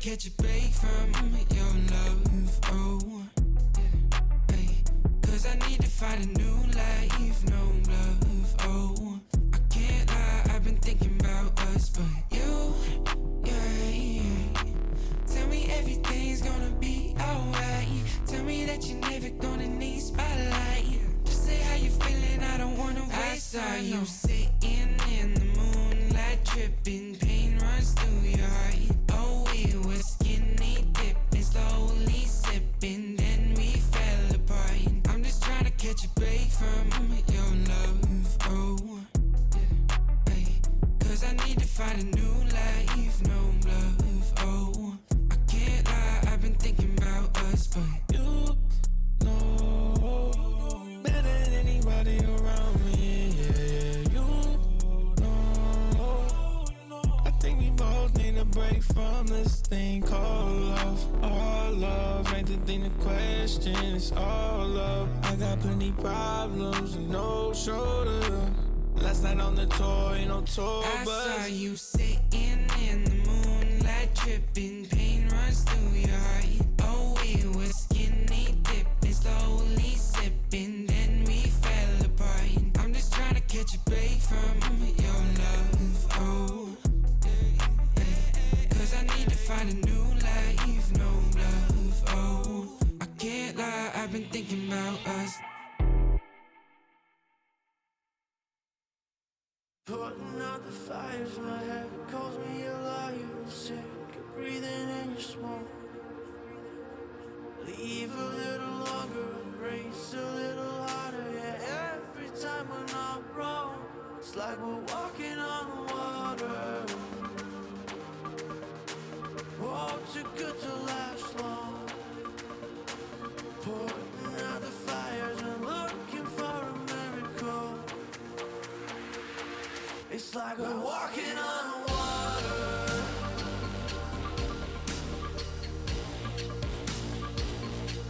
catch a break from your love, oh, yeah, hey. Cause I need to find a new life, no love, oh. I can't lie, I've been thinking about us, but you, yeah. Tell me everything's gonna be alright. Tell me that you're never gonna need spotlight. Just say how you feeling, I don't wanna waste time. I saw you sitting in the moonlight, tripping, pain runs through your heart. Oh, we were skinny dipping, slowly sipping, then we fell apart. I'm just trying to catch a break from your love, oh, yeah, hey. Cause I need to find a new life, no love, oh. I can't lie, I've been thinking about us, but you know better than anybody around me, yeah, you know. I think we both need a break from this thing called love. All love ain't the thing to question, it's all love. I got plenty problems and no shoulder. Last night on the tour, ain't no tour bus. I saw you sitting in the moonlight, tripping, pain runs through your heart. Oh, we were skinny dipping, slowly sipping, then we fell apart. I'm just trying to catch a break from your love, oh, yeah. Cause I need to find a new life, no love, oh. I can't lie, I've been thinking about us. Putting out the fires, my head calls me alive. Sick of breathing in your smoke. Leave a little longer, embrace a little harder. Yeah, every time we're not wrong, it's like we're walking on water. Oh, too good to last long. Putting out the fires and looking for a miracle. It's like we're walking on water.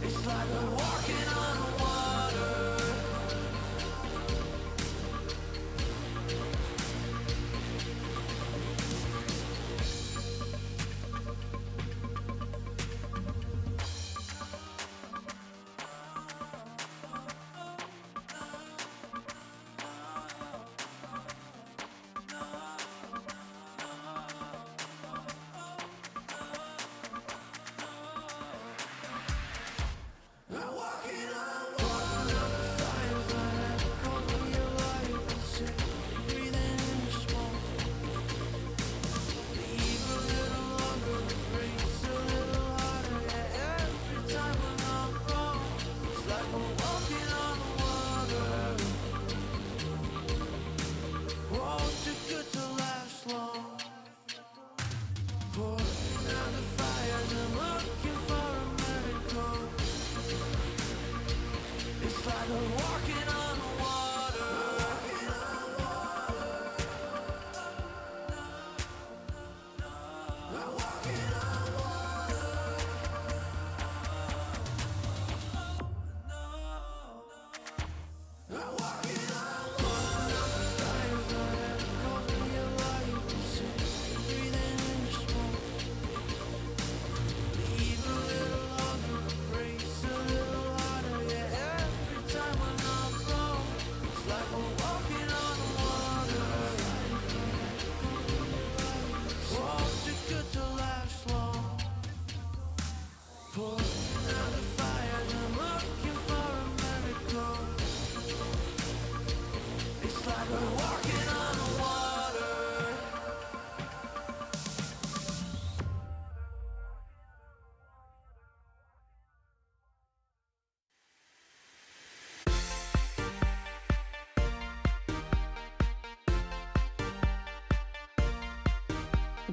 It's like we're walking on water.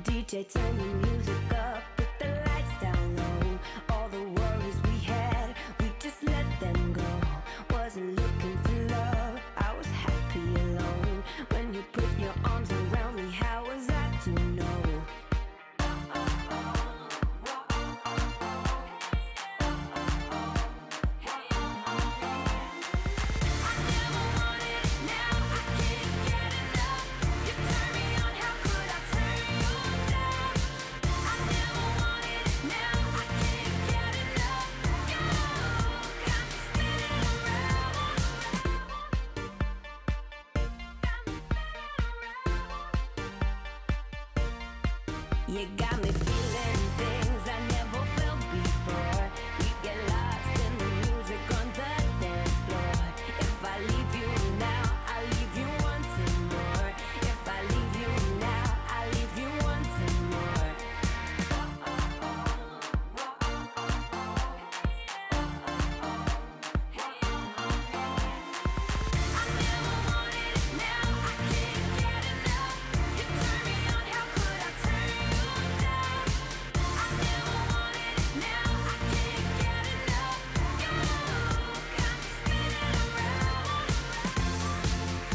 DJ, turn the music up, put the lights down low. All the worries we had, we just let them go. Wasn't looking for love, I was happy alone. When you put your arms around me, how was I to know? I You got me feeling things I never felt before. We get lost in the music on the dance floor. If I leave you now, I leave you wanting more. If I leave you now, I leave you wanting more. I never wanted it, now I can't get enough. You turn me on, how could I turn you down? I never wanted it, now I can't get enough. You got me spinning around,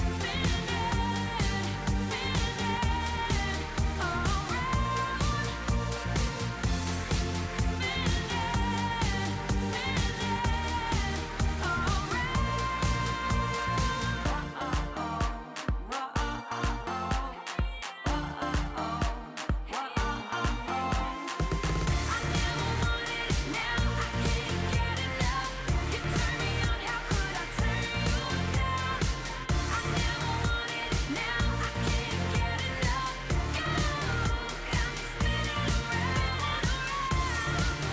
spinning,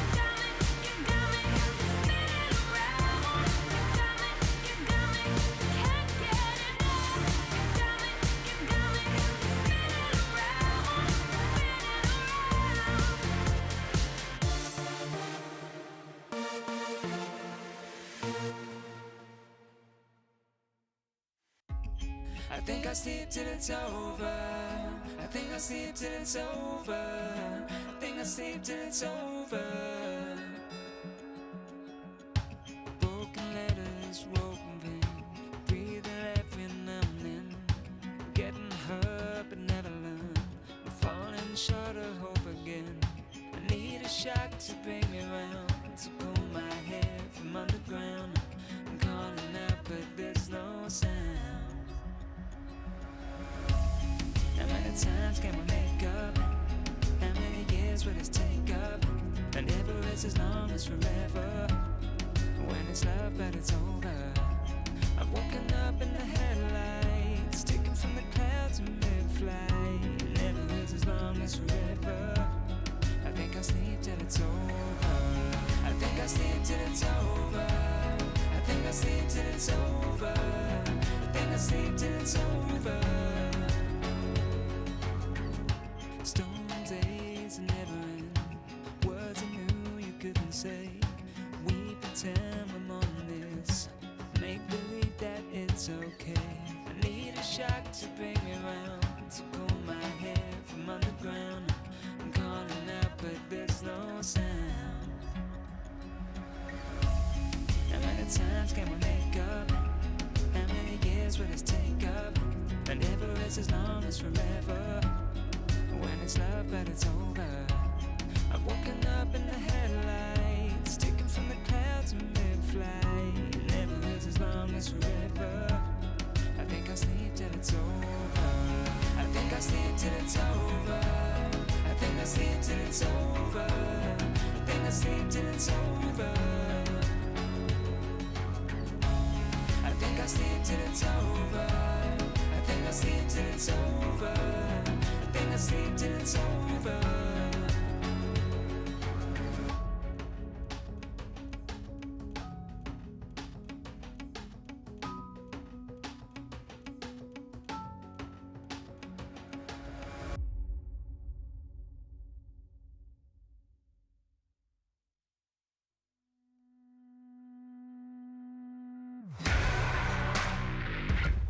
spinning I think I'll sleep till it's over. I think I'll sleep till it's over. I think I'll sleep till it's over. Broken letters, broken pen, breathing every now and then. Getting hurt but never learn. I'm falling short of hope again. I need a shock to bring me round, to pull my head from underground. I'm calling out but there's no sound. How many times can we make up? How many years will this take up? And never is as long as forever. When it's love but it's over. I've woken up in the headlights, sticking from the clouds in mid-flight. Never is as long as forever. I think I'll sleep till it's over. I think I'll sleep till it's over. I think I'll sleep till it's over. I think I'll sleep till it's over. Storm days never end. Words I knew you couldn't say. We pretend we're more than this. Make believe that it's okay. I need a shock to bring me round, to pull my head from underground. I'm calling out but there's no sound. How many times can we make up? How many years will this take up? And never is as long as forever. When it's love but it's over. I've woken up in the headlights, sticking from the clouds in mid-flight. Never is as long as forever. I think I'll sleep till it's over. I think I'll sleep till it's over. I think I'll sleep till it's over. I think I'll sleep till it's over. I think I'll sleep till it's over. I think I'll sleep till it's over. I think I'll sleep till it's over.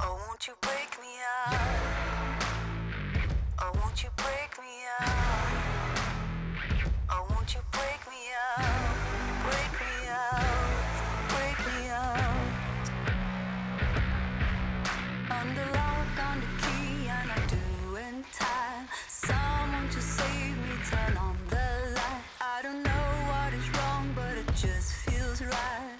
Oh, won't you break me out? Oh, won't you break me out? Oh, won't you break me out? Break me out, break me out. On the lock, on the key, and I'm doing time. Someone just save me, turn on the light. I don't know what is wrong, but it just feels right.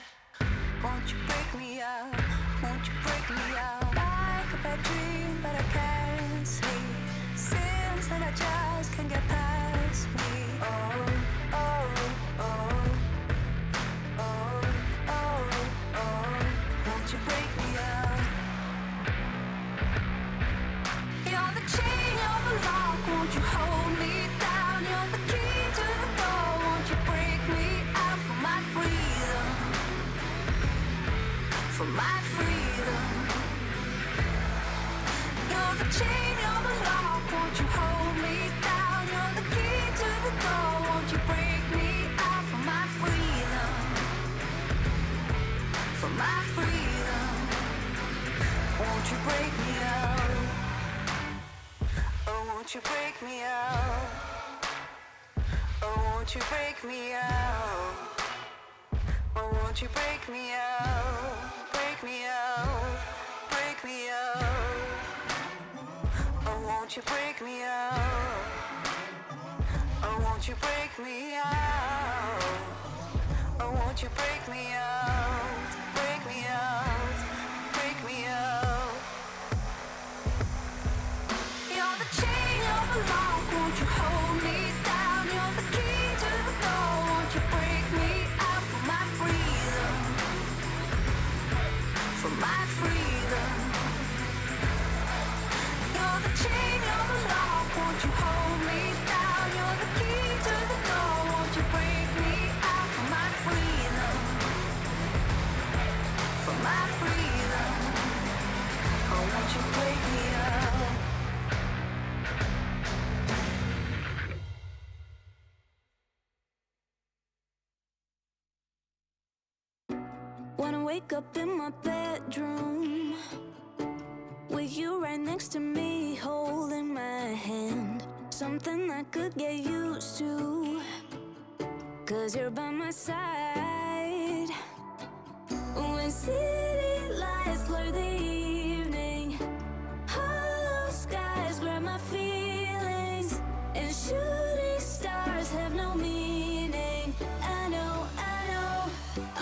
Won't you break me out? Won't you break me out? Like a bad dream, but I can't sleep. Seems like I just can't get past me. Oh, oh, oh, oh, oh, oh. Won't you break me out? You're the chain of a lock, won't you hold me down? won't you hold me down? You're the key to the door. Won't you break me out for my freedom? For my freedom. Won't you break me out? Oh, won't you break me out? Oh, won't you break me out? Oh, won't you break me out? Break me out, break me out. Oh, won't you break me out? Oh, won't you break me out? Oh, won't you break me out? Break me out, break me out. You're the chain, you're the lock, won't you hold me down? You're the key to the door, won't you break me out for my freedom? For my freedom. You're the chain, you're the lock, won't you hold me down? You're the key to the door, won't you break me out for my freedom? For my freedom. Oh, won't you break me out? Wanna wake up in my bedroom with you right next to me, holding my hand. Something I could get used to, 'cause you're by my side. When city lights blur the evening, hollow skies grab my feelings, and shooting stars have no meaning. I know,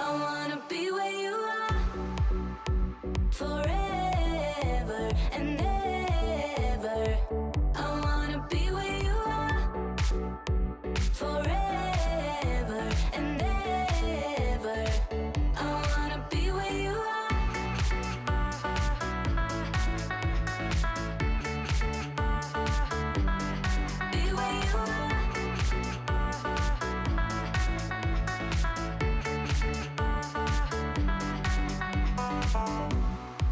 I wanna be where you are, forever and ever. I wanna be where you are, forever and ever. I wanna be where you are. Be where you are.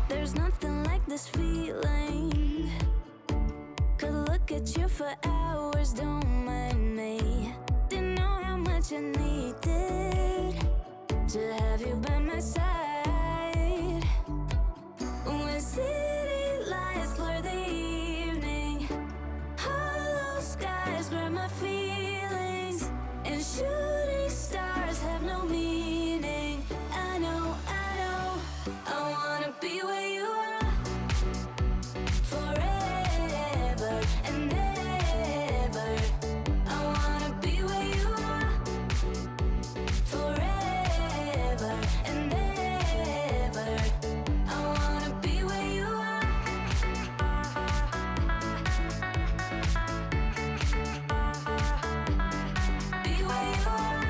There's nothing like this feeling. Could look at you for hours, don't mind me. Didn't know how much I needed to have you by my side. When city lights blur the evening, hollow skies grab my feelings, and shooting stars have no meaning. I know, I wanna be where you are, forever and ever. I wanna be where you are, forever and ever. I wanna be where you are. Be where you are.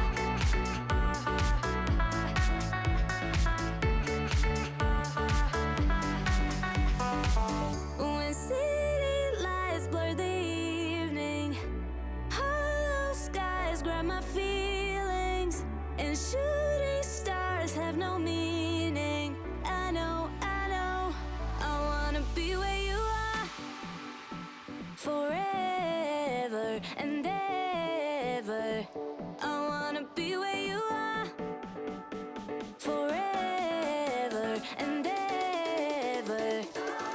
When city lights blur the evening, hollow skies grab my feelings, and shooting stars have no meaning. I know, I wanna be where you are, forever and ever. I wanna be where you are, forever and ever.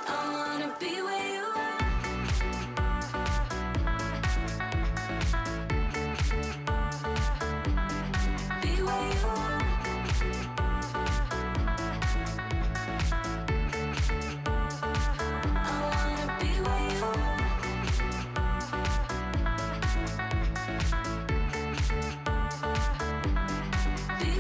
I wanna be where you are. Be where you are. I wanna be where you are. Be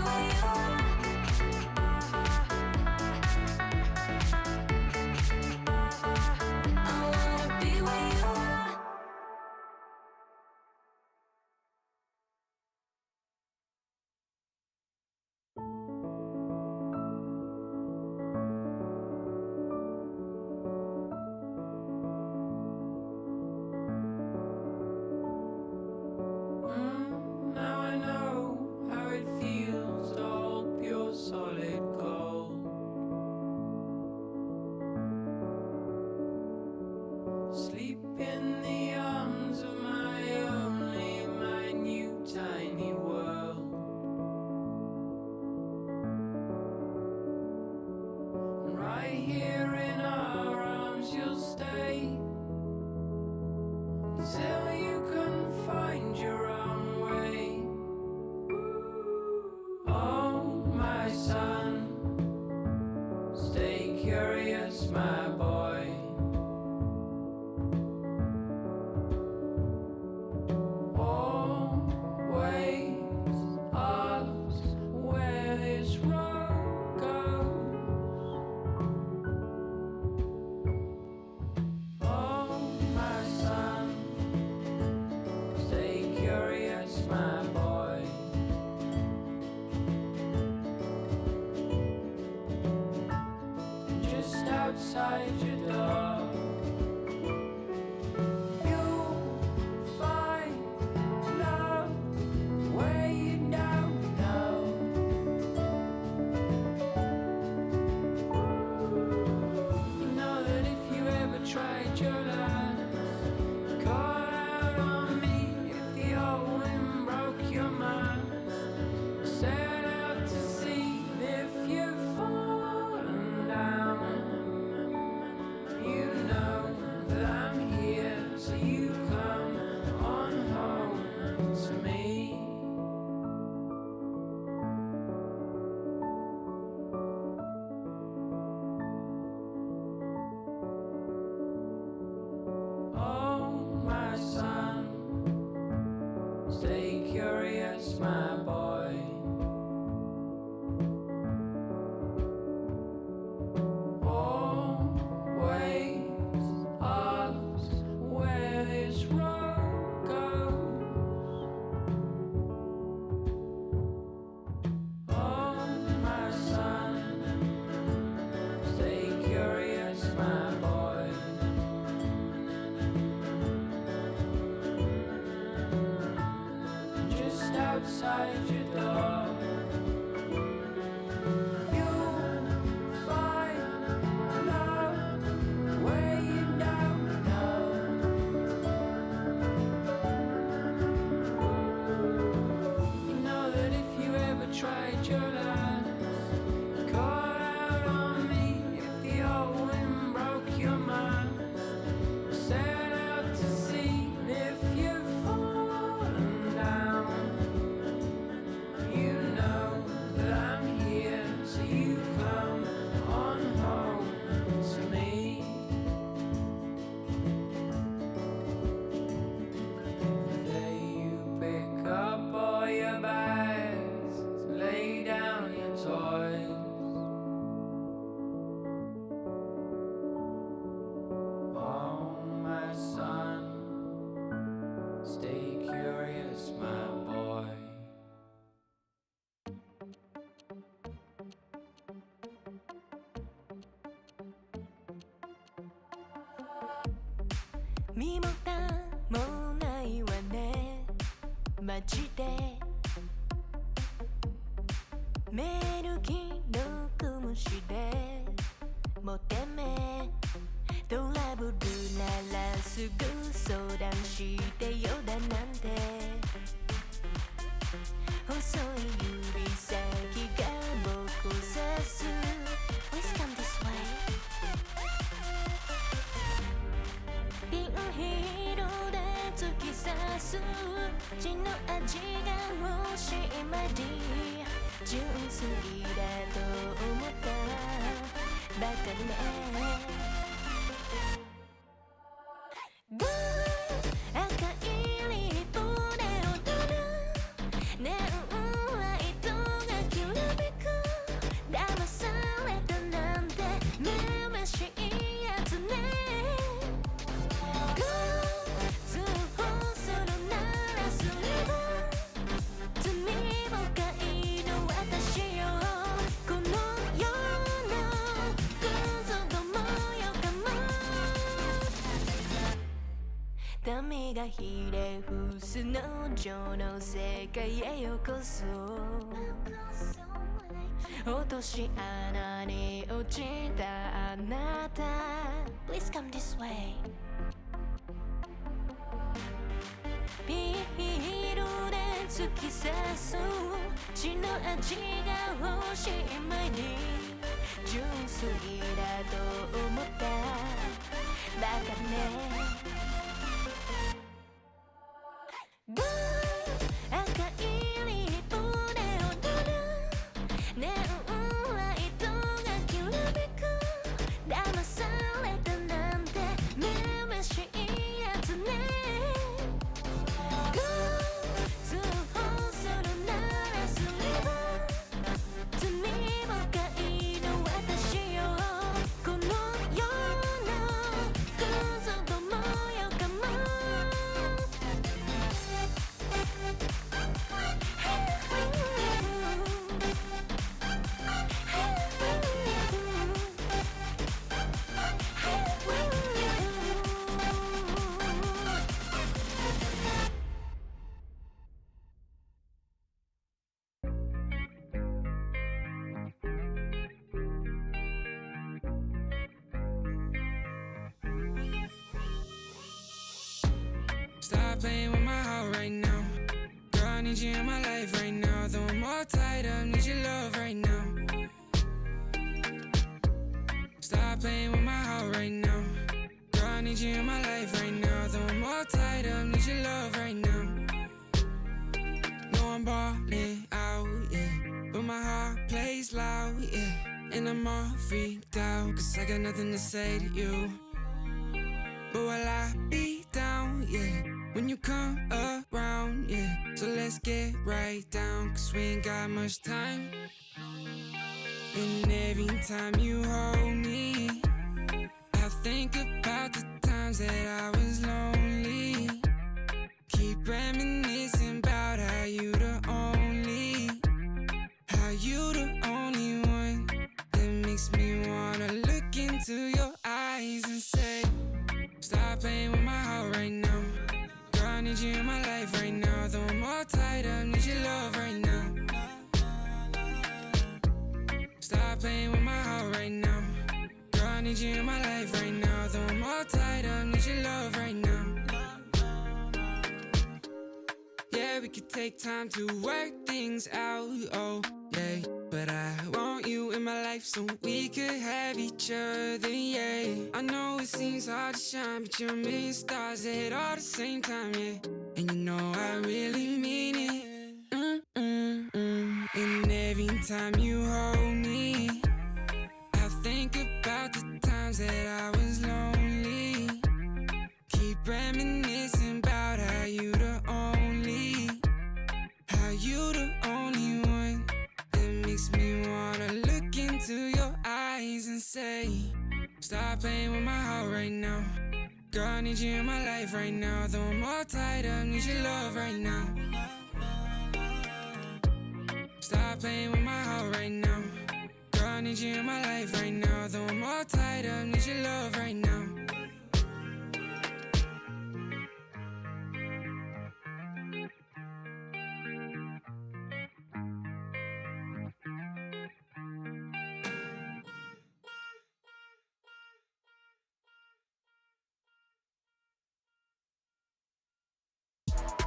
outside your door. You'll find love where you don't know. You know that if you ever tried your luck, call out on me if the old wind broke your mind. Set out to sea if you've fallen down. You know that I'm here, so you come on home to me. Oh, my son, stay curious, my boy. Always ask where this road goes. Oh, my son, stay curious, my boy. Just outside your door, you'll find love where you don't know. You know that if you ever tried your luck, call out on me if the old wind broke your mind. Set out to sea if you've fallen down. You know that I'm here, so you come on home to me. Today you pick up all your bags, lay down your toys. Oh, my son, stay curious, my boy. 身も蓋もないわねマジでメール既読無視でもてめトラブルならすぐ相談してよだなんて細い指先が僕を指す Please come this way ピンヒールで突き刺す血の味が欲しいまで純粋だと思ったばかりね赤いリップで踊るネオンライトがきらめく騙されたなんてめめしいやつね通報するならすれば罪深いの私よこの世のクズどもよかも民がひれ伏す農場の世界へようこそ落とし穴に落ちたあなた Please come this way ピールで突き刺す血の味が欲しい前に純粋だと思ったバカね赤いリップで踊るネオンライトがきらめく騙されたなんてめめしいやつね通報するならすれば罪深いの私よこの世のクズどもよ Stop playing with my heart right now. Girl, I need you in my life right now. Though I'm all tied up, need your love right now. Stop playing with my heart right now. Girl, I need you in my life right now. Though I'm all tied up, need your love right now. No, I'm balling out, yeah, but my heart plays loud, yeah. And I'm all freaked out, cause I got nothing to say to you. But will I be down, yeah, when you come around, yeah. So let's get right down, cause we ain't got much time. And every time you hold me, I think about the times that I was lonely. Keep reminiscing about how you the only one that makes me wanna look into your eyes and say, stop playing with my heart right now. Girl, I need you in my life right now. Though I'm all tied up, need your love right now. Stop playing with my heart right now. Girl, I need you in my life right now. Though I'm all tied up, need your love right now. Yeah, we could take time to work things out, oh, yeah. But I want you in my life so we could have each other, yeah. I know it seems hard to shine, but you're a million stars that hit all the same time, yeah. And you know I really mean it. And every time you hold me, I think about the times that I was lonely. Keep reminiscing about how you the only one that makes me wanna look into your eyes and say, stop playing with my heart right now. Girl, I need you in my life right now. Though I'm all tied up, need your love right now. Stop playing with my heart right now. Girl, I need you in my life right now. Though I'm all tied up, need your love right now.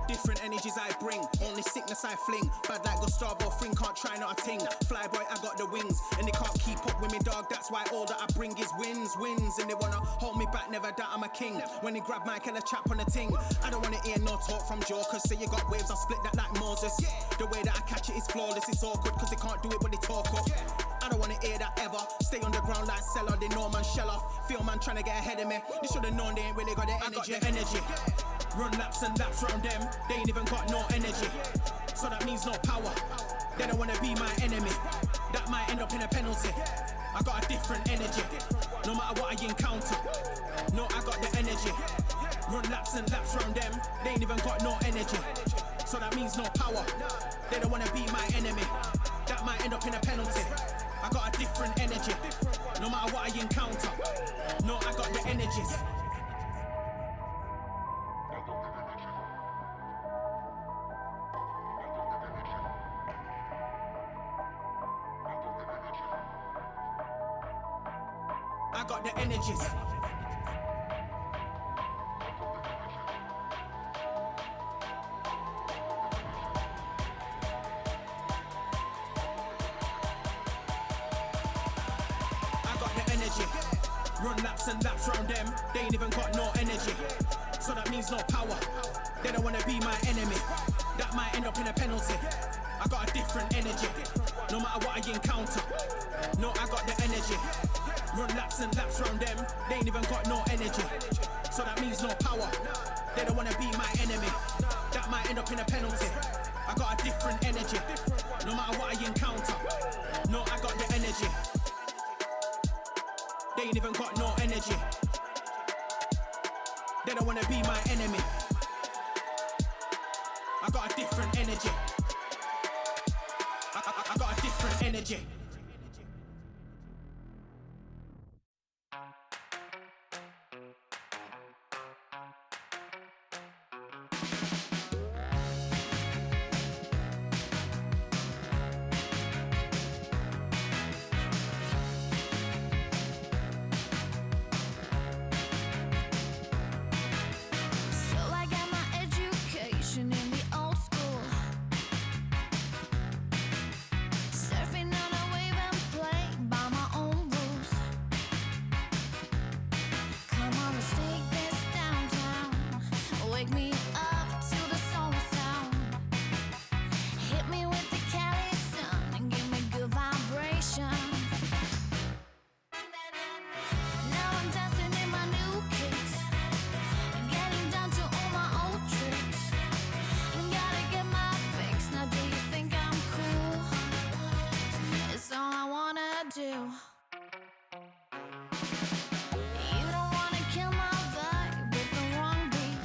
Different energies I bring, only sickness I fling. Bad like Gustavo Fring, can't try not a ting. Flyboy, I got the wings, and they can't keep up with me, dog. That's why all that I bring is wins. And they wanna hold me back, never doubt I'm a king. When they grab Mike and a chap on the ting, I don't wanna hear no talk from jokers. Say you got waves, I split that like Moses. The way that I catch it is flawless, it's awkward, cause they can't do it when they talk up. I don't wanna hear that ever. Stay on the ground like Cellar, they know man shell off. Feel man trying to get ahead of me. They should've known they ain't really got the energy. I got the energy. Run laps and laps round them, they ain't even got no energy. So that means no power, they don't wanna be my enemy. That might end up in a penalty. I got a different energy, no matter what I encounter. No, I got the energy. Run laps and laps round them, they ain't even got no energy. So that means no power, they don't wanna be my enemy. That might end up in a penalty. I got a different energy, no matter what I encounter. No, I got the energies. I got the energies. I got the energy. Run laps and laps round them, they ain't even got no energy. So that means no power, they don't wanna be my enemy. That might end up in a penalty. I got a different energy, no matter what I encounter. No, I got the energy. Run laps and laps round them, they ain't even got no energy. So that means no power, they don't wanna be my enemy. That might end up in a penalty. I got a different energy, no matter what I encounter. No, I got the energy. They ain't even got no energy. They don't wanna be my enemy. I got a different energy. I got a different energy. So I got my edgy Wake me up to the soul sound. Hit me with the Cali sun and give me good vibrations. Now I'm dancing in my new kicks, getting down to all my old tricks. Gotta get my fix. Now do you think I'm cool? It's all I wanna do. You don't wanna kill my vibe with the wrong beat.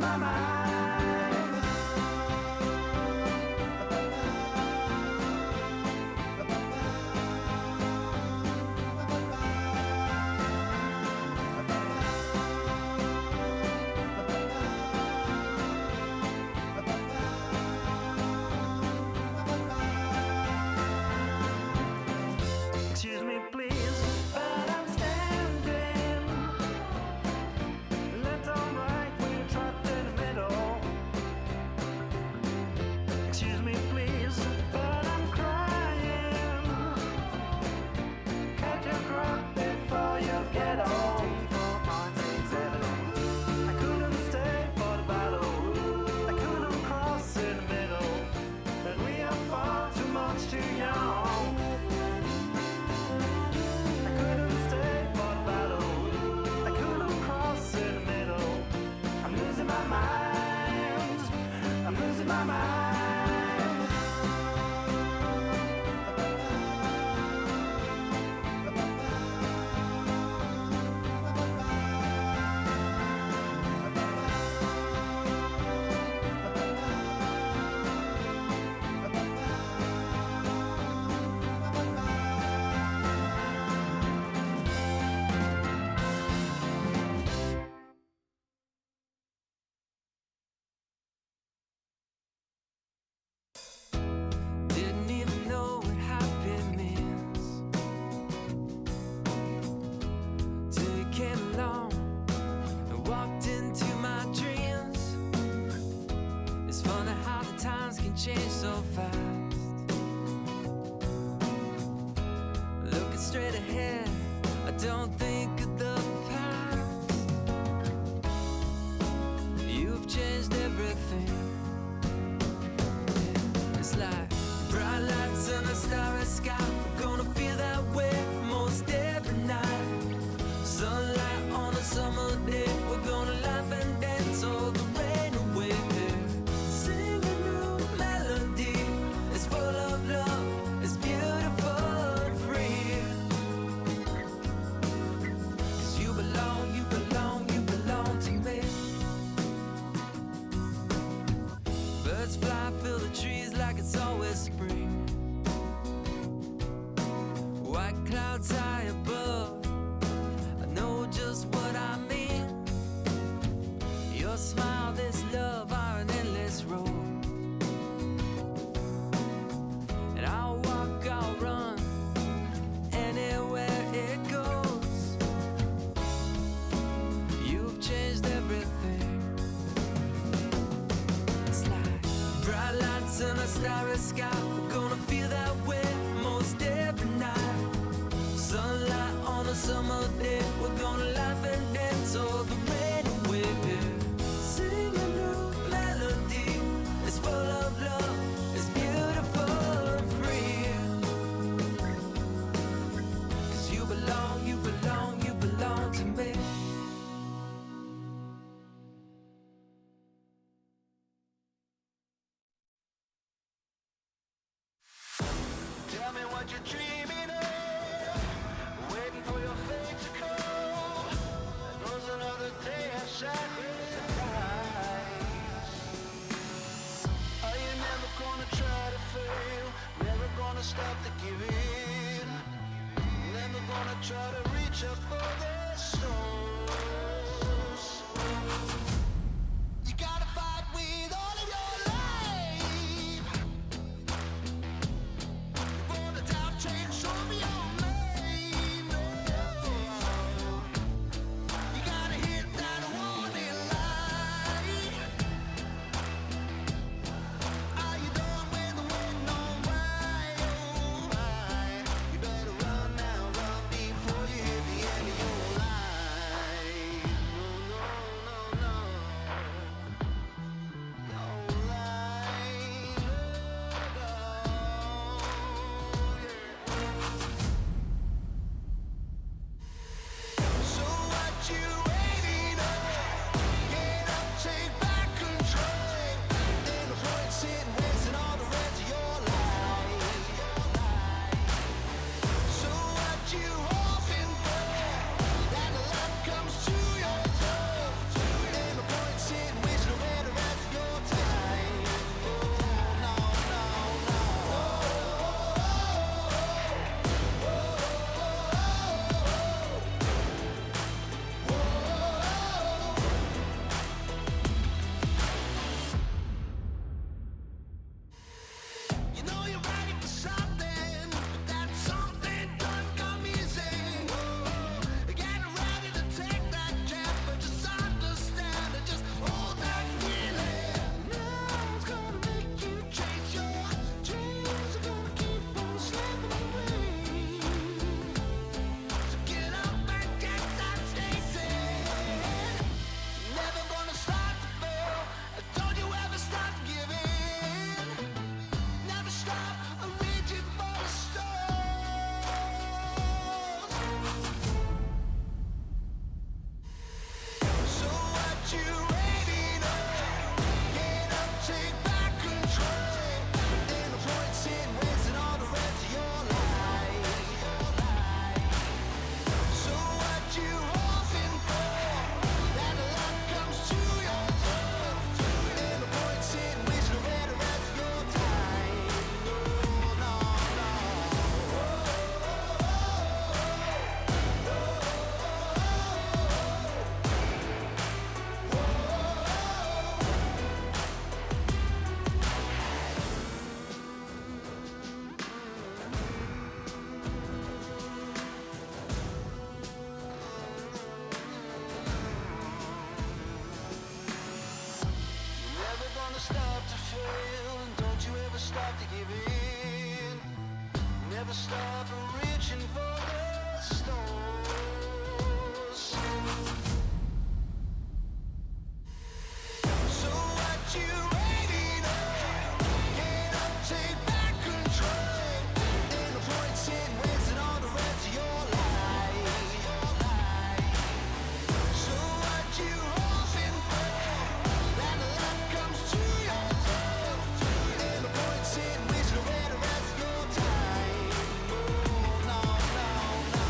my mind. Excuse me, please, but I'm standing. Left or right, we're trapped in the middle. Excuse me, please, but I'm crying. Catch your breath before you get old. I couldn't stay for the battle. I couldn't cross in the middle. And we are far too much too young. I couldn't stay for the battle. I couldn't cross in the middle. I'm losing my mind. I'm losing my mind. Didn't even know what happy means till you came along and walked into my dreams. It's funny how the times can change so fast. Looking straight ahead, I don't think of the past. You've changed everything. It's like bright lights and a starry sky. We're gonna feel that way most every night. Sunlight on a summer day. We're gonna laugh and dance all the rain away. Sing a new melody. It's full of love. It's beautiful and free. 'Cause you belong, you belong, you belong to me. Birds fly, fill the trees like it's always spring. White clouds high above, I know just what I mean. Your smile, this love are an endless road. And I'll walk, I'll run, anywhere it goes. You've changed everything. It's like bright lights and a starry sky. We're gonna feel that way most every night. Sunlight on a summer day. We're gonna laugh and dance all the rain away. Sing a new melody. It's full of love. It's beautiful and free. 'Cause you belong, you belong, you belong to me. Tell me what you're dreaming of, waiting for your fate to come. There goes another day of sacrifice. Are you never gonna try to fail? Never gonna stop to give in? Never gonna try to reach up for the stars? You gotta fight with all of your life. For the doubt takes over your mind. You gotta hit that warning light. Are you done with the waiting on why? Oh, why? You better run now, run before you you waiting on? Get up, take back control. Ain't no point in wasting all the rest of your life. So what you hoping for? That the luck comes to your door. Ain't no point in wasting away the rest of your time. No, no, no. You're never gonna stop to fail, and don't you ever stop to give in. Never stop reaching for the stars. So what you waiting on? Get up, take back control. Ain't no point in wasting all the rest of your life. So what you hoping for? That the luck comes to your door. Ain't no point in wasting away the rest of your time. Oh, no, no, no.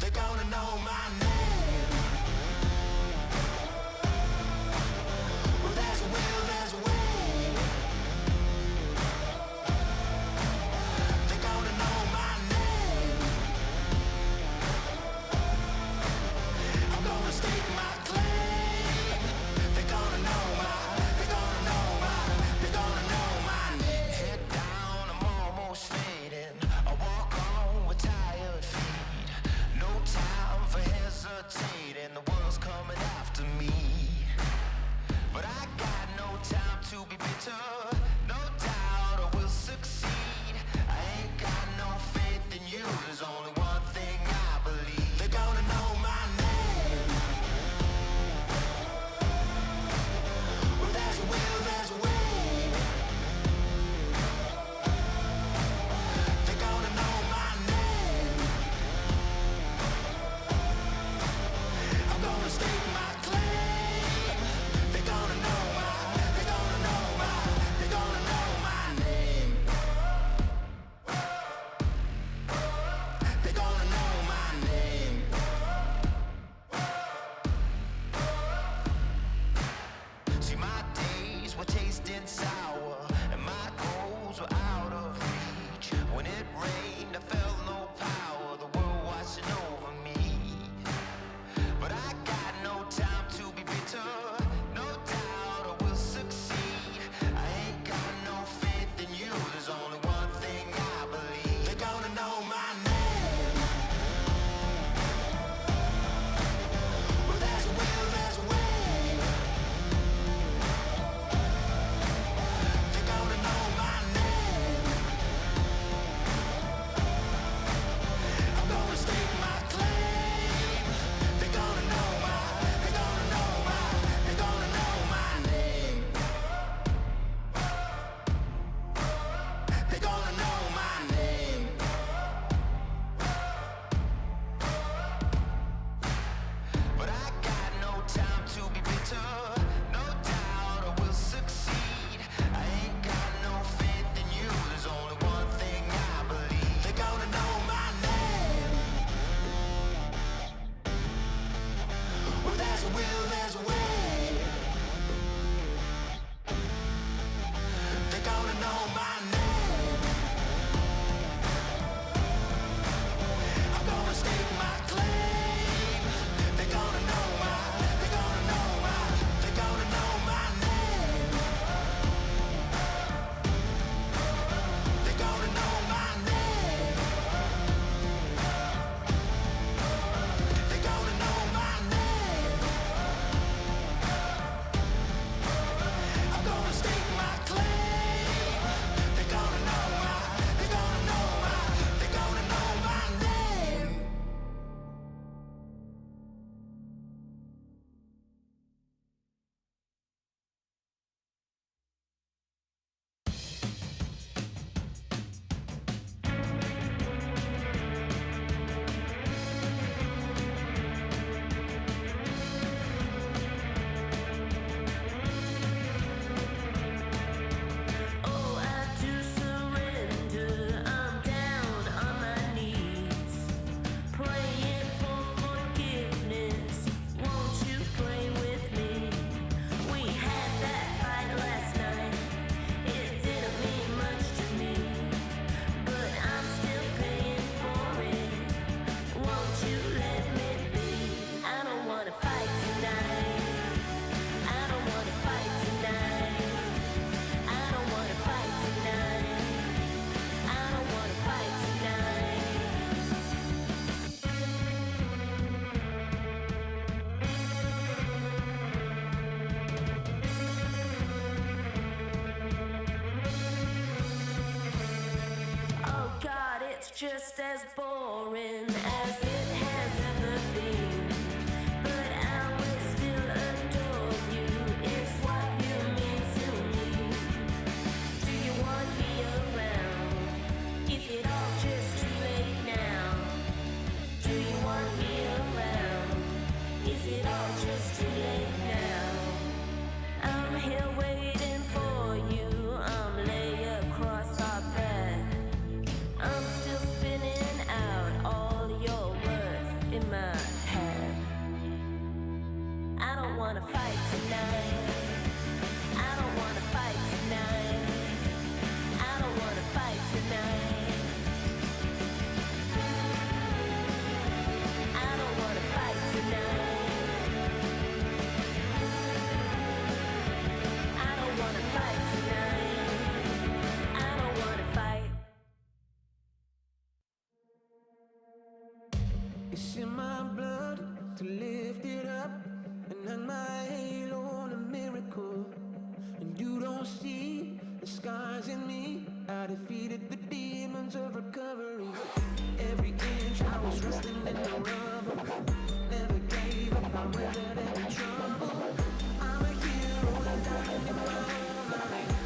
They're gonna know my name. Well, there's a will, there's a way. They're gonna know my name. I'm gonna stake my claim. They're gonna know they're gonna know they're gonna know my name. Head down, I'm almost fading. I walk on with tired feet. No time for hesitating. The world's coming after me. But I got no time to be bitter. No doubt I will succeed. I ain't got no faith in you. There's only one thing I believe. They're gonna know my name. Well, there's a will, there's a way. They're gonna know my name. I'm gonna stake my claim. They're gonna know they're gonna know they're gonna know my name. They're gonna know my name. See, my days were tasting sour, and my goals were out of reach. When it rained, I felt no power, the world washing over me. But I got no time to be bitter. No doubt I will succeed. I ain't got no faith in you. There's only one thing I believe. They're gonna know my name. Well, there's a will, there's a way. just as boring as it has ever been. But I will still adore you. It's what you mean to me. Do you want me around? Is it all just too late now? Do you want me around? Is it all just too late now? I'm here waiting for you. I'm lay across our bed. I'm still spinning out all your words in my head. I don't wanna fight tonight. I don't wanna fight tonight. I don't wanna fight tonight. I don't wanna fight tonight. I don't wanna fight tonight. I don't wanna fight. It's in my blood to lift it up and hang my halo on a miracle. And you don't see the scars in me. I defeated the demons of recovery. Every inch I was resting in the rubble. Never gave up, I weathered every trouble. I'm a hero, I'm dying in my own life.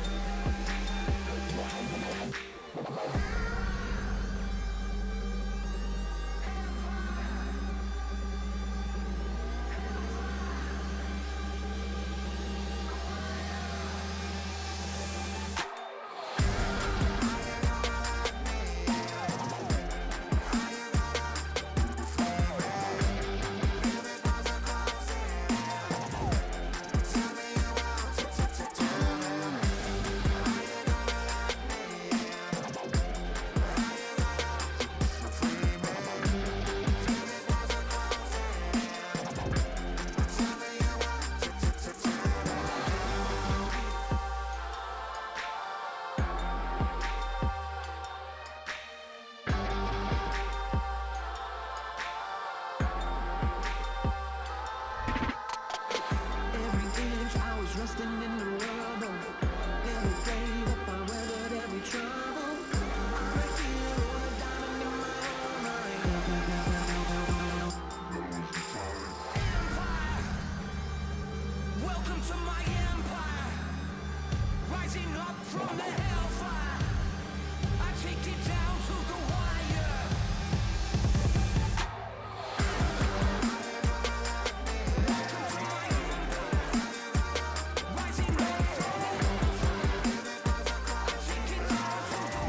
Every inch I was resting in the rubble. Never gave up, I weathered every trouble. I'm a hero, a diamond in my own mind. Empire, welcome to my empire. Rising up from the hellfire, I take it down to the wire. Welcome to my empire. Rising up from the hellfire, I take it down to the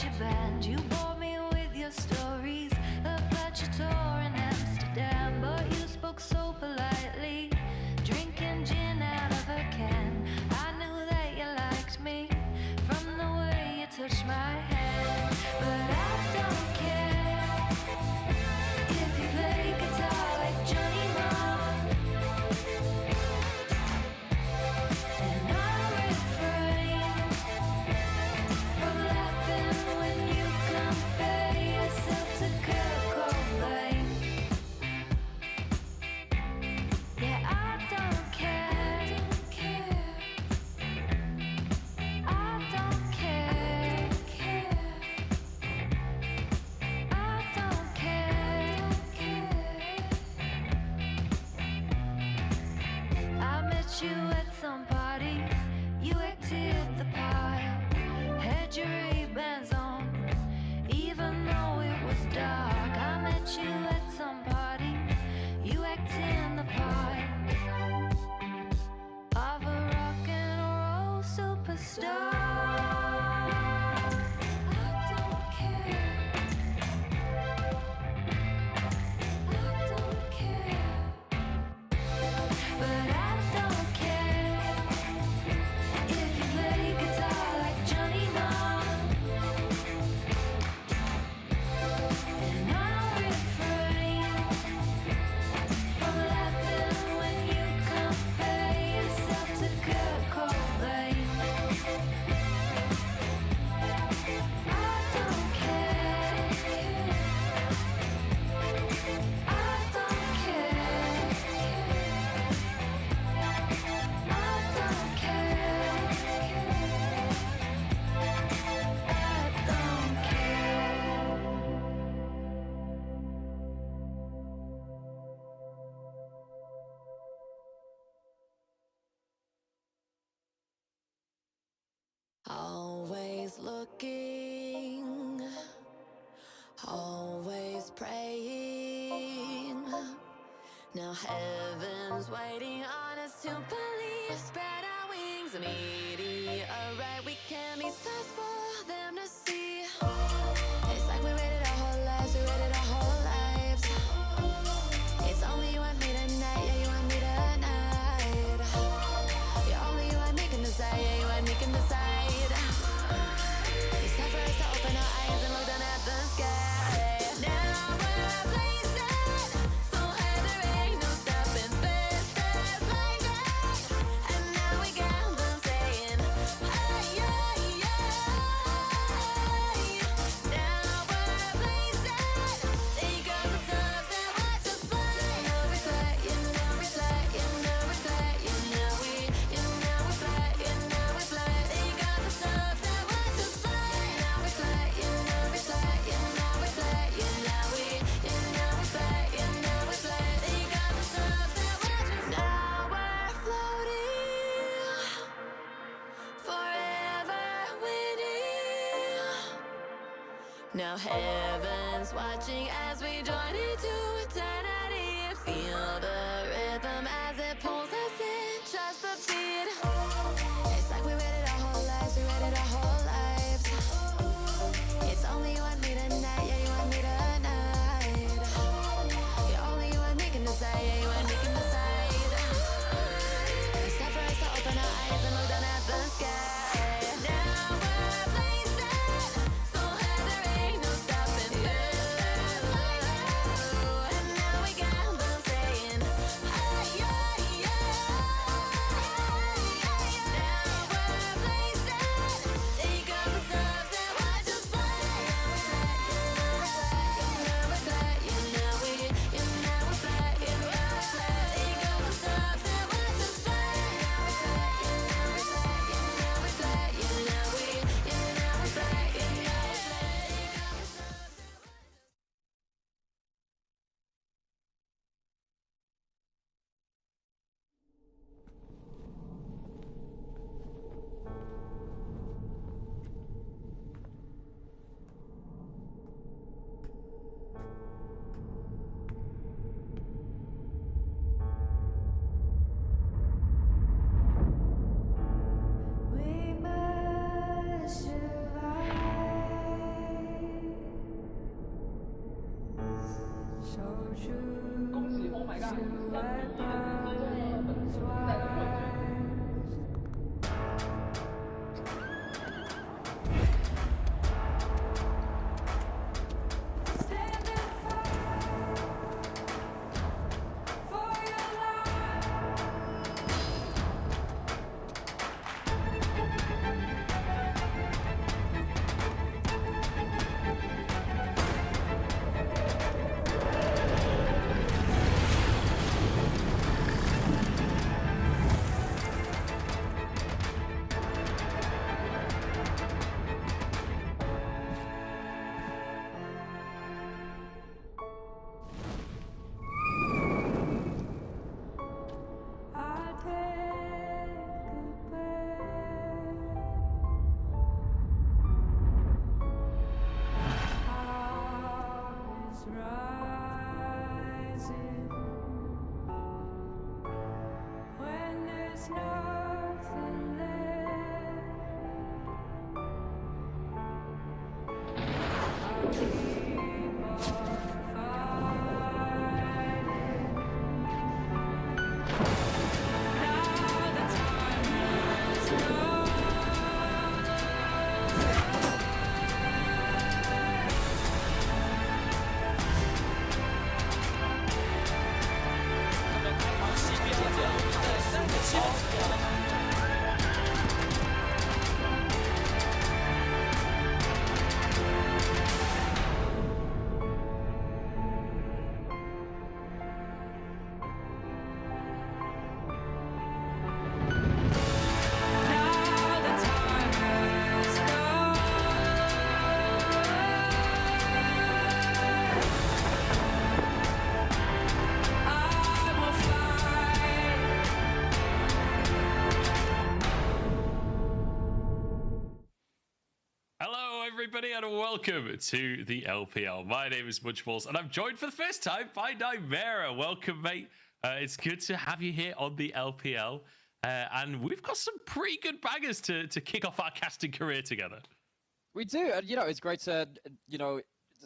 your band. You bore me with your stories about your tour in Amsterdam, but you spoke so politely, drinking gin out of a can. I knew that you liked me from the way you touched my hand, but I don't care if you play guitar like Johnny Marr, and I'll refrain from laughing when you compare yourself to Kurt Cobain. Yeah, I don't care. I don't care. I don't care. I met you at some party. You acted the part. Had your Ray-Bans on, even though it was dark. I met you at some party. You acted the part of a rock and roll superstar. I don't care. I don't care. But I don't care if you play guitar like Johnny Marr, and I'll refrain from laughing when you compare yourself to Kurt Cobain. I don't care. I don't care. I don't care. I don't care. Always looking, always praying. Now heaven's waiting on us to believe. Spread our wings, meteorite. We can be stars for them to see. It's like we waited our whole lives, we waited our whole lives. It's only you and me tonight, yeah, you and me tonight. You're only you and me can decide, yeah, you and me can decide. It's time for us to open our eyes and look down at the sky. Now we're a place that so high there ain't no stopping this. That's like that. And now we got them saying, hey, yeah, yeah. Now we're a place that take all the subs that watch us fly. You know we fly, you know we fly, you know we fly, you know we fly, you know we fly. Take all the subs that watch us fly. You know we fly, you know we fly, you know we fly, you know we fly, you know we fly. Take all the subs that watch us. Now we're floating, forever winning. Now heaven's watching as we join into eternity. Feel the rhythm as it pulls us in, trust the beat. It's like we waited our whole lives, we waited our whole lives. It's only you and me tonight, yeah, you and me tonight. You're only you and me can decide, yeah, you and me can decide. It's time for us to open our eyes and look down at the sky. Now we're a place that so high there ain't no stopping this. And now we weapons wise. Stand and fight for your life. I take a breath. Heart is rising when there's nothing left. I'll keep on fighting. Now the time has come. Now the time has come. I will fight. Hello, everybody, and welcome to the LPL. My name is Munchballs, and I'm joined for the first time by Nightmare. Welcome, mate. It's good to have you here on the LPL, and we've got some pretty good bangers to kick off our casting career together. We do, and it's great to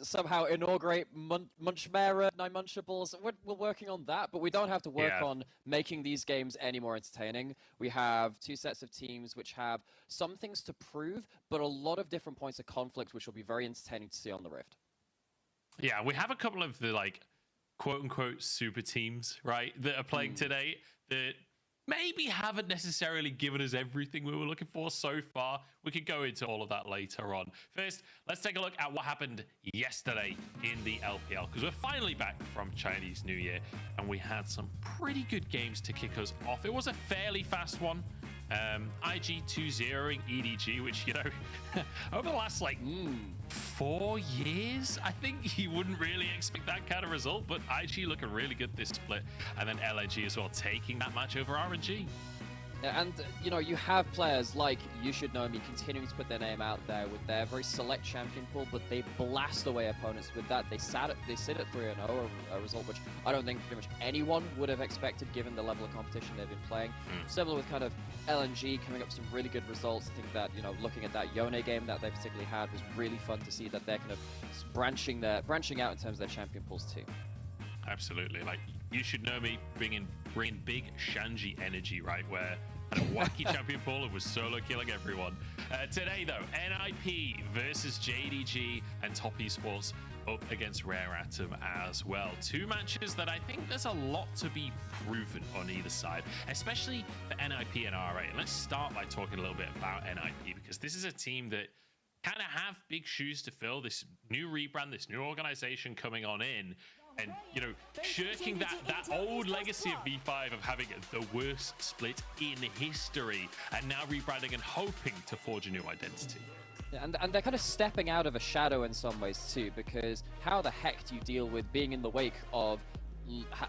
somehow inaugurate Munchmare, Nine Munchables. We're working on that, but we don't have to work Yeah. on making these games any more entertaining. We have two sets of teams which have some things to prove, but a lot of different points of conflict, which will be very entertaining to see on the Rift. Yeah, we have a couple of the quote-unquote super teams, right, that are playing today that maybe haven't necessarily given us everything we were looking for so far. We could go into all of that later on. First, let's take a look at what happened yesterday in the LPL, because we're finally back from Chinese New Year, and we had some pretty good games to kick us off. It was a fairly fast one. IG 2-0ing EDG, which, over the last 4 years, I think you wouldn't really expect that kind of result, but IG looking really good this split, and then LNG as well taking that match over RNG. And, you have players like You Should Know Me continuing to put their name out there with their very select champion pool, but they blast away opponents with that. They sit at 3-0, a result which I don't think pretty much anyone would have expected given the level of competition they've been playing. Similar with kind of LNG coming up with some really good results. I think that, looking at that Yone game that they particularly had was really fun to see that they're kind of branching out in terms of their champion pools too. Absolutely. You Should Know Me bringing big Shanji energy, right, where had a wacky champion pool and was solo killing everyone. Today, though, NIP versus JDG and Top Esports up against Rare Atom as well. Two matches that I think there's a lot to be proven on either side, especially for NIP and RA. And let's start by talking a little bit about NIP, because this is a team that kind of have big shoes to fill. This new rebrand, this new organization coming on in, and shirking that old legacy of V5 of having the worst split in history, and now rebranding and hoping to forge a new identity. And they're kind of stepping out of a shadow in some ways too, because how the heck do you deal with being in the wake of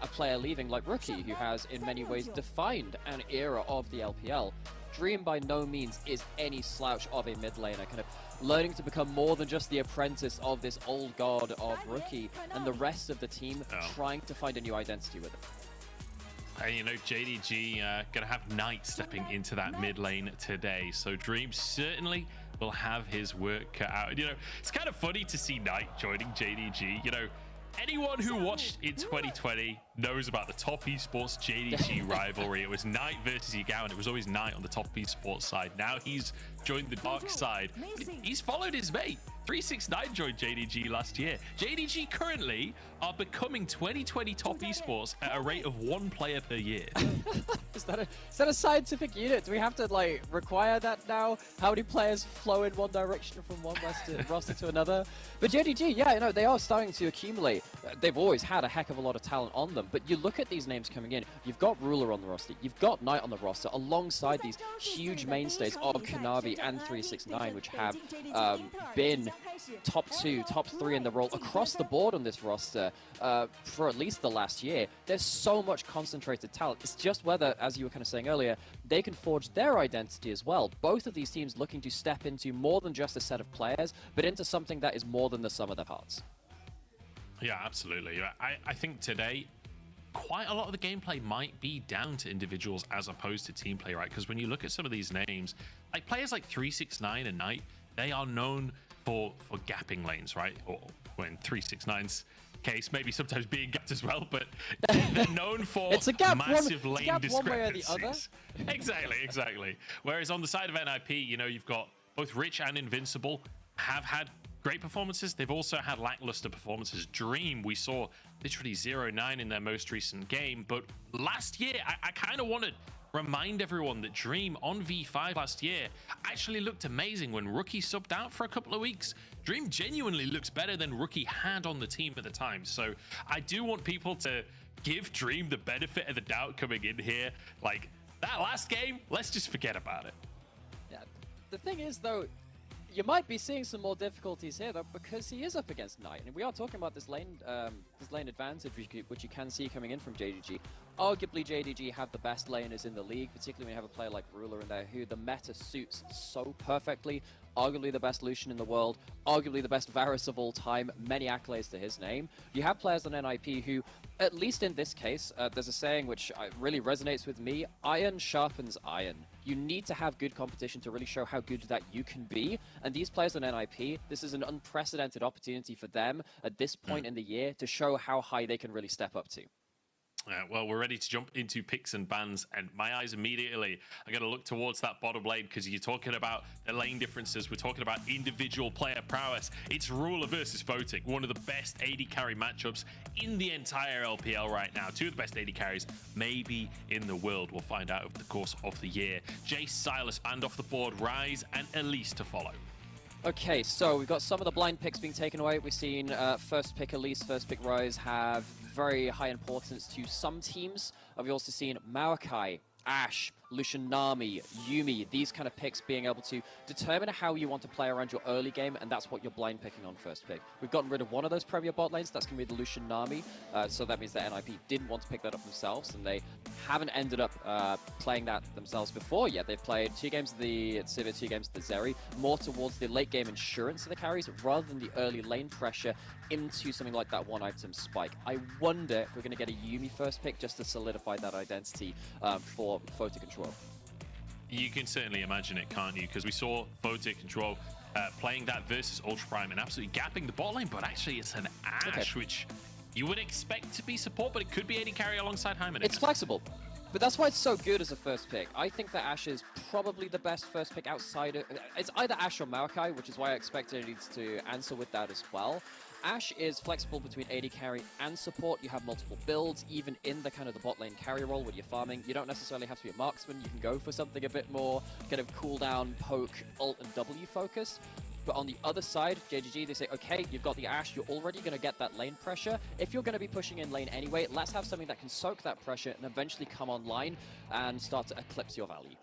a player leaving like Rookie, who has in many ways defined an era of the LPL? Dream by no means is any slouch of a mid laner, kind of learning to become more than just the apprentice of this old god of Rookie, and the rest of the team trying to find a new identity with it. And JDG gonna have Knight stepping into that mid lane today, so Dream certainly will have his work cut out. And, it's kind of funny to see Knight joining JDG. anyone who watched in 2020 knows about the top esports JDG rivalry. It was Knight versus Yagao, and it was always Knight on the top esports side. Now he's joined the dark side. He's followed his mate. 369 joined JDG last year. JDG currently are becoming 2020 top esports at a rate of 1 player per year. Is that a scientific unit? Do we have to like require that now? How many players flow in one direction from one roster to another? But JDG, yeah, you know, they are starting to accumulate. They've always had a heck of a lot of talent on them, but you look at these names coming in. You've got Ruler on the roster, you've got Knight on the roster, alongside these huge mainstays of Kanavi and 369, which have been top 2, top 3 in the role across the board on this roster for at least the last year. There's so much concentrated talent. It's just whether, as you were kind of saying earlier, they can forge their identity as well. Both of these teams looking to step into more than just a set of players, but into something that is more than the sum of their parts. Yeah, absolutely. I think today, quite a lot of the gameplay might be down to individuals as opposed to team play, right? Because when you look at some of these names, like players like 369 and Knight, they are known for gapping lanes, right? Or when 369's case, maybe sometimes being gapped as well, but they're known for it's a gap, massive one, lane gap discrepancies. One way or the other. Exactly. Whereas on the side of NIP, you know, you've got both Rich and Invincible have had great performances. They've also had lackluster performances. Dream, we saw literally 0-9 in their most recent game, but last year, I kind of want to remind everyone that Dream on V5 last year actually looked amazing when Rookie subbed out for a couple of weeks. Dream genuinely looks better than Rookie had on the team at the time. So I do want people to give Dream the benefit of the doubt coming in here. Like that last game, let's just forget about it. Yeah, the thing is though, you might be seeing some more difficulties here though, because he is up against Knight, and we are talking about this lane advantage, which you can see coming in from JDG. Arguably, JDG have the best laners in the league, particularly when you have a player like Ruler in there, who the meta suits so perfectly. Arguably the best Lucian in the world, arguably the best Varus of all time, many accolades to his name. You have players on NIP who, at least in this case, there's a saying which really resonates with me: iron sharpens iron. You need to have good competition to really show how good that you can be. And these players on NIP, this is an unprecedented opportunity for them at this point in the year to show how high they can really step up to. Well, we're ready to jump into picks and bans, and my eyes immediately are going to look towards that bottom lane, because you're talking about the lane differences. We're talking about individual player prowess. It's Ruler versus Photic, one of the best AD carry matchups in the entire LPL right now. Two of the best AD carries maybe in the world. We'll find out over the course of the year. Jace, Silas banned off the board, Rise and Elise to follow. Okay, so we've got some of the blind picks being taken away. We've seen first pick Elise, first pick Rise have very high importance to some teams. We've also seen Maokai, Ashe, Lucian Nami, Yuumi, these kind of picks being able to determine how you want to play around your early game, and that's what you're blind picking on first pick. We've gotten rid of one of those premier bot lanes, that's going to be the Lucian Nami, so that means that NIP didn't want to pick that up themselves, and they haven't ended up playing that themselves before yet. They've played 2 games of the Sivir, 2 games of the Zeri, more towards the late game insurance of the carries rather than the early lane pressure into something like that one item spike. I wonder if we're going to get a Yuumi first pick just to solidify that identity for Photic Control. You can certainly imagine it, can't you? Because we saw Photic Control playing that versus Ultra Prime and absolutely gapping the bot lane, but actually it's an Ashe, which you would expect to be support, but it could be AD carry alongside Hyman. It's flexible, but that's why it's so good as a first pick. I think that Ashe is probably the best first pick outside of... It's either Ashe or Maokai, which is why I expected it to answer with that as well. Ashe is flexible between AD carry and support. You have multiple builds, even in the kind of the bot lane carry role when you're farming. You don't necessarily have to be a marksman. You can go for something a bit more kind of cooldown, poke, ult, and W focused. But on the other side, JDG, they say, okay, you've got the Ashe, you're already going to get that lane pressure. If you're going to be pushing in lane anyway, let's have something that can soak that pressure and eventually come online and start to eclipse your value.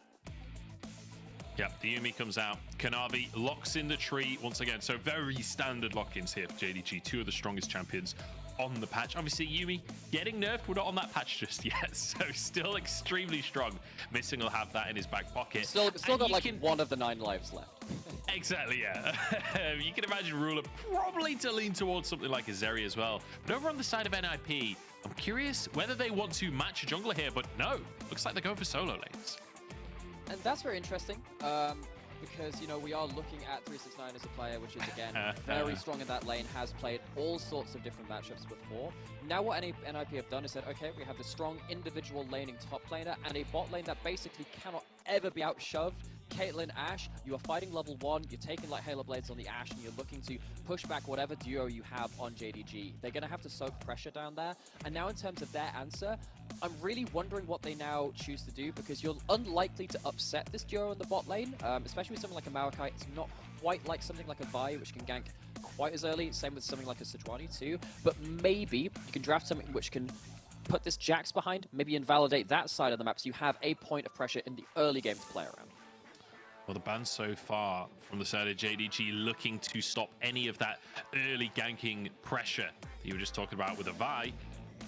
Yep, the Yuumi comes out. Kanavi locks in the tree once again. So very standard lock-ins here for JDG. 2 of the strongest champions on the patch. Obviously, Yuumi getting nerfed. We're not on that patch just yet. So still extremely strong. Missing will have that in his back pocket. Still got like 1 of the 9 lives left. Exactly, yeah. You can imagine Ruler probably to lean towards something like a Zeri as well. But over on the side of NIP, I'm curious whether they want to match a jungler here, but no. Looks like they're going for solo lanes. And that's very interesting. because, you know, we are looking at 369 as a player, which is, again, very strong in that lane, has played all sorts of different matchups before. Now what NIP have done is said, okay, we have the strong individual laning top laner and a bot lane that basically cannot ever be outshoved. Caitlyn, Ashe, you are fighting level 1, you're taking like Halo Blades on the Ashe, and you're looking to push back whatever duo you have on JDG. They're going to have to soak pressure down there. And now in terms of their answer, I'm really wondering what they now choose to do, because you're unlikely to upset this duo in the bot lane, especially with something like a Maokai. It's not quite like something like a Vi, which can gank quite as early. Same with something like a Sejuani too. But maybe you can draft something which can put this Jax behind, maybe invalidate that side of the map, so you have a point of pressure in the early game to play around. Well, the ban so far from the side of JDG looking to stop any of that early ganking pressure that you were just talking about with a Vi.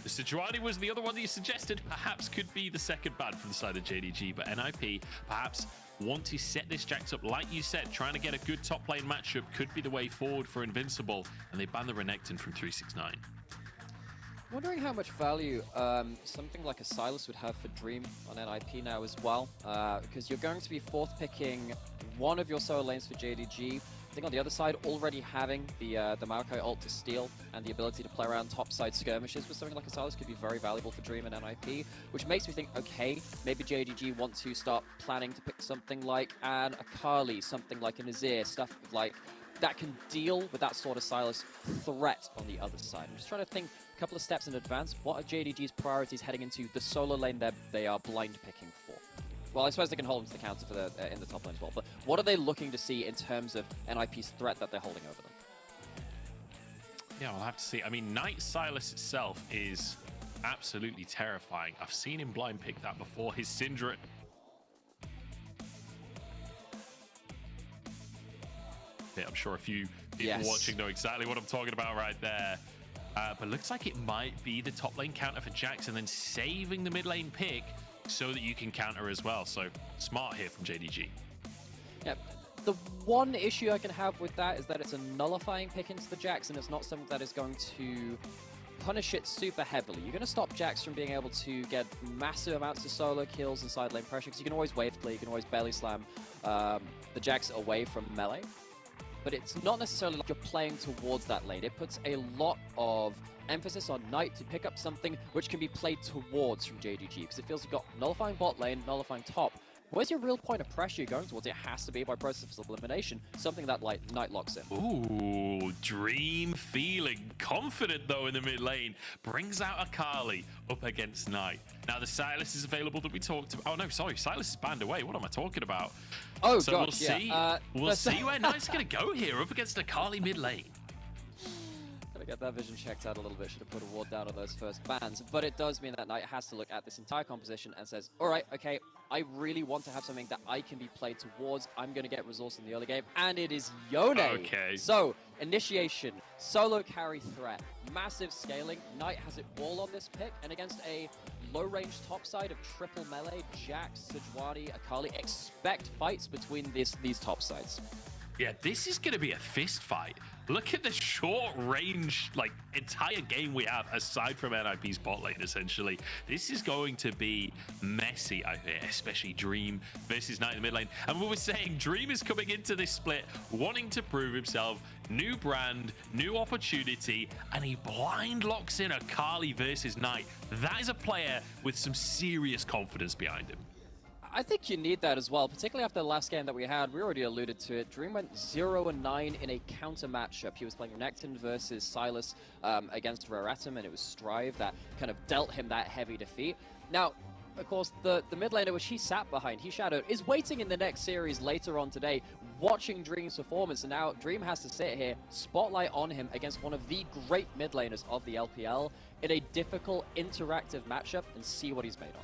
The Sejuani was the other one that you suggested perhaps could be the second ban from the side of JDG, but NIP perhaps want to set this Jax up. Like you said, trying to get a good top lane matchup could be the way forward for Invincible, and they ban the Renekton from 369. Wondering how much value something like a Sylas would have for Dream on NIP now as well, because you're going to be fourth picking one of your solo lanes for JDG. I think on the other side, already having the Maokai ult to steal and the ability to play around topside skirmishes with something like a Sylas could be very valuable for Dream and NIP, which makes me think, okay, maybe JDG want to start planning to pick something like an Akali, something like an Azir, stuff like that can deal with that sort of Sylas threat on the other side. I'm just trying to think a couple of steps in advance. What are JDG's priorities heading into the solo lane that they are blind picking for? Well, I suppose they can hold them to the counter for the in the top lane as well, but what are they looking to see in terms of NIP's threat that they're holding over them? Yeah, we'll have to see. I mean, Knight Sylas itself is absolutely terrifying. I've seen him blind pick that before. His Syndra... I'm sure a few people watching know exactly what I'm talking about right there. But looks like it might be the top lane counter for Jax and then saving the mid lane pick so that you can counter as well. So smart here from JDG. Yeah, the one issue I can have with that is that it's a nullifying pick into the Jax, and it's not something that is going to punish it super heavily. You're going to stop Jax from being able to get massive amounts of solo kills and side lane pressure, because you can always wave clear, you can always belly slam the Jax away from melee. But it's not necessarily like you're playing towards that lane. It puts a lot of emphasis on Knight to pick up something which can be played towards from JDG, because it feels you've got nullifying bot lane, nullifying top. Where's your real point of pressure you're going towards? It has to be by process of elimination, something that like Knight locks in. Ooh, Dream feeling confident though in the mid lane. Brings out Akali up against Knight. Now the Sylas is available that we talked about. Oh no, sorry, Sylas is banned away. What am I talking about? Oh, so gosh, we'll see. We'll see where Knight's going to go here up against Akali mid lane. Gotta get that vision checked out a little bit. Should have put a ward down on those first bans. But it does mean that Knight has to look at this entire composition and says, all right, okay, I really want to have something that I can be played towards. I'm going to get resource in the early game. And it is Yone. Okay. So, initiation, solo carry threat, massive scaling. Knight has it all on this pick. And against a low-range topside of triple melee, Jax, Sejuani, Akali, expect fights between these topsides. Yeah, this is going to be a fist fight. Look at the short range, like, entire game we have aside from NIP's bot lane, essentially. This is going to be messy, I think, especially Dream versus Knight in the mid lane. And we were saying Dream is coming into this split, wanting to prove himself, new brand, new opportunity, and he blind locks in Akali versus Knight. That is a player with some serious confidence behind him. I think you need that as well, particularly after the last game that we had. We already alluded to it. Dream went 0-9 in a counter matchup. He was playing Renekton versus Sylas against Raratum, and it was Strive that kind of dealt him that heavy defeat. Now, of course, the mid laner which he sat behind, he shadowed, is waiting in the next series later on today, watching Dream's performance. And now Dream has to sit here, spotlight on him against one of the great mid laners of the LPL in a difficult, interactive matchup, and see what he's made of.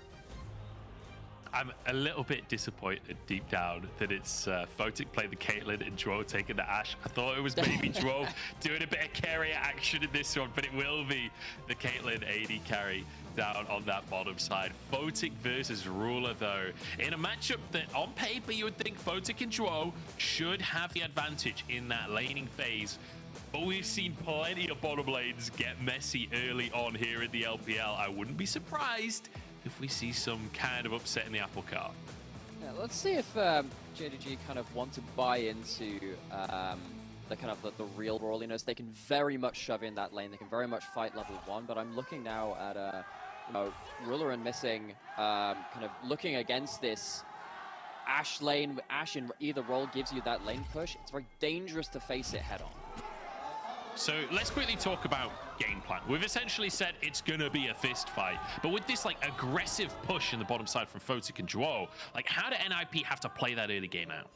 I'm a little bit disappointed deep down that it's Photic playing the Caitlyn and Dro taking the Ashe. I thought it was maybe Dro doing a bit of carrier action in this one, but it will be the Caitlyn AD carry down on that bottom side. Photic versus Ruler, though, in a matchup that on paper you would think Photic and Dro should have the advantage in that laning phase. But we've seen plenty of bottom lanes get messy early on here in the LPL. I wouldn't be surprised if we see some kind of upset in the apple cart. Yeah, Yeah, let's see if JDG kind of want to buy into the kind of the real brawliness. They can very much shove in that lane. They can very much fight level 1. But I'm looking now at you know, Ruler and Missing kind of looking against this Ashe lane. Ashe in either role gives you that lane push. It's very dangerous to face it head on. So let's quickly talk about game plan. We've essentially said it's gonna be a fist fight, but with this like aggressive push in the bottom side from Photic and Duo, like how do NIP have to play that early game out?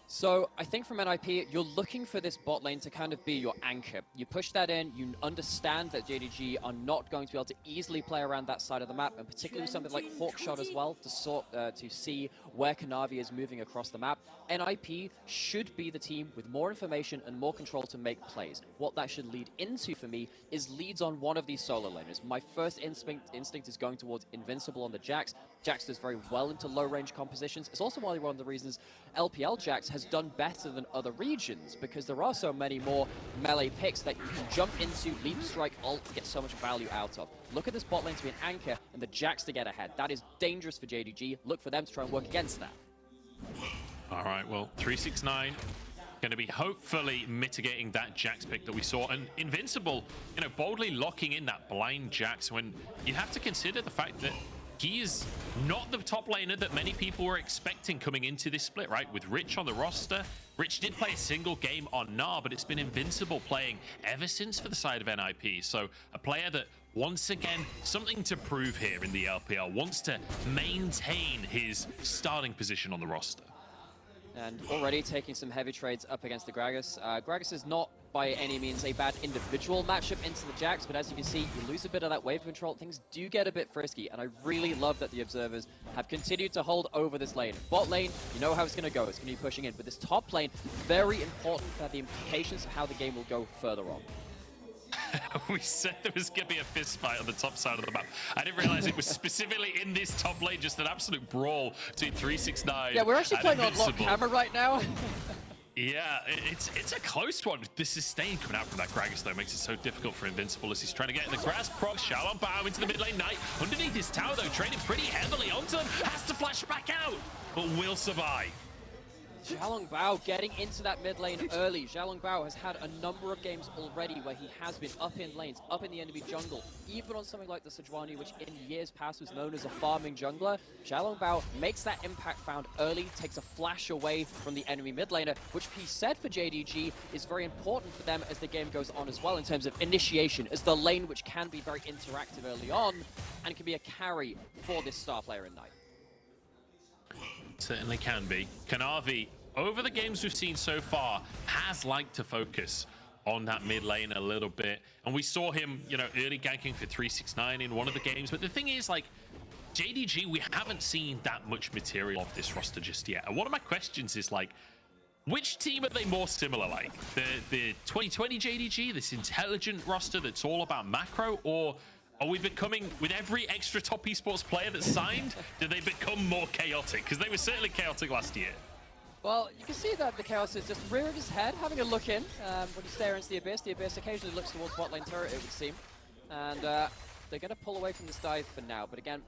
So I think from NIP, you're looking for this bot lane to kind of be your anchor. You push that in, you understand that JDG are not going to be able to easily play around that side of the map, and particularly with something like Hawkshot as well, to see where Kanavi is moving across the map. NIP should be the team with more information and more control to make plays. What that should lead into for me is leads on one of these solo laners. My first instinct is going towards Invincible on the Jax. Jax does very well into low-range compositions. It's also one of the reasons LPL Jax has done better than other regions, because there are so many more melee picks that you can jump into, leap strike, ult, to get so much value out of. Look at this bot lane to be an anchor and the Jax to get ahead. That is dangerous for JDG. Look for them to try and work against that. All right, well, 369 going to be hopefully mitigating that Jax pick that we saw. And Invincible, you know, boldly locking in that blind Jax when you have to consider the fact that he is not the top laner that many people were expecting coming into this split, right? With Rich on the roster. Rich did play a single game on Gnar, but it's been Invincible playing ever since for the side of NIP. So a player that, once again, something to prove here in the LPL, wants to maintain his starting position on the roster. And already taking some heavy trades up against the Gragas. Gragas is not by any means a bad individual matchup into the Jax, but as you can see, you lose a bit of that wave control. Things do get a bit frisky, and I really love that the Observers have continued to hold over this lane. Bot lane, you know how it's going to go. It's going to be pushing in, but this top lane, very important for the implications of how the game will go further on. We said there was going to be a fist fight on the top side of the map. I didn't realize it was specifically in this top lane, just an absolute brawl between 369. Yeah, we're actually playing on lock camera right now. Yeah, it's a close one. The sustain coming out from that Gragas, though, makes it so difficult for Invincible as he's trying to get in the grass. Proc, Shalom Bao into the mid lane. Knight underneath his tower, though, trading pretty heavily onto him. Has to flash back out, but will survive. Xiaolong Bao getting into that mid lane early. Xiaolong Bao has had a number of games already where he has been up in lanes, up in the enemy jungle, even on something like the Sejuani, which in years past was known as a farming jungler. Xiaolong Bao makes that impact found early, takes a flash away from the enemy mid laner, which he said for JDG is very important for them as the game goes on as well in terms of initiation, as the lane which can be very interactive early on and can be a carry for this star player in Knight. Certainly can be. Kanavi, over the games we've seen so far, has liked to focus on that mid lane a little bit. And we saw him, you know, early ganking for 369 in one of the games. But the thing is, like, JDG, we haven't seen that much material of this roster just yet. And one of my questions is, like, which team are they more similar like? The 2020 JDG, this intelligent roster that's all about macro, or are we becoming, with every extra top esports player that's signed, do they become more chaotic? Because they were certainly chaotic last year. Well, you can see that the Chaos is just rearing his head, having a look in. When you stare into the Abyss occasionally looks towards bot lane turret, it would seem. And they're going to pull away from this dive for now. But again,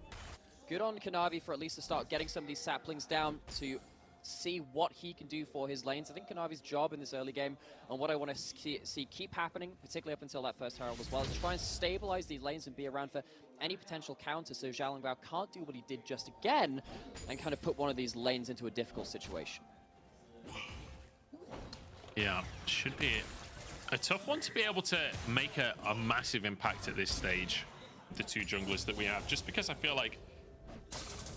good on Kanavi for at least to start getting some of these saplings down to see what he can do for his lanes. I think Kanavi's job in this early game, and what I want to see keep happening, particularly up until that first Herald as well, is to try and stabilize these lanes and be around for any potential counter so Xiaolong Bao can't do what he did just again and kind of put one of these lanes into a difficult situation. Yeah, should be a tough one to be able to make a massive impact at this stage, the two junglers that we have, just because I feel like,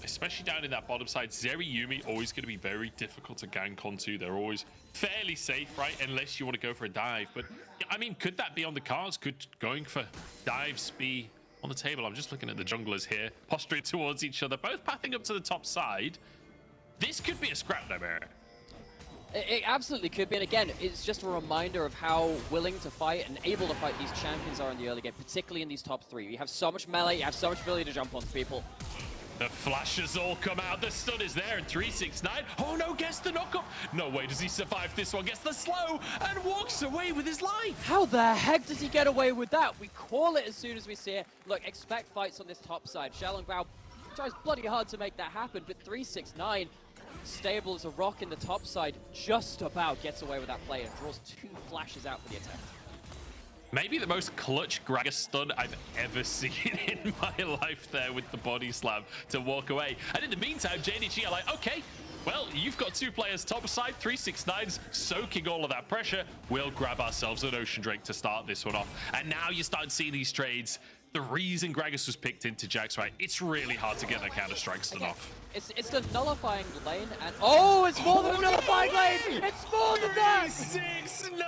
especially down in that bottom side, Zeri Yuumi always going to be very difficult to gank onto. They're always fairly safe, right? Unless you want to go for a dive. But, I mean, could that be on the cards? Could going for dives be on the table? I'm just looking at the junglers here, posturing towards each other, both pathing up to the top side. This could be a scrap, no merit. It absolutely could be, and again, it's just a reminder of how willing to fight and able to fight these champions are in the early game, particularly in these top three. You have so much melee, you have so much ability to jump on people. The flashes all come out, the stun is there, and 369, oh no, gets the knockup. No way does he survive this one, gets the slow, and walks away with his life. How the heck does he get away with that? We call it as soon as we see it. Look, expect fights on this top side. Xiaolong Bao tries bloody hard to make that happen, but 369 stable as a rock in the top side, just about gets away with that play and draws 2 flashes out for the attack. Maybe the most clutch Gragas stun I've ever seen in my life there with the body slam to walk away. And in the meantime, JDG are like, okay, well, you've got 2 players top side, 369's soaking all of that pressure. We'll grab ourselves an Ocean Drake to start this one off. And now you start seeing these trades. The reason Gragas was picked into Jax, right? It's really hard to get that counter-strike stun off. It's the nullifying lane, and oh, it's more than a nullifying lane! It's more than that! 369!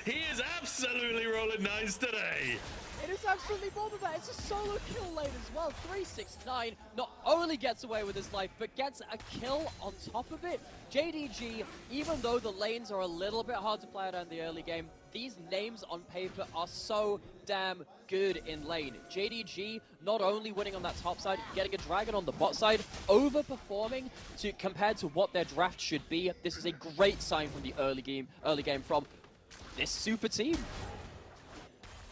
He is absolutely rolling 9s today. It is absolutely more than that. It's a solo kill lane as well. 369 not only gets away with his life, but gets a kill on top of it. JDG, even though the lanes are a little bit hard to play out in the early game, these names on paper are so damn good in lane. JDG not only winning on that top side, getting a dragon on the bot side, overperforming compared to what their draft should be. This is a great sign from the early game from this super team.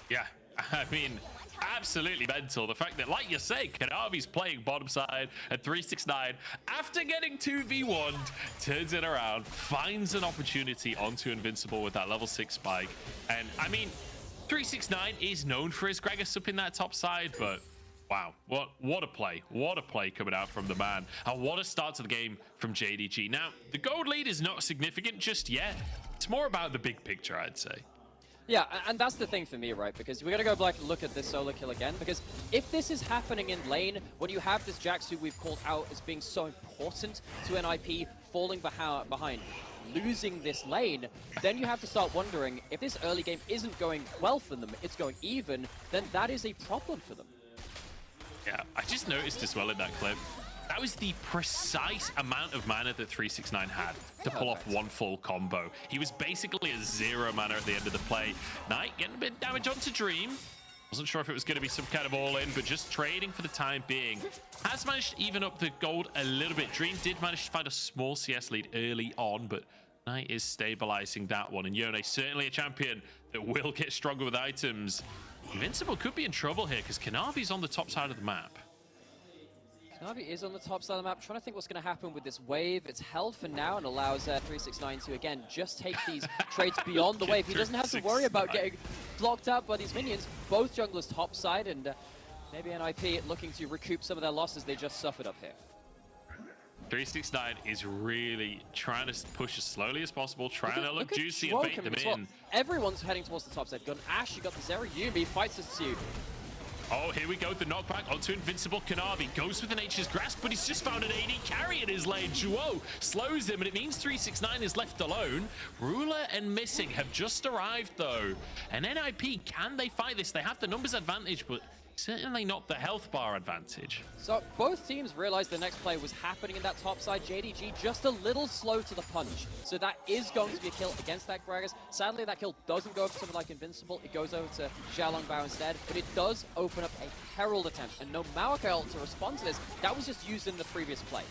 Yeah. I mean, absolutely mental. The fact that, like you say, Kanavi's playing bottom side at 369, after getting 2v1'd, turns it around, finds an opportunity onto Invincible with that level 6 spike. And, I mean, 369 is known for his Gragas up in that top side, but wow, what a play. What a play coming out from the man. And what a start to the game from JDG. Now, the gold lead is not significant just yet. It's more about the big picture, I'd say. Yeah, and that's the thing for me, right? Because we gotta go back and look at this solo kill again. Because if this is happening in lane, when you have this Jax who we've called out as being so important to NIP, falling behind, losing this lane, then you have to start wondering, if this early game isn't going well for them, it's going even, then that is a problem for them. Yeah, I just noticed as well in that clip, that was the precise amount of mana that 369 had to pull off one full combo. He was basically a 0 mana at the end of the play. Knight getting a bit of damage onto Dream. Wasn't sure if it was going to be some kind of all-in, but just trading for the time being. Has managed to even up the gold a little bit. Dream did manage to find a small CS lead early on, but Knight is stabilizing that one. And Yone, certainly a champion that will get stronger with items. Invincible could be in trouble here because Kanavi's on the top side of the map. Navi is on the top side of the map. Trying to think what's going to happen with this wave. It's held for now and allows 369 to, again, just take these trades beyond the wave. He doesn't have to worry about getting blocked out by these minions. Both junglers top side, and maybe NIP looking to recoup some of their losses they just suffered up here. 369 is really trying to push as slowly as possible, trying to look juicy and bait them in. Well. Everyone's heading towards the top side. Gun Ash, you got the Zeri, Yumi fights us to. Oh, here we go. The knockback onto Invincible. Kanavi goes with an H's grasp, but he's just found an AD carry in his lane. Juo slows him, and it means 369 is left alone. Ruler and Missing have just arrived, though. And NIP, can they fight this? They have the numbers advantage, but certainly not the health bar advantage. So both teams realized the next play was happening in that top side. JDG just a little slow to the punch. So that is going to be a kill against that Gragas. Sadly, that kill doesn't go for something like Invincible. It goes over to Xiaolongbao instead. But it does open up a Herald attempt. And no Maokai to respond to this. That was just used in the previous play.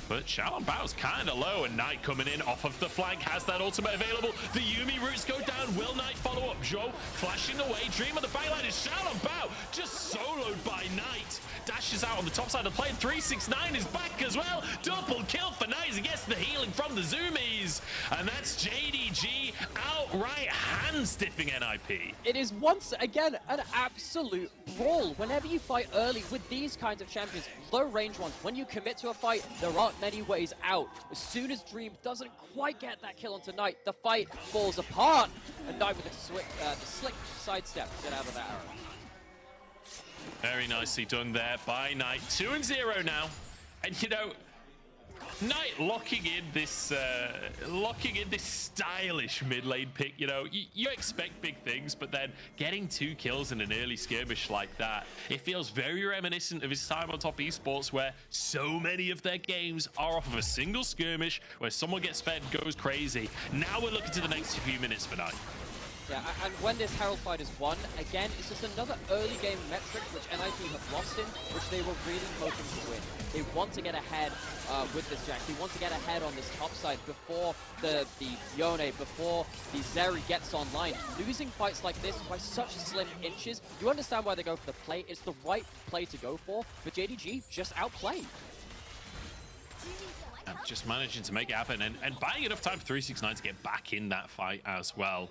But Xiaolongbao kind of low, and Knight coming in off of the flank has that ultimate available. The Yumi roots go down. Will Knight follow up? Zhou flashing away. Dream on the backline is Xiaolongbao just soloed by Knight. Dashes out on the top side of the plane. 369 is back as well. Double kill for Knight as he gets the healing from the Zoomies. And that's JDG outright hand-stiffing NIP. It is once again an absolute brawl. Whenever you fight early with these kinds of champions, low-range ones, when you commit to a fight, there aren't many ways out. As soon as Dream doesn't quite get that kill onto Knight, the fight falls apart. And Knight with the slick sidestep to get out of that arrow. Very nicely done there by Knight. 2-0 now. And you know, Knight locking in this stylish mid lane pick. You know, you expect big things, but then getting 2 kills in an early skirmish like that, it feels very reminiscent of his time on Top Esports, where so many of their games are off of a single skirmish where someone gets fed, goes crazy. Now we're looking to the next few minutes for Knight. Yeah, and when this Herald fight is won, again, it's just another early game metric which NIP have lost in, which they were really hoping to win. They want to get ahead with this Jax. They want to get ahead on this top side before the Yone, before the Zeri gets online. Losing fights like this by such slim inches, you understand why they go for the play. It's the right play to go for, but JDG just outplayed. And just managing to make it happen and buying enough time for 369 to get back in that fight as well.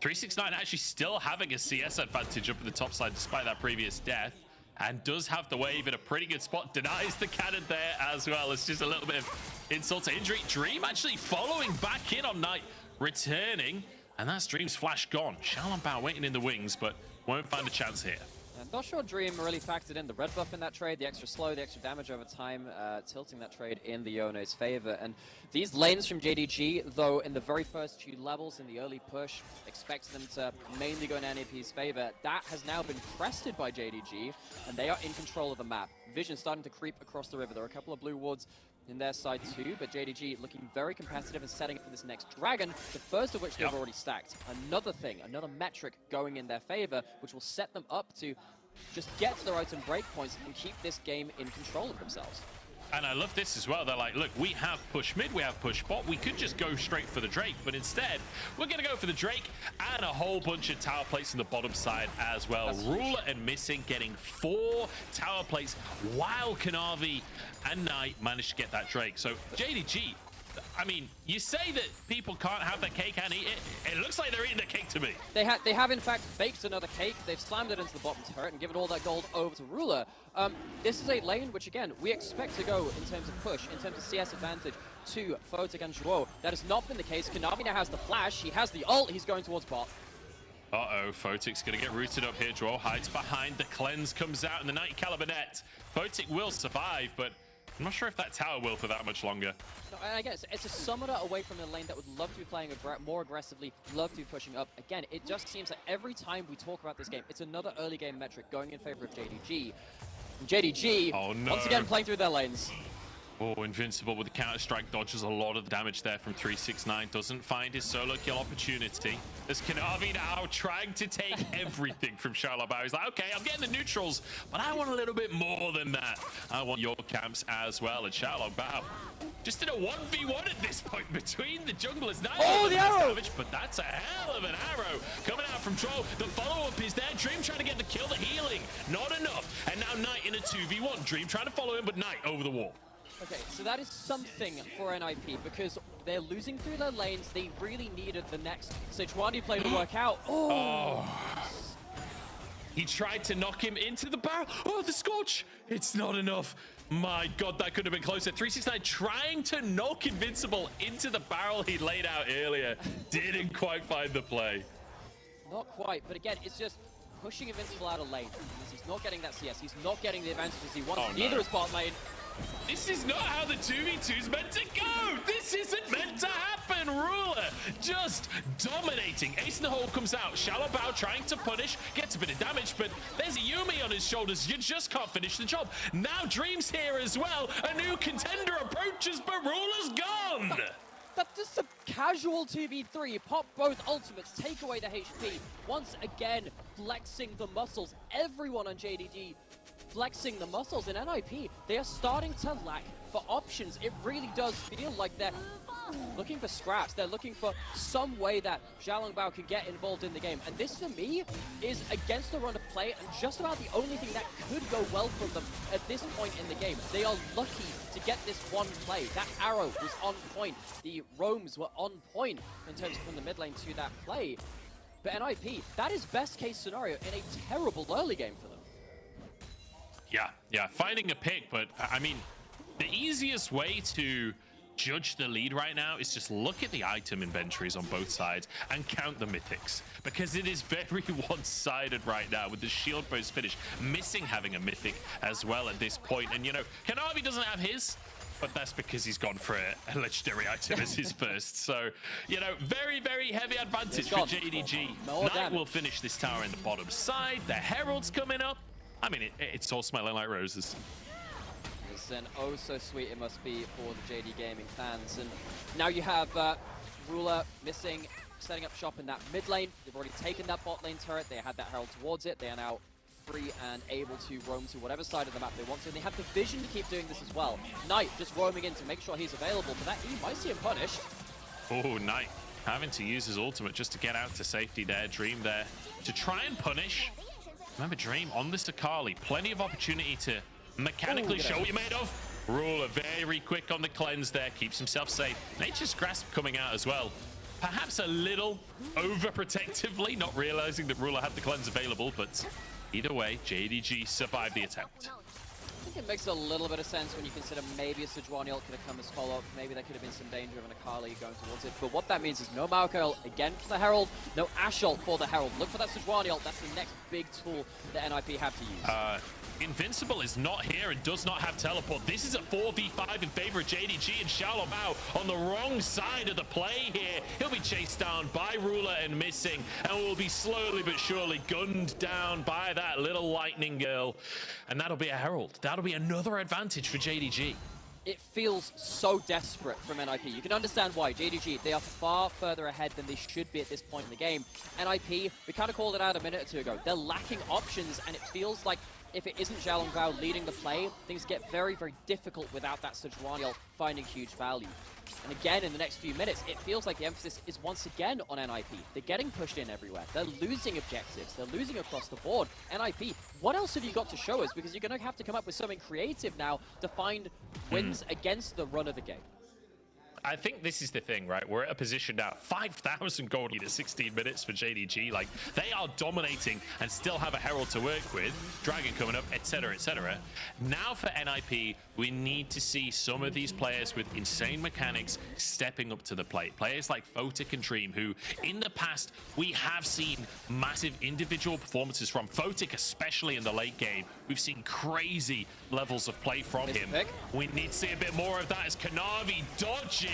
369 actually still having a CS advantage up at the top side despite that previous death, and does have the wave in a pretty good spot. Denies the cannon there as well. It's just a little bit of insult to injury. Dream actually following back in on Knight, returning, and that's Dream's flash gone. Xiaolong Bao waiting in the wings, but won't find a chance here. I'm not sure Dream really factored in the red buff in that trade, the extra slow, the extra damage over time, tilting that trade in the Yone's favor. And these lanes from JDG, though, in the very first few levels in the early push, expected them to mainly go in NAP's favor. That has now been crested by JDG, and they are in control of the map. Vision starting to creep across the river. There are a couple of blue wards in their side too, but JDG looking very competitive and setting up for this next dragon, the first of which they've already stacked. Another thing, another metric going in their favor, which will set them up to just get to the item breakpoints and keep this game in control of themselves. And I love this as well. They're like, look, we have push mid, we have push bot. We could just go straight for the Drake, but instead, we're going to go for the Drake and a whole bunch of tower plates on the bottom side as well. That's Ruler and Missing getting 4 tower plates while Kanavi and Knight managed to get that Drake. So JDG, I mean, you say that people can't have their cake and eat it. It looks like they're eating their cake to me. They have in fact baked another cake. They've slammed it into the bottom turret and given all that gold over to Ruler. This is a lane which, again, we expect to go in terms of push, in terms of CS advantage to Photic and Zhuo. That has not been the case. Kanavi now has the flash. He has the ult. He's going towards bot. Uh-oh, Photic's going to get rooted up here. Zhuo hides behind. The cleanse comes out in the 90 caliber net. Photic will survive, but I'm not sure if that tower will for that much longer. No, and I guess it's a summoner away from the lane that would love to be playing more aggressively, love to be pushing up. Again, it just seems that every time we talk about this game, it's another early game metric going in favor of JDG. And JDG, once again, playing through their lanes. Oh, Invincible with the counter-strike dodges a lot of the damage there from 369. Doesn't find his solo kill opportunity. There's Kanavi now trying to take everything from Xiaolong Bao. He's like, okay, I'm getting the neutrals, but I want a little bit more than that. I want your camps as well. And Xiaolong Bao just in a 1v1 at this point between the junglers. Oh, the arrow! Damage, but that's a hell of an arrow coming out from Troll. The follow-up is there. Dream trying to get the kill, the healing. Not enough. And now Knight in a 2v1. Dream trying to follow him, but Knight over the wall. Okay, so that is something for NIP because they're losing through their lanes. They really needed the next Sejuani play to work out. Oh. He tried to knock him into the barrel. Oh, the Scorch. It's not enough. My God, that could have been closer. 369 trying to knock Invincible into the barrel he laid out earlier. Didn't quite find the play. Not quite, but again, it's just pushing Invincible out of lane. He's not getting that CS. He's not getting the advantages he wants. Neither is bot lane. This is not how the 2v2 is meant to go. This isn't meant to happen. Ruler just dominating. Ace in the hole comes out. Xiaolong Bao trying to punish, gets a bit of damage, but there's a Yumi on his shoulders. You just can't finish the job. Now Dream's here as well. A new contender approaches, but Ruler's gone. That's just a casual 2v3. Pop both ultimates, take away the HP. Once again, flexing the muscles. Everyone on JDG flexing the muscles. In NIP, they are starting to lack for options. It really does feel like they're looking for scraps. They're looking for some way that Xiaolong Bao can get involved in the game. And this, for me, is against the run of play and just about the only thing that could go well for them at this point in the game. They are lucky to get this one play. That arrow was on point. The roams were on point in terms of from the mid lane to that play. But NIP, that is best case scenario in a terrible early game for them. Yeah, finding a pick, but I mean, the easiest way to judge the lead right now is just look at the item inventories on both sides and count the mythics, because it is very one-sided right now with the shield burst finish, Missing having a mythic as well at this point. And you know, Kanavi doesn't have his, but that's because he's gone for a legendary item as his first. So, you know, very, very heavy advantage for JDG. Knight will finish this tower in the bottom side. The Herald's coming up. I mean, it's all smelling like roses. And oh so sweet it must be for the JD Gaming fans. And now you have Ruler Missing, setting up shop in that mid lane. They've already taken that bot lane turret. They had that Herald towards it. They are now free and able to roam to whatever side of the map they want to. And they have the vision to keep doing this as well. Knight just roaming in to make sure he's available. But that E might see him punished. Oh, Knight having to use his ultimate just to get out to safety there. Dream there to try and punish. Remember, Dream on this Akali, plenty of opportunity to mechanically show what you're made of. Ruler very quick on the cleanse there, keeps himself safe. Nature's Grasp coming out as well. Perhaps a little overprotectively, not realizing that Ruler had the cleanse available, but either way, JDG survived the attempt. I think it makes a little bit of sense when you consider maybe a Sejuani ult could have come as follow-up. Maybe there could have been some danger of an Akali going towards it. But what that means is no Maokai ult again for the Herald, no Ashe ult for the Herald. Look for that Sejuani ult. That's the next big tool that NIP have to use. Invincible is not here and does not have teleport. This is a 4v5 in favor of JDG, and Xiao Bao on the wrong side of the play here. He'll be chased down by Ruler and Missing, and will be slowly but surely gunned down by that little lightning girl. And that'll be a Herald. That'll be another advantage for JDG. It feels so desperate from NIP. You can understand why. JDG, they are far further ahead than they should be at this point in the game. NIP, we kind of called it out a minute or two ago. They're lacking options, and it feels like if it isn't Xiao Bao leading the play, things get very, very difficult without that Sejuani ult finding huge value. And again, in the next few minutes, it feels like the emphasis is once again on NIP. They're getting pushed in everywhere. They're losing objectives. They're losing across the board. NIP, what else have you got to show us? Because you're going to have to come up with something creative now to find wins against the run of the game. I think this is the thing, right? We're at a position now, 5,000 gold in 16 minutes for JDG. Like, they are dominating and still have a Herald to work with, Dragon coming up, etc., etc. Now for NIP, we need to see some of these players with insane mechanics stepping up to the plate. Players like Photic and Dream, who in the past, we have seen massive individual performances from Photic, especially in the late game. We've seen crazy levels of play from him. We need to see a bit more of that as Kanavi dodging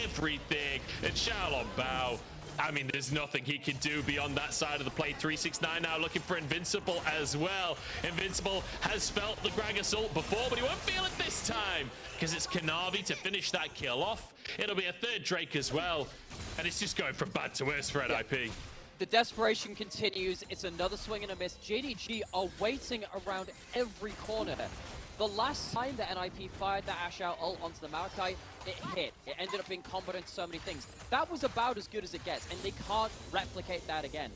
everything, and Xiao Bao, I mean, there's nothing he can do beyond that side of the play. 369 now looking for Invincible as well. Invincible has felt the Gragas ult before, but he won't feel it this time because it's Kanavi to finish that kill off. It'll be a third Drake as well, and it's just going from bad to worse for NIP. The desperation continues. It's another swing and a miss. JDG are waiting around every corner. The last time that NIP fired that Ashe out ult onto the Maokai, it hit. It ended up being competent to so many things. That was about as good as it gets, and they can't replicate that again.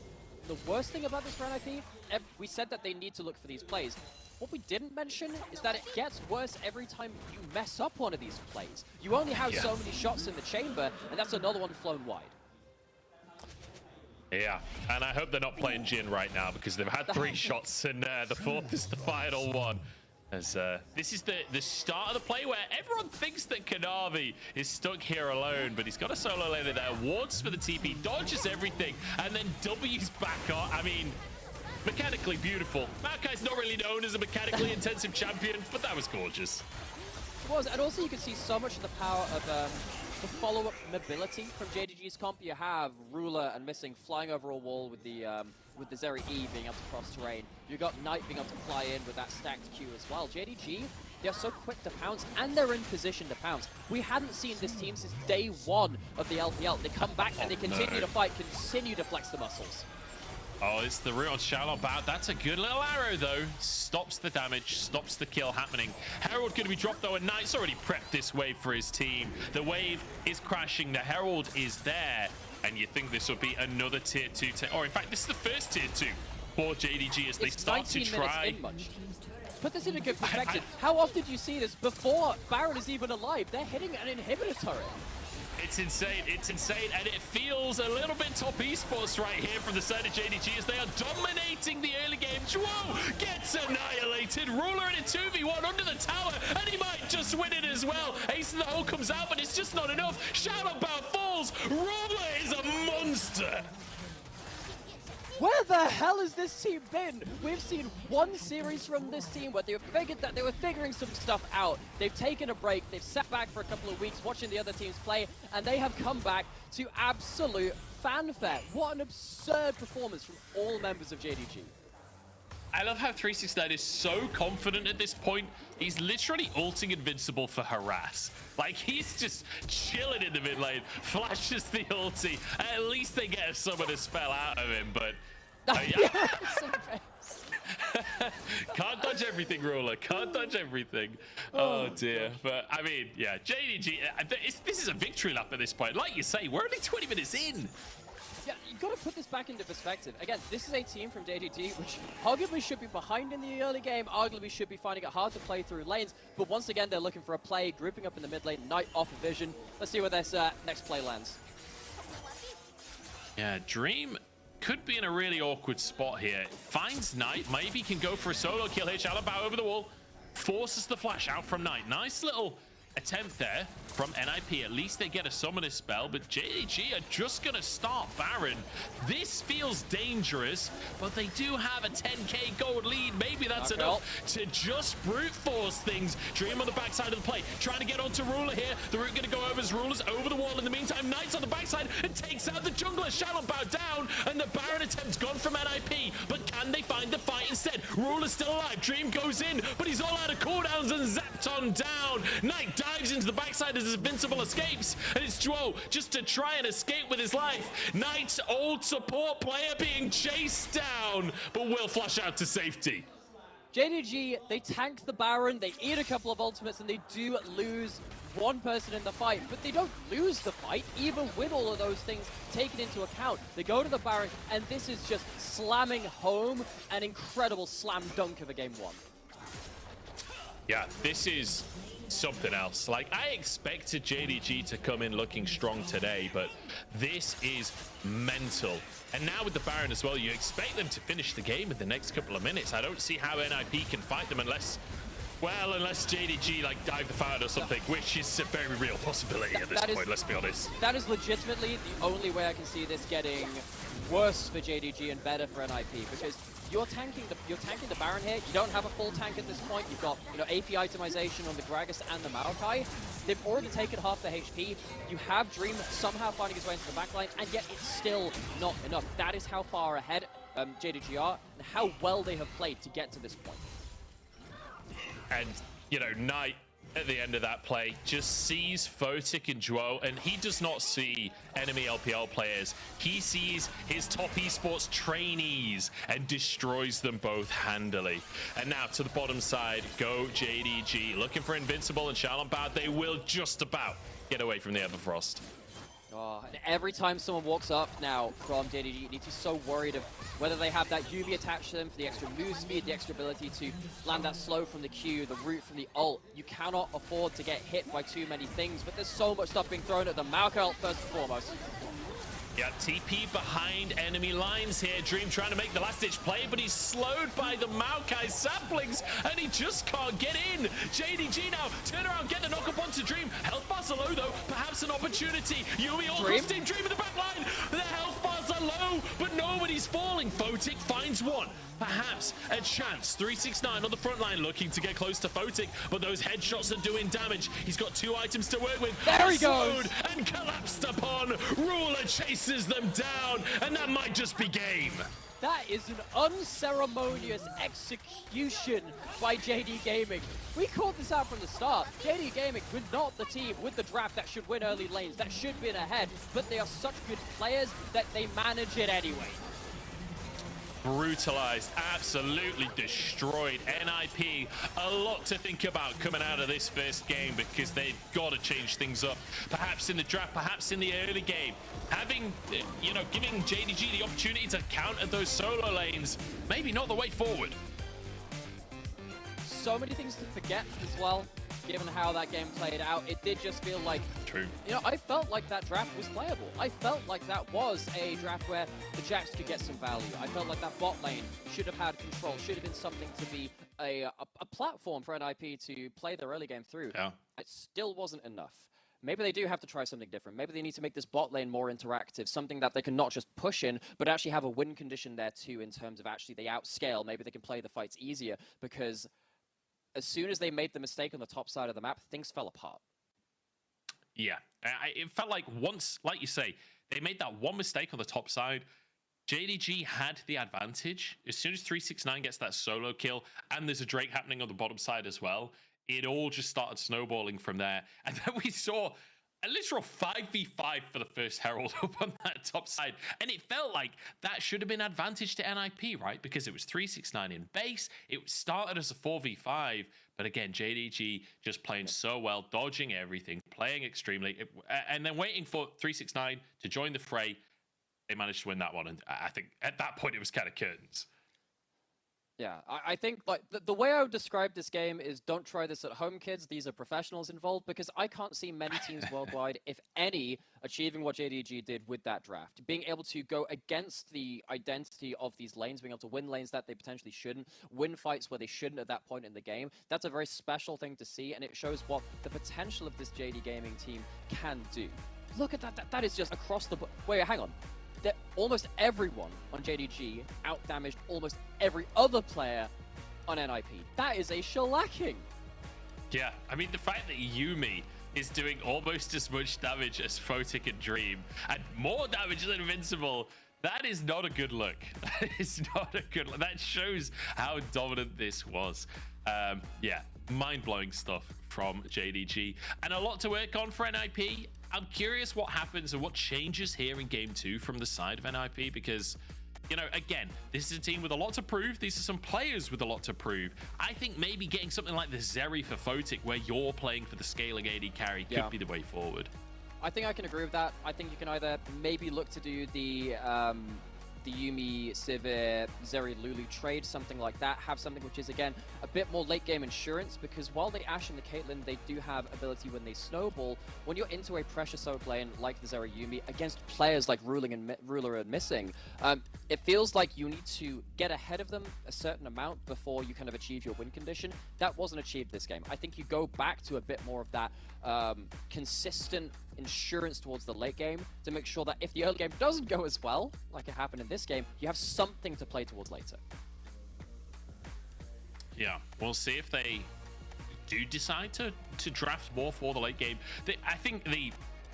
The worst thing about this for NIP, we said that they need to look for these plays. What we didn't mention is that it gets worse every time you mess up one of these plays. You only have so many shots in the chamber, and that's another one flown wide. Yeah, and I hope they're not playing Jhin right now because they've had 3 shots, and the 4th is the final one. As this is the start of the play where everyone thinks that Kanavi is stuck here alone, but he's got a solo laner there, wards for the TP, dodges everything, and then W's back on. I mean, mechanically beautiful. Maokai's not really known as a mechanically intensive champion, but that was gorgeous. It was, and also you can see so much of the power of the follow-up mobility from JDG's comp. You have Ruler and Missing flying over a wall with the Zeri E being able to cross terrain. You got Knight being able to fly in with that stacked Q as well. JDG, they're so quick to pounce, and they're in position to pounce. We hadn't seen this team since day 1 of the LPL. They come back and they continue to fight, continue to flex the muscles. Oh, it's the root on Xiao Bao. That's a good little arrow, though. Stops the damage, stops the kill happening. Herald going to be dropped, though, and Knight's already prepped this wave for his team. The wave is crashing. The Herald is there. And you think this will be another tier 2, or in fact, this is the first tier 2 for JDG as they start to try. Put this in a good perspective. How often do you see this before Baron is even alive? They're hitting an inhibitor turret. It's insane, and it feels a little bit top esports right here from the side of JDG as they are dominating the early game. Whoa, gets annihilated. Ruler in a 2v1 under the tower, and he might just win it as well. Ace of the hole comes out, but it's just not enough. Xiao Bao falls. Ruler is a monster. Where the hell has this team been? We've seen one series from this team where they've figured that they were figuring some stuff out. They've taken a break, they've sat back for a couple of weeks watching the other teams play, and they have come back to absolute fanfare. What an absurd performance from all members of JDG. I love how 369 is so confident at this point. He's literally ulting Invincible for harass. Like, he's just chilling in the mid lane, flashes the ulti. At least they get some of the spell out of him, but... Can't dodge everything, Ruler. Can't dodge everything. Oh, dear. But, I mean, yeah, JDG, this is a victory lap at this point. Like you say, we're only 20 minutes in. Yeah, you've got to put this back into perspective. Again, this is a team from JDG which arguably should be behind in the early game, arguably should be finding it hard to play through lanes, but once again, they're looking for a play, grouping up in the mid lane, Knight off of Vision. Let's see where this next play lands. Yeah, Dream could be in a really awkward spot here. Finds Knight, maybe can go for a solo kill here. Shalabao over the wall, forces the flash out from Knight. Nice little attempt there from NIP. At least they get a summoner spell, but JDG are just gonna start Baron. This feels dangerous, but they do have a 10k gold lead. Maybe that's enough to just brute force things. Dream on the backside of the play, trying to get onto Ruler here. The route gonna go over as Ruler's over the wall. In the meantime, Knight's on the backside and takes out the jungler. Shalabao down, and the Baron attempt's gone from NIP, but can they find the fight instead? Ruler's still alive. Dream goes in, but he's all out of cooldowns and zapped on down. Knight dives into the backside as Invincible escapes, and it's Duo just to try and escape with his life. Knight's old support player being chased down, but will flash out to safety. JDG, they tank the Baron, they eat a couple of ultimates, and they do lose one person in the fight, but they don't lose the fight, even with all of those things taken into account. They go to the Baron, and this is just slamming home an incredible slam dunk of a game one. Yeah, this is something else. Like, I expected JDG to come in looking strong today, but this is mental. And now with the Baron as well, you expect them to finish the game in the next couple of minutes. I don't see how NIP can fight them unless, well, unless JDG like dive the fountain or something, which is a very real possibility at this point, let's be honest. That is legitimately the only way I can see this getting worse for JDG and better for NIP, because you're tanking the Baron here. You don't have a full tank at this point. You've got, you know, AP itemization on the Gragas and the Maokai. They've already taken half the HP. You have Dream somehow finding his way into the backline, and yet it's still not enough. That is how far ahead JDG are, and how well they have played to get to this point. And, you know, Knight at the end of that play just sees Photic and Duo, and he does not see enemy LPL players. He sees his top esports trainees and destroys them both handily. And now to the bottom side, go JDG. Looking for Invincible and Shalabao. They will just about get away from the Everfrost. Oh, and every time someone walks up now from JDG, you need to be so worried of whether they have that UV attached to them for the extra move speed, the extra ability to land that slow from the Q, the root from the ult. You cannot afford to get hit by too many things, but there's so much stuff being thrown at the Maokai ult first and foremost. Yeah, TP behind enemy lines here. Dream trying to make the last ditch play, but he's slowed by the Maokai saplings, and he just can't get in. JDG now, turn around, get the knock up onto Dream. Health bars are low though, perhaps an opportunity. Yumi all across Team Dream in the back line. The health bars are low, but nobody's falling. Photic finds one. Perhaps a chance. 369 on the front line looking to get close to Photic, but those headshots are doing damage. He's got 2 items to work with. There he goes! And collapsed upon. Ruler chases them down, and that might just be game. That is an unceremonious execution by JD Gaming. We called this out from the start. JD Gaming were not the team with the draft that should win early lanes, that should win ahead, but they are such good players that they manage it anyway. Brutalized, absolutely destroyed. NIP, a lot to think about coming out of this first game, because they've got to change things up. Perhaps in the draft, perhaps in the early game. Having, you know, giving JDG the opportunity to counter those solo lanes, maybe not the way forward. So many things to forget as well, given how that game played out. It did just feel like, true. You know, I felt like that draft was playable. I felt like that was a draft where the Jacks could get some value. I felt like that bot lane should have had control, should have been something to be a platform for NIP to play their early game through. Yeah. It still wasn't enough. Maybe they do have to try something different. Maybe they need to make this bot lane more interactive, something that they can not just push in, but actually have a win condition there too, in terms of actually they outscale. Maybe they can play the fights easier, because as soon as they made the mistake on the top side of the map, things fell apart. Yeah, it felt like once, like you say, they made that one mistake on the top side, JDG had the advantage. As soon as 369 gets that solo kill, and there's a Drake happening on the bottom side as well, it all just started snowballing from there. And then we saw a literal 5v5 for the first Herald up on that top side. And it felt like that should have been advantage to NIP, right? Because it was 369 in base. It started as a 4v5. But again, JDG just playing so well, dodging everything, playing extremely, and then waiting for 369 to join the fray. they managed to win that one. And I think at that point, it was kind of curtains. Yeah, I think like the way I would describe this game is don't try this at home, kids. These are professionals involved because I can't see many teams worldwide, if any, achieving what JDG did with that draft. Being able to go against the identity of these lanes, being able to win lanes that they potentially shouldn't, win fights where they shouldn't at that point in the game. That's a very special thing to see, and it shows what the potential of this JD Gaming team can do. Look at that. That is just across the board. Wait, hang on. Almost everyone on JDG outdamaged almost every other player on NIP. That is a shellacking. Yeah, I mean, the fact that Yumi is doing almost as much damage as Photic and Dream, and more damage than Invincible, that is not a good look. That is not a good look. That shows how dominant this was. Yeah, mind-blowing stuff from JDG, and a lot to work on for NIP. I'm curious what happens and what changes here in Game 2 from the side of NIP, because, you know, again, this is a team with a lot to prove. These are some players with a lot to prove. I think maybe getting something like the Zeri for Photic, where you're playing for the scaling AD carry, could be the way forward. I think I can agree with that. I think you can either maybe look to do the Yumi, Sivir, Zeri, Lulu trade, something like that. Have something which is, again, a bit more late game insurance, because while the Ashe and the Caitlyn, they do have ability when they snowball, when you're into a pressure soak lane like the Zeri Yumi against players like Ruler and Missing, it feels like you need to get ahead of them a certain amount before you kind of achieve your win condition. That wasn't achieved this game. I think you go back to a bit more of that consistent insurance towards the late game to make sure that if the early game doesn't go as well, like it happened in this game, you have something to play towards later. Yeah, we'll see if they do decide to draft more for the late game. I think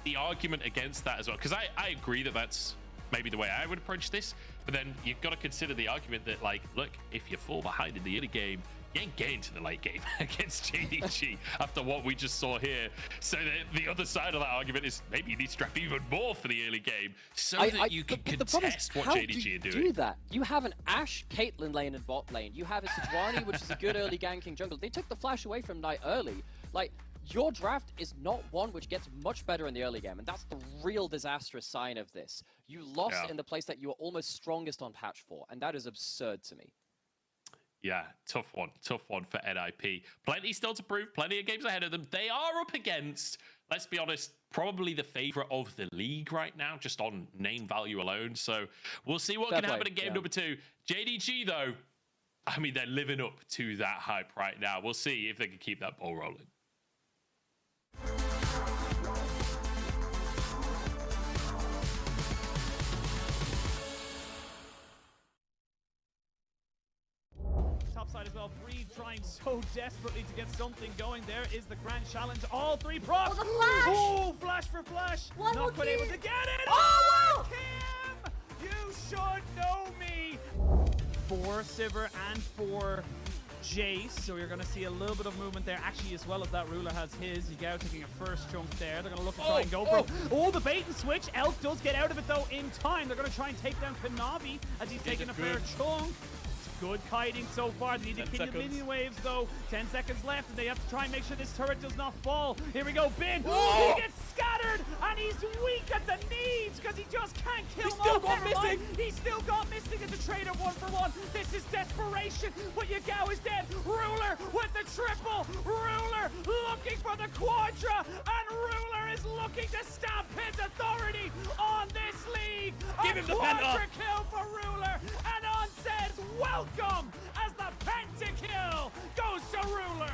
the argument against that as well, because I agree that that's maybe the way I would approach this, but then you've got to consider the argument that, like, look, if you fall behind in the early game, you ain't getting to the late game against JDG after what we just saw here. So the other side of that argument is maybe you need to draft even more for the early game so that you can contest what JDG are doing. Do that. You have an Ashe Caitlyn lane and bot lane. You have a Sejuani, which is a good early ganking jungle. They took the flash away from Knight early. Like, your draft is not one which gets much better in the early game, and that's the real disastrous sign of this. You lost in the place that you were almost strongest on patch 4, and that is absurd to me. Yeah, tough one for NIP. Plenty still to prove, plenty of games ahead of them. They are up against, let's be honest, probably the favorite of the league right now, just on name value alone. So we'll see what can happen in game number 2. JDG, though, I mean, they're living up to that hype right now. We'll see if they can keep that ball rolling. Topside as well, Bree trying so desperately to get something going. There is the grand challenge. All 3 procs. Oh, the flash! Oh, flash for flash. One Not quite able to get it. Oh! Kim! You should know me. For Sivir and for Jace, so you're going to see a little bit of movement there. Actually, as well as that, Ruler has his. Yagao taking a first chunk there. They're going to look to try and go for it. Oh, the bait and switch. Elf does get out of it, though, in time. They're going to try and take down Kanavi as he's taking a fair chunk. Good kiting so far. They need to kill minion waves, though. 10 seconds left, and they have to try and make sure this turret does not fall. Here we go, Bin. Oh! He gets scattered, and he's weak at the knees because he just can't kill him. He still got missing. He still got missing at the trade of 1-for-1. This is desperation, but Yagao is dead. Ruler with the triple. Ruler looking for the quadra, and Ruler is looking to stamp his authority on this league. Give him the penta. Quadra kill for Ruler, and On says welcome as the pentakill goes to Ruler.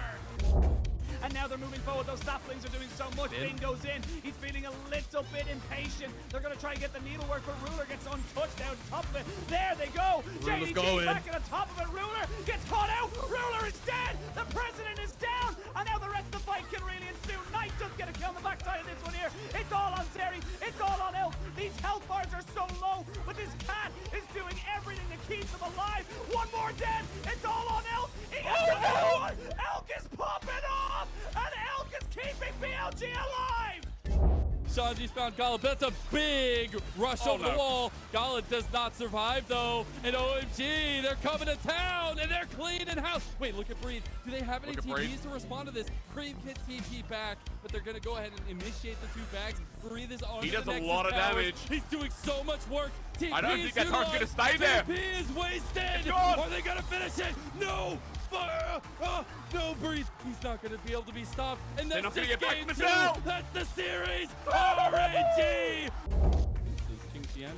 And now they're moving forward. Those saplings are doing so much. Bin goes in. He's feeling a little bit impatient. They're going to try and get the needlework, but Ruler gets untouched out top of it. There they go. JDG back at the top of it. Ruler gets caught out. Ruler is dead. The president is down. And now the rest of the fight can really ensue. Knight does get a kill on the backside of this one here. It's all on Zeri. It's all on Elk. These health bars are so low, but this cat is doing everything to keep them alive. One more dead. It's all on Elk. He gets another one. Elk is popping off. And Elk is keeping BLG alive! Shanji's found Gala, but that's a big rush over the wall. Gala does not survive though, and OMG, they're coming to town, and they're cleaning house. Wait, look at Breathe. Do they have any TPs to respond to this? Breathe can TP back, but they're gonna go ahead and initiate the 2 bags. Breathe is on. He does the a Nexus lot of powers. damage. He's doing so much work. TP I don't think that time's gonna stay there. TP is wasted. Are they gonna finish it? No. No, Breathe. He's not going to be able to be stopped. And that's not gonna get back game to 2. Michelle. That's the series. RNG. This is King Tian.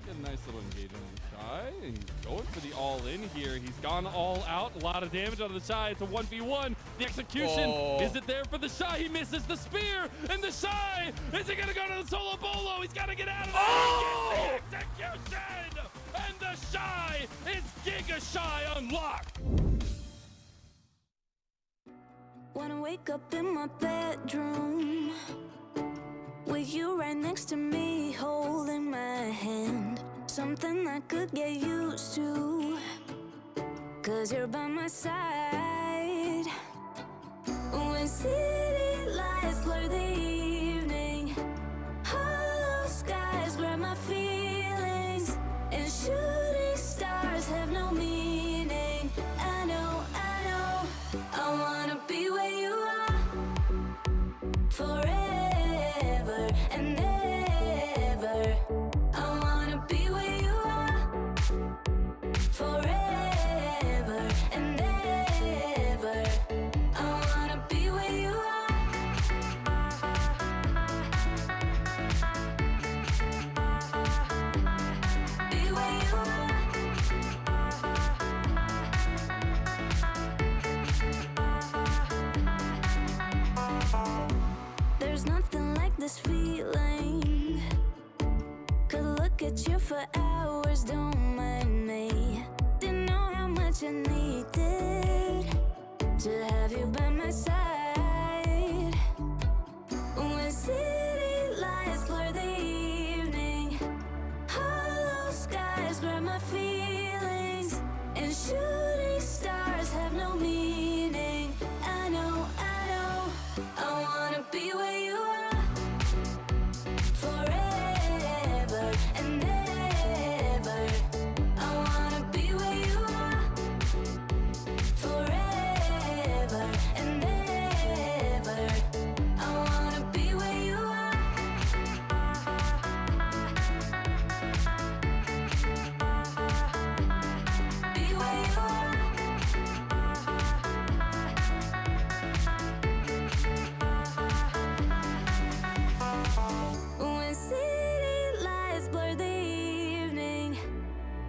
Get a nice little engagement on Shy and going for the all-in here. He's gone all out. A lot of damage on the Shy. It's a 1v1. The execution. Is it there for the Shy? He misses the spear. And the Shy. Is he going to go to the solo bolo? He's got to get out of there. Get the execution. And the Shy is Giga Shy unlocked. Wanna wake up in my bedroom with you right next to me, holding my hand. Something I could get used to, 'cause you're by my side. When city lights blur the evening, hollow skies grab my feelings, and shooting stars have no meaning. I know, I wanna be where you are forever and ever. I wanna be where you are forever and ever. I wanna be where you are. Be where you are. There's nothing like this feeling. Could look at you for hours, don't mind me. Didn't know how much I needed to have you by my side. When city lights blur the evening, hollow skies grab my feelings, and shooting stars have no meaning. I know, I wanna be where you are forever and ever. I wanna be where you are forever and ever. I wanna be where you are. Be where you are. When city lights blur the evening,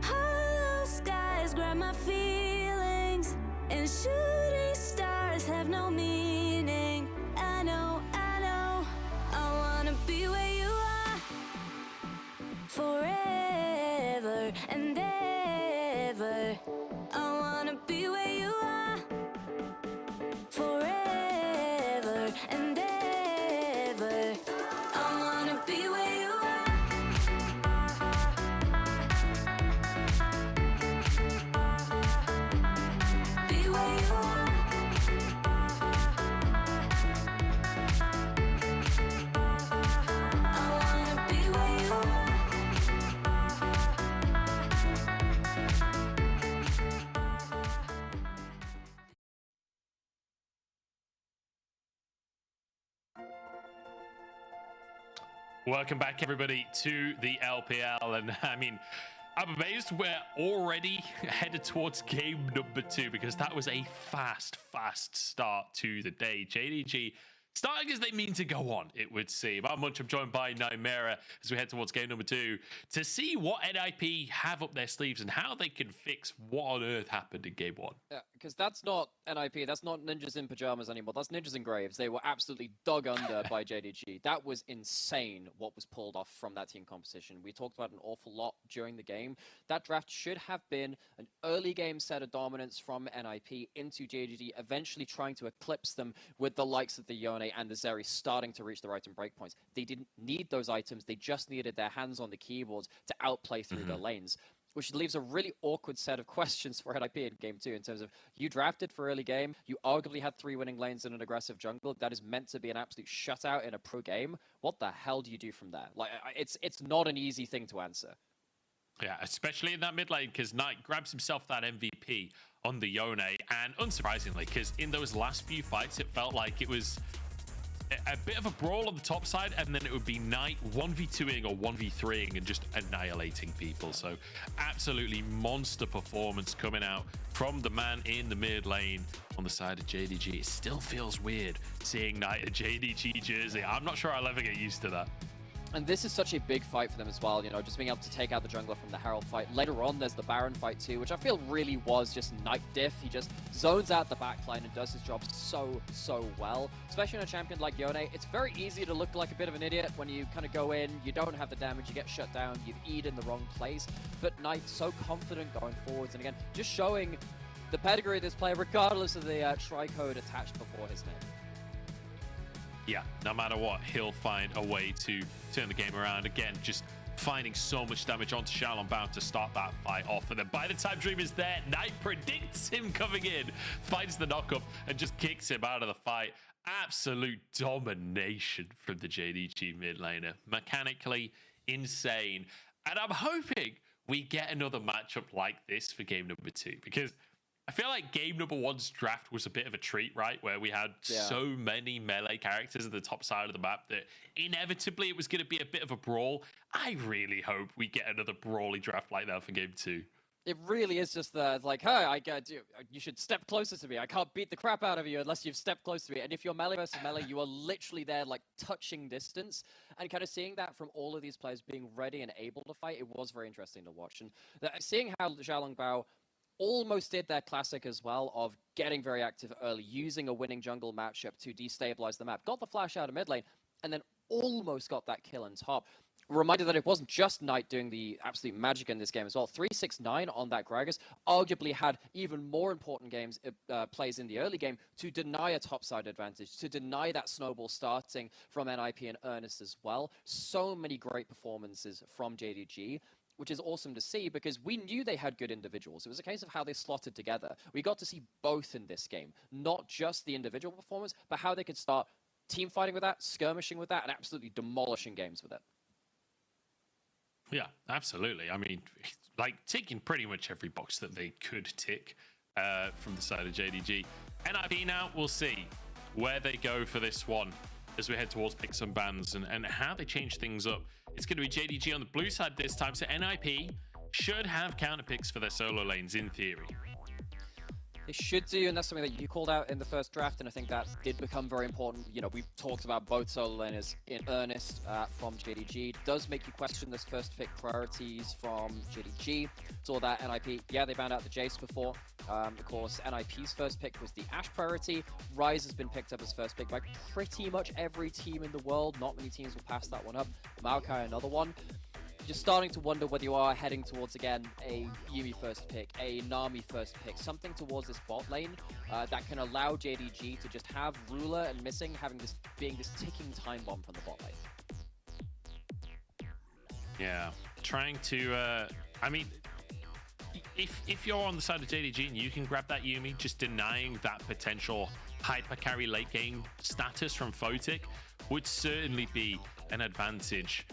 hollow skies grab my feelings, and shooting stars have no meaning. I know, I wanna be where you are forever and ever. I wanna be where you are forever and ever. I wanna be where you are. Be where you are. I wanna be where you are. Welcome back, everybody, to the LPL. And I mean, I'm amazed we're already headed towards game number 2, because that was a fast start to the day. JDG starting as they mean to go on, it would seem. I'm Munch, I'm joined by Nightmare as we head towards game number 2 to see what NIP have up their sleeves and how they can fix what on earth happened in game 1. Yeah, because that's not NIP, that's not Ninjas in Pajamas anymore, that's Ninjas in Graves. They were absolutely dug under by JDG. That was insane what was pulled off from that team composition. We talked about an awful lot during the game. That draft should have been an early game set of dominance from NIP into JDG, eventually trying to eclipse them with the likes of the Yone and the Zeri starting to reach the right and breakpoints. They didn't need those items, they just needed their hands on the keyboards to outplay through their lanes. which leaves a really awkward set of questions for NIP in Game 2 in terms of you drafted for early game, you arguably had 3 winning lanes in an aggressive jungle. That is meant to be an absolute shutout in a pro game. What the hell do you do from there? Like, it's not an easy thing to answer. Yeah, especially in that mid lane, because Knight grabs himself that MVP on the Yone, and unsurprisingly, because in those last few fights, it felt like it was a bit of a brawl on the top side, and then it would be Knight 1v2ing or 1v3ing and just annihilating people. So absolutely monster performance coming out from the man in the mid lane on the side of JDG. It still feels weird seeing Knight a JDG jersey. I'm not sure I'll ever get used to that. And this is such a big fight for them as well, you know, just being able to take out the jungler from the Herald fight. Later on, there's the Baron fight too, which I feel really was just Knight diff. He just zones out the backline and does his job so well. Especially in a champion like Yone, it's very easy to look like a bit of an idiot when you kind of go in, you don't have the damage, you get shut down, you've E'd in the wrong place. But Knight's so confident going forwards, and again, just showing the pedigree of this player, regardless of the tri-code attached before his name. Yeah, no matter what, he'll find a way to turn the game around. Again, just finding so much damage onto Xiaolongbao to start that fight off. And then by the time Dream is there, Knight predicts him coming in, finds the knock-up, and just kicks him out of the fight. Absolute domination from the JDG mid laner. Mechanically insane. And I'm hoping we get another matchup like this for game number 2, because I feel like game number 1's draft was a bit of a treat, right? Where we had so many melee characters at the top side of the map that inevitably it was going to be a bit of a brawl. I really hope we get another brawly draft like that for game 2. It really is just like, hey, you should step closer to me. I can't beat the crap out of you unless you've stepped close to me. And if you're melee versus melee, you are literally there, like, touching distance. And kind of seeing that from all of these players being ready and able to fight, it was very interesting to watch. And seeing how Xiaolongbao almost did their classic as well of getting very active early, using a winning jungle matchup to destabilize the map. Got the flash out of mid lane, and then almost got that kill on top. Reminded that it wasn't just Knight doing the absolute magic in this game as well. 369 on that Gragas arguably had even more important plays in the early game to deny a topside advantage, to deny that snowball starting from NIP and Ernest as well. So many great performances from JDG, which is awesome to see because we knew they had good individuals. It was a case of how they slotted together. We got to see both in this game, not just the individual performance, but how they could start team fighting with that, skirmishing with that, and absolutely demolishing games with it. Yeah, absolutely. I mean, like ticking pretty much every box that they could tick from the side of JDG. NIP now, we'll see where they go for this one as we head towards picks and bans and how they change things up. It's going to be JDG on the blue side this time, so NIP should have counter picks for their solo lanes in theory. They should do, and that's something that you called out in the first draft, and I think that did become very important. You know, we've talked about both solo laners in earnest from JDG. It does make you question those first pick priorities from JDG. Saw that NIP, yeah, they banned out the Jace before. Of course, NIP's first pick was the Ashe priority. Ryze has been picked up as first pick by pretty much every team in the world. Not many teams will pass that one up. Maokai, another one. You're starting to wonder whether you are heading towards, again, a Yuumi first pick, a Nami first pick, something towards this bot lane that can allow JDG to just have Ruler and Missing being this ticking time bomb from the bot lane. Yeah, trying to, I mean, if you're on the side of JDG and you can grab that Yuumi, just denying that potential hyper carry late game status from Photic would certainly be an advantage.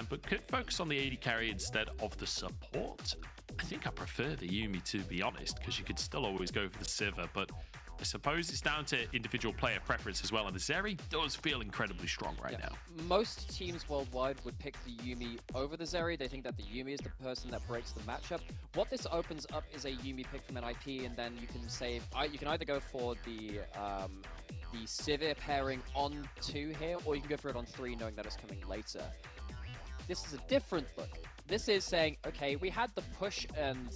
But could focus on the AD carry instead of the support. I think I prefer the Yuumi, to be honest, because you could still always go for the Sivir, but I suppose it's down to individual player preference as well, and the Zeri does feel incredibly strong right now. Most teams worldwide would pick the Yuumi over the Zeri. They think that the Yuumi is the person that breaks the matchup. What this opens up is a Yuumi pick from NIP, and then you can save. You can either go for the Sivir pairing on 2 here, or you can go for it on 3, knowing that it's coming later. This is a different look. This is saying, okay, we had the push and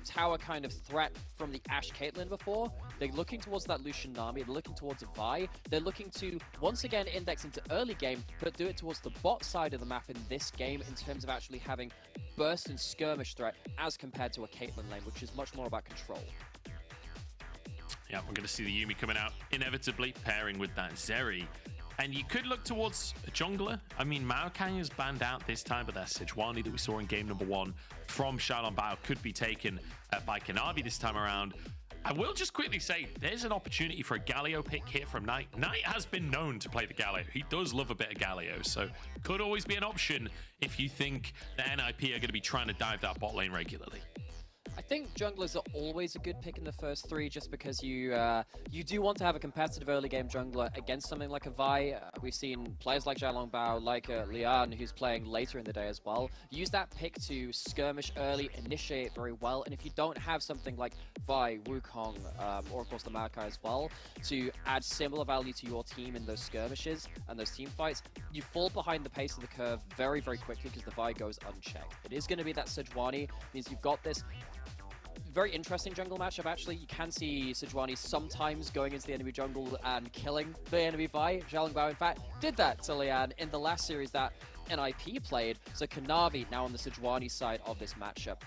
tower kind of threat from the Ashe Caitlyn before. They're looking towards that Lucian Nami. They're looking towards a Vi. They're looking to, once again, index into early game, but do it towards the bot side of the map in this game in terms of actually having burst and skirmish threat as compared to a Caitlyn lane, which is much more about control. Yeah, we're going to see the Yuumi coming out inevitably, pairing with that Zeri. And you could look towards a jungler. I mean, Maokai is banned out this time, but that Sejuani that we saw in game number 1 from Xiaolongbao could be taken by Kanavi this time around. I will just quickly say, there's an opportunity for a Galio pick here from Knight. Knight has been known to play the Galio. He does love a bit of Galio, so could always be an option if you think the NIP are going to be trying to dive that bot lane regularly. I think junglers are always a good pick in the first 3 just because you do want to have a competitive early game jungler against something like a Vi. We've seen players like Xiaolongbao, like Lian, who's playing later in the day as well, use that pick to skirmish early, initiate very well, and if you don't have something like Vi, Wukong, or of course the Maokai as well, to add similar value to your team in those skirmishes and those team fights, you fall behind the pace of the curve very, very quickly because the Vi goes unchecked. It is going to be that Sejuani, means you've got this very interesting jungle matchup, actually. You can see Sejuani sometimes going into the enemy jungle and killing the enemy Vi. Xiaolongbao, in fact, did that to Lian in the last series that NIP played. So Kanavi now on the Sejuani side of this matchup,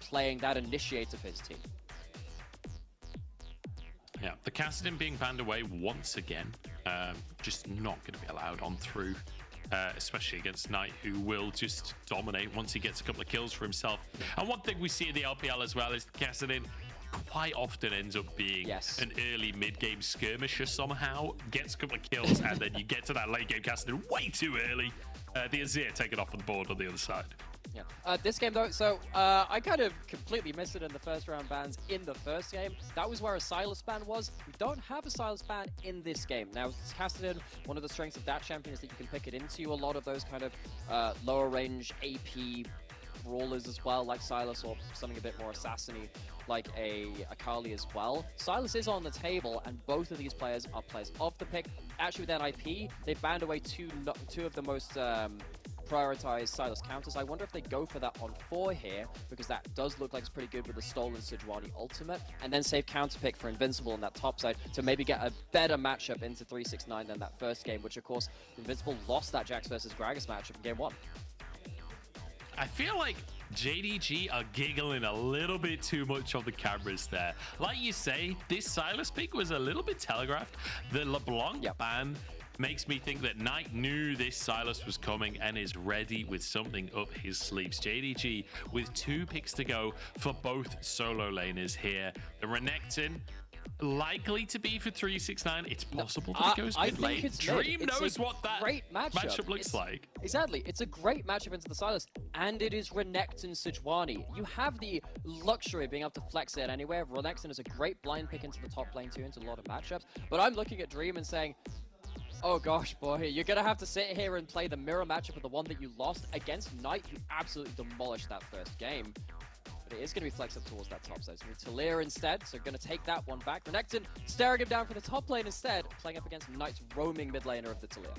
playing that initiator for his team. Yeah, the Kassadin being banned away once again, just not going to be allowed on through. Especially against Knight, who will just dominate once he gets a couple of kills for himself. And one thing we see in the LPL as well is the Kassadin quite often ends up being an early mid-game skirmisher somehow, gets a couple of kills, and then you get to that late-game Kassadin way too early. The Azir taken off on the board on the other side. Yeah. This game though, so I kind of completely missed it in the first round bans in the first game. That was where a Sylas ban was. We don't have a Sylas ban in this game. Now, Kassadin, one of the strengths of that champion is that you can pick it into a lot of those kind of lower range AP brawlers as well, like Sylas, or something a bit more assassin-y, like a Akali as well. Sylas is on the table, and both of these players are players of the pick. Actually, with NIP, they banned away two of the most prioritize Sylas counters. I wonder if they go for that on 4 here, because that does look like it's pretty good with the stolen Sejuani ultimate, and then save counter pick for Invincible on that top side to maybe get a better matchup into 369 than that first game, which of course Invincible lost that Jax versus Gragas matchup in game 1. I feel like JDG are giggling a little bit too much on the cameras there. Like you say, this Sylas pick was a little bit telegraphed. The LeBlanc ban makes me think that Knight knew this Sylas was coming and is ready with something up his sleeves. JDG with 2 picks to go for both solo laners here. The Renekton likely to be for 369. It's possible that it goes mid lane. Dream knows what that matchup looks like. Exactly. It's a great matchup into the Sylas, and it is Renekton Sejuani. You have the luxury of being able to flex it anywhere. Renekton is a great blind pick into the top lane too, into a lot of matchups. But I'm looking at Dream and saying, oh gosh, boy, you're going to have to sit here and play the mirror matchup of the one that you lost against Knight, who absolutely demolished that first game. But it is going to be flexed up towards that top side. So Talia instead, so going to take that one back. Renekton staring him down for the top lane instead, playing up against Knight's roaming mid laner of the Talia.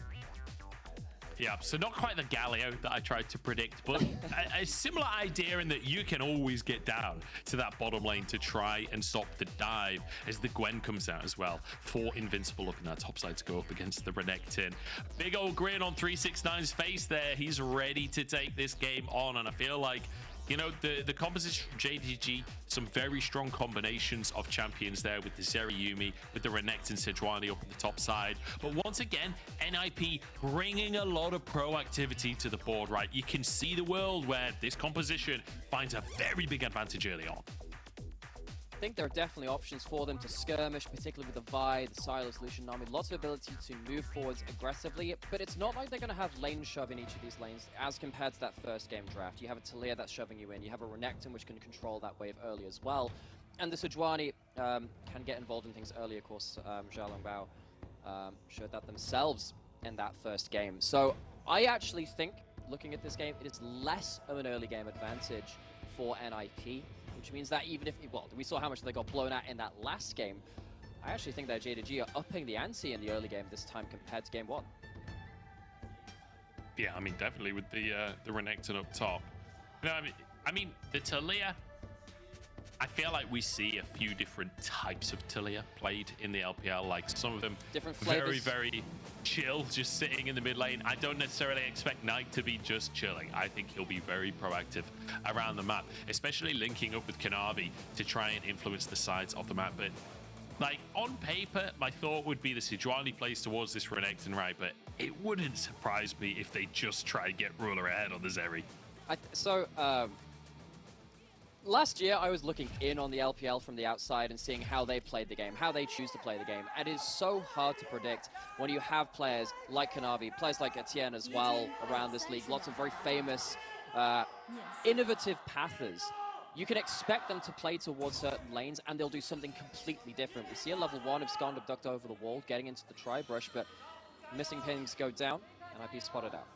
Yeah, so not quite the Galio that I tried to predict, but a similar idea in that you can always get down to that bottom lane to try and stop the dive as the Gwen comes out as well for Invincible up in that top side to go up against the Renekton. Big old grin on 369's face there. He's ready to take this game on, and I feel like, you know, the composition from JDG, some very strong combinations of champions there with the Zeri, with the Renekton Sejuani up at the top side. But once again, NIP bringing a lot of proactivity to the board, right? You can see the world where this composition finds a very big advantage early on. I think there are definitely options for them to skirmish, particularly with the Vi, the Sylas, Lucian, Nami. Lots of ability to move forwards aggressively, but it's not like they're going to have lane shove in each of these lanes as compared to that first game draft. You have a Talia that's shoving you in. You have a Renekton which can control that wave early as well. And the Sejuani can get involved in things early, of course. Xiaolongbao showed that themselves in that first game. So I actually think, looking at this game, it is less of an early game advantage for NIP. Which means that even if, well, we saw how much they got blown out in that last game, I actually think that JDG are upping the ante in the early game this time compared to game 1. Yeah, I mean, definitely with the Renekton up top. You know, I mean, the Talia, I feel like we see a few different types of Talia played in the LPL. Like some of them different flavors. very chill, just sitting in the mid lane. I don't necessarily expect Knight to be just chilling. I think he'll be very proactive around the map, especially linking up with Kanavi to try and influence the sides of the map. But Like, on paper, my thought would be the Sejuani plays towards this Renekton, right? But it wouldn't surprise me if they just try and get Ruler ahead on the Zeri. Last year, I was looking in on the LPL from the outside and seeing how they played the game, how they choose to play the game. And it is so hard to predict when you have players like Kanavi, players like Etienne as well around this league, lots of very famous, innovative pathers. You can expect them to play towards certain lanes, and they'll do something completely different. We see a level 1 of Skond abduct over the wall, getting into the tri-brush, but missing pings go down, and IP spotted out.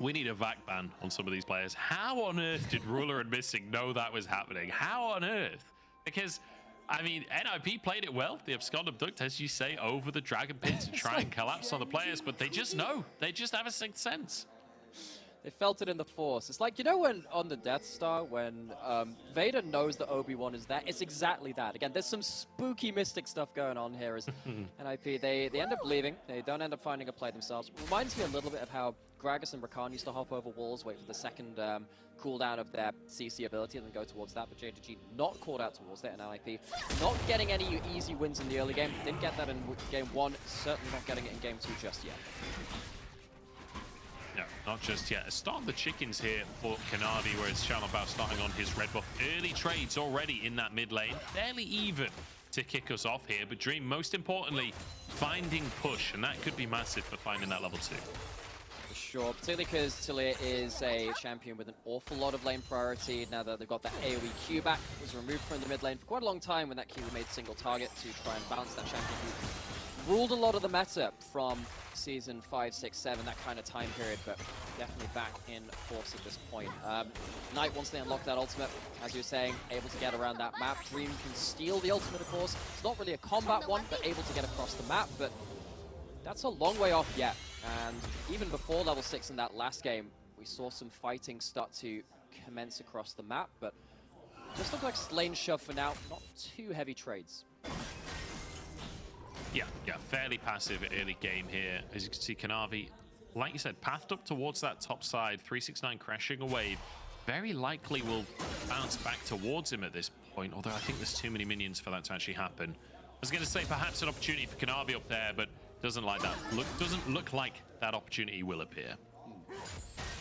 We need a VAC ban on some of these players. How on earth did Ruler and Missing know that was happening? How on earth? Because, I mean, NIP played it well. They abscond abduct, as you say, over the Dragon Pit to try and collapse on the players, but they just know. They just have a sixth sense. They felt it in the Force. It's like, you know, when on the Death Star, when Vader knows that Obi-Wan is there, it's exactly that. Again, there's some spooky mystic stuff going on here as NIP. They end up leaving. They don't end up finding a play themselves. Reminds me a little bit of how Gragas and Rakan used to hop over walls, wait for the second cooldown of their CC ability, and then go towards that. But JDG not called out towards that, and NIP not getting any easy wins in the early game. Didn't get that in game 1, certainly not getting it in game 2 just yet. No, not just yet. Start the chickens here for Kanavi, whereas Shalabao starting on his red buff. Early trades already in that mid lane. Fairly even to kick us off here. But Dream, most importantly, finding push. And that could be massive for finding that level 2. For sure, particularly because Tillia is a champion with an awful lot of lane priority. Now that they've got that AoE Q back, was removed from the mid lane for quite a long time when that Q made single target to try and balance that champion who ruled a lot of the meta from Season 5, 6, 7, that kind of time period, but definitely back in force at this point. Knight, once they unlock that ultimate, as you were saying, able to get around that map. Dream can steal the ultimate, of course. It's not really a combat one, but able to get across the map, but that's a long way off yet. And even before level 6 in that last game, we saw some fighting start to commence across the map, but just look like lane shove for now. Not too heavy trades. Yeah, fairly passive early game here. As you can see, Kanavi, like you said, pathed up towards that top side. 369 crashing a wave. Very likely will bounce back towards him at this point, although I think there's too many minions for that to actually happen. I was going to say perhaps an opportunity for Kanavi up there, but doesn't look like that opportunity will appear.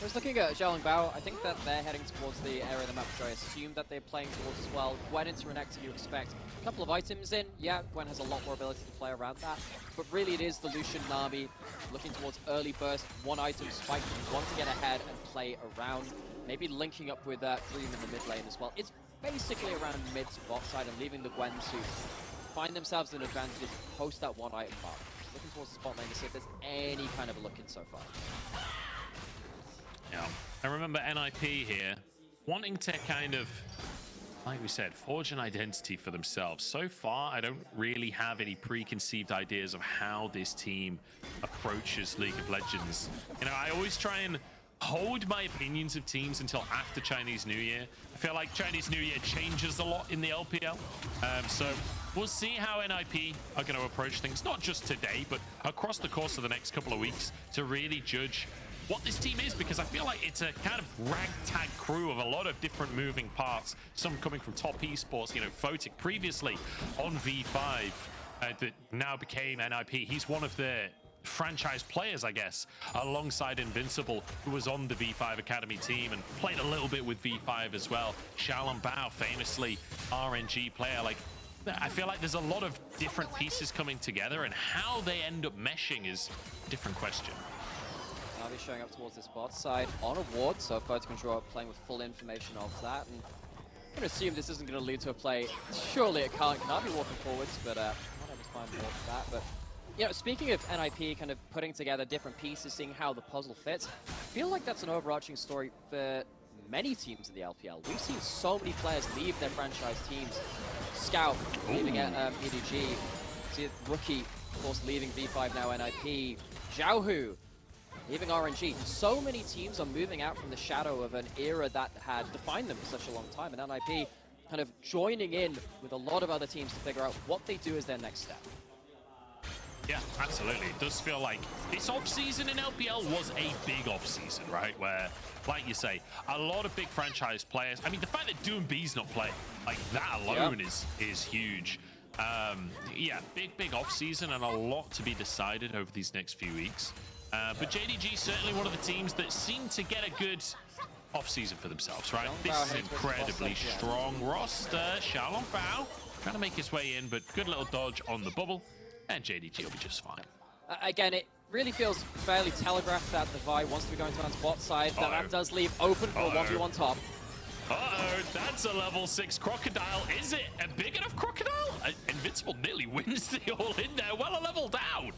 I was looking at Zhao and Bao. I think that they're heading towards the area of the map, which I assume that they're playing towards as well. Gwen into Renekton, you expect a couple of items in. Yeah, Gwen has a lot more ability to play around that. But really it is the Lucian Na'Vi looking towards early burst, one item spike, want to get ahead and play around. Maybe linking up with Dream in the mid lane as well. It's basically around mid to bot side and leaving the Gwen to find themselves an advantage post that one item mark. Looking towards the spot lane to see if there's any kind of a look in so far. Yeah, I remember NIP here wanting to kind of, like we said, forge an identity for themselves. So far, I don't really have any preconceived ideas of how this team approaches League of Legends. You know, I always try and hold my opinions of teams until after Chinese New Year. I feel like Chinese New Year changes a lot in the LPL. So we'll see how NIP are going to approach things, not just today, but across the course of the next couple of weeks to really judge what this team is, because I feel like it's a kind of ragtag crew of a lot of different moving parts, some coming from top esports. You know, Photic previously on V5 that now became NIP. He's one of the franchise players, I guess, alongside Invincible, who was on the V5 Academy team and played a little bit with V5 as well. Xiaolong Bao, famously RNG player. Like, I feel like there's a lot of different pieces coming together, and how they end up meshing is a different question. Navi showing up towards this bot side on a ward, so Photic Control playing with full information of that. And I'm going to assume this isn't going to lead to a play. Surely it can't. Navi walking forwards, but not able to find more of that. But, you know, speaking of NIP kind of putting together different pieces, seeing how the puzzle fits, I feel like that's an overarching story for many teams in the LPL. We've seen so many players leave their franchise teams. Scout leaving at JDG. See Rookie, of course, leaving V5 now NIP. Zhaohu leaving RNG. So many teams are moving out from the shadow of an era that had defined them for such a long time, and NIP kind of joining in with a lot of other teams to figure out what they do as their next step. Yeah, absolutely. It does feel like this off-season in LPL was a big off-season, right? Where, like you say, a lot of big franchise players. I mean, the fact that Doom B's not playing, like that alone is huge. Yeah, big off-season and a lot to be decided over these next few weeks. But JDG certainly one of the teams that seem to get a good off-season for themselves, right? This is incredibly strong roster. Xiaolong Bao trying to make his way in, but good little dodge on the bubble. And JDG will be just fine. Again, it really feels fairly telegraphed that the Vi wants to be going to the bot side. That does leave open for a 1v1 top. Uh-oh, that's a level 6 Crocodile. Is it a big enough Crocodile? Invincible nearly wins the all-in there. Well, a level down.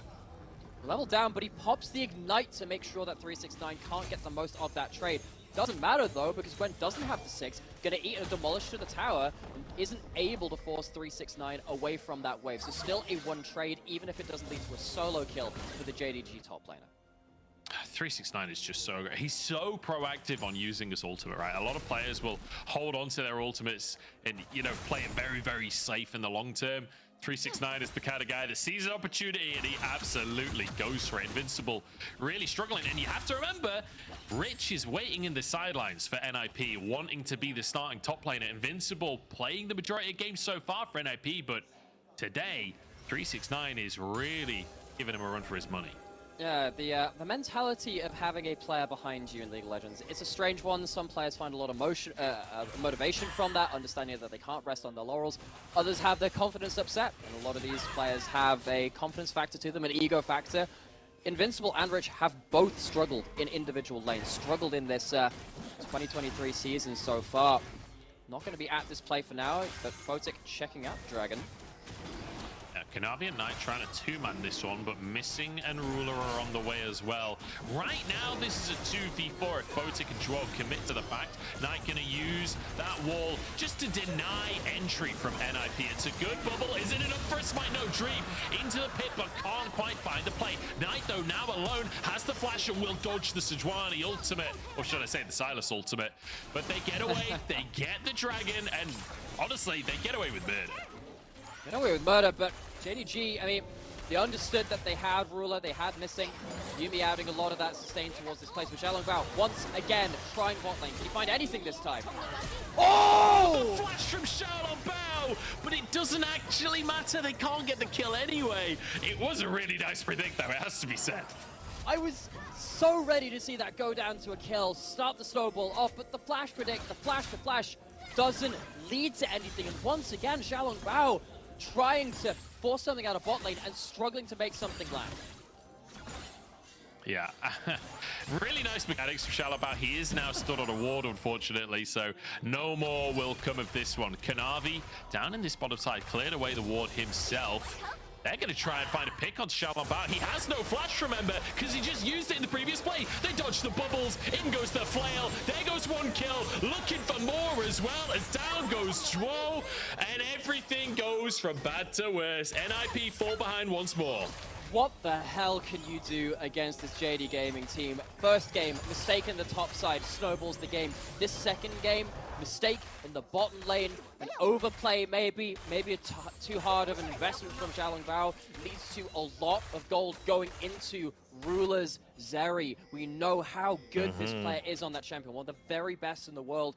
Level down, but he pops the Ignite to make sure that 369 can't get the most of that trade. Doesn't matter though, because Gwen doesn't have the 6, gonna eat and demolish to the tower, and isn't able to force 369 away from that wave. So still a 1 trade, even if it doesn't lead to a solo kill for the JDG top laner. 369 is just so great. He's so proactive on using his ultimate, right? A lot of players will hold on to their ultimates and, you know, play it very, very safe in the long term. 369 is the kind of guy that sees an opportunity and he absolutely goes for it. Invincible really struggling, and you have to remember Rich is waiting in the sidelines for NIP, wanting to be the starting top laner. Invincible playing the majority of games so far for NIP, but today 369 is really giving him a run for his money. Yeah, the mentality of having a player behind you in League of Legends, it's a strange one. Some players find a lot of motivation from that, understanding that they can't rest on their laurels. Others have their confidence upset, and a lot of these players have a confidence factor to them, an ego factor. Invincible and Rich have both struggled in individual lanes, struggled in this 2023 season so far. Not going to be at this play for now, but Photic checking out Dragon. Kanavi and Knight trying to two-man this one, but Missing and Ruler are on the way as well. Right now, this is a 2v4 if Photic and Joel commit to the fact. Knight going to use that wall just to deny entry from NIP. It's a good bubble. Is it enough for a Smite? No, Dream into the pit, but can't quite find the play. Knight, though, now alone, has the flash and will dodge the Sejuani ultimate, or should I say the Silas ultimate. But they get away, they get the Dragon, and honestly, they get away with murder. Get away with murder, but JDG, I mean, they understood that they had Ruler, they had Missing. Yuumi adding a lot of that sustain towards this place. But Xiaolong Bao, once again, trying bot lane. Can he find anything this time? Oh! The flash from Xiaolong Bao! But it doesn't actually matter. They can't get the kill anyway. It was a really nice predict, though, it has to be said. I was so ready to see that go down to a kill, start the snowball off, but the flash predict, the flash doesn't lead to anything. And once again, Xiaolong Bao trying to force something out of bot lane and struggling to make something land. Yeah, really nice mechanics from Xiaolong Bao. He is now stood on a ward, unfortunately, so no more will come of this one. Kanavi down in this bottom side, cleared away the ward himself. They're going to try and find a pick on Xiaolong Bao. He has no flash, remember, because he just used it in the previous play. They dodge the bubbles. In goes the flail. There goes one kill. Looking for more as well, as down goes Zhuo. And everything goes from bad to worse. NIP fall behind once more. What the hell can you do against this JD Gaming team? First game, mistake in the top side, snowballs the game. This second game, mistake in the bottom lane, an overplay maybe too hard of an investment from Xiaolong Bao leads to a lot of gold going into Ruler's Zeri. We know how good this player is on that champion, one of the very best in the world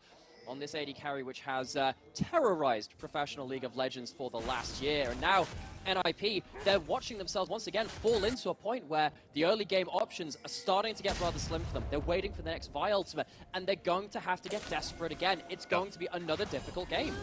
on this AD carry, which has terrorized professional League of Legends for the last year. And now NIP, they're watching themselves once again fall into a point where the early game options are starting to get rather slim for them. They're waiting for the next Vi ultimate, and they're going to have to get desperate again. It's going to be another difficult game.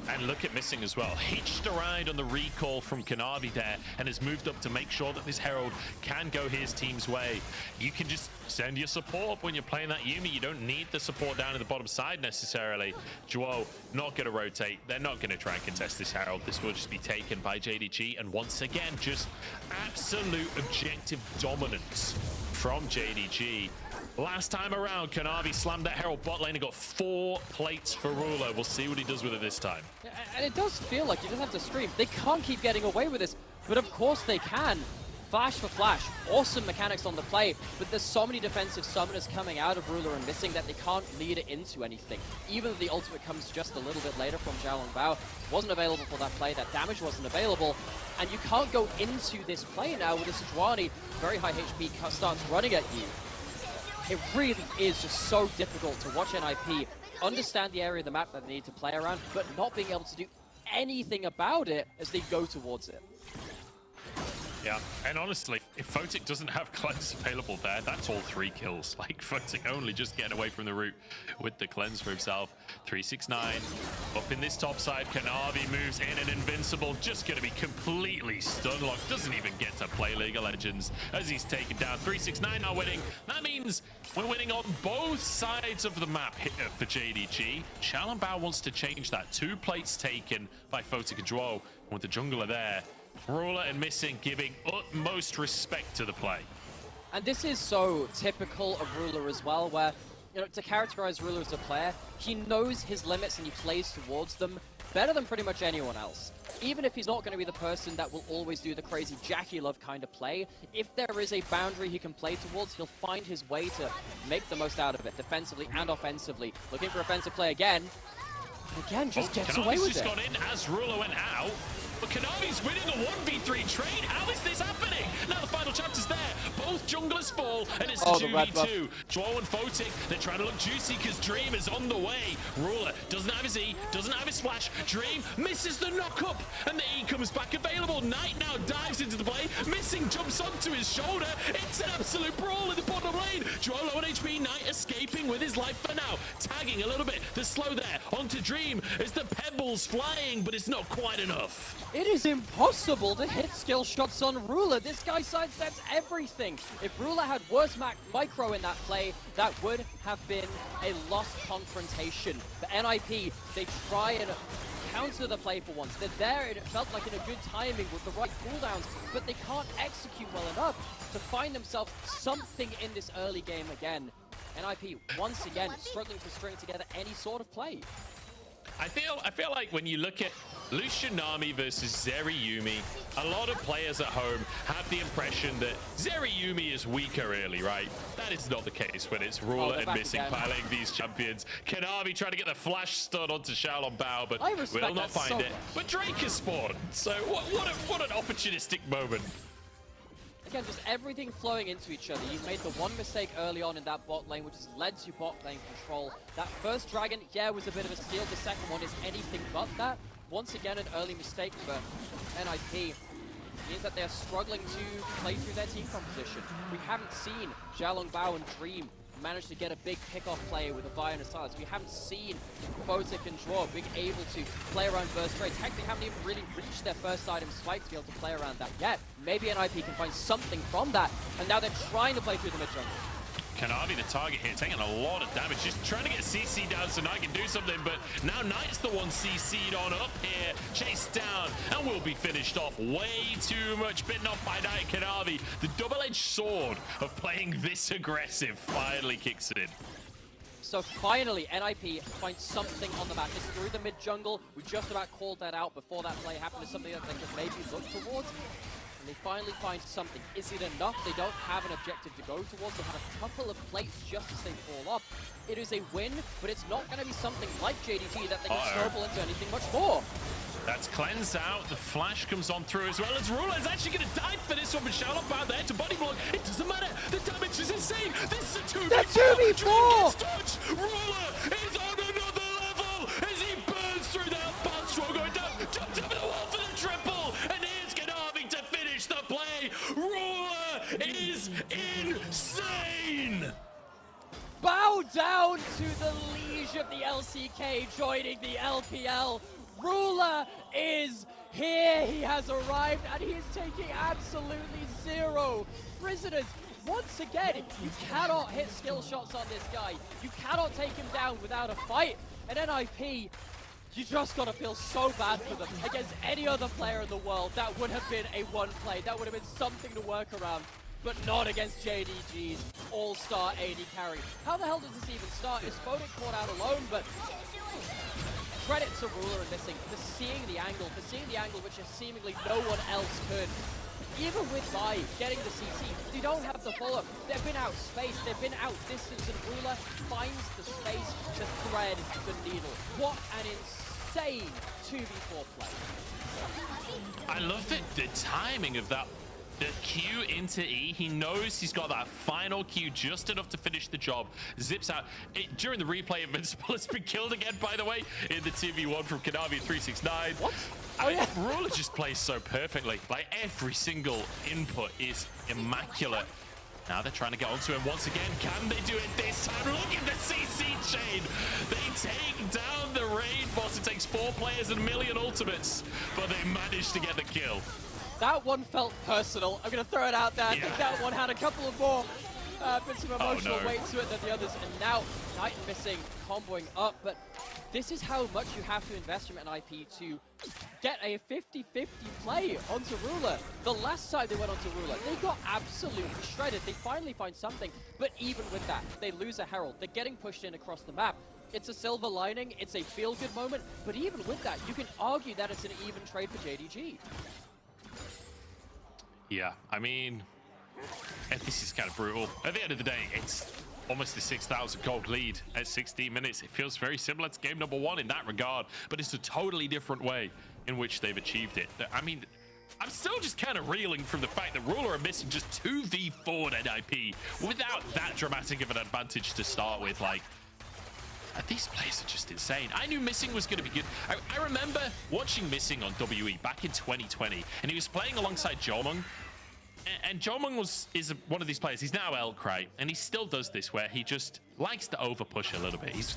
And look at Missing as well. Hitched a ride on the recall from Kanavi there and has moved up to make sure that this Herald can go his team's way. You can just send your support up when you're playing that Yuumi. You don't need the support down in the bottom side necessarily. Zhuo not going to rotate. They're not going to try and contest this Herald. This will just be taken by JDG. And once again, just absolute objective dominance from JDG. Last time around, Kanavi slammed that Herald bot lane and got 4 plates for Ruler. We'll see what he does with it this time. And it does feel like, you just have to scream, they can't keep getting away with this, but of course they can. Flash for Flash, awesome mechanics on the play, but there's so many defensive summoners coming out of Ruler and Missing that they can't lead it into anything. Even though the ultimate comes just a little bit later from Xiaolongbao, wasn't available for that play, that damage wasn't available, and you can't go into this play now with a Sejuani, very high HP, starts running at you. It really is just so difficult to watch NIP understand the area of the map that they need to play around, but not being able to do anything about it as they go towards it. Yeah, and honestly, if Photic doesn't have cleanse available there, that's all 3 kills. Like, Photic only just getting away from the root with the cleanse for himself. 369 up in this top side. Kanavi moves in, and Invincible just going to be completely stun locked. Doesn't even get to play League of Legends as he's taken down. 369 are winning. That means we're winning on both sides of the map for JDG. Xiaolongbao wants to change that. 2 plates taken by Photic and Duo. With the jungler there, Ruler and Missing giving utmost respect to the play. And this is so typical of Ruler as well, where, you know, to characterize Ruler as a player, he knows his limits and he plays towards them better than pretty much anyone else. Even if he's not going to be the person that will always do the crazy Jackie Love kind of play, if there is a boundary he can play towards, he'll find his way to make the most out of it, defensively and offensively. Looking for offensive play again. Again, just gets away with it. Just got in as Ruler went out. But Kanavi's winning a 1v3 trade. How is this happening? Now the final chapter's there. Both junglers fall, and it's a 2v2. Duo and Photic, they're trying to look juicy because Dream is on the way. Ruler doesn't have his E, doesn't have his splash. Dream misses the knock-up, and the E comes back available. Knight now dives into the play. Missing jumps onto his shoulder. It's an absolute brawl in the bottom lane. Duo low on HP, Knight escaping with his life for now. Tagging a little bit. The slow there onto Dream as the pebbles flying, but it's not quite enough. It is impossible to hit skill shots on Ruler. This guy sidesteps everything. If Ruler had worse micro in that play, that would have been a lost confrontation. The NIP, they try and counter the play for once. They're there, and it felt like in a good timing with the right cooldowns, but they can't execute well enough to find themselves something in this early game again. NIP, once again, struggling to string together any sort of play. I feel like when you look at Lucianami versus Zeriyumi, a lot of players at home have the impression that Zeriyumi is weaker early, right? That is not the case when it's Ruler and Missing piling these champions. Kanavi trying to get the flash stun onto Xiaolongbao, but will not find it. But Drake has spawned, so what an opportunistic moment. Again, just everything flowing into each other. You've made the one mistake early on in that bot lane, which has led to bot lane control. That first dragon, yeah, was a bit of a steal. The second one is anything but that. Once again, an early mistake for NIP. Means that they're struggling to play through their team composition. We haven't seen Xiaolongbao and Dream manage to get a big pick-off play with a Vi and a Silas. We haven't seen Photic and Draw being able to play around burst trades. Heck, they haven't even really reached their first item spike to be able to play around that yet. Maybe NIP can find something from that, and now they're trying to play through the mid-jungle. Kanavi, the target here, taking a lot of damage. Just trying to get CC down so Knight can do something, but now Knight's the one CC'd on up here. Chased down, and will be finished off. Way too much bitten off by Knight. Kanavi, the double-edged sword of playing this aggressive, finally kicks it in. So finally, NIP finds something on the map. It's through the mid-jungle. We just about called that out before that play happened. It's something that they could maybe look towards. And they finally find something. Is it enough? They don't have an objective to go towards. They have a couple of plates just as they fall off. It is a win, but it's not going to be something like JDG that they can snowball into anything much more. That's cleansed out. The flash comes on through as well as Ruler is actually going to die for this one, but Xiaolongbao there to body block. It doesn't matter. The damage is insane. This is a 2v4. The 2v4! Ruler is on another level as he burns through that bounce roll going down. Jumps over the wall for the triple. And here's Kanavi to finish the play. Ruler is insane. Bow down to the liege of the LCK joining the LPL. Ruler is here. He has arrived, and he is taking absolutely zero prisoners. Once again, you cannot hit skill shots on this guy. You cannot take him down without a fight. And NIP, you just gotta feel so bad for them. Against any other player in the world, that would have been a one play. That would have been something to work around. But not against JDG's all-star AD carry. How the hell does this even start? Is Photic caught out alone? But credit to Ruler and Missing for seeing the angle which seemingly no one else could. even with Vi getting the CC, they don't have the follow-up. They've been outspaced, they've been outdistanced, and Ruler finds the space to thread the needle. What an insane 2v4 play. I love the timing of that. The Q into E, he knows he's got that final Q just enough to finish the job. Zips out. During the replay, Invincible has been killed again, by the way, in the 2v1 from Kanavi 369. What? Oh, yeah. Ruler just plays so perfectly. Like, every single input is immaculate. Now they're trying to get onto him once again. Can they do it this time? Look at the CC chain. They take down the raid boss. It takes 4 players and a million ultimates, but they managed to get the kill. That one felt personal. I'm going to throw it out there. I think that one had a couple of more bits of emotional weight to it than the others. And now, Knight missing, comboing up. But this is how much you have to invest from an IP to get a 50-50 play onto Ruler. The last time they went onto Ruler, they got absolutely shredded. They finally find something. But even with that, they lose a Herald. They're getting pushed in across the map. It's a silver lining. It's a feel-good moment. But even with that, you can argue that it's an even trade for JDG. Yeah, I mean, this is kind of brutal. At the end of the day, it's almost a 6,000 gold lead at 16 minutes. It feels very similar to game number 1 in that regard, but it's a totally different way in which they've achieved it. I mean, I'm still just kind of reeling from the fact that Ruler are missing just 2v4 NIP without that dramatic of an advantage to start with. Like, these players are just insane. I knew Missing was going to be good. I remember watching Missing on WE back in 2020, and he was playing alongside Jomung. And Jomung is one of these players. He's now Elk, right? And he still does this where he just likes to over push a little bit. He's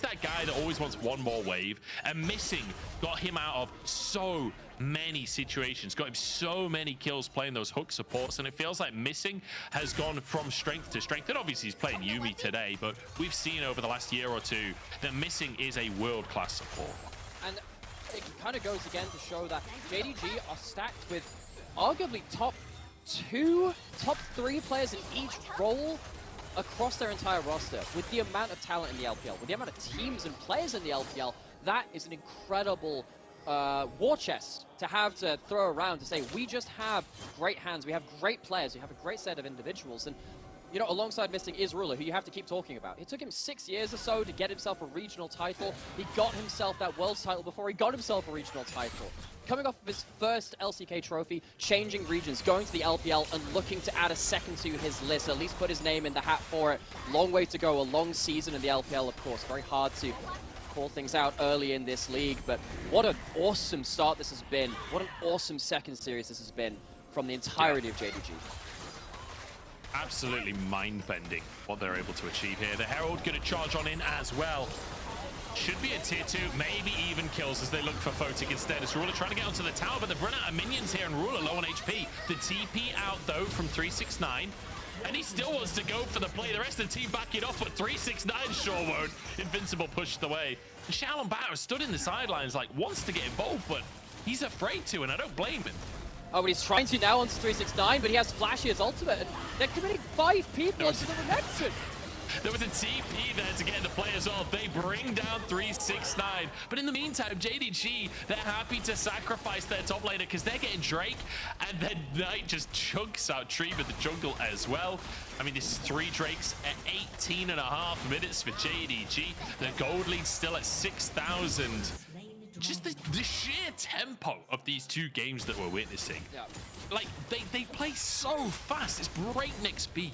that guy that always wants one more wave. And Missing got him out of so many situations, got him so many kills playing those hook supports, and it feels like Missing has gone from strength to strength. And obviously he's playing Yuumi today, but we've seen over the last year or two that Missing is a world-class support. And it kind of goes again to show that JDG are stacked with arguably top 3 players in each role across their entire roster. With the amount of talent in the LPL, with the amount of teams and players in the LPL, that is an incredible war chest to have to throw around to say, we just have great hands, we have great players, we have a great set of individuals. And you know, alongside Missing is Ruler, who you have to keep talking about. It took him 6 years or so to get himself a regional title. He got himself that world's title before he got himself a regional title. Coming off of his first LCK trophy, changing regions, going to the LPL and looking to add a second to his list, at least put his name in the hat for it. Long way to go, a long season in the LPL, of course. Very hard to call things out early in this league, but what an awesome start this has been. What an awesome second series this has been from the entirety of JDG. Absolutely mind-bending what they're able to achieve here. The Herald going to charge on in as well. Should be a tier 2, maybe even kills as they look for Photic instead. As Ruler trying to get onto the tower, but they've run out of minions here, and Ruler low on HP. The TP out, though, from 369. And he still wants to go for the play. The rest of the team back it off, but 369 sure won't. Invincible pushed away. And Shaolin Bao stood in the sidelines, like, wants to get involved, but he's afraid to, and I don't blame him. Oh, but he's trying to now onto 369, but he has Flashy as ultimate, and they're committing 5 people onto the Renekton. There was a TP there to get the players off. They bring down 369. But in the meantime, JDG, they're happy to sacrifice their top laner because they're getting Drake. And then Knight just chunks out Tree with the jungle as well. I mean, this is 3 Drakes at 18.5 minutes for JDG. The gold lead's still at 6,000. Just the sheer tempo of these 2 games that we're witnessing. Yeah. Like, they play so fast. It's breakneck speed.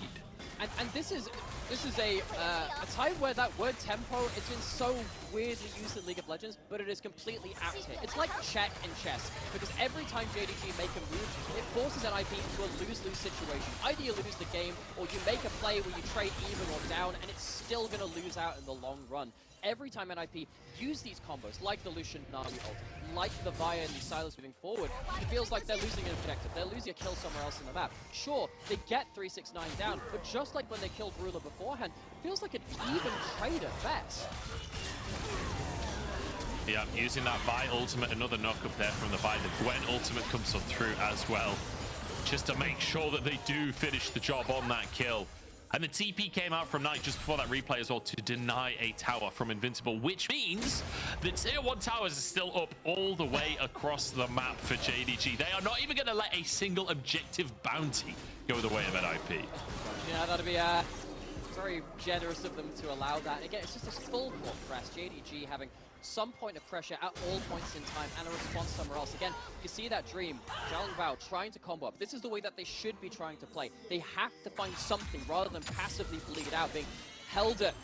And this is a time where that word tempo, it's been so weirdly used in League of Legends, but it is completely apt here. It's like check in chess, because every time JDG make a move, it forces an IP into a lose-lose situation. Either you lose the game, or you make a play where you trade even or down, and it's still going to lose out in the long run. Every time NIP use these combos, like the Lucian Nami ult, like the Vaya and the Silas moving forward, it feels like they're losing an objective. They're losing a kill somewhere else in the map. Sure, they get 369 down, but just like when they killed Ruler beforehand, it feels like an even trade at best. Yeah, using that Vi ultimate, another knock up there from the Vi. The Gwen ultimate comes up through as well, just to make sure that they do finish the job on that kill. And the TP came out from Knight just before that replay as well to deny a tower from Invincible, which means the tier 1 towers are still up all the way across the map for JDG. They are not even going to let a single objective bounty go the way of NIP. Yeah, that'd be very generous of them to allow that. And again, it's just a full court press. JDG having some point of pressure at all points in time and a response somewhere else. Again, you see that Dream, Xiaolong Bao trying to combo up. This is the way that they should be trying to play. They have to find something rather than passively bleed it out, being held at,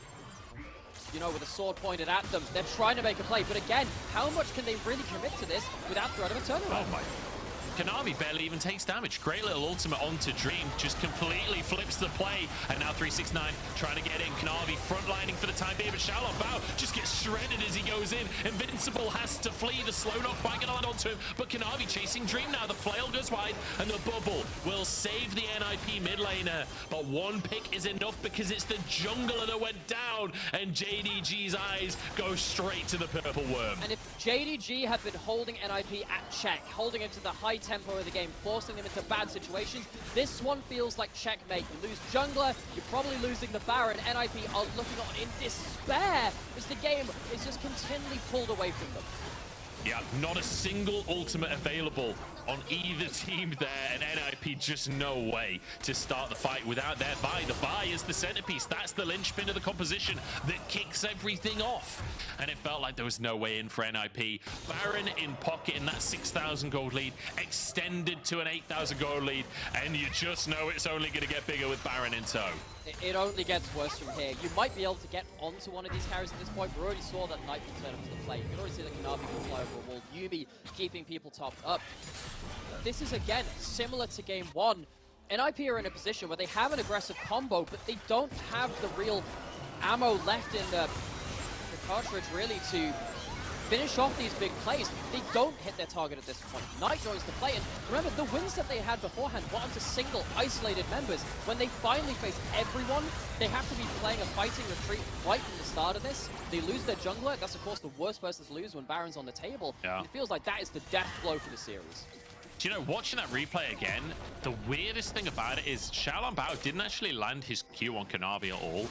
you know, with a sword pointed at them. They're trying to make a play, but again, how much can they really commit to this without threat of a turnaround? Oh my. Kanavi barely even takes damage. Great little ultimate onto Dream, just completely flips the play. And now 369 trying to get in. Kanavi frontlining for the time being, but Xiaolong Bao just gets shredded as he goes in. Invincible has to flee. The slow not quite going to land onto him, but Kanavi chasing Dream now. The flail goes wide, and the bubble will save the NIP mid laner. But one pick is enough because it's the jungler that went down, and JDG's eyes go straight to the purple worm. And if JDG had been holding NIP at check, holding it to the high tempo of the game, forcing them into bad situations, this one feels like checkmate. You lose jungler, you're probably losing the Baron. NIP are looking on in despair as the game is just continually pulled away from them. Yeah, not a single ultimate available on either team there, and NIP just no way to start the fight without their buy. The buy is the centerpiece. That's the linchpin of the composition that kicks everything off. And it felt like there was no way in for NIP. Baron in pocket in that 6,000 gold lead, extended to an 8,000 gold lead, and you just know it's only going to get bigger with Baron in tow. It only gets worse from here. You might be able to get onto one of these carries at this point. We already saw that Knight will turn up to the play. You can already see that Kanavi will fly over a wall. Yuumi keeping people topped up. This is, again, similar to game 1. NIP are in a position where they have an aggressive combo, but they don't have the real ammo left in the cartridge, really, to finish off these big plays. They don't hit their target at this point. Knight joins the play, and remember, the wins that they had beforehand were onto single, isolated members. When they finally face everyone, they have to be playing a fighting retreat right from the start of this. They lose their jungler. That's, of course, the worst person to lose when Baron's on the table. Yeah. And it feels like that is the death blow for the series. Do you know, watching that replay again, the weirdest thing about it is Xiaolong Bao didn't actually land his Q on Kanavi at all.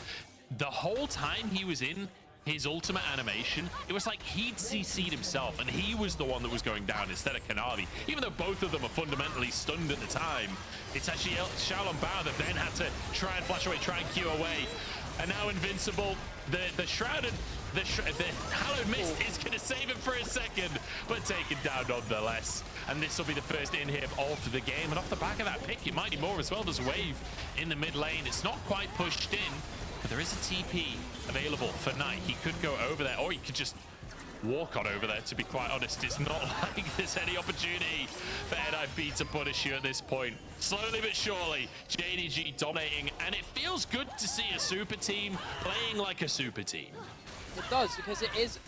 The whole time he was in his ultimate animation, it was like he'd CC'd himself and he was the one that was going down instead of Kanavi. Even though both of them are fundamentally stunned at the time, it's actually Xiaolong Bao that then had to try and flash away, try and Q away. And now Invincible, the Hallowed Mist is going to save him for a second, but taken down nonetheless. And this will be the first inhib of the game. And off the back of that pick, it might be more as well. There's Wave in the mid lane. It's not quite pushed in, but there is a TP available for Knight. He could go over there, or he could just walk on over there, to be quite honest. It's not like there's any opportunity for NIP to punish you at this point. Slowly but surely, JDG dominating, and it feels good to see a super team playing like a super team. It does, because it is...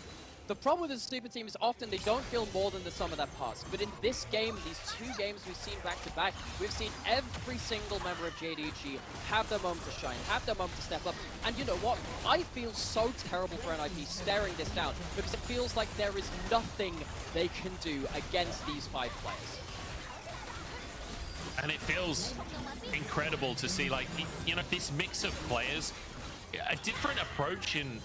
The problem with the super team is often they don't feel more than the sum of their parts. But in this game, these 2 games we've seen back to back, we've seen every single member of JDG have their moment to shine, have their moment to step up. And you know what? I feel so terrible for NIP staring this down, because it feels like there is nothing they can do against these 5 players. And it feels incredible to see, like, you know, this mix of players, a different approach in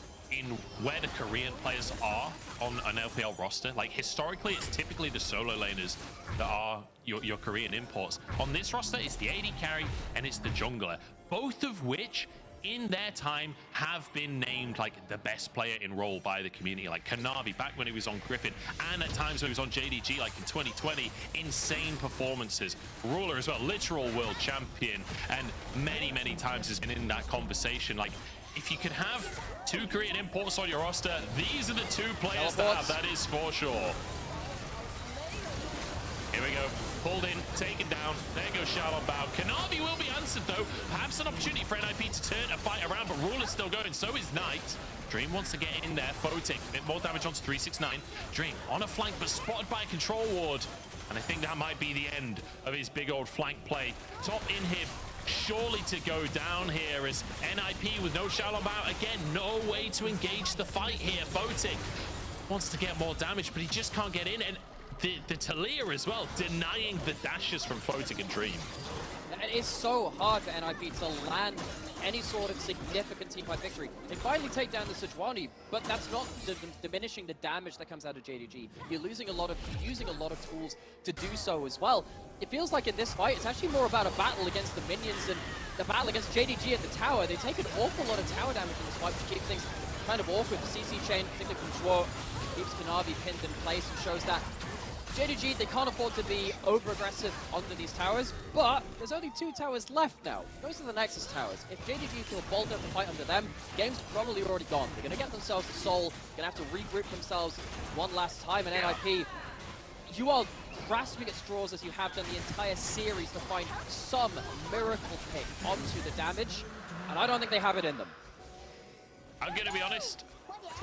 where the Korean players are on an LPL roster. Like, historically, it's typically the solo laners that are your Korean imports. On this roster, it's the AD carry and it's the jungler, both of which in their time have been named like the best player in role by the community. Like Kanavi back when he was on Griffin, and at times when he was on JDG, like in 2020, insane performances. Ruler as well, literal world champion, and many times has been in that conversation. Like, if you could have 2 Korean imports on your roster, these are the 2 players to have, that is for sure. Here we go. Pulled in, taken down. There goes Xiaolong Bao. Kanavi will be answered, though. Perhaps an opportunity for NIP to turn a fight around, but Ruler's still going. So is Knight. Dream wants to get in there. Photic, a bit more damage onto 369. Dream on a flank, but spotted by a control ward. And I think that might be the end of his big old flank play. Top inhib surely to go down here as NIP with no Xiaolong Bao. Again, no way to engage the fight here. Photic wants to get more damage, but he just can't get in. And the Talia as well, denying the dashes from Photic and Dream. It is so hard for NIP to land any sort of significant team fight victory. They finally take down the Sejuani, but that's not diminishing the damage that comes out of JDG. You're using a lot of tools to do so as well. It feels like in this fight, it's actually more about a battle against the minions and the battle against JDG at the tower. They take an awful lot of tower damage in this fight, which keeps things kind of awkward. The CC chain, particularly from Zhuo, keeps Kanavi pinned in place and shows that JDG, they can't afford to be over-aggressive onto these towers, but there's only 2 towers left now. Those are the Nexus towers. If JDG feel bold enough to fight under them, game's probably already gone. They're going to get themselves the soul, going to have to regroup themselves one last time, and NIP, you are grasping at straws as you have done the entire series to find some miracle pick onto the damage, and I don't think they have it in them. I'm going to be honest.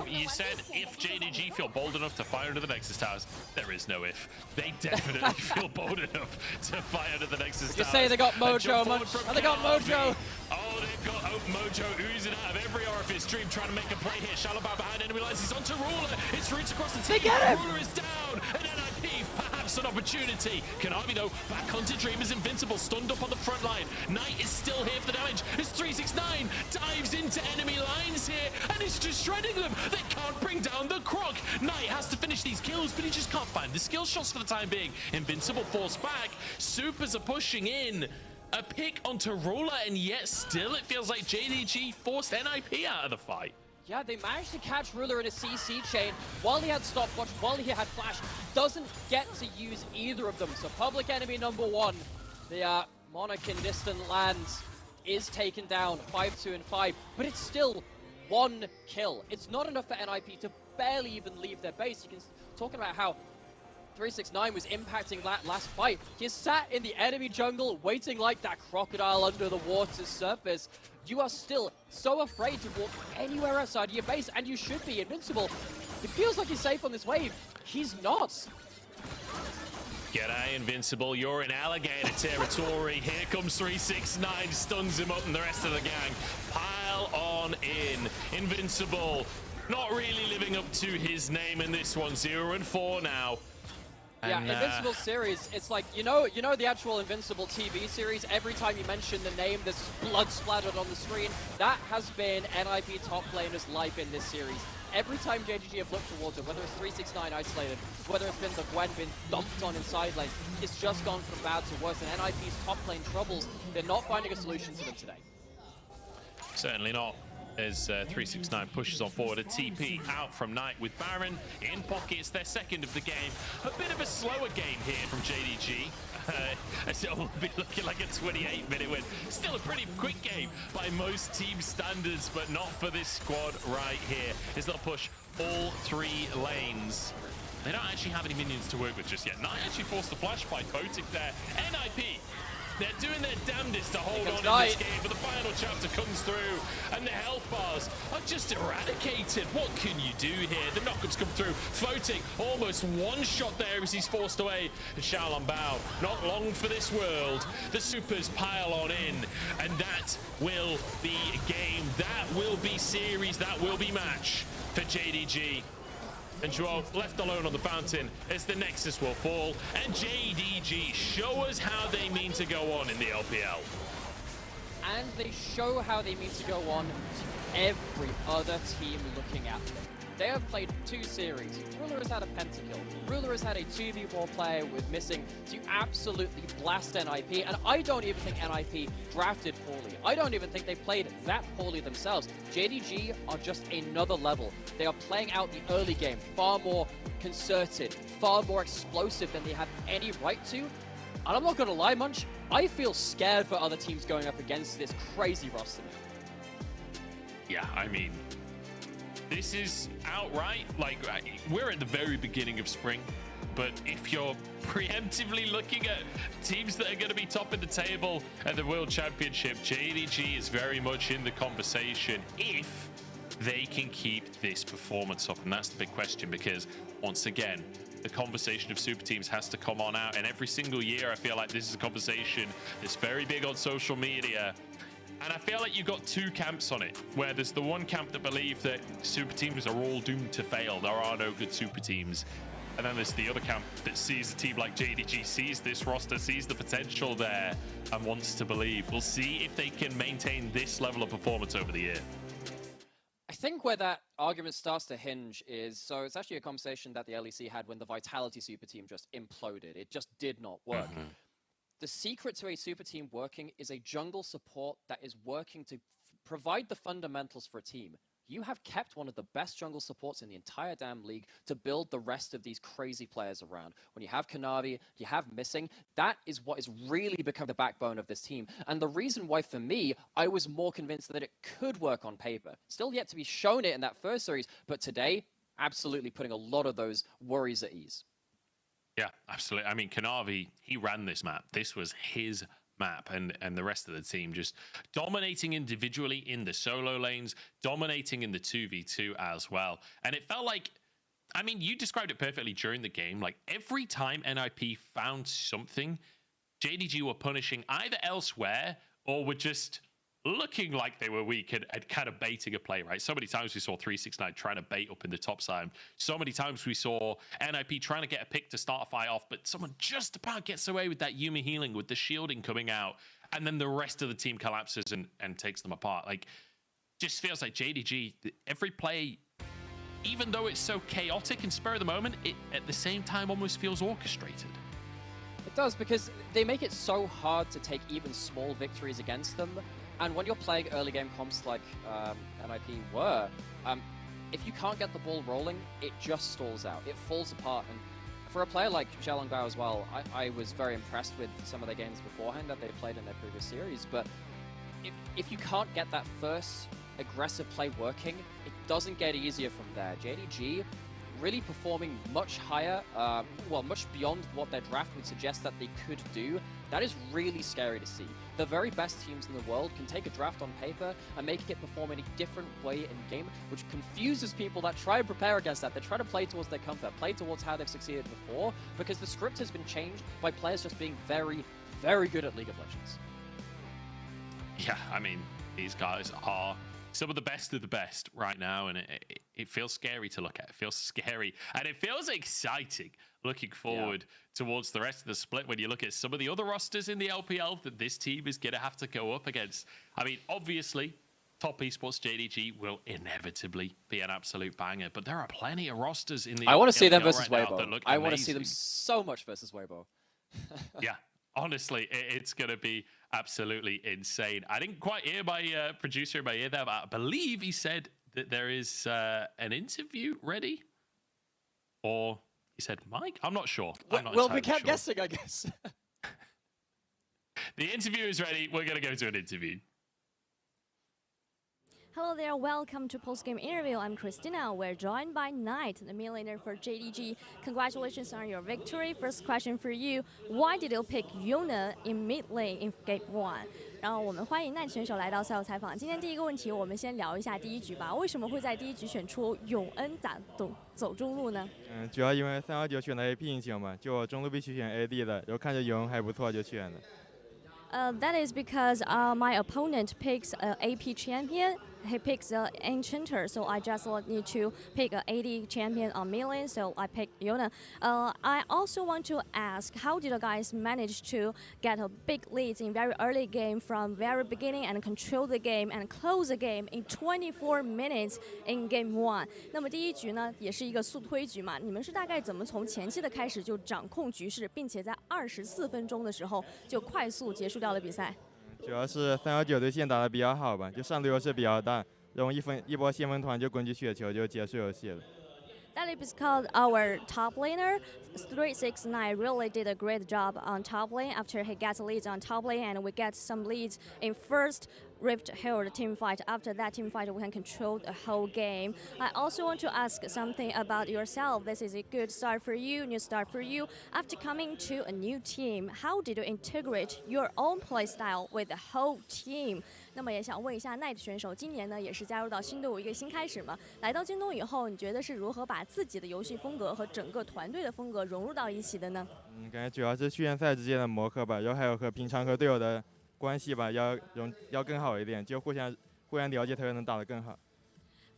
You said if JDG feel bold enough to fire into the Nexus Towers. There is no if. They definitely feel bold enough to fire into the Nexus Towers. You say they got Mojo, and they got Mojo. Oh, they've got Mojo oozing out of every orifice. Dream trying to make a play here. Shalabao behind enemy lines. He's onto Ruler. It's roots across the team. They get him. Ruler is down. And NIP, perhaps an opportunity. Kanavi, though, back onto Dream is invincible. Stunned up on the front line. Knight is still here for the damage. It's 369. Dives into enemy lines here. And it's just shredding them. They can't bring down the Croc. Knight has to finish these kills, but he just can't find the skill shots for the time being. Invincible forced back. Supers are pushing in. A pick onto Ruler, and yet still it feels like JDG forced NIP out of the fight. Yeah, they managed to catch Ruler in a CC chain while he had stopwatch, while he had flash. Doesn't get to use either of them. So public enemy number 1, the Monarch in distant lands, is taken down 5-2 and 5, but it's still 1 kill. It's not enough for NIP to barely even leave their base. You can talk about how 369 was impacting that last fight. He sat in the enemy jungle waiting like that crocodile under the water's surface. You are still so afraid to walk anywhere outside your base, and you should be invincible. It feels like he's safe on this wave. He's not. G'day, Invincible. You're in alligator territory. Here comes 369, stuns him up, and the rest of the gang pile on in. Invincible, not really living up to his name in this one. 0-4 now. Yeah, And, Invincible series, it's like, you know the actual Invincible TV series, every time you mention the name, there's blood splattered on the screen. That has been NIP top laner's life in this series. Every time JDG have looked towards it, whether it's 369 isolated, whether it's been the Gwen being dumped on in side lane, it's just gone from bad to worse. And NIP's top lane troubles, they're not finding a solution to them today. Certainly not. As 369 pushes on forward, a TP out from Knight with Baron in pockets, their second of the game. A bit of a slower game here from JDG. As it'll be looking like a 28-minute win. Still a pretty quick game by most team standards, but not for this squad right here. As they'll push all 3 lanes. They don't actually have any minions to work with just yet. Knight actually forced the flash by Photic there. NIP, they're doing their damnedest to hold on in this game, but the final chapter comes through, and the health bars are just eradicated. What can you do here? The knockups come through. Floating, almost one shot there as he's forced away. And Xiaolong Bao, not long for this world. The supers pile on in, and that will be game. That will be series. That will be match for JDG. And Joel left alone on the fountain as the Nexus will fall. And JDG show us how they mean to go on in the LPL. And they show how they mean to go on to every other team looking at them. They have played 2 series. Ruler has had a pentakill. Ruler has had a 2v4 player with missing to absolutely blast NIP. And I don't even think NIP drafted poorly. I don't even think they played that poorly themselves. JDG are just another level. They are playing out the early game far more concerted, far more explosive than they have any right to. And I'm not going to lie, Munch, I feel scared for other teams going up against this crazy roster. Yeah, I mean, this is outright, like, we're at the very beginning of spring, but if you're preemptively looking at teams that are going to be top of the table at the World Championship, JDG is very much in the conversation if they can keep this performance up. And that's the big question, because once again, the conversation of super teams has to come on out. And every single year, I feel like this is a conversation that's very big on social media. And I feel like you've got 2 camps on it, where there's the one camp that believe that super teams are all doomed to fail. There are no good super teams. And then there's the other camp that sees a team like JDG, sees this roster, sees the potential there, and wants to believe. We'll see if they can maintain this level of performance over the year. I think where that argument starts to hinge is, so it's actually a conversation that the LEC had when the Vitality super team just imploded. It just did not work. The secret to a super team working is a jungle support that is working to provide the fundamentals for a team. You have kept one of the best jungle supports in the entire damn league to build the rest of these crazy players around. When you have Kanavi, you have Missing, that is what has really become the backbone of this team. And the reason why, for me, I was more convinced that it could work on paper. Still yet to be shown it in that first series, but today, absolutely putting a lot of those worries at ease. Yeah, absolutely. I mean, Kanavi, he ran this map. This was his map, and the rest of the team just dominating individually in the solo lanes, dominating in the 2v2 as well. And it felt like, I mean, you described it perfectly during the game. Like, every time NIP found something, JDG were punishing either elsewhere or were just looking like they were weak and kind of baiting a play, right? So many times we saw 369 trying to bait up in the top side. So many times we saw NIP trying to get a pick to start a fight off, but someone just about gets away with that Yumi healing, with the shielding coming out, and then the rest of the team collapses and takes them apart. Like, just feels like JDG, every play, even though it's so chaotic and spur of the moment, it at the same time almost feels orchestrated. It does, because they make it so hard to take even small victories against them. And when you're playing early game comps like NIP were, if you can't get the ball rolling, it just stalls out. It falls apart. And for a player like Xiaolongbao as well, I was very impressed with some of their games beforehand that they played in their previous series. But if you can't get that first aggressive play working, it doesn't get easier from there. JDG really performing much higher, well, much beyond what their draft would suggest that they could do. That is really scary to see. The very best teams in the world can take a draft on paper and make it perform in a different way in game, which confuses people that try and prepare against that. They try to play towards their comfort, play towards how they've succeeded before, because the script has been changed by players just being very, very good at League of Legends. Yeah, I mean, these guys are some of the best right now, and it feels scary to look at. It feels scary, and it feels exciting looking forward towards the rest of the split when you look at some of the other rosters in the LPL that this team is going to have to go up against. I mean, obviously, top esports JDG will inevitably be an absolute banger, but there are plenty of rosters in the I want to see them LPL versus right now Weibo. that look I want to see amazing. them so much versus Weibo. Yeah, honestly, it's going to be absolutely insane. I didn't quite hear my producer in my ear there, but I believe he said that there is an interview ready. Or he said Mike? I'm not sure. Well, we kept guessing, I guess. The interview is ready. We're going to go to an interview. Hello there, welcome to Post-Game Interview. I'm Christina. We're joined by Knight, the millionaire for JDG. Congratulations on your victory. First question for you, why did you pick Yona in mid lane in Game 1? 然后我们欢迎 Knight 选手来到赛后采访。今天第一个问题，我们先聊一下第一局吧。为什么会在第一局选出永恩走中路呢？主要因为329选的 AP 英雄嘛，就中路必须选 AD 的，然后看着永恩还不错就选了。That is because my opponent picks an AP champion. He picks an enchanter, so I just need to pick an AD champion on mid lane, so I picked Yona. I also want to ask, how did you guys manage to get a big lead in very early game from very beginning and control the game and close the game in 24 minutes in Game 1? 那么第一局呢，也是一个速推局嘛，你们是大概怎么从前期的开始就掌控局势，并且在24分钟的时候就快速结束掉了比赛？主要是319对线打得比较好吧，就上路优势比较大，然后一波先锋团就滚起雪球就结束游戏了。That is because our top laner, 369, really did a great job on top lane after he gets leads on top lane, and we get some leads in first Rift Herald team fight. After that team fight, we can control the whole game. I also want to ask something about yourself. This is a good start for you, new start for you. After coming to a new team, how did you integrate your own play style with the whole team? 那么也想问一下 Knight 选手，今年呢也是加入到新队伍一个新开始嘛？来到京东以后，你觉得是如何把自己的游戏风格和整个团队的风格融入到一起的呢？感觉主要是训练赛之间的磨合吧，然后还有和平常和队友的关系吧，要更好一点，就互相了解，才能打得更好。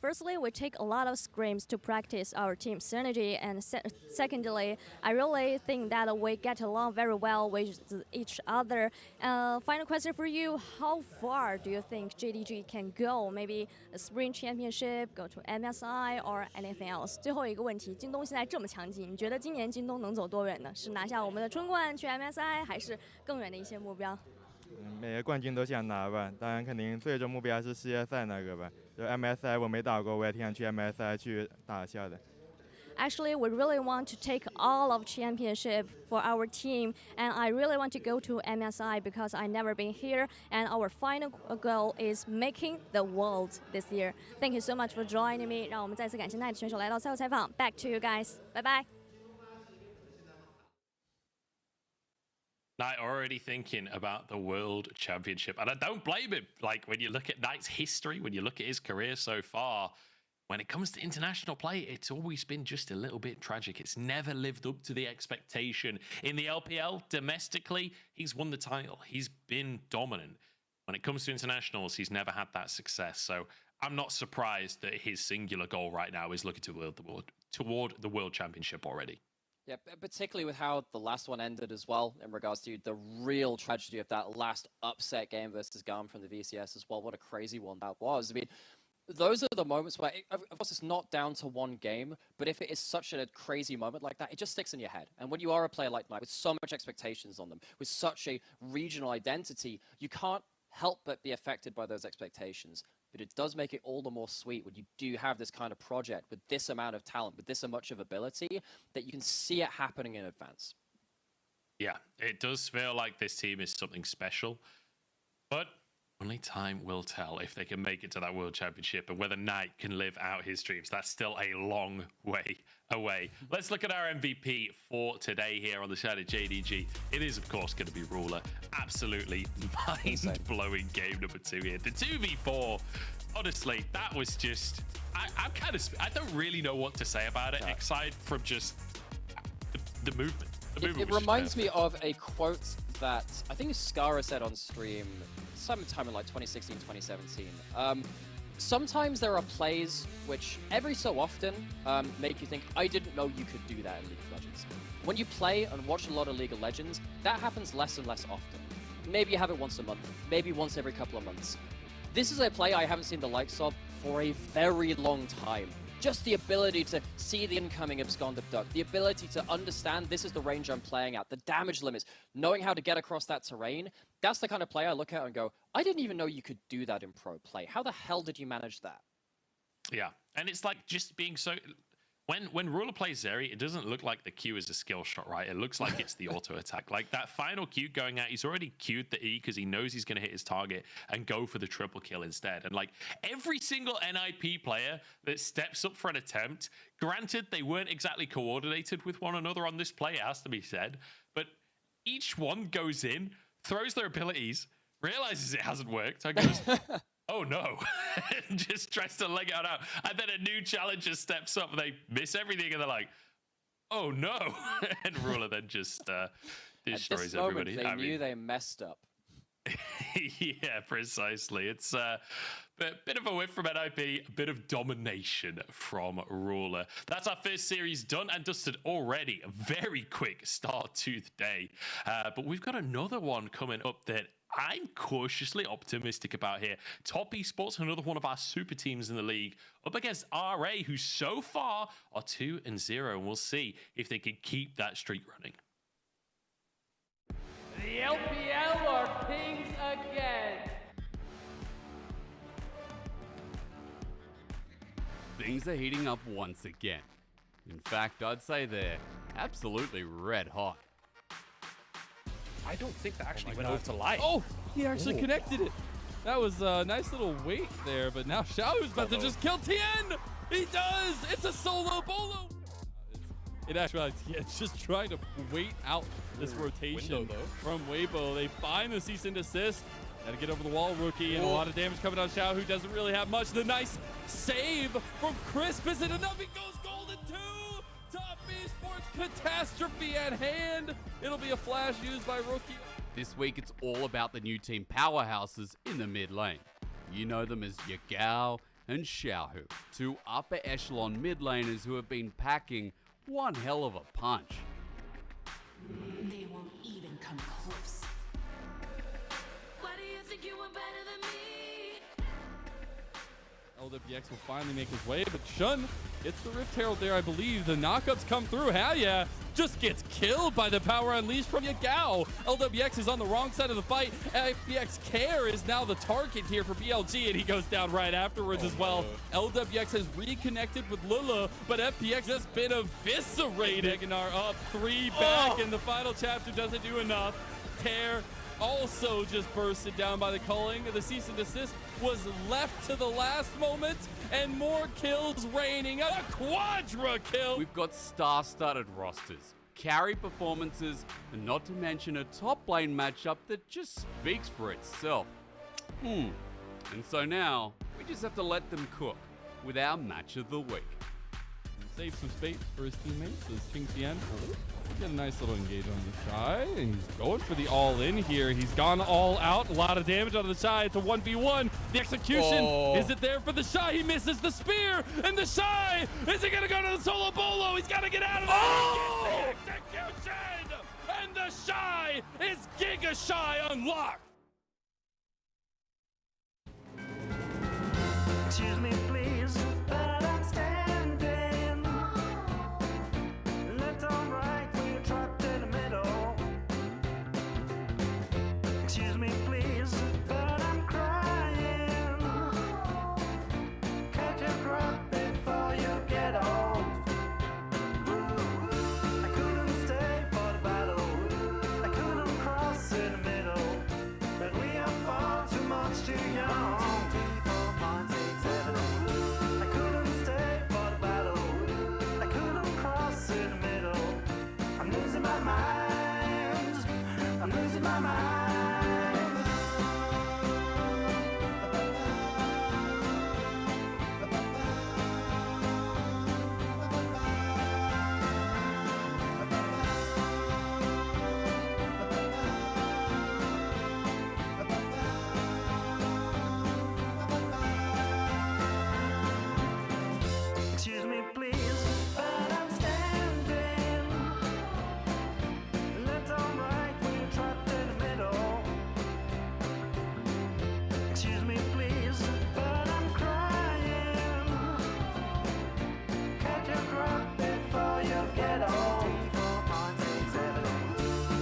Firstly, we take a lot of scrims to practice our team synergy, and secondly, I really think that we get along very well with each other. Final question for you: how far do you think JDG can go? Maybe a Spring Championship, go to MSI, or anything else? 最后一个问题，京东现在这么强劲，你觉得今年京东能走多远呢？是拿下我们的春冠，去 MSI， 还是更远的一些目标？每个冠军都想拿吧，当然肯定最终目标是世界赛那个吧。就 MSI 我没打过，我也挺想去 MSI 去打一下的。Actually, we really want to take all of championship for our team, and I really want to go to MSI because I never been here, and our final goal is making the world this year. Thank you so much for joining me. 让我们再次感谢 Knight 选手来到赛后采访。Back to you guys. Bye bye. Knight already thinking about the World Championship. And I don't blame him. Like, when you look at Knight's history, when you look at his career so far, when it comes to international play, it's always been just a little bit tragic. It's never lived up to the expectation. In the LPL, domestically, he's won the title. He's been dominant. When it comes to internationals, he's never had that success. So I'm not surprised that his singular goal right now is looking toward the World Championship already. Yeah, particularly with how the last one ended as well, in regards to the real tragedy of that last upset game versus GAM from the VCS as well. What a crazy one that was. I mean, those are the moments where, of course, it's not down to one game, but if it is such a crazy moment like that, it just sticks in your head. And when you are a player like Knight with so much expectations on them, with such a regional identity, you can't help but be affected by those expectations. But it does make it all the more sweet when you do have this kind of project with this amount of talent, with this much of ability, that you can see it happening in advance. Yeah, it does feel like this team is something special, but only time will tell if they can make it to that World Championship and whether Knight can live out his dreams. That's still a long way away. Let's look at our MVP for today here on the side of JDG. It is, of course, going to be Ruler. Absolutely mind-blowing game number 2 here. The 2v4, honestly, that was just... I don't really know what to say about it, aside from just the movement. It reminds me of a quote that I think Skara said on stream sometime in like 2016, 2017. Sometimes there are plays which every so often make you think, I didn't know you could do that in League of Legends. When you play and watch a lot of League of Legends, that happens less and less often. Maybe you have it once a month, maybe once every couple of months. This is a play I haven't seen the likes of for a very long time. Just the ability to see the incoming absconded duck, the ability to understand this is the range I'm playing at, the damage limits, knowing how to get across that terrain. That's the kind of play I look at and go, I didn't even know you could do that in pro play. How the hell did you manage that? Yeah, and it's like just being so... When Ruler plays Zeri, it doesn't look like the Q is a skill shot, right? It looks like it's the auto attack. Like that final Q going out, he's already queued the E because he knows he's going to hit his target and go for the triple kill instead. And like every single NIP player that steps up for an attempt, granted they weren't exactly coordinated with one another on this play, it has to be said, but each one goes in, throws their abilities, realizes it hasn't worked, and goes... oh no, just tries to leg it out. And then a new challenger steps up and they miss everything and they're like, oh no. And Ruler then just destroys everybody. They knew they messed up. Yeah, precisely. It's a bit of a whip from NIP, a bit of domination from Ruler. That's our first series done and dusted already. A very quick start to the day. But we've got another one coming up that I'm cautiously optimistic about here. Top Esports, another one of our super teams in the league, up against RA, who so far are 2-0, and we'll see if they can keep that streak running. The LPL are kings again. Things are heating up once again. In fact, I'd say they're absolutely red hot. I don't think that actually went over to light. Oh, he actually connected it. That was a nice little wait there, but now Xiao's about to just kill Tien. He does. It's a solo bolo. In actuality, it's just trying to wait out this rotation from Weibo. They find the cease and desist. Gotta get over the wall, Rookie, and a lot of damage coming on Xiao, who doesn't really have much. The nice save from Crisp. Is it enough? He goes golden too. Top Esports catastrophe at hand. It'll be a flash used by Rookie. This week, it's all about the new team powerhouses in the mid lane. You know them as Yagao, and Xiaohu, two upper echelon mid laners who have been packing one hell of a punch. They won't even come close. Why do you think you were better than me? LWX will finally make his way, but Shun gets the Rift Herald there, I believe. The knockups come through. Hell yeah. Just gets killed by the power unleashed from Yagao. LWX is on the wrong side of the fight. FPX Care is now the target here for BLG, and he goes down right afterwards as well. LWX has reconnected with Lula, but FPX has been eviscerated. Meganar up 3 back, and the final chapter doesn't do enough. Care also just bursted down by the culling. The cease and desist was left to the last moment, and more kills raining. A quadra kill. We've got star-studded rosters, carry performances, and not to mention a top lane matchup that just speaks for itself. And so now, we just have to let them cook with our match of the week. Save some space for his teammates as King Tian get a nice little engage on the Shy, and he's going for the all-in here. He's gone all out, a lot of damage on the Shy. It's a 1v1. The execution, is it there for the Shy? He misses the spear, and the Shy, is he gonna go to the solo bolo? He's gotta get out of there. He gets the execution, and the Shy is Giga Shy unlocked. Excuse me, please, but I'm standing. Left on right, we're trapped in the middle. Excuse me, please, but I'm crying. Catch your breath before you get old. I couldn't stay for the battle. I couldn't cross in the middle. But we are far too much too young. Excuse me, please, but I'm standing. Left on right, we're trapped in the middle. Excuse me, please, but I'm crying. Catch your breath before you get old.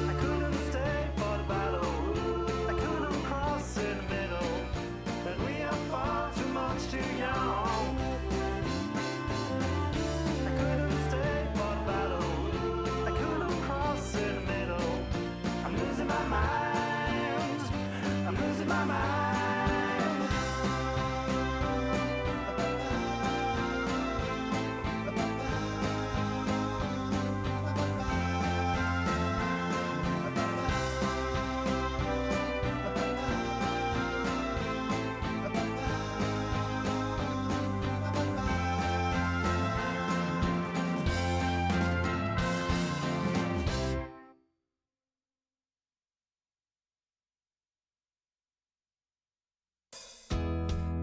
I couldn't stay for the battle. I couldn't cross in the middle. But we are far too much too young.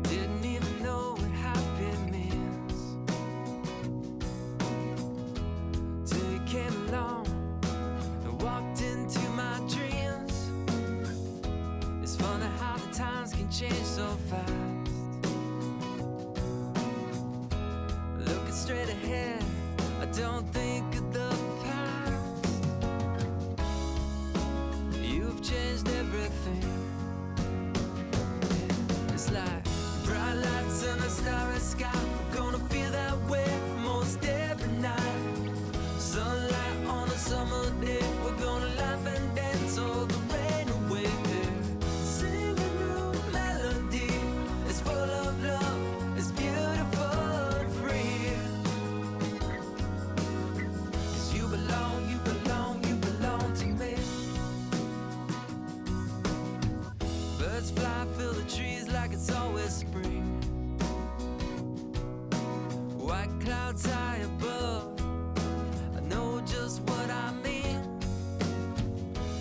Didn't even know what happy means till you came along and walked into my dreams. It's funny how the times can change so fast. Looking straight ahead, I don't think of the past. You've changed everything. It's like bright lights and a starry sky. We're gonna feel that way most every night. Sunlight on a summer day. We're gonna laugh and dance all the rain away. Sing a new melody. It's full of love. It's beautiful and free. 'Cause you belong, you belong, you belong to me. Birds fly, fill the trees like it's always spring. White clouds high above, I know just what I mean.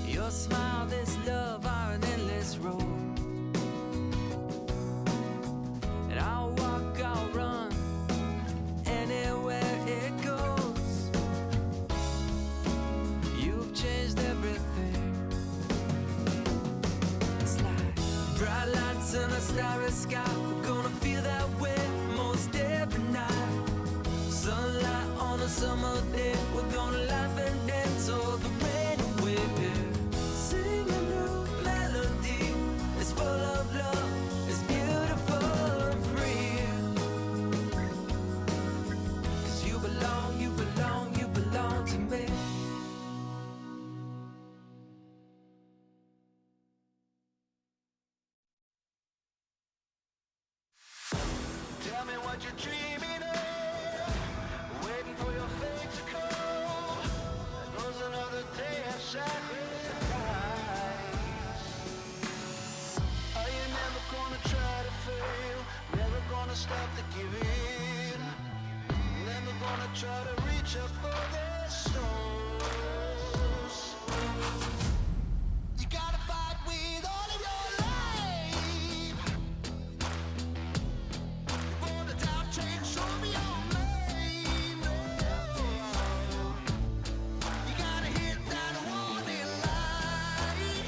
Your smile, this love are an endless road. And I'll walk and a starry sky. We're gonna feel that way most every night. Sunlight on a summer day. We're gonna laugh and dance all the rain away. Sing a new melody. It's full of love. It's beautiful and free. 'Cause you belong, you belong, you belong to me. Tell me what you're dreaming of, waiting for your fate to come. There goes another day of sacrifice. Are you never gonna try to fail? Never gonna stop to give in? Never gonna try to reach up for the stars? You gotta fight with all of your life. For the doubt takes over your mind. You gotta hit that warning light.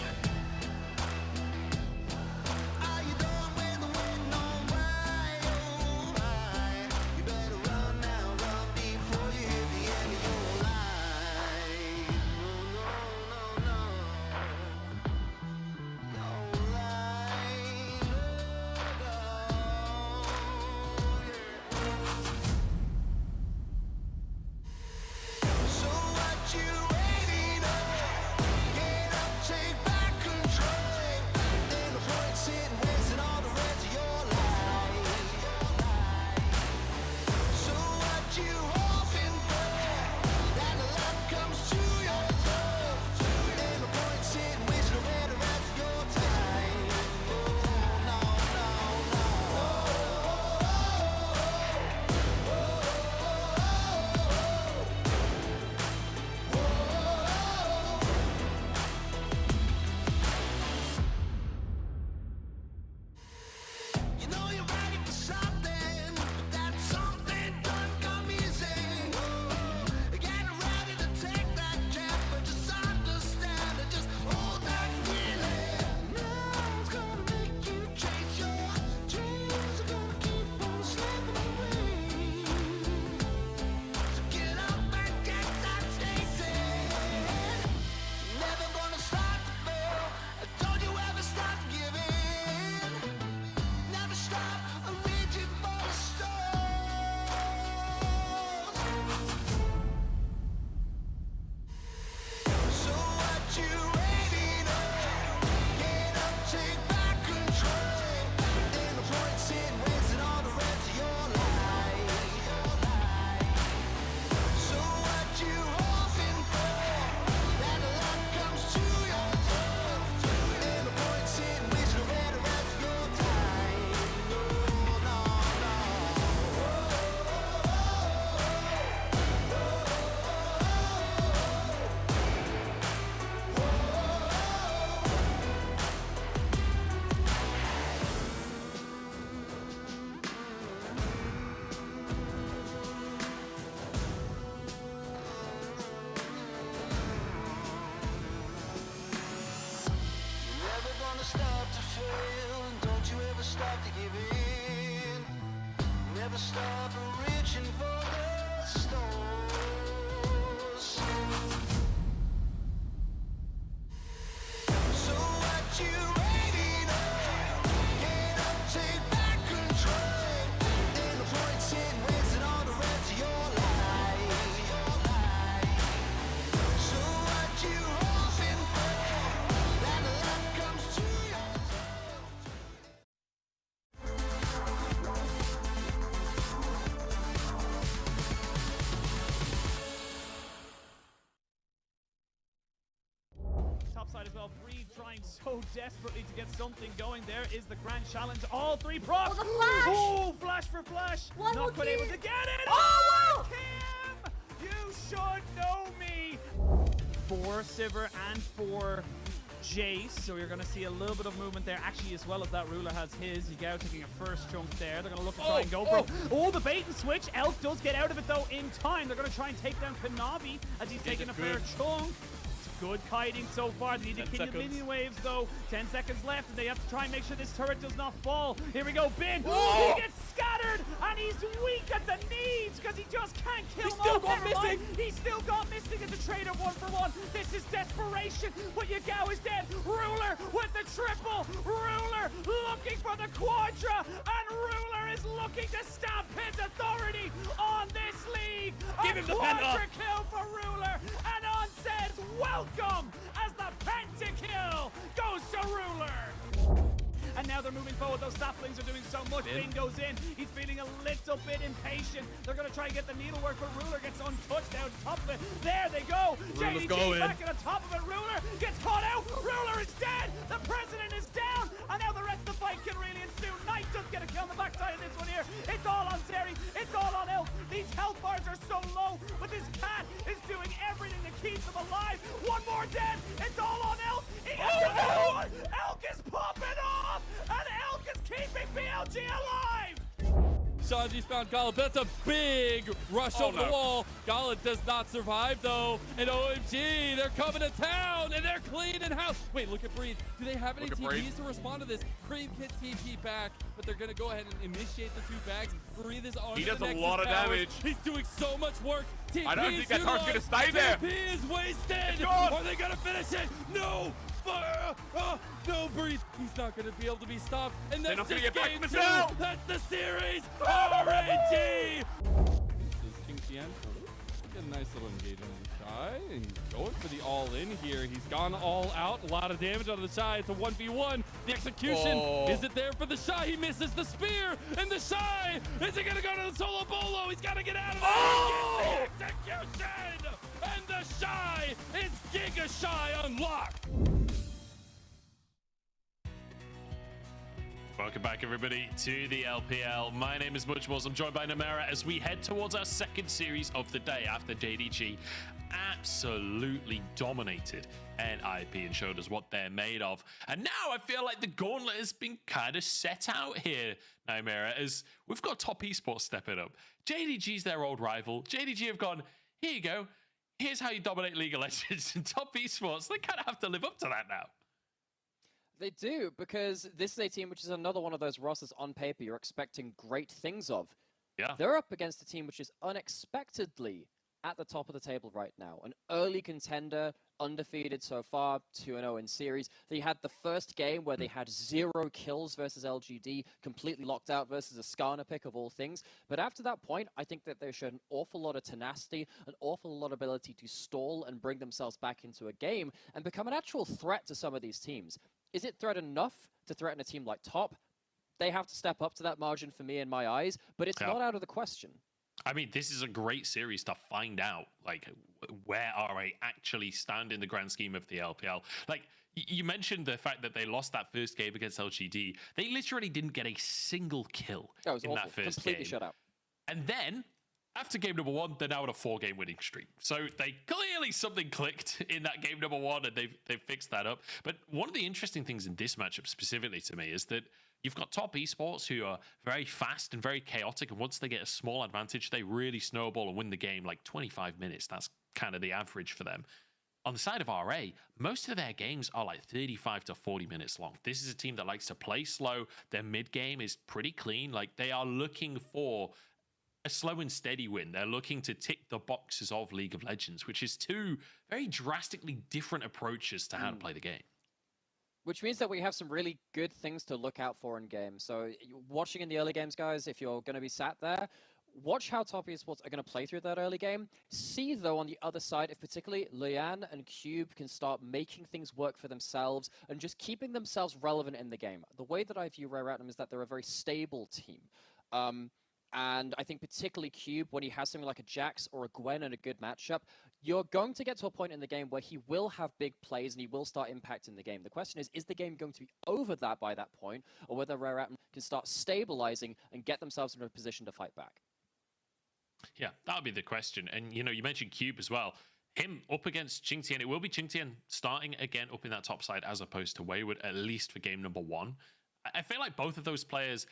Are you done with the waiting on why? Oh my. You better run now, run before you hit the end of your line. No, no, no, no. Your line, so what you waiting on? Get up, take back control. Ain't no point sitting wasting all the rest of your life. So what you hoping for? That the luck comes to your door. Ain't no point sitting wasting away the rest of your time. Oh no, no, no. You know you're ready for something, but that something doesn't come easy. Getting ready to take that jump, but just understand and just hold that feeling. Now it's gonna make you chase your dreams. Are gonna keep on slipping away. So get up and get that station. Never gonna start to fail. Don't you ever stop giving. Never stop reaching for the stars. So what you waiting on? Get up, take back control. Ain't no point sitting wasting all the rest of your life. So what you hoping for? That the luck comes to your door. Ain't no point sitting wasting away the rest of your time. No, no, no. You're never gonna stop to fail, and don't you ever stop to give in. Never stop reaching for the stars. So what you waiting on? Get up, take back control. Ain't no point sitting wasting all the rest of your life. So what you hoping for? That the luck comes to your Top side as well. Free trying so desperately to get something going. There is the grand challenge. All three procs. Oh, the flash! Oh, flash for flash. One Not more quite able to get it. Oh! Kim! You should know me. For Sivir and for Jace. So you're going to see a little bit of movement there. Actually, as well as that, Ruler has his. Yagao taking a first chunk there. They're going to look to try and go for it. Oh, the bait and switch. Elf does get out of it, though, in time. They're going to try and take down Kanavi as he's taking a fair chunk. Good kiting so far. They need to 10 kill the seconds. minion waves though. 10 seconds left, and they have to try and make sure this turret does not fall. Here we go, Bin. Oh! He gets scattered, and he's weak at the knees because he just can't kill He him still off. got Never mind. missing. He still got missing at the trade of 1-for-1. This is desperation, but Yagao is dead. Ruler with the triple. Ruler looking for the quadra, and Ruler is looking to stamp his authority on this league. Give A him the penta. quadra kill for Ruler, and On says welcome as the pentakill goes to Ruler. And now they're moving forward. Those saplings are doing so much. Bin goes in. He's feeling a little bit impatient. They're going to try and get the needlework, but Ruler gets untouched down top of it. There they go. Ruler's JDG going. back at the top of it. Ruler gets caught out. Ruler is dead. The president is down. And now the rest of the fight can really ensue. Knight does get a kill on the backside of this one here. It's all on Seri. It's all on Elk. These health bars are so low, but this cat is doing everything to keep them alive. One more dead. It's all on Elk. He gets another one. Elk is popping off, and Elk is keeping BLG alive. Shanji's found Gala, but that's a big rush over the wall. Gala does not survive though. And OMG, they're coming to town and they're cleaning house. Wait, look at Breathe. Do they have any TPs to respond to this? Breathe gets TP back, but they're gonna go ahead and initiate the 2 bags. Breathe is on. He does the a Nexus lot of powers. damage. He's doing so much work. TP I don't think that turret's gonna stay there. TP is wasted. gone. Are they gonna finish it? No. No, Breathe. He's not going to be able to be stopped. And They're that's not gonna just get back game from 2. the cell. That's the series. RNG. This is King Tian. Get a nice little engagement in Shy. And he's going for the all-in here. He's gone all out. A lot of damage on the Shy. It's a 1v1. The execution. Is it there for the Shy? He misses the spear. And the Shy. Is he going to go to the solo bolo? He's got to get out of there. Get the execution. And the Shy is Giga Shy unlocked. Welcome back, everybody, to the LPL. My name is Muchballs. I'm joined by Namera as we head towards our second series of the day after JDG absolutely dominated NIP and showed us what they're made of. And now I feel like the gauntlet has been kind of set out here, Namera, as we've got Top Esports stepping up. JDG's their old rival. JDG have gone, here you go. Here's how you dominate League of Legends. And Top Esports, they kind of have to live up to that now. They do, because this is a team which is another one of those rosters on paper you're expecting great things of. Yeah. They're up against a team which is unexpectedly at the top of the table right now. An early contender, undefeated so far, 2-0 in series. They had the first game where they had 0 kills versus LGD, completely locked out versus a Skarner pick of all things. But after that point, I think that they showed an awful lot of tenacity, an awful lot of ability to stall and bring themselves back into a game and become an actual threat to some of these teams. Is it threat enough to threaten a team like Top? They have to step up to that margin for me in my eyes, but it's not out of the question. I mean, this is a great series to find out, like, where RA actually stand in the grand scheme of the LPL. Like, you mentioned the fact that they lost that first game against LGD. They literally didn't get a single kill in that first Completely game. shut out. And then, after game number 1, they're now on a 4-game winning streak. So they clearly something clicked in that game number 1, and they've fixed that up. But one of the interesting things in this matchup specifically to me is that you've got Top Esports who are very fast and very chaotic, and once they get a small advantage, they really snowball and win the game like 25 minutes. That's kind of the average for them. On the side of RA, most of their games are like 35 to 40 minutes long. This is a team that likes to play slow. Their mid game is pretty clean. Like, they are looking for a slow and steady win. They're looking to tick the boxes of League of Legends, which is 2 very drastically different approaches to how to play the game. Which means that we have some really good things to look out for in game. So watching in the early games, guys, if you're going to be sat there, watch how Top Esports are going to play through that early game. See, though, on the other side, if particularly Lian and Cube can start making things work for themselves and just keeping themselves relevant in the game. The way that I view Rare Atom is that they're a very stable team. And I think particularly Cube, when he has something like a Jax or a Gwen in a good matchup, you're going to get to a point in the game where he will have big plays and he will start impacting the game. The question is the game going to be over that by that point, or whether Rare Atom can start stabilizing and get themselves in a position to fight back? Yeah, that'll be the question. And, you know, you mentioned Cube as well. Him up against Qingtian. It will be Qingtian starting again up in that top side as opposed to Wayward, at least for game number 1. I feel like both of those players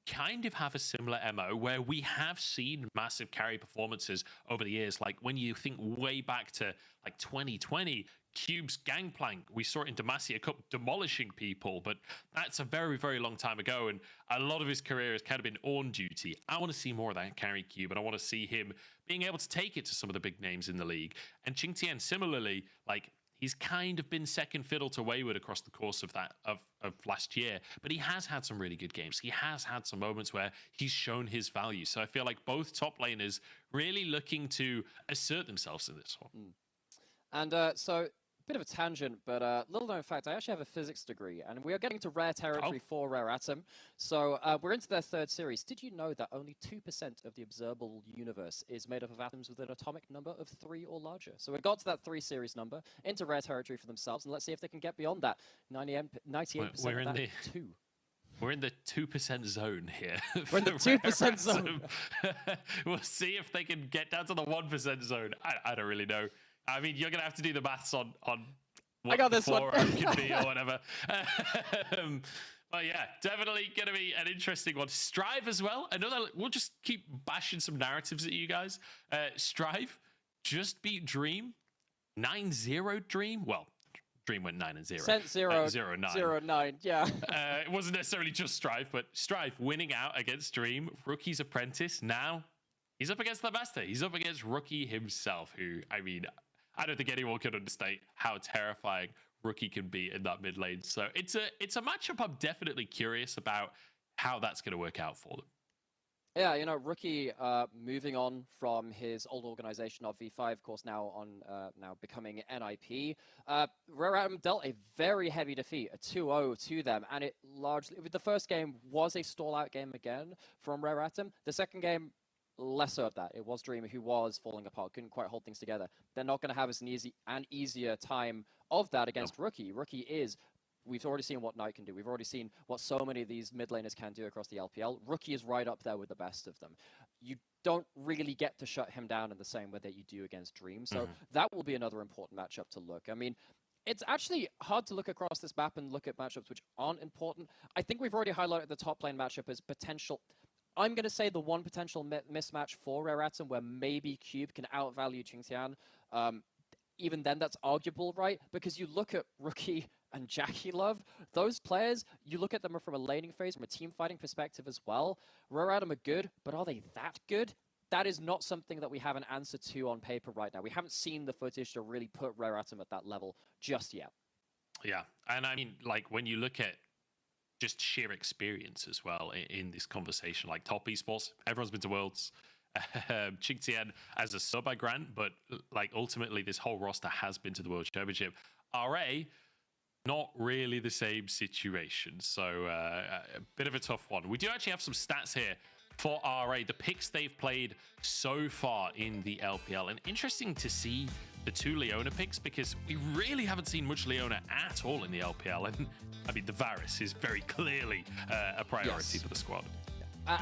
kind of have a similar MO where we have seen massive carry performances over the years. Like when you think way back to like 2020, Cube's Gangplank. We saw it in Demacia Cup demolishing people, but that's a very, very long time ago, and a lot of his career has kind of been on duty. I want to see more of that carry Cube, and I want to see him being able to take it to some of the big names in the league. And Qingtian, similarly, like, he's kind of been second fiddle to Wayward across the course of that of last year, but he has had some really good games. He has had some moments where he's shown his value. So I feel like both top laners really looking to assert themselves in this one. And so, bit of a tangent, but little known fact, I actually have a physics degree, and we are getting to rare territory for Rare Atom. So we're into their third series. Did you know that only 2% of the observable universe is made up of atoms with an atomic number of 3 or larger? So we got to that 3 series number, into rare territory for themselves, and let's see if they can get beyond that. 98% We're of in that, the 2. We're in the 2% zone here. We're in the 2% zone. We'll see if they can get down to the 1% zone. I don't really know. I mean, you're going to have to do the maths on what I got this one. could be or whatever. But yeah, definitely going to be an interesting one. Strive as well. We'll just keep bashing some narratives at you guys. Strive just beat Dream. 9-0 Dream. Well, Dream went 9-0. Sent 0, 0-9. 0-9, yeah. It wasn't necessarily just Strive, but Strive winning out against Dream, Rookie's apprentice. Now he's up against the master. He's up against Rookie himself, who, I mean, I don't think anyone can understate how terrifying Rookie can be in that mid lane. So it's a matchup I'm definitely curious about how that's going to work out for them. Yeah, you know, Rookie moving on from his old organization of V5, of course, now becoming NIP. Rare Atom dealt a very heavy defeat, a 2-0 to them, and it largely, the first game was a stall-out game again from Rare Atom. The second game, lesser of that. It was Dreamer who was falling apart, couldn't quite hold things together. They're not going to have an easier time of that against Rookie. Rookie is, we've already seen what Knight can do. We've already seen what so many of these mid laners can do across the LPL. Rookie is right up there with the best of them. You don't really get to shut him down in the same way that you do against Dream. So that will be another important matchup to look. I mean, it's actually hard to look across this map and look at matchups which aren't important. I think we've already highlighted the top lane matchup as potential. I'm going to say the one potential mismatch for Rare Atom where maybe Cube can outvalue Qingtian. Even then, that's arguable, right? Because you look at Rookie and Jackie Love, those players, you look at them from a laning phase, from a team fighting perspective as well. Rare Atom are good, but are they that good? That is not something that we have an answer to on paper right now. We haven't seen the footage to really put Rare Atom at that level just yet. Yeah, and I mean, like, when you look at just sheer experience as well in this conversation, like top esports, everyone's been to Worlds. Qingtian as a sub I grant, but like ultimately this whole roster has been to the World Championship. RA, not really the same situation, so a bit of a tough one. We do actually have some stats here for RA, the picks they've played so far in the LPL, and interesting to see the 2 Leona picks because we really haven't seen much Leona at all in the LPL, and I mean the Varus is very clearly a priority for the squad.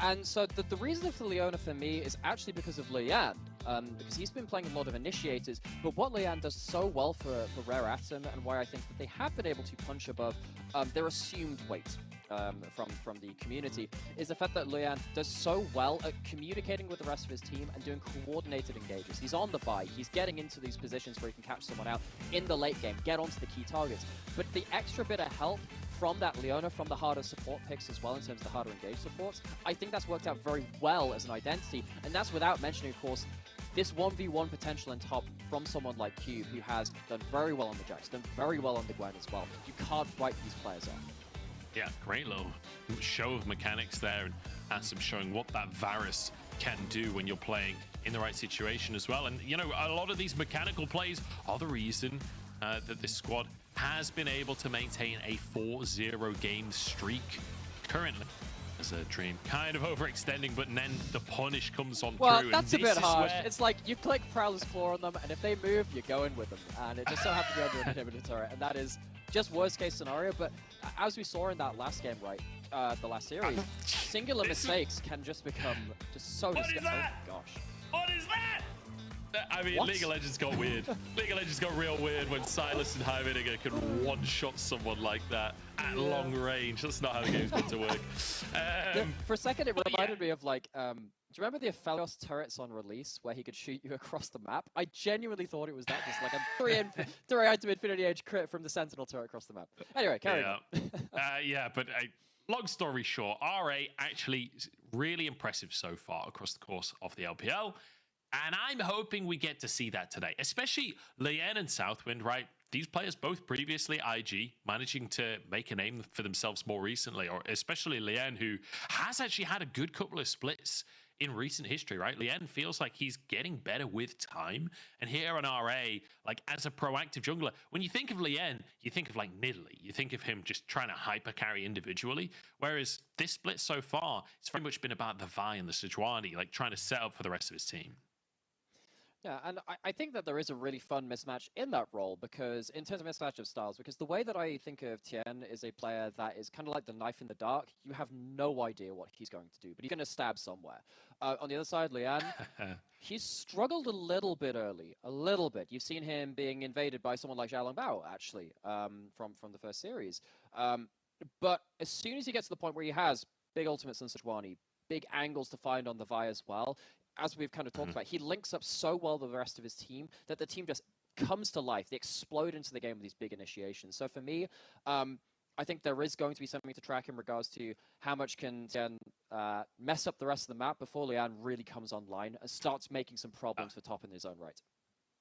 And so the reason for Leona for me is actually because of Lian, because he's been playing a lot of initiators, but what Lian does so well for Rare Atom and why I think that they have been able to punch above their assumed weight from the community is the fact that Lian does so well at communicating with the rest of his team and doing coordinated engages. He's on the buy, he's getting into these positions where he can catch someone out in the late game, get onto the key targets, but the extra bit of help from that Leona, from the harder support picks as well in terms of the harder engaged supports, I think that's worked out very well as an identity, and that's without mentioning, of course, this 1v1 potential in top from someone like Cube, who has done very well on the Jax, done very well on the Gwen as well. You can't write these players off. Yeah, great little show of mechanics there, and Asim showing what that Varus can do when you're playing in the right situation as well. And, you know, a lot of these mechanical plays are the reason that this squad has been able to maintain a 4-0 game streak currently. As a Dream kind of overextending, but then the punish comes on through. Well, that's a and bit harsh. It's like you click Prowler's Claw on them, and if they move, you're going with them. And it just so happens to be under an inhibitor turret, and that is just worst case scenario. But as we saw in that last game, right, the last series, singular mistakes can just become just so disgusting. Oh gosh. What is that? I mean, What? League of Legends got weird. League of Legends got real weird when Silas and High Vinegar can one-shot someone like that at long range. That's not how the game's meant to work. For a second, it reminded me of like, do you remember the Aphelios turrets on release where he could shoot you across the map? I genuinely thought it was that, just like a three-item Infinity Edge crit from the Sentinel turret across the map. Anyway, carry on. But long story short, RA actually really impressive so far across the course of the LPL. And I'm hoping we get to see that today, especially Lian and Southwind, right? These players both previously IG, managing to make a name for themselves more recently, or especially Lian, who has actually had a good couple of splits in recent history, right? Lian feels like he's getting better with time. And here on RA, like as a proactive jungler, when you think of Lian, you think of like Nidalee. You think of him just trying to hyper carry individually. Whereas this split so far, it's very much been about the Vi and the Sejuani, like trying to set up for the rest of his team. Yeah, and I think that there is a really fun mismatch in that role because, in terms of mismatch of styles, because the way that I think of Tien is a player that is kind of like the knife in the dark. You have no idea what he's going to do, but he's going to stab somewhere. On the other side, Lian, he's struggled a little bit early, a little bit. You've seen him being invaded by someone like Xiaolong Bao, actually, from the first series. But as soon as he gets to the point where he has big ultimates on Sejuani, big angles to find on the Vi as well, as we've kind of talked about, he links up so well with the rest of his team that the team just comes to life. They explode into the game with these big initiations. So for me, I think there is going to be something to track in regards to how much can Tien mess up the rest of the map before Lian really comes online and starts making some problems for top in his own right.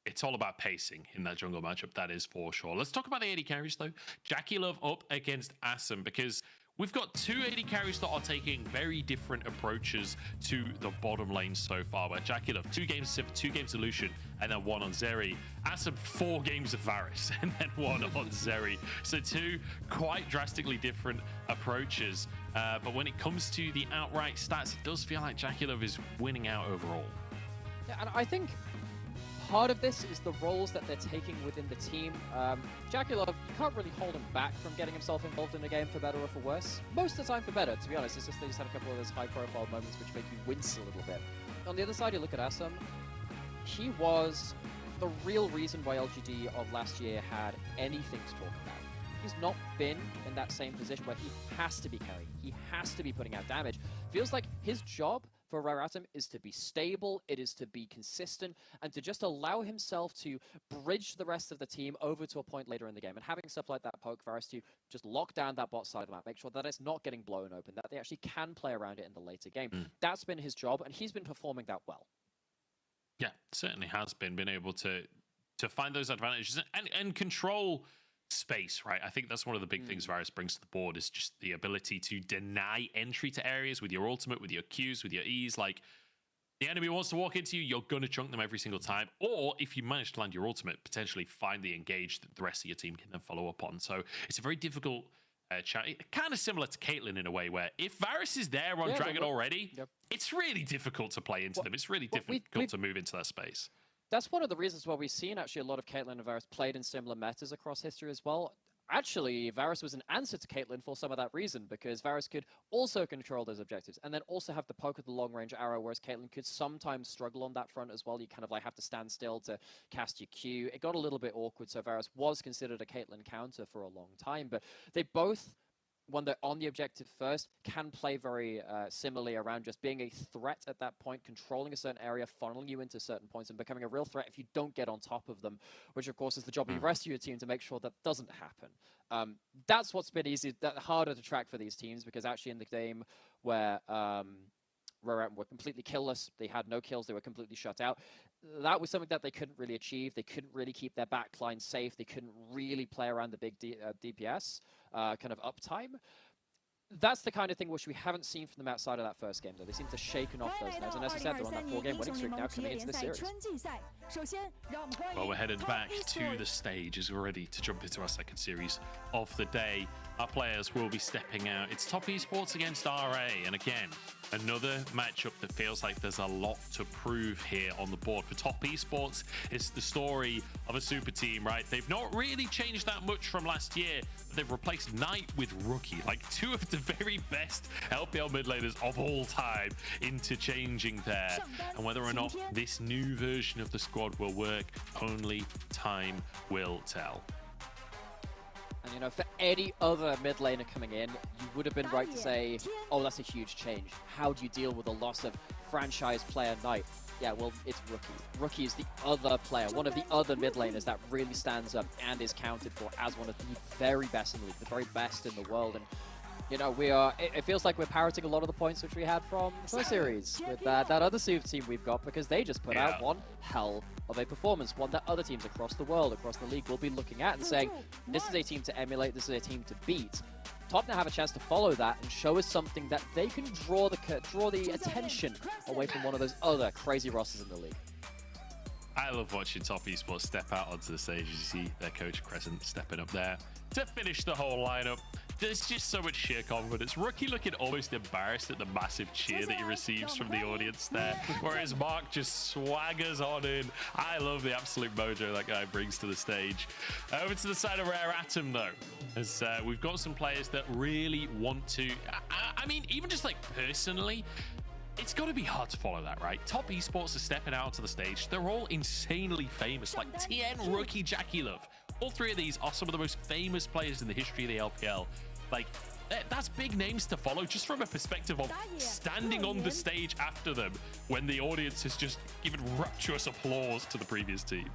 It's all about pacing in that jungle matchup, that is for sure. Let's talk about the AD carries, though. Jackie Love up against Assam, because we've got two AD carries that are taking very different approaches to the bottom lane so far, where Jackie Love, 2 games Civ, 2 games Illusion, and then 1 on Zeri. Assam, 4 games of Varus, and then 1 on Zeri. So 2 quite drastically different approaches. But when it comes to the outright stats, it does feel like Jackie Love is winning out overall. Yeah, and I think part of this is the roles that they're taking within the team. Jackie Love, you can't really hold him back from getting himself involved in a game for better or for worse. Most of the time for better, to be honest. It's just they just had a couple of those high-profile moments which make you wince a little bit. On the other side, you look at Assam. He was the real reason why LGD of last year had anything to talk about. He's not been in that same position where he has to be carrying. He has to be putting out damage. Feels like his job for Raratum is to be stable, it is to be consistent, and to just allow himself to bridge the rest of the team over to a point later in the game. And having stuff like that poke Varus to just lock down that bot side of the map, make sure that it's not getting blown open, that they actually can play around it in the later game. That's been his job, and he's been performing that well. Yeah, certainly has been able to find those advantages and control space, right? I think that's one of the big things Varus brings to the board, is just the ability to deny entry to areas with your ultimate, with your Qs, with your Es. Like, the enemy wants to walk into you, you're going to chunk them every single time. Or if you manage to land your ultimate, potentially find the engage that the rest of your team can then follow up on. So it's a very difficult kind of similar to Caitlyn in a way, where if Varus is there on Dragon already, it's really difficult to play into them. It's really difficult to move into that space. That's one of the reasons why we've seen actually a lot of Caitlyn and Varus played in similar metas across history as well. Actually, Varus was an answer to Caitlyn for some of that reason, because Varus could also control those objectives and then also have the poke of the long-range arrow, whereas Caitlyn could sometimes struggle on that front as well. You kind of like have to stand still to cast your Q. It got a little bit awkward, so Varus was considered a Caitlyn counter for a long time, but they both, when they're on the objective first, can play very similarly around just being a threat at that point, controlling a certain area, funneling you into certain points, and becoming a real threat if you don't get on top of them, which of course is the job of the rest of your team to make sure that doesn't happen. That's what's been harder to track for these teams, because actually in the game where Raratum were completely killless, they had no kills, they were completely shut out, that was something that they couldn't really achieve. They couldn't really keep their backline safe. They couldn't really play around the big DPS kind of uptime. That's the kind of thing which we haven't seen from them outside of that first game, though. They seem to have shaken off those nerves, and as I said, they're on that 4-game winning streak now coming into this series. Well, we're headed back to the stage as we're ready to jump into our second series of the day. Our players will be stepping out. It's Top Esports against RA, and again, another matchup that feels like there's a lot to prove here on the board. For Top Esports, it's the story of a super team, right? They've not really changed that much from last year, but they've replaced Knight with Rookie, like two of the very best LPL mid laners of all time, interchanging there. And whether or not this new version of the squad will work, only time will tell. And you know, for any other mid laner coming in, you would have been right to say, oh, that's a huge change. How do you deal with the loss of franchise player Knight? Yeah, well, it's Rookie. Rookie is the other player, one of the other mid laners that really stands up and is counted for as one of the very best in the league, the very best in the world. And you know, it feels like we're parroting a lot of the points which we had from the first series with that other super team we've got, because they just put out one hell of a performance, one that other teams across the world, across the league will be looking at and saying, this is a team to emulate, this is a team to beat. Top now have a chance to follow that and show us something that they can draw the attention away from one of those other crazy rosters in the league. I love watching Top Esports step out onto the stage as you see their coach Crescent stepping up there to finish the whole lineup. There's just so much sheer confidence. Rookie looking almost embarrassed at the massive cheer that he receives from the audience there, whereas Mark just swaggers on in. I love the absolute mojo that guy brings to the stage. Over to the side of Rare Atom, though, as we've got some players that really want to... I mean, even just like personally, it's got to be hard to follow that, right? Top Esports are stepping out to the stage. They're all insanely famous, like TN, Rookie, Jackie Love. All three of these are some of the most famous players in the history of the LPL. Like, that's big names to follow just from a perspective of standing on the stage after them when the audience has just given rapturous applause to the previous team.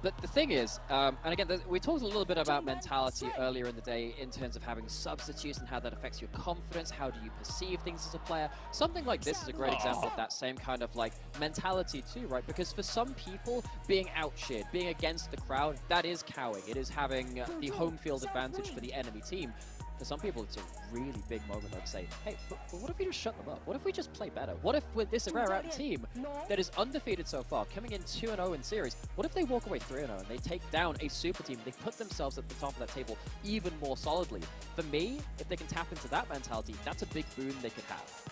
But the thing is, and again, we talked a little bit about mentality earlier in the day in terms of having substitutes and how that affects your confidence. How do you perceive things as a player? Something like this is a great example of that same kind of like mentality too, right? Because for some people, being out-cheered, being against the crowd, that is cowing. It is having the home field advantage for the enemy team. For some people, it's a really big moment of say, hey, but what if we just shut them up? What if we just play better? What if with this Rare Atom team that is undefeated so far, coming in 2-0 in series, what if they walk away 3-0 and they take down a super team? They put themselves at the top of that table even more solidly. For me, if they can tap into that mentality, that's a big boon they could have.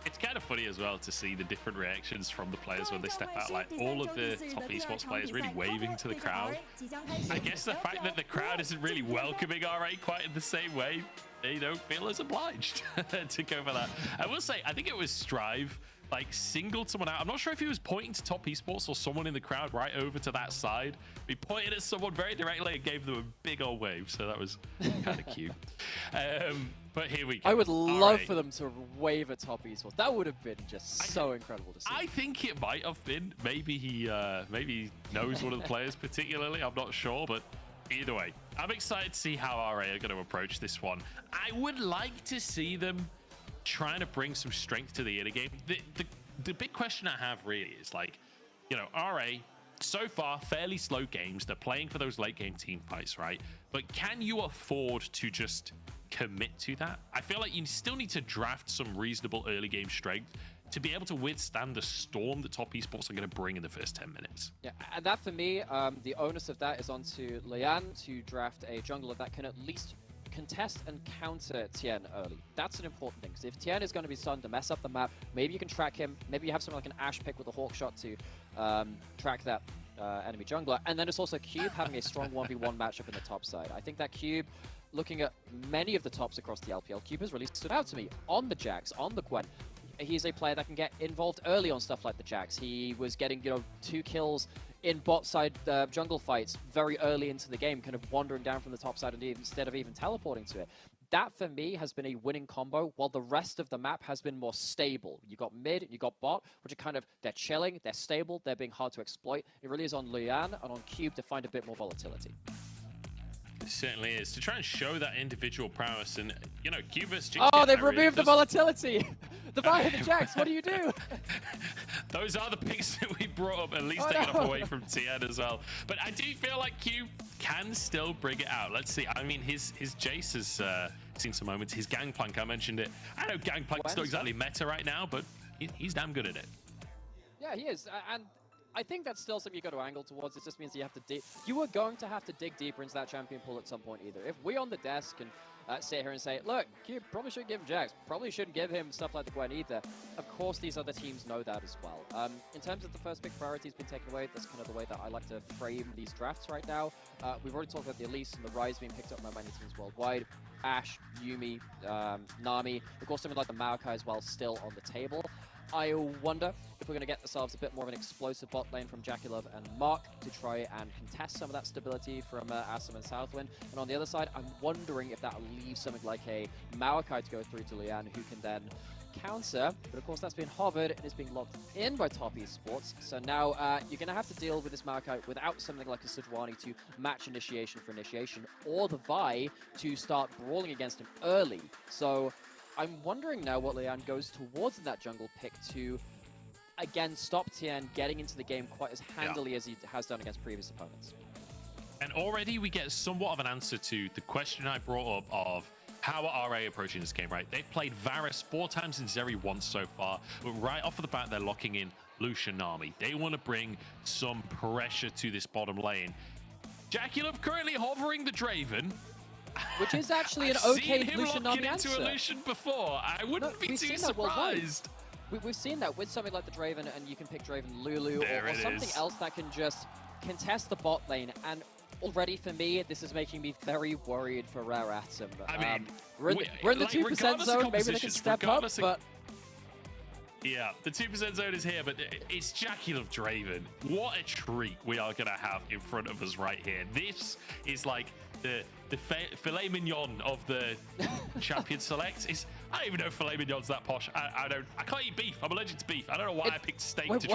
It's kind of funny as well to see the different reactions from the players when they step out. Like all of the top esports players really waving to the crowd. I guess the fact that the crowd isn't really welcoming RA quite in the same way, they don't feel as obliged to go for that. I will say, I think it was Strive like singled someone out. I'm not sure if he was pointing to top esports or someone in the crowd right over to that side. He pointed at someone very directly and gave them a big old wave. So that was kind of cute. But here we go. I would love for them to wave at top esports. That would have been just so incredible to see. I think it might have been. Maybe he knows one of the players particularly. I'm not sure, but either way, I'm excited to see how RA are going to approach this one. I would like to see them trying to bring some strength to the inner game. The big question I have really is like, you know, RA so far fairly slow games. They're playing for those late game team fights, right? But can you afford to just commit to that? I feel like you still need to draft some reasonable early game strength to be able to withstand the storm that top esports are going to bring in the first 10 minutes. Yeah, and that for me, the onus of that is onto Lian to draft a jungler that can at least contest and counter Tien early. That's an important thing, because if Tien is going to be starting to mess up the map, maybe you can track him, maybe you have something like an Ashe pick with a hawk shot to track that enemy jungler, and then it's also Cube having a strong 1v1 matchup in the top side. I think that Cube, looking at many of the tops across the LPL, Cube has really stood out to me on the Jax, on the Gwen. He's a player that can get involved early on stuff like the Jax. He was getting, 2 kills in bot side jungle fights very early into the game, kind of wandering down from the top side and instead of even teleporting to it. That for me has been a winning combo, while the rest of the map has been more stable. You got mid, you got bot, which are kind of, they're chilling, they're stable, they're being hard to exploit. It really is on Lian and on Cube to find a bit more volatility. It certainly is, to try and show that individual prowess. And Cube versus Jinx. Oh, they've removed the volatility. The buy the Jax, what do you do? Those are the picks that we brought up, at least taken up away from Tien as well. But I do feel like Cube can still bring it out. Let's see. I mean, his Jace has seen some moments. His Gangplank, I mentioned it. I know Gangplank's not exactly meta right now, but he's damn good at it. Yeah, he is. And I think that's still something you got to angle towards. It just means you have to you are going to have to dig deeper into that champion pool at some point either. If we on the desk and sit here and say, look, Cube probably shouldn't give him Jax, probably shouldn't give him stuff like the Gwen either. Of course, these other teams know that as well. In terms of the first pick priority has been taken away, that's kind of the way that I like to frame these drafts right now. We've already talked about the Elise and the Rise being picked up by many teams worldwide. Ashe, Yuumi, Nami, of course something like the Maokai as well still on the table. I wonder if we're going to get ourselves a bit more of an explosive bot lane from JackieLove and Mark to try and contest some of that stability from Asum and Southwind. And on the other side, I'm wondering if that leaves something like a Maokai to go through to Lian, who can then counter. But of course, that's been hovered and is being locked in by Top Esports. So now you're going to have to deal with this Maokai without something like a Sejuani to match initiation for initiation, or the Vi to start brawling against him early. So I'm wondering now what Lian goes towards in that jungle pick to, again, stop Tien getting into the game quite as handily as he has done against previous opponents. And already we get somewhat of an answer to the question I brought up of how are RA approaching this game, right? They've played Varus 4 times and Zeri once so far, but right off of the bat, they're locking in Lucian Nami. They want to bring some pressure to this bottom lane. JackieLove currently hovering the Draven, which is actually an I've okay seen him Lucian lock Nami into answer. a Lucian before. I wouldn't be too surprised. We've seen that with something like the Draven, and you can pick Draven Lulu or something else that can just contest the bot lane. And already for me, this is making me very worried for Rare Atom. I mean, we're in the 2% zone. Maybe they can step up, but yeah, the 2% zone is here, but it's JackieLove Draven. What a treat we are going to have in front of us right here. This is like the filet mignon of the champion selects. I don't even know if filet mignon's that posh. I can't eat beef. I'm allergic to beef. I don't know why I picked steak to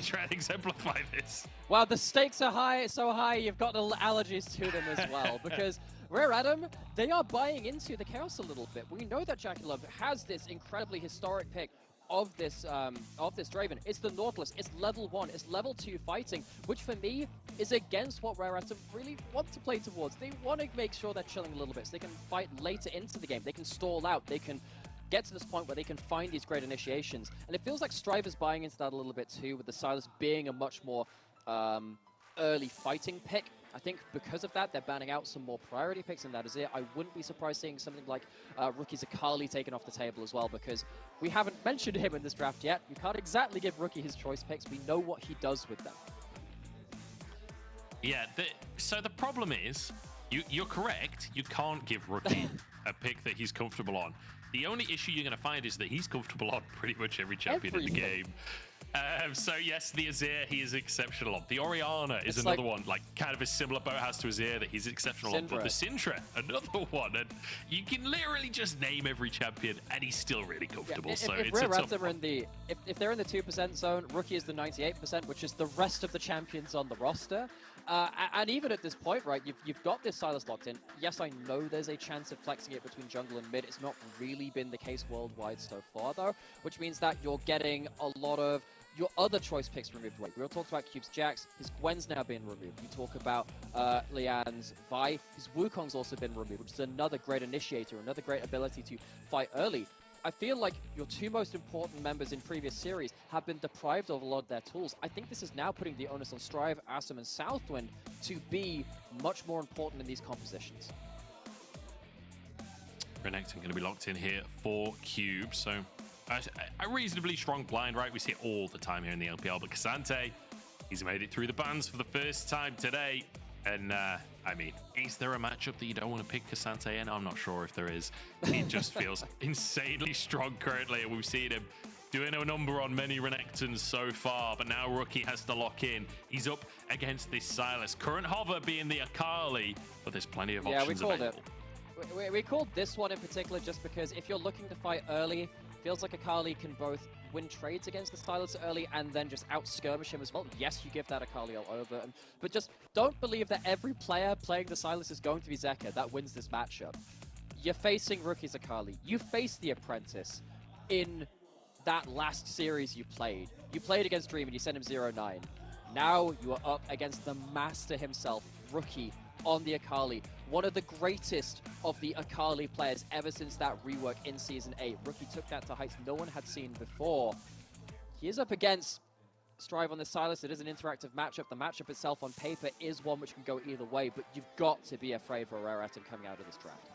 try and exemplify this. Wow, the stakes are so high, you've got allergies to them as well. Because Rare Atom, they are buying into the chaos a little bit. We know that JackieLove has this incredibly historic pick of this Draven. It's the Nautilus. It's level 1. It's level 2 fighting, which for me is against what Rare Atom really want to play towards. They want to make sure they're chilling a little bit so they can fight later into the game. They can stall out. They can get to this point where they can find these great initiations. And it feels like Strive is buying into that a little bit too, with the Sylas being a much more early fighting pick. I think because of that, they're banning out some more priority picks, and that is it. I wouldn't be surprised seeing something like Rookie Zakali taken off the table as well, because we haven't mentioned him in this draft yet. You can't exactly give Rookie his choice picks. We know what he does with them. Yeah, so the problem is, you're correct. You can't give Rookie a pick that he's comfortable on. The only issue you're going to find is that he's comfortable on pretty much every champion in the game. So yes, the Azir, he is exceptional on. The Orianna is another one, like kind of a similar boat house to Azir that he's exceptional on. But the Syndra, another one. And you can literally just name every champion and he's still really comfortable. Yeah, if Rare Atom are in the, if they're in the 2% zone, Rookie is the 98%, which is the rest of the champions on the roster. And even at this point, right, you've got this Sylas locked in. Yes, I know there's a chance of flexing it between jungle and mid. It's not really been the case worldwide so far, though, which means that you're getting a lot of your other choice picks removed away. We all talked about Cube's Jax. His Gwen's now been removed. You talk about Lian's Vi. His Wukong's also been removed, which is another great initiator, another great ability to fight early. I feel like your two most important members in previous series have been deprived of a lot of their tools. I think this is now putting the onus on Strive, Asum, and Southwind to be much more important in these compositions. Renekton going to be locked in here for Cube, so a reasonably strong blind, right? We see it all the time here in the LPL, but K'Sante, he's made it through the bans for the first time today. And, I mean, is there a matchup that you don't want to pick K'Sante in? I'm not sure if there is. He just feels insanely strong currently, and we've seen him doing a number on many Renektons so far, but now Rookie has to lock in. He's up against this Sylas. Current hover being the Akali, but there's plenty of options available. We called this one in particular just because if you're looking to fight early, feels like Akali can both win trades against the Sylas early and then just out-skirmish him as well. Yes, you give that Akali all over, but just don't believe that every player playing the Sylas is going to be Zeka that wins this matchup. You're facing Rookie's Akali. You faced the Apprentice in that last series you played. You played against Dream and you sent him 0-9. Now you are up against the master himself, Rookie, on the Akali. One of the greatest of the Akali players ever since that rework in Season 8. Rookie took that to heights no one had seen before. He is up against Strive on the Sylas. It is an interactive matchup. The matchup itself on paper is one which can go either way, but you've got to be afraid for Rare Atom coming out of this draft.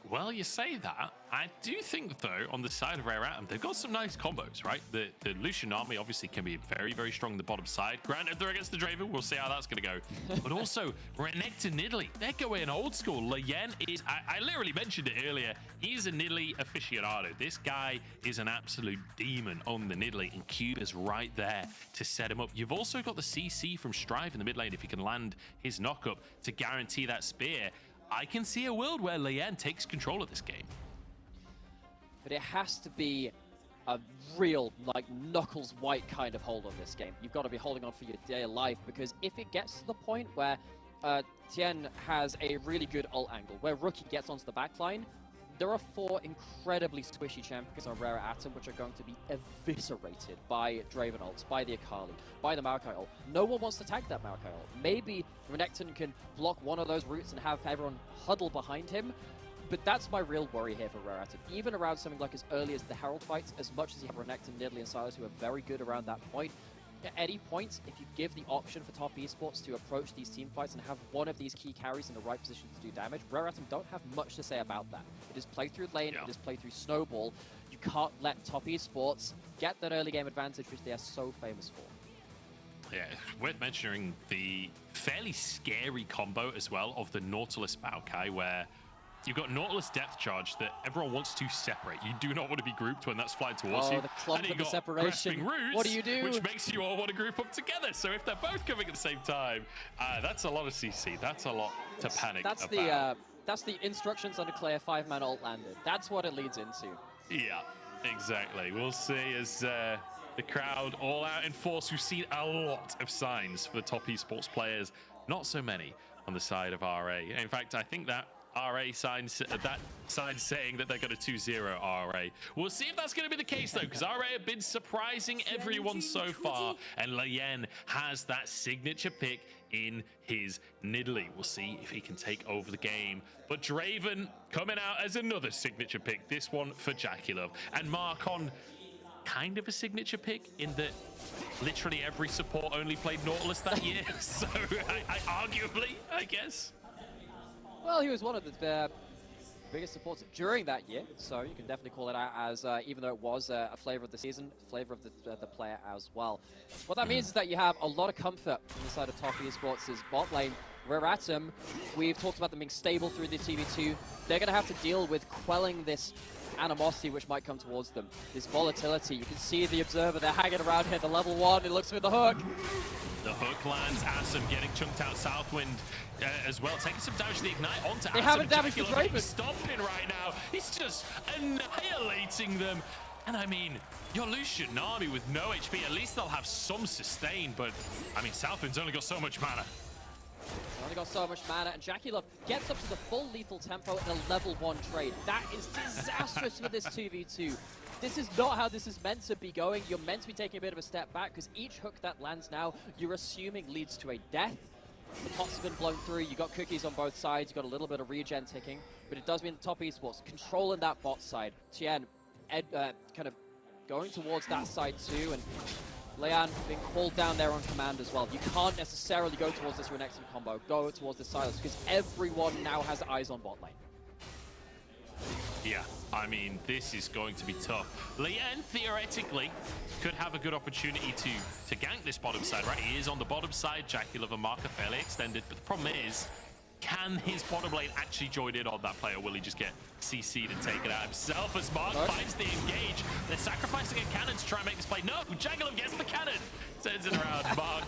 Well, you say that. I do think, though, on the side of Rare Atom, they've got some nice combos, right? The Lucian army obviously can be very, very strong on the bottom side. Granted, they're against the Draven. We'll see how that's going to go. But also, Renekton Nidalee, they're going old school. Leyen is, I literally mentioned it earlier, he's a Nidalee aficionado. This guy is an absolute demon on the Nidalee, and Cube is right there to set him up. You've also got the CC from Strive in the mid lane if he can land his knock-up to guarantee that spear. I can see a world where Leyen takes control of this game. But it has to be a real, like, knuckles white kind of hold on this game. You've got to be holding on for your dear life, because if it gets to the point where Tien has a really good ult angle, where Rookie gets onto the backline, there are 4 incredibly squishy champions on Rare Atom which are going to be eviscerated by Draven ults, by the Akali, by the Maokai ult. No one wants to tag that Maokai ult. Maybe Renekton can block one of those routes and have everyone huddle behind him, but that's my real worry here for Rare Atom. Even around something like as early as the Herald fights, as much as you have Renekton, Nidalee, and Silas who are very good around that point, at any point, if you give the option for top esports to approach these team fights and have one of these key carries in the right position to do damage, Rare Atom don't have much to say about that. It is play through lane, it is play through snowball. You can't let top esports get that early game advantage, which they are so famous for. Yeah, worth mentioning the fairly scary combo as well of the Nautilus Maokai, where you've got Nautilus depth charge that everyone wants to separate. You do not want to be grouped when that's flying towards you. The clump and of the separation. Roots, what do you do? Which makes you all want to group up together. So if they're both coming at the same time, that's a lot of CC. That's a lot to panic about. That's the instructions on a clear 5-man ult landed. That's what it leads into. Yeah, exactly. We'll see as the crowd all out in force. We've seen a lot of signs for the top esports players. Not so many on the side of RA. In fact, I think that RA signs that sign saying that they're going to 2-0 RA. We'll see if that's going to be the case though, because RA have been surprising everyone so far, and Leyen has that signature pick in his Nidalee. We'll see if he can take over the game. But Draven coming out as another signature pick, this one for Jackie and Mark on kind of a signature pick in that literally every support only played Nautilus that year. So arguably, I guess. Well, he was one of the biggest supports during that year, so you can definitely call it out as, even though it was a flavor of the season, flavor of the player as well. What that means is that you have a lot of comfort on the side of top esports' bot lane. Rare Atom, we've talked about them being stable through the TV2. They're going to have to deal with quelling this animosity which might come towards them, this volatility. You can see the Observer, they're hanging around here, the level 1, it looks for the hook. The hook lands, Asum getting chunked out Southwind as well, taking some damage to the Ignite onto Asum. They haven't damaged the Draven. Stomping right now, he's just annihilating them. And I mean, your Lucian army with no HP, at least they'll have some sustain, but I mean, Southwind's only got so much mana. Only got so much mana, and Jackie Love gets up to the full lethal tempo in a level 1 trade. That is disastrous for this 2v2. This is not how this is meant to be going. You're meant to be taking a bit of a step back, because each hook that lands now, you're assuming leads to a death. The pots have been blown through, you got cookies on both sides, you got a little bit of regen ticking, but it does mean the top esports controlling that bot side. Tien kind of going towards that side too, and Leyan being called down there on command as well. You can't necessarily go towards this Renekton combo, go towards this Silas, because everyone now has eyes on bot lane. Yeah, I mean, this is going to be tough. Leyen, theoretically, could have a good opportunity to gank this bottom side, right? He is on the bottom side. Jackie Love and Mark are fairly extended, but the problem is, can his bottom lane actually join in on that play, or will he just get CC'd and taken out himself as Mark finds the engage? They're sacrificing a cannon to try and make this play. No, Jackie Love gets the cannon. Sends it around. Mark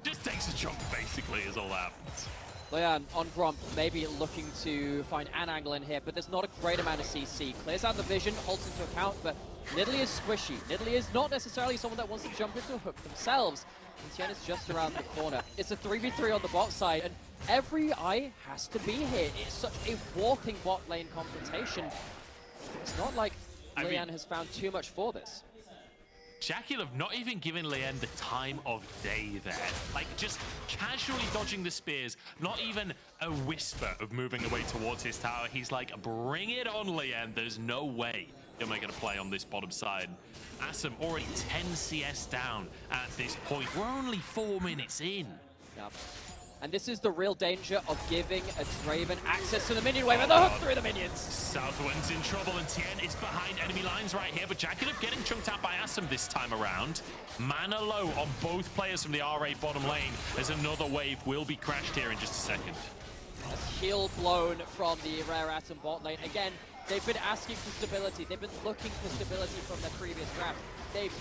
just takes a jump, basically, is all that happens. Leyan on Grump, maybe looking to find an angle in here, but there's not a great amount of CC. Clears out the vision, holds into account, but Nidalee is squishy. Nidalee is not necessarily someone that wants to jump into a hook themselves. And Tien is just around the corner. It's a 3v3 on the bot side, and every eye has to be here. It's such a walking bot lane confrontation. It's not like Leyan has found too much for this. Jackie Love not even giving Leyen the time of day there. Like, just casually dodging the spears, not even a whisper of moving away towards his tower. He's like, bring it on, Leyen. There's no way you're making a play on this bottom side. Asum already 10 CS down at this point. We're only 4 minutes in. Yep. And this is the real danger of giving a Draven access to the minion wave and the hook through the minions. Southwind's in trouble and Tien is behind enemy lines right here, but Jackalope getting chunked out by Asum this time around. Mana low on both players from the R8 bottom lane as another wave will be crashed here in just a second. A heal blown from the Rare Atom bot lane. Again, they've been asking for stability. They've been looking for stability from their previous draft. They've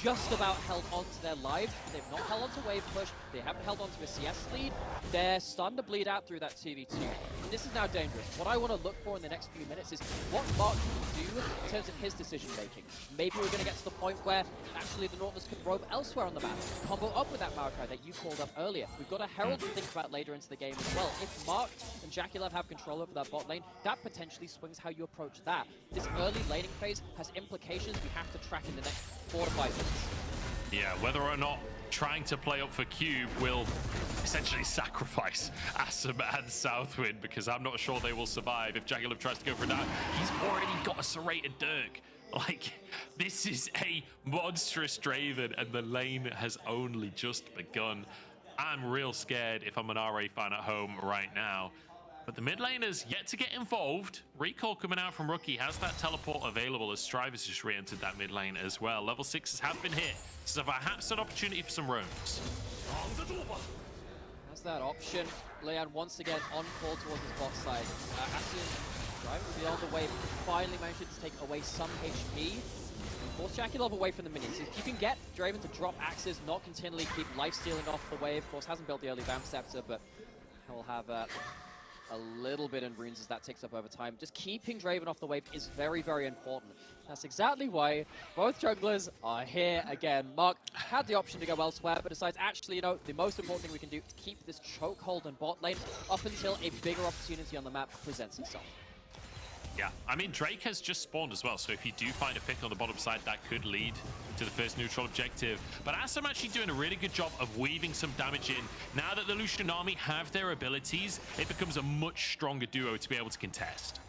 just about held on to their lives. They've not held on to wave push. They haven't held on to a CS lead. They're starting to bleed out through that 2v2. And this is now dangerous. What I want to look for in the next few minutes is what Mark can do in terms of his decision making. Maybe we're going to get to the point where actually the Nautilus can roam elsewhere on the map. Combo up with that Maokai that you called up earlier. We've got a Herald to think about later into the game as well. If Mark and Jackalope have control over that bot lane, that potentially swings how you approach that. This early laning phase has implications we have to track in the next 4 to 5 minutes. Yeah, whether or not trying to play up for Cube will essentially sacrifice Asum and Southwind, because I'm not sure they will survive if Jackalope tries to go for that. He's already got a serrated Dirk. Like, this is a monstrous Draven, and the lane has only just begun. I'm real scared if I'm an RA fan at home right now. But the mid laner's yet to get involved. Recall coming out from Rookie has that teleport available as Strive has just re-entered that mid lane as well. Level 6s have been hit, so perhaps an opportunity for some roams. That's that option. Leon once again on call towards his bot side. Asum driving beyond the wave, finally managed to take away some HP. Force Jackalope away from the minions. If you can get Draven to drop axes, not continually keep life stealing off the wave. Of course, hasn't built the early Vamp Scepter, but he'll have a little bit in runes as that ticks up over time. Just keeping Draven off the wave is very, very important. That's exactly why both junglers are here again. Mark had the option to go elsewhere, but decides, actually, you know, the most important thing we can do is keep this chokehold in bot lane up until a bigger opportunity on the map presents itself. Yeah, I mean, Drake has just spawned as well, so if you do find a pick on the bottom side, that could lead to the first neutral objective. But Asum actually doing a really good job of weaving some damage in. Now that the Lucian army have their abilities, it becomes a much stronger duo to be able to contest.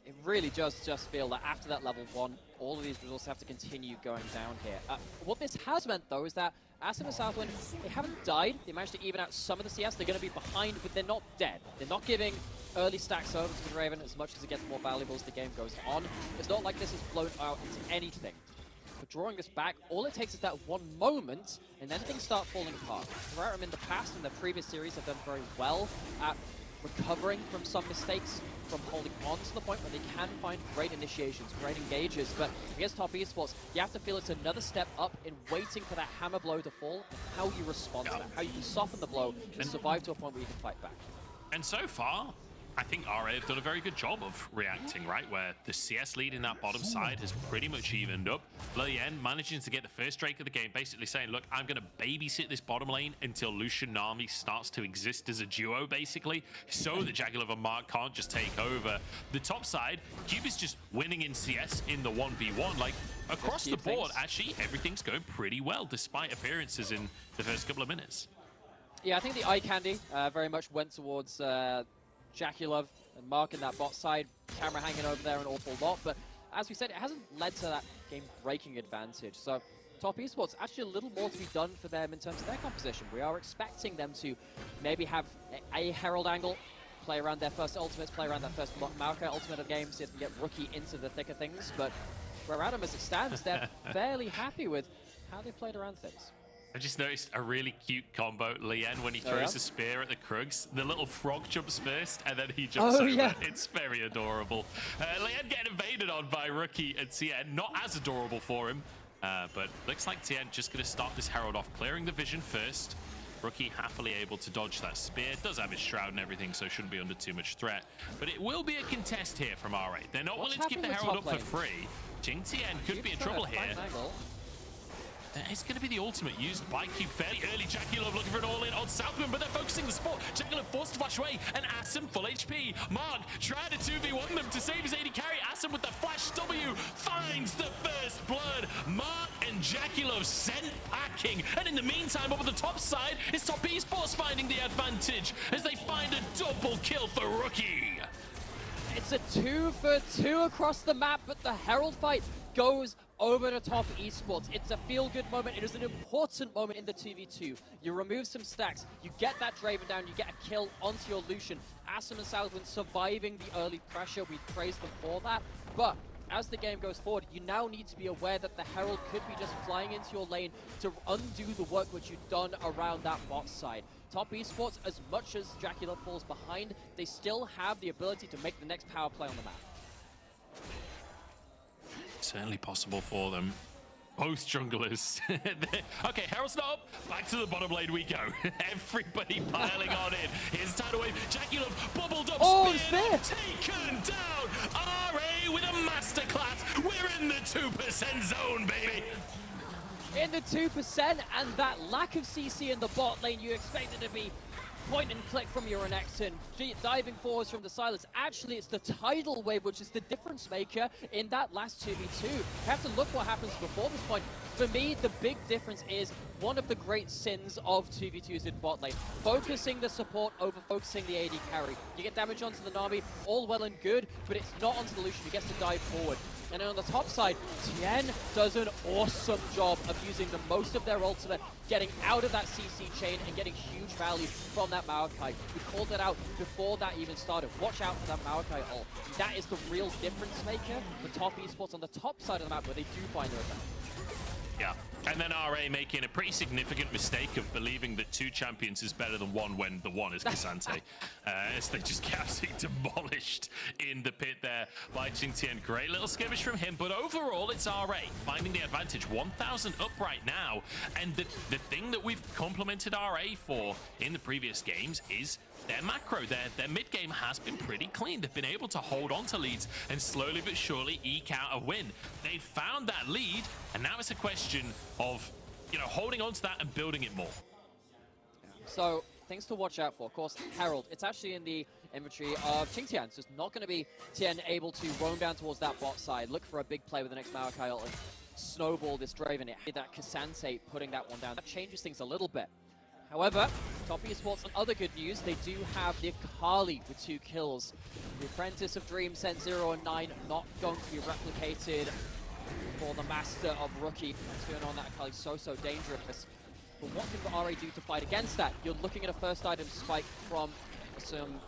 It really does just feel that after that level 1, all of these resources have to continue going down here. What this has meant, though, is that Asum and Southwind, they haven't died. They managed to even out some of the CS. They're going to be behind, but they're not dead. They're not giving early stacks over to the Draven as much as it gets more valuable as the game goes on. It's not like this has blown out into anything. But drawing this back, all it takes is that one moment, and then things start falling apart. Ferrarium in the past, in the previous series, have done very well at recovering from some mistakes, from holding on to the point where they can find great initiations, great engages. But against top esports, you have to feel it's another step up in waiting for that hammer blow to fall, and how you respond to that, how you can soften the blow and survive to a point where you can fight back. And so far, I think RA have done a very good job of reacting, right? Where the CS lead in that bottom side has pretty much evened up. Lien managing to get the first Drake of the game, basically saying, look, I'm going to babysit this bottom lane until Lucian Nami starts to exist as a duo, basically, so that Jackalope and Mark can't just take over. The top side, Cube is just winning in CS in the 1v1. Like, across the board, actually, everything's going pretty well, despite appearances in the first couple of minutes. Yeah, I think the eye candy very much went towards Jackalope and Mark in that bot side, camera hanging over there an awful lot, but as we said, it hasn't led to that game-breaking advantage. So top esports, actually a little more to be done for them in terms of their composition. We are expecting them to maybe have a Herald angle, play around their first ultimates, play around that first Maokai ultimate of the game, see if we get Rookie into the thick of things, but where Adam as it stands, they're fairly happy with how they played around things. I just noticed a really cute combo, Lien, when he throws a spear at the Krugs. The little frog jumps first, and then he jumps over. Yeah. It's very adorable. Lien getting invaded on by Rookie and Tien. Not as adorable for him, but looks like Tien just going to start this Herald off, clearing the vision first. Rookie happily able to dodge that spear. Does have his shroud and everything, so shouldn't be under too much threat. But it will be a contest here from R8. They're not willing to give the Herald up for free. Jing Tien could be in trouble here. It's going to be the ultimate used by Cube fairly early. Jackalope looking for an all-in on Southwind, but they're focusing the spot. Jackalope forced to flash away, and Asum full HP. Mark trying to 2v1 them to save his AD carry. Asum with the flash W finds the first blood. Mark and Jackalope sent packing. And in the meantime, over the top side, it's Top Esports finding the advantage as they find a double kill for Rookie. It's a 2-for-2 across the map, but the Herald fight goes over the top esports. It's a feel-good moment. It is an important moment in the 2v2. You remove some stacks, you get that Draven down, you get a kill onto your Lucian. Asum and Salwin surviving the early pressure, we praise them for that. But as the game goes forward, you now need to be aware that the Herald could be just flying into your lane to undo the work which you've done around that bot side. Top esports, as much as Dracula falls behind, they still have the ability to make the next power play on the map. Certainly possible for them. Both junglers. Okay, Herald's not up. Back to the bottom lane we go. Everybody piling on in. Here's the tidal wave. Jackie bubbled up. Oh, spear taken down. RA with a masterclass. We're in the 2% zone, baby. In the 2%, and that lack of CC in the bot lane, you expect it to be point and click from your Renekton, diving forwards from the silence. Actually, it's the tidal wave which is the difference maker in that last 2v2. You have to look what happens before this point. For me, the big difference is one of the great sins of 2v2s in bot lane. Focusing the support over focusing the AD carry. You get damage onto the Nami, all well and good, but it's not onto the Lucian who gets to dive forward. And then on the top side, TN does an awesome job of using the most of their ultimate, getting out of that CC chain and getting huge value from that Maokai. We called it out before that even started. Watch out for that Maokai ult. That is the real difference maker for top esports on the top side of the map where they do find their advantage. Yeah, and then RA making a pretty significant mistake of believing that 2 champions is better than 1 when the 1 is Cassante. As they just get absolutely demolished in the pit there by Qingtian. Great little skirmish from him, but overall it's RA finding the advantage. 1,000 up right now, and the thing that we've complimented RA for in the previous games is their macro. Their mid game has been pretty clean. They've been able to hold on to leads and slowly but surely eke out a win. They found that lead, and now it's a question of, you know, holding on to that and building it more. So things to watch out for. Of course, Herald, it's actually in the inventory of Qingtian, so it's not going to be Tian able to roam down towards that bot side, look for a big play with the next Maokai ult and snowball this Draven. It that Cassante putting that one down. That changes things a little bit. However, top esports and other good news, they do have the Akali with 2 kills. The Apprentice of Dreams sent 0 and 9, not going to be replicated for the Master of Rookie. What's going on, that Akali so dangerous. But what can the RA do to fight against that? You're looking at a first item spike from some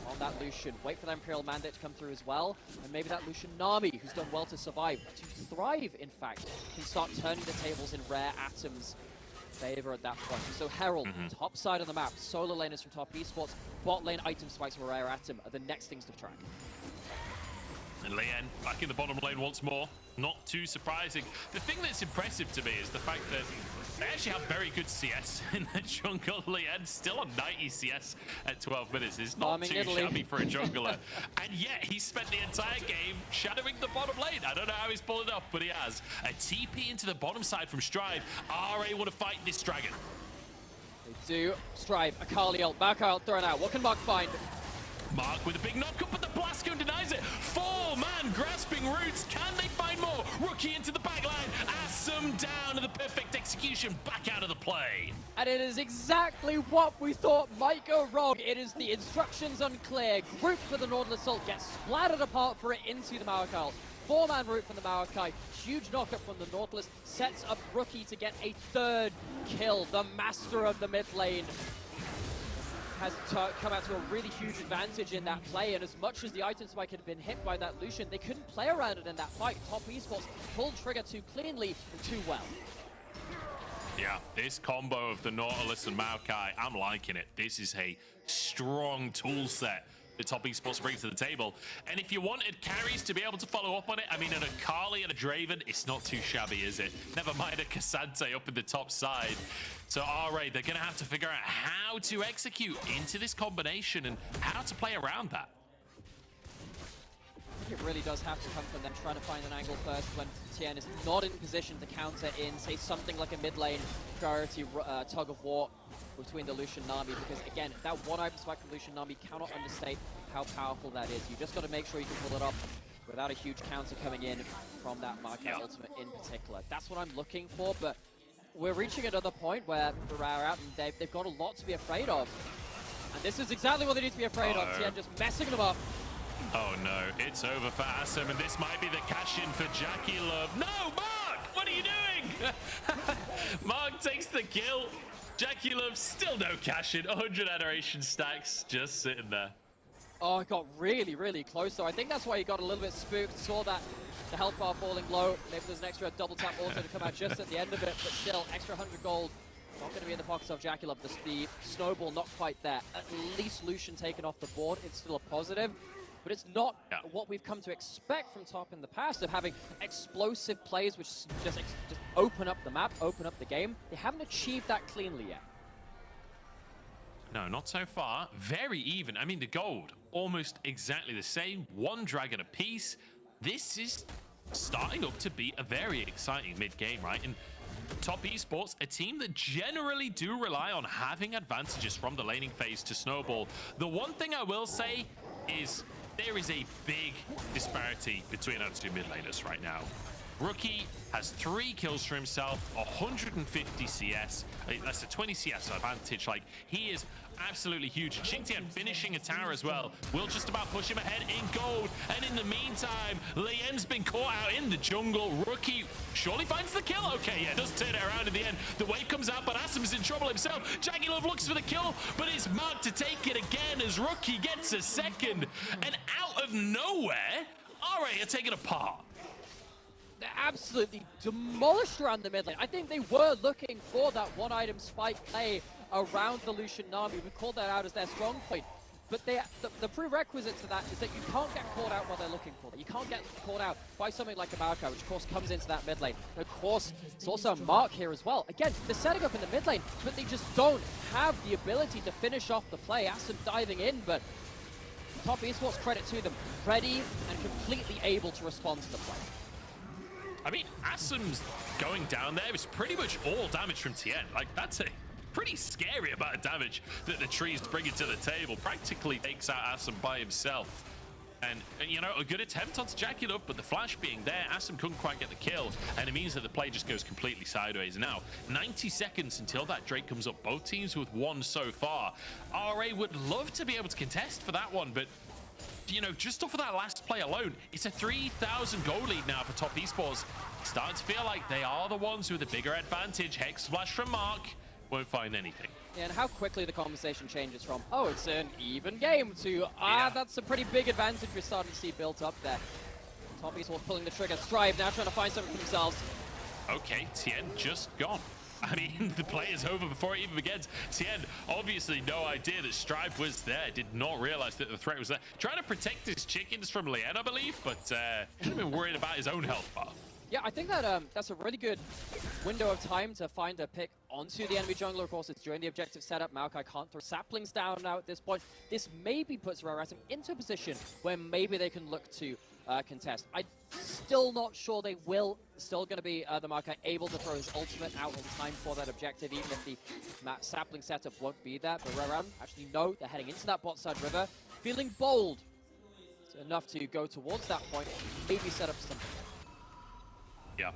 on that Lucian. Wait for that Imperial Mandate to come through as well. And maybe that Lucian Nami, who's done well to survive, to thrive, in fact, can start turning the tables in rare atoms favor at that point. So Herald, top side of the map, solo laners from top esports, bot lane item spikes from rare atom are the next things to track. And Lian back in the bottom lane once more. Not too surprising. The thing that's impressive to me is the fact that they actually have very good CS in the jungle. Lian still on 90 CS at 12 minutes. It's not too shabby for a jungler. And yet he spent the entire game shadowing the bottom lane. I don't know how he's pulled it off, but he has. A TP into the bottom side from Strive. RA want to fight this dragon. They do. Strive, Akali ult, Maokai ult thrown out. What can Mark find? Mark with a big knock-up, but the blast gun denies it. 4-man grasping roots. Can they find more? Rookie into the backline. Asum down to the perfect execution. Back out of the play. And it is exactly what we thought might go wrong. It is the instructions unclear. Group for the Nautilus ult gets splattered apart for it into the Maokai ult. 4-man route from the Maokai. Huge knockup from the Nautilus. Sets up Rookie to get a 3rd kill. The master of the mid lane has come out to a really huge advantage in that play, and as much as the item spike had been hit by that Lucian, they couldn't play around it in that fight. Top esports pulled trigger too cleanly and too well. Yeah, this combo of the Nautilus and Maokai, I'm liking it. This is a strong tool set the top esports brings to the table. And if you wanted carries to be able to follow up on it, I mean, an Akali and a Draven, it's not too shabby, is it? Never mind a Cassante up in the top side. So RA, they're going to have to figure out how to execute into this combination and how to play around that. I think it really does have to come from them trying to find an angle first when Tien is not in position to counter in, say, something like a mid lane priority tug of war between the Lucian Nami, because again, that one item spike from Lucian Nami cannot understate how powerful that is. You just got to make sure you can pull it up without a huge counter coming in from that Maokai ultimate in particular. That's what I'm looking for, but we're reaching another point where we're out and they've got a lot to be afraid of. And this is exactly what they need to be afraid of. Tien just messing them up. Oh no, it's over for Assam, and this might be the cash-in for Jackie Love. No, Mark! What are you doing? Mark takes the kill. Jackie Love still no cash-in. 100 adoration stacks just sitting there. Oh, it got really, really close, so I think that's why he got a little bit spooked. Saw that the health bar falling low. Maybe there's an extra double tap auto to come out just at the end of it, but still, extra 100 gold. Not going to be in the pockets of Jackie Love. The snowball not quite there. At least Lucian taken off the board. It's still a positive. But it's not what we've come to expect from Top in the past, of having explosive plays which just open up the map, open up the game. They haven't achieved that cleanly yet. No, not so far. Very even. I mean, the gold, almost exactly the same. One dragon apiece. This is starting up to be a very exciting mid-game, right? And Top Esports, a team that generally do rely on having advantages from the laning phase to snowball. The one thing I will say is there is a big disparity between our two mid laners right now. Rookie has 3 kills for himself, 150 CS. That's a 20 CS advantage. Like, he is absolutely huge. Xingtian finishing a tower as well will just about push him ahead in gold. And in the meantime, Lien's been caught out in the jungle. Rookie surely finds the kill. Okay, yeah, does turn it around in the end. The wave comes out, but Asim's in trouble himself. Jackie Love looks for the kill, but it's Mark to take it again as Rookie gets a second. And out of nowhere, RA are taking a part. They're absolutely demolished around the mid lane. I think they were looking for that one-item spike play around the Lucian Nami. We called that out as their strong point. But the prerequisite to that is that you can't get caught out while they're looking for it. You can't get caught out by something like a Maokai, which of course comes into that mid lane. And of course, it's also Mark here as well. Again, they're setting up in the mid lane, but they just don't have the ability to finish off the play. Asum diving in, but Top Esports, credit to them, ready and completely able to respond to the play. I mean, Asum's going down there is pretty much all damage from Tien. Like, that's a pretty scary amount of damage that the trees bring to the table. Practically takes out Asum by himself. And, you know, a good attempt onto Jackie Love, but the flash being there, Asum couldn't quite get the kill, and it means that the play just goes completely sideways. Now, 90 seconds until that Drake comes up. Both teams with 1 so far. RA would love to be able to contest for that one, but you know, just off of that last play alone, it's a 3,000 goal lead now for Top Esports. Starting to feel like they are the ones with a bigger advantage. Hex flash from Mark, won't find anything. Yeah, and how quickly the conversation changes from, oh, it's an even game, to, that's a pretty big advantage we're starting to see built up there. Top Esports pulling the trigger. Strive now trying to find something for themselves. Okay, Tien just gone. I mean, the play is over before it even begins. Tien, obviously no idea that Strive was there. Did not realize that the threat was there. Trying to protect his chickens from Lien, I believe, but should have been worried about his own health bar. Yeah, I think that that's a really good window of time to find a pick onto the enemy jungler. Of course, it's during the objective setup. Maokai can't throw saplings down now at this point. This maybe puts Rarasim into a position where maybe they can look to contest. I'm still not sure they will. Still going to be the Maokai able to throw his ultimate out in time for that objective, even if the sapling setup won't be there. But Rarasim actually know they're heading into that bot side river, feeling bold. It's enough to go towards that point, maybe set up something. Yeah.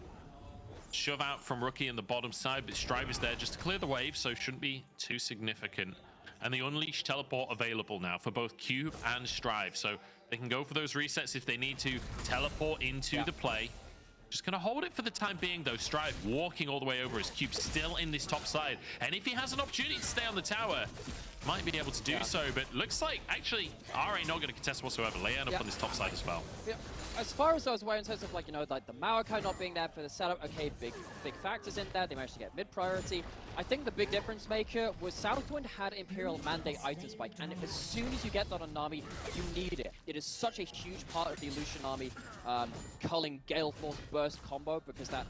Shove out from Rookie in the bottom side, but Strive is there just to clear the wave, so shouldn't be too significant. And the Unleash teleport available now for both Cube and Strive, so they can go for those resets if they need to teleport into the play. Just gonna hold it for the time being though. Strive walking all the way over, his Cube still in this top side, and if he has an opportunity to stay on the tower, might be able to do so, but looks like actually RA not going to contest whatsoever. Leanne up on this top side as well. Yeah. As far as I was aware, in terms of like, you know, like the Maokai not being there for the setup, okay, big factors in there. They managed to get mid priority. I think the big difference maker was Southwind had Imperial Mandate item spike, and as soon as you get that on Nami, you need it. It is such a huge part of the Lucian Nami culling Gale Force burst combo, because that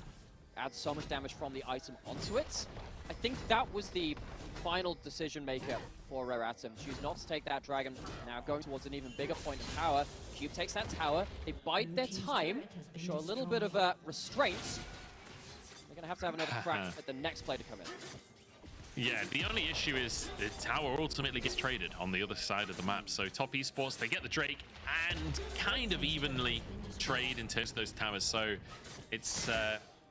adds so much damage from the item onto it. I think that was the final decision maker for Rarasim. Choose not to take that dragon. Now going towards an even bigger point of power. Cube takes that tower. They bide their time, show a little bit of restraint. They're going to have another crack at the next play to come in. Yeah, the only issue is the tower ultimately gets traded on the other side of the map. So Top Esports, they get the Drake and kind of evenly trade in terms of those towers. So it's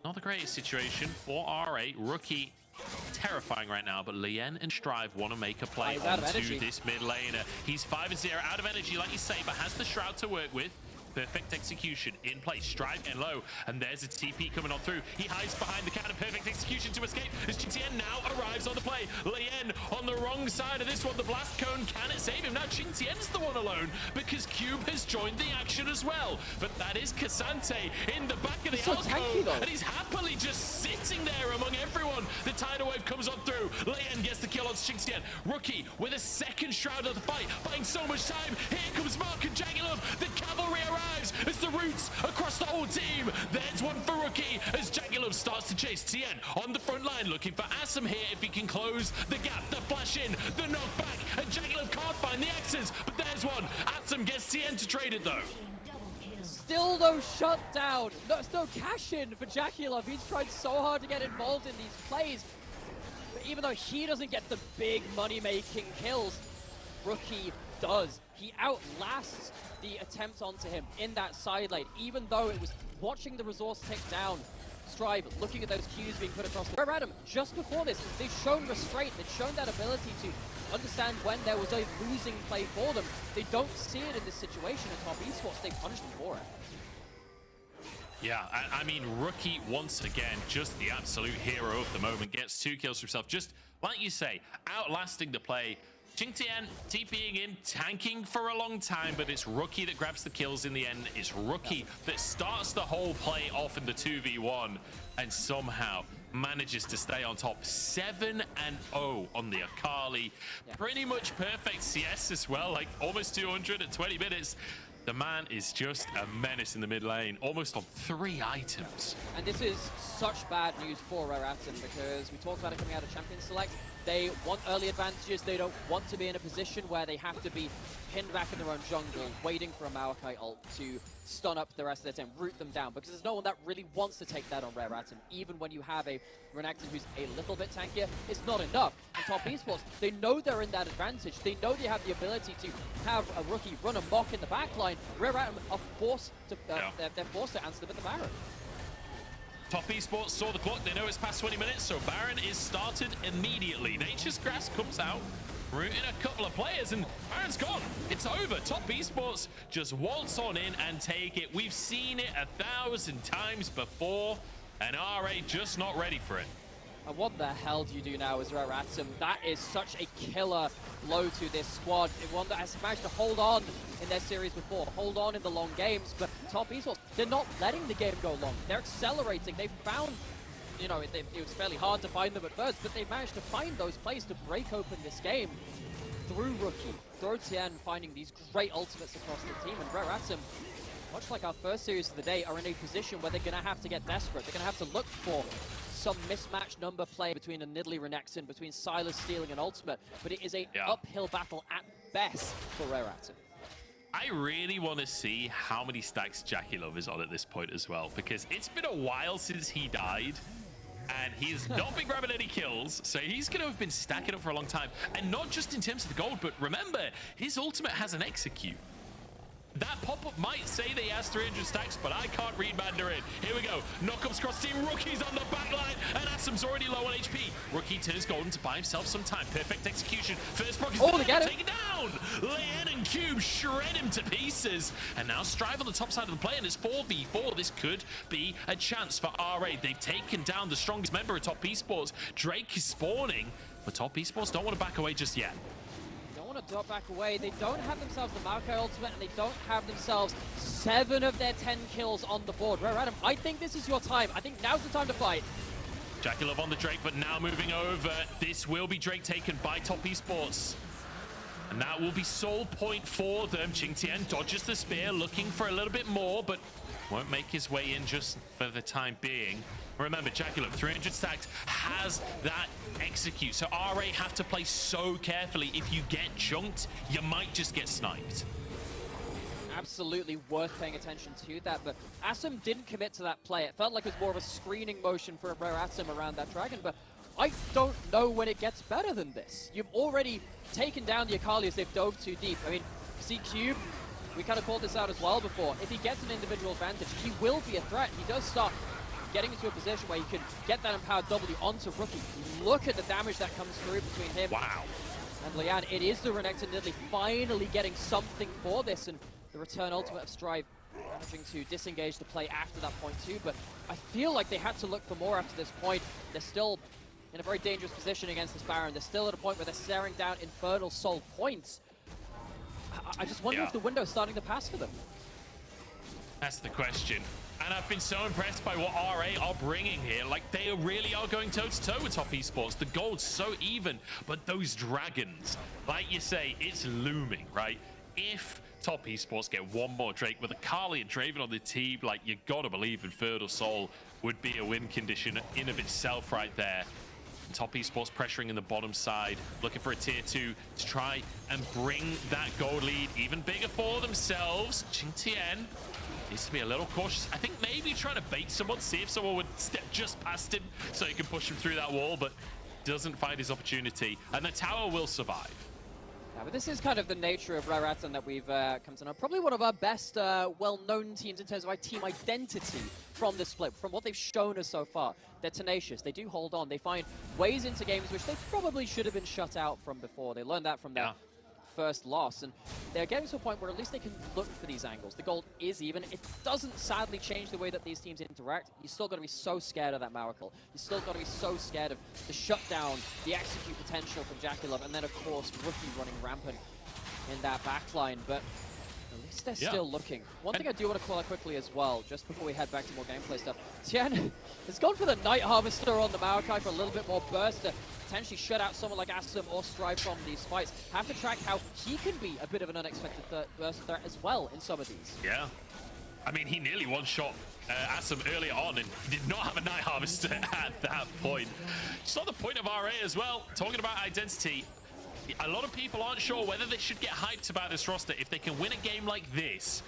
not the greatest situation for RA. Rookie terrifying right now, but Lien and Strive want to make a play He's out of onto energy. this mid laner. He's 5-0, out of energy, like you say, but has the Shroud to work with. Perfect execution in place. Strive and low, and there's a TP coming on through. He hides behind the cannon. Perfect execution to escape as Qingtian now arrives on the play. Lien on the wrong side of this one. The blast cone, can it save him? Now Qingtian's the one alone because Cube has joined the action as well. But that is Cassante in the back of the alcove, and he's happily just sitting there among everyone. The tidal wave comes on through. Lien gets the kill on Qingtian. Rookie with a second shroud of the fight, buying so much time. Here comes Mark and Jagulov. The cavalry arrives. It's the roots across the whole team. There's one for Rookie as Jagulov starts to chase Tien on the front line, looking for Assam here if he can close the gap. The flash in, the knockback, and Jagulov can't find the X's, but there's one. Assam gets Tien to trade it though. Still no shutdown. There's no cash in for Jagulov. He's tried so hard to get involved in these plays, but even though he doesn't get the big money-making kills, Rookie does. He outlasts the attempt onto him in that side lane, even though it was watching the resource tick down. Strive looking at those Qs being put across the Adam, just before this, they've shown restraint, they've shown that ability to understand when there was a losing play for them. They don't see it in this situation in top esports, they punish them for it. Yeah, I mean, Rookie, once again, just the absolute hero of the moment, gets 2 kills for himself. Just, like you say, outlasting the play. Qingtian TPing in, tanking for a long time, but it's Rookie that grabs the kills in the end. It's Rookie that starts the whole play off in the 2v1 and somehow manages to stay on top. 7-0 on the Akali. Pretty much perfect CS as well, like almost 200 at 20 minutes. The man is just a menace in the mid lane, almost on 3 items. And this is such bad news for Raraton because we talked about it coming out of Champion Select. They want early advantages. They don't want to be in a position where they have to be pinned back in their own jungle, waiting for a Maokai ult to stun up the rest of their team, root them down, because there's no one that really wants to take that on Raraton. Even when you have a Renekton who's a little bit tankier, it's not enough. In top esports, they know they're in that advantage. They know they have the ability to have a Rookie run amok in the backline. Raraton are forced to, they're forced to answer them at the Baron. Top Esports saw the clock. They know it's past 20 minutes, so Baron is started immediately. Nature's Grass comes out, rooting a couple of players, and Baron's gone. It's over. Top Esports just waltz on in and take it. We've seen it 1,000 times before, and RA just not ready for it. And what the hell do you do now as Raraton? That is such a killer blow to this squad. One that has managed to hold on in their series before, hold on in the long games, but Top Esports, they're not letting the game go long. They're accelerating. They found, you know, it was fairly hard to find them at first, but they managed to find those plays to break open this game through Rookie, through Tien, finding these great ultimates across the team, and Raraton, much like our first series of the day, are in a position where they're going to have to get desperate. They're going to have to look for some mismatched number play between a Nidalee Renekton, between Silas stealing an ultimate, but it is a uphill battle at best for Raraton. I really want to see how many stacks Jagulov is on at this point as well, because it's been a while since he died, and he's not been grabbing any kills, so he's going to have been stacking up for a long time. And not just in terms of the gold, but remember, his ultimate has an execute. That pop-up might say that he has 300 stacks, but I can't read Mandarin. Here we go. Knockups cross team. Rookie's on the backline, and Asam's already low on HP. Rookie turns golden to buy himself some time. Perfect execution. First proc is taken down. Lien and Cube shred him to pieces. And now Strive on the top side of the play, and it's 4v4. This could be a chance for RA. They've taken down the strongest member of Top Esports. Drake is spawning, but Top Esports don't want to back away just yet. To dot back away. They don't have themselves the Maokai ultimate, and they don't have themselves 7 of their 10 kills on the board. Raraton, I think this is your time. I think now's the time to fight. Jagulov on the Drake, but now moving over. This will be Drake taken by Top Esports. And that will be soul point for them. Qingtian dodges the spear, looking for a little bit more, but won't make his way in just for the time being. Remember, Jagulov, 300 stacks, has that execute. So RA have to play so carefully. If you get junked, you might just get sniped. Absolutely worth paying attention to that, but Assam didn't commit to that play. It felt like it was more of a screening motion for Assam around that dragon, but I don't know when it gets better than this. You've already taken down the Akali as they've dove too deep. I mean, see Cube, we kind of called this out as well before. If he gets an individual advantage, he will be a threat. He does start getting into a position where he can get that empowered W onto Rookie. Look at the damage that comes through between him and Lian. It is the Renekton Nidalee finally getting something for this, and the return ultimate of Strive managing to disengage the play after that point too, but I feel like they had to look for more after this point. They're still in a very dangerous position against this Baron. They're still at a point where they're staring down Infernal Soul points. I just wonder if the window's starting to pass for them. That's the question. And I've been so impressed by what RA are bringing here. Like, they really are going toe-to-toe with top esports. The gold's so even, but those dragons, like you say, it's looming, right? If top esports get one more Drake with a Carly and Draven on the team, like, you gotta believe Infernal Soul would be a win condition in of itself right there. Top esports pressuring in the bottom side, looking for a tier 2 to try and bring that gold lead even bigger for themselves. Qingtian needs to be a little cautious. I think maybe trying to bait someone, see if someone would step just past him so he can push him through that wall, but doesn't find his opportunity, and the tower will survive. Yeah, but this is kind of the nature of Raraton that we've come to know. Probably one of our best well-known teams in terms of our team identity from this split, from what they've shown us so far. They're tenacious, they do hold on, they find ways into games which they probably should have been shut out from before. They learned that from their first loss, and they're getting to a point where at least they can look for these angles. The gold is even. It doesn't sadly change the way that these teams interact. You still got to be so scared of that Miracle. You still got to be so scared of the shutdown, the execute potential from Jackulov, and then of course Rookie running rampant in that backline. But at least they're still looking. One thing I do want to call out quickly as well, just before we head back to more gameplay stuff. Tien has gone for the Night Harvester on the Maokai for a little bit more burst to potentially shut out someone like Asum or Strive from these fights. Have to track how he can be a bit of an unexpected burst threat as well in some of these. Yeah. I mean, he nearly one-shot Asum earlier on, and he did not have a Night Harvester at that point. Saw the point of RA as well, talking about identity. A lot of people aren't sure whether they should get hyped about this roster. If they can win a game like this,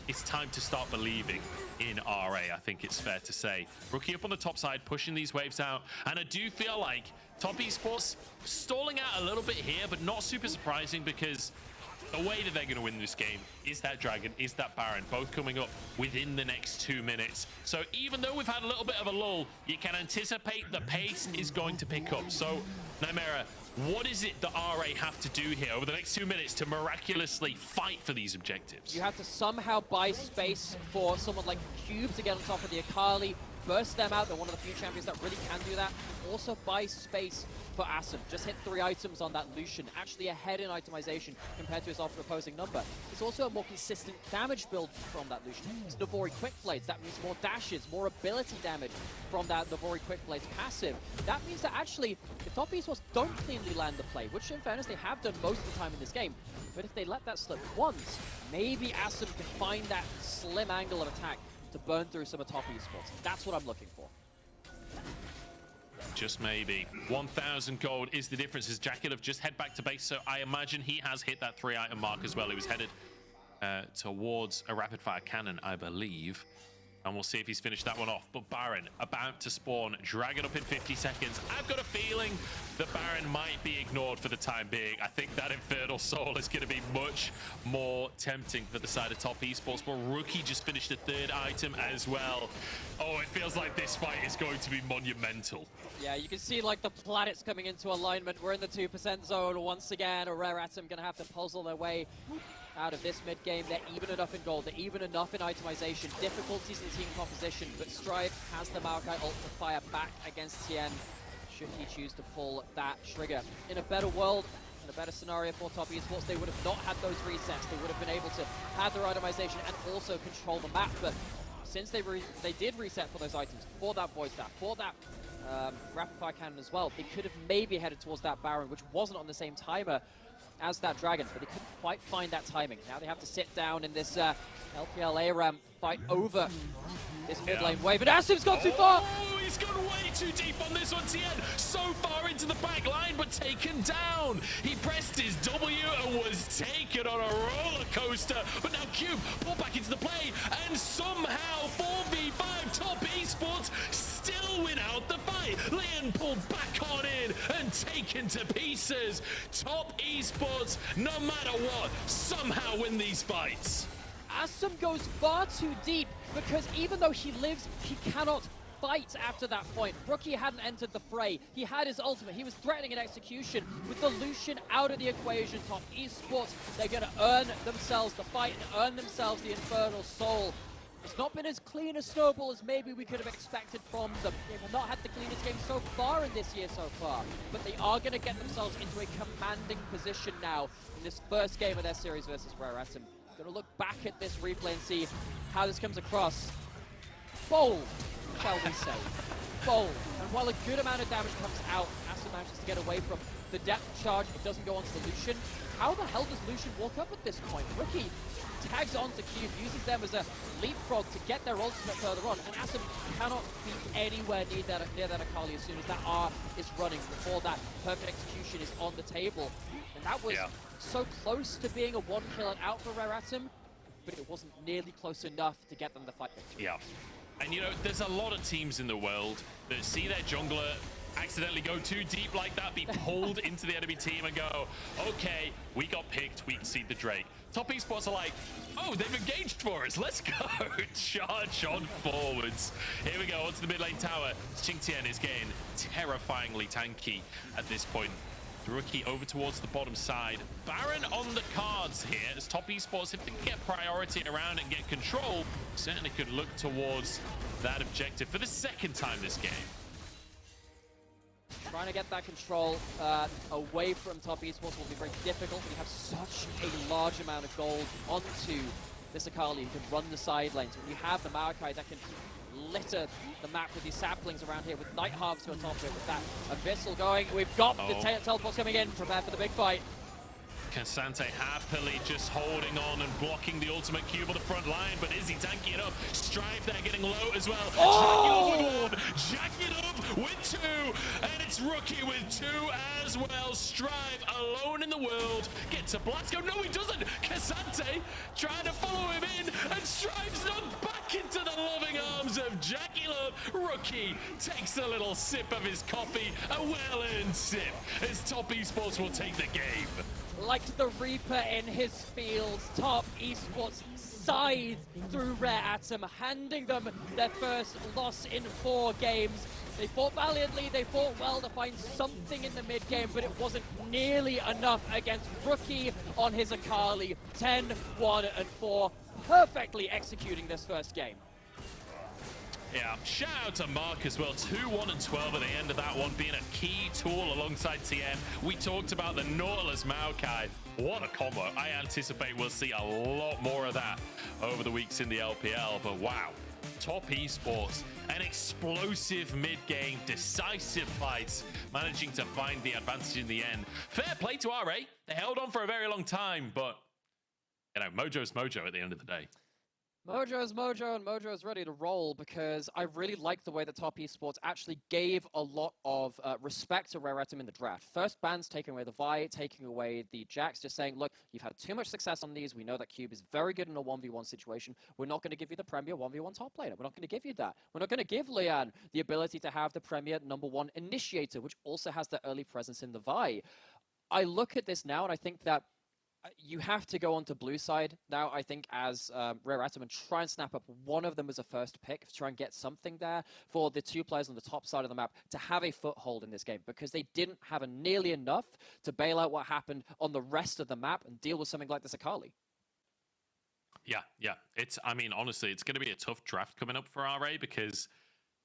it's time to start believing in RA, I think it's fair to say. Rookie up on the top side, pushing these waves out, and I do feel like top esports stalling out a little bit here, but not super surprising, because the way that they're going to win this game is that Dragon, is that Baron, both coming up within the next 2 minutes. So even though we've had a little bit of a lull, you can anticipate the pace is going to pick up. So, Nightmare, what is it that RA have to do here over the next 2 minutes to miraculously fight for these objectives? You have to somehow buy space for someone like Cube to get on top of the Akali, burst them out. They're one of the few champions that really can do that. Also buy space for Asum. Just hit 3 items on that Lucian, actually ahead in itemization compared to his often opposing number. It's also a more consistent damage build from that Lucian. It's Navori Quick Blades. That means more dashes, more ability damage from that Navori Quick Blades passive. That means that actually, if top esports don't cleanly land the play, which in fairness they have done most of the time in this game, but if they let that slip once, maybe Asum can find that slim angle of attack to burn through some of top esports. That's what I'm looking for. Just maybe. 1,000 gold is the difference as Jackulov just head back to base, so I imagine he has hit that 3-item mark as well. He was headed towards a rapid-fire cannon, I believe. And we'll see if he's finished that one off. But Baron about to spawn, Dragon up in 50 seconds. I've got a feeling that Baron might be ignored for the time being. I think that Infernal Soul is going to be much more tempting for the side of top esports. But Rookie just finished a 3rd item as well. Oh, it feels like this fight is going to be monumental. Yeah, you can see like the planets coming into alignment. We're in the 2% zone once again. A Rare Atom going to have to puzzle their way out of this mid-game. They're even enough in gold, they're even enough in itemization, difficulties in team composition, but Strive has the Maokai ult to fire back against Tien, should he choose to pull that trigger. In a better world, in a better scenario for top esports, they would have not had those resets, they would have been able to have their itemization and also control the map, but since they did reset for those items, for that Void Staff, for that Rapid Fire Cannon as well, they could have maybe headed towards that Baron, which wasn't on the same timer as that Dragon, but they couldn't quite find that timing. Now they have to sit down in this LPL ARAM fight over this mid lane wave, and Asum's gone too far! Oh, he's gone way too deep on this one, Tien. So far into the back line, but taken down. He pressed his W and was taken on a roller coaster, but now Cube pulled back into the play, and somehow 4v5 top esports still win out the fight. Lian pulled back on in and taken to pieces. Top esports, no matter what, somehow win these fights. Asum goes far too deep because even though he lives, he cannot fight after that point. Rookie hadn't entered the fray. He had his ultimate. He was threatening an execution. With the Lucian out of the equation, Top Esports, they're going to earn themselves the fight and earn themselves the Infernal Soul. It's not been as clean a snowball as maybe we could have expected from them. They've not had the cleanest game so far in this year so far, but they are going to get themselves into a commanding position now in this first game of their series versus Rare Atom. Going to look back at this replay and see how this comes across. Bold, shall we say. Bold. And while a good amount of damage comes out, Asim manages to get away from the depth charge. It doesn't go onto the Lucian. How the hell does Lucian walk up at this point? Rookie tags onto Cube, uses them as a leapfrog to get their ultimate further on, and Asim cannot be anywhere near that Akali as soon as that R is running, before that perfect execution is on the table. And that was so close to being a one kill out for Rare Atom, but it wasn't nearly close enough to get them the fight victory. Yeah. And you know, there's a lot of teams in the world that see their jungler accidentally go too deep like that, be pulled into the enemy team and go, okay, we got picked, we concede the Drake. Top Esports are like, oh, they've engaged for us, let's go. Charge on forwards. Here we go, onto the mid lane tower. Xingtian is getting terrifyingly tanky at this point. The Rookie over towards the bottom side. Baron on the cards here, as Top Esports, if they can get priority around and get control, certainly could look towards that objective for the second time this game. Trying to get that control away from Top Esports will be very difficult when you have such a large amount of gold onto this Akali who can run the side lanes. When you have the Maokai that can litter the map with these saplings around here, with Night Harvest on top of it, with that Abyssal going. We've got the teleports coming in. Prepare for the big fight. Cassante happily just holding on and blocking the ultimate cube on the front line, but is he tanking it up? Strive there getting low as well. Oh! Jack it up with two, and it's Rookie with two as well. Strive alone in the world. Gets a blast go. No, he doesn't. Cassante trying to follow him in, and Strive's knocked back into the loving arms of Jackie Love. Rookie takes a little sip of his coffee, a well-earned sip, as Top Esports will take the game. Like the Reaper in his fields, Top Esports scythe through Rare Atom, handing them their first loss in 4 games. They fought valiantly, they fought well to find something in the mid-game, but it wasn't nearly enough against Rookie on his Akali. 10, 1, and 4, perfectly executing this first game. Yeah, shout out to Mark as well. 2-1 and 12 at the end of that one, being a key tool alongside TM. We talked about the Nautilus Maokai. What a combo. I anticipate we'll see a lot more of that over the weeks in the LPL. But wow, Top Esports, an explosive mid-game, decisive fights, managing to find the advantage in the end. Fair play to RA. They held on for a very long time, but you know, Mojo's Mojo at the end of the day. Mojo's Mojo, and Mojo's ready to roll, because I really like the way that Top Esports actually gave a lot of respect to Rare Atom in the draft. First bans taking away the Vi, taking away the Jax, just saying, look, you've had too much success on these. We know that Cube is very good in a 1v1 situation. We're not going to give you the Premier 1v1 top laner. We're not going to give you that. We're not going to give Lian the ability to have the Premier #1 initiator, which also has the early presence in the Vi. I look at this now and I think that you have to go onto blue side now, I think, as Rare Atom, and try and snap up one of them as a first pick to try and get something there for the 2 players on the top side of the map to have a foothold in this game, because they didn't have nearly enough to bail out what happened on the rest of the map and deal with something like this Akali. Yeah. I mean, honestly, it's going to be a tough draft coming up for RA, because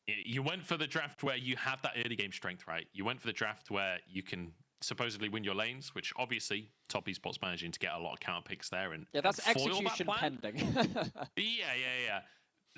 you went for the draft where you have that early game strength, right? You went for the draft where you can supposedly win your lanes, which obviously Top Esports managing to get a lot of counter picks there, and yeah, that's foil execution that pending. Yeah.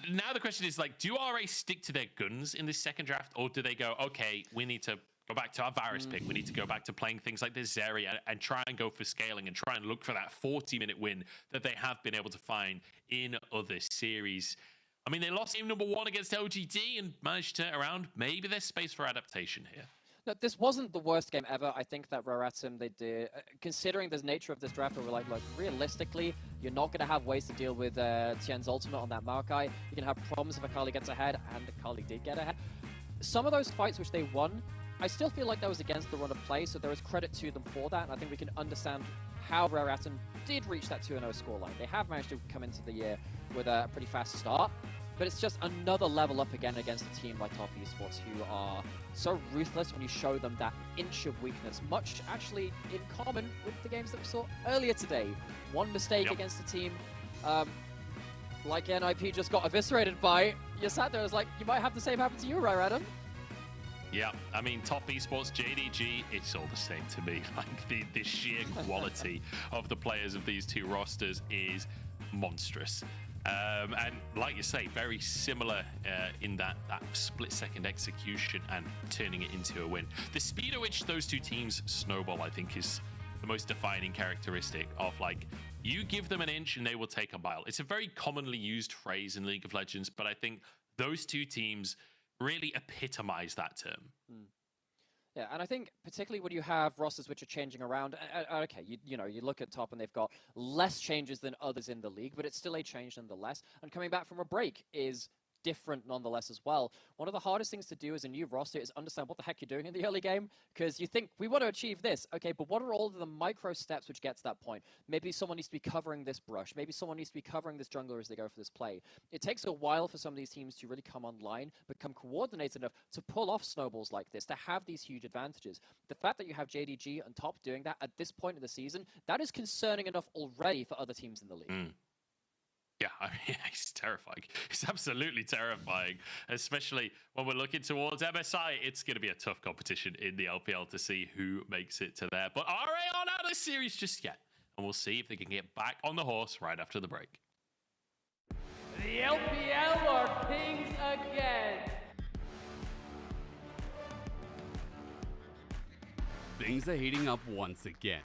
Now the question is, like, do RA stick to their guns in this second draft, or do they go, okay, we need to go back to our Varus pick, we need to go back to playing things like this Zeri and try and go for scaling and try and look for that 40-minute win that they have been able to find in other series? I mean, they lost game #1 against LGD and managed to turn it around. Maybe there's space for adaptation here. No, this wasn't the worst game ever. I think that Rare Atom, they did, considering the nature of this draft, where we're like, look, realistically, you're not going to have ways to deal with Tien's ultimate on that Maokai. You can have problems if Akali gets ahead, and Akali did get ahead. Some of those fights which they won, I still feel like that was against the run of play, so there is credit to them for that, and I think we can understand how Rare Atom did reach that 2-0 scoreline. They have managed to come into the year with a pretty fast start. but it's just another level up again against a team like Top Esports, who are so ruthless when you show them that inch of weakness, much actually in common with the games that we saw earlier today. One mistake against a team like NIP just got eviscerated by. You sat there, it's like, you might have the same happen to you, right, Adam? Yeah, I mean, Top Esports, JDG, it's all the same to me. Like, the sheer quality of the players of these two rosters is monstrous. And like you say, very similar in that split-second execution and turning it into a win. The speed at which those two teams snowball, I think, is the most defining characteristic of, like, you give them an inch and they will take a mile. It's a very commonly used phrase in League of Legends, but I think those two teams really epitomize that term. Yeah, and I think particularly when you have rosters which are changing around, okay, you know, you look at Top and they've got less changes than others in the league, but it's still a change nonetheless. And coming back from a break is different nonetheless as well. One of the hardest things to do as a new roster is understand what the heck you're doing in the early game, because you think, we want to achieve this. Okay, but what are all of the micro steps which get to that point? Maybe someone needs to be covering this brush. Maybe someone needs to be covering this jungler as they go for this play. It takes a while for some of these teams to really come online, become coordinated enough to pull off snowballs like this, to have these huge advantages. The fact that you have JDG on top doing that at this point in the season, that is concerning enough already for other teams in the league. Yeah, I mean, it's terrifying. It's absolutely terrifying, especially when we're looking towards MSI. It's going to be a tough competition in the LPL to see who makes it to there. But RA aren't out of the series just yet, and we'll see if they can get back on the horse right after the break. The LPL are kings again. Things are heating up once again.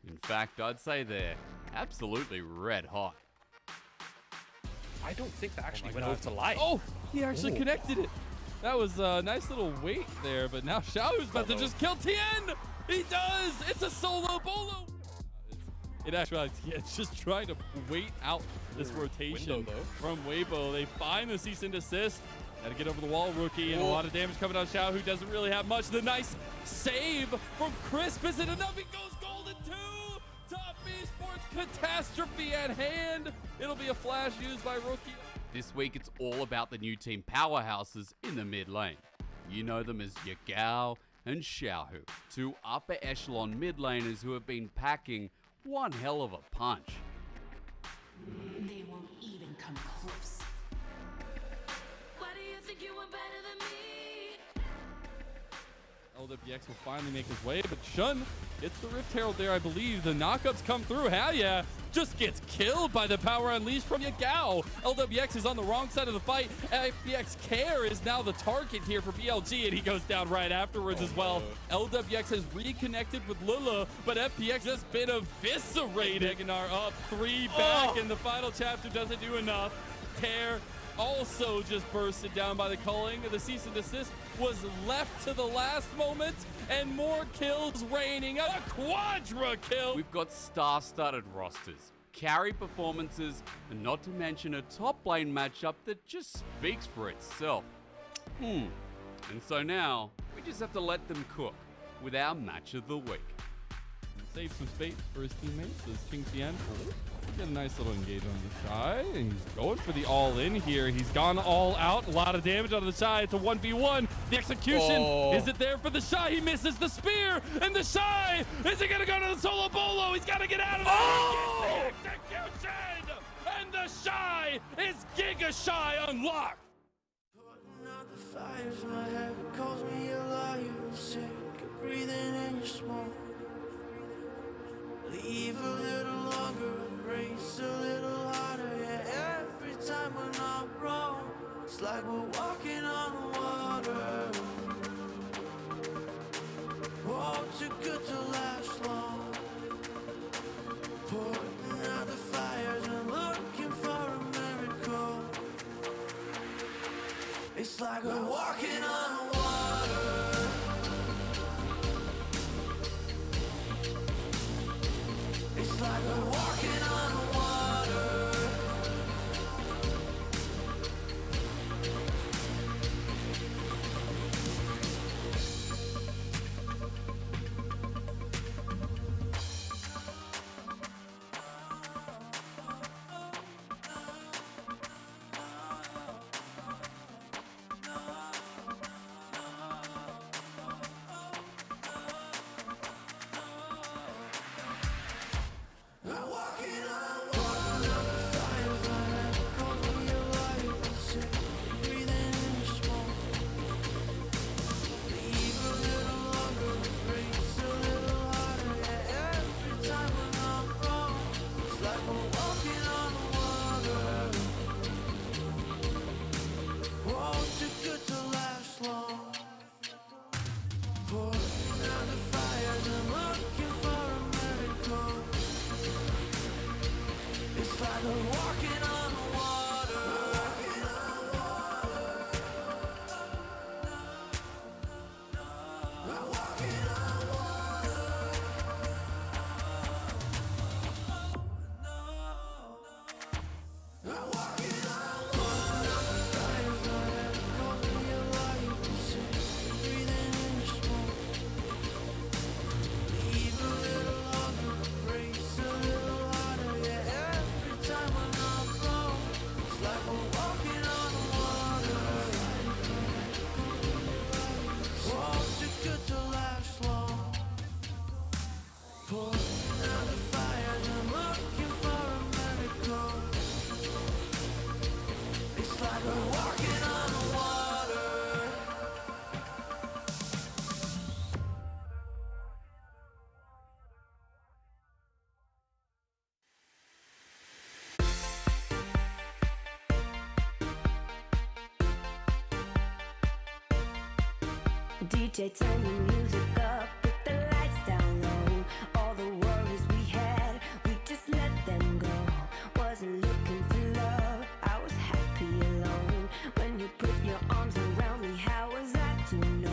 In fact, I'd say they're absolutely red hot. I don't think that actually went over to live. Oh, he actually connected it. That was a nice little wait there, but now Xiaohu's about to just kill Tien. He does. It's a solo bolo. It actually, it's just trying to wait out this rotation from Weibo. They find the cease and desist. Got to get over the wall, Rookie, and a lot of damage coming on Xiao, who doesn't really have much. The nice save from Crisp. Is it enough? It goes golden too. Top Esports catastrophe at hand. It'll be a flash used by Rookie. This week, it's all about the new team powerhouses in the mid lane. You know them as Yagao and Xiaohu, two upper echelon mid laners who have been packing one hell of a punch. They won't even come close. Why do you think you were better than me? LWX will finally make his way, but Shun gets the Rift Herald there, I believe. The knockups come through. Hell yeah. Just gets killed by the power unleashed from Yagao. LWX is on the wrong side of the fight. FPX Care is now the target here for BLG, and he goes down right afterwards as well. LWX has reconnected with Lula, but FPX has been eviscerated. Eganar up 3 back, and the final chapter doesn't do enough. Care also just bursted down by the culling. The cease and desist was left to the last moment, and more kills raining. A quadra kill. We've got star-studded rosters, carry performances, and not to mention a top lane matchup that just speaks for itself. And so now, we just have to let them cook with our match of the week. Save some space for his teammates as King Tien get a nice little engage on the side, and he's going for the all-in here. He's gone all out, a lot of damage on the side. It's a 1v1. The execution, is it there for the Shy? He misses the spear, and the Shy, is he gonna go to the solo bolo? He's gotta get out of there. Oh! The execution, and the Shy is Giga Shy unlocked. Putting out the fires, my head calls me a liar. Sick of breathing in your smoke. Leave a little longer, embrace a little harder. Yeah, every time we're not wrong, it's like we're walking on water. Oh, too good to last long. Putting out the fires and looking for a miracle. It's like we're walking on water. It's like we're walking on water. DJ, turn the music up, put the lights down low. All the worries we had, we just let them go. Wasn't looking for love, I was happy alone. When you put your arms around me, how was I to know?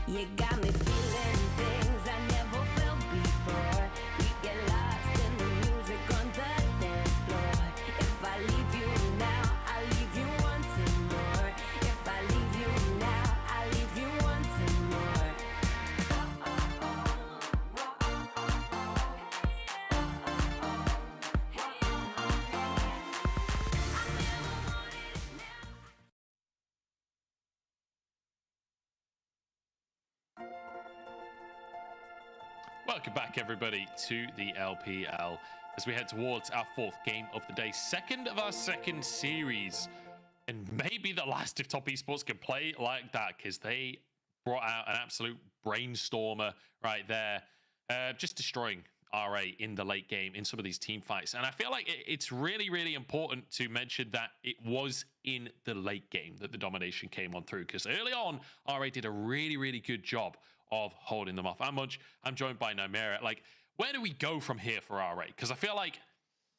You got me feeling things I never felt before. We get lost in the music on the dance floor. If I leave you now, I leave you wanting more. If I leave you now, I leave you wanting more. Welcome back, everybody, to the LPL as we head towards our fourth game of the day, second of our second series, and maybe the last if Top Esports can play like that, because they brought out an absolute brainstormer right there, just destroying RA in the late game in some of these team fights. And I feel like it's really, really important to mention that it was in the late game that the domination came on through, because early on, RA did a really, really good job of holding them off. I'm joined by Nymera. Like, where do we go from here for RA? Because I feel like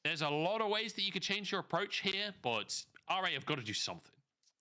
there's a lot of ways that you could change your approach here, but RA have got to do something.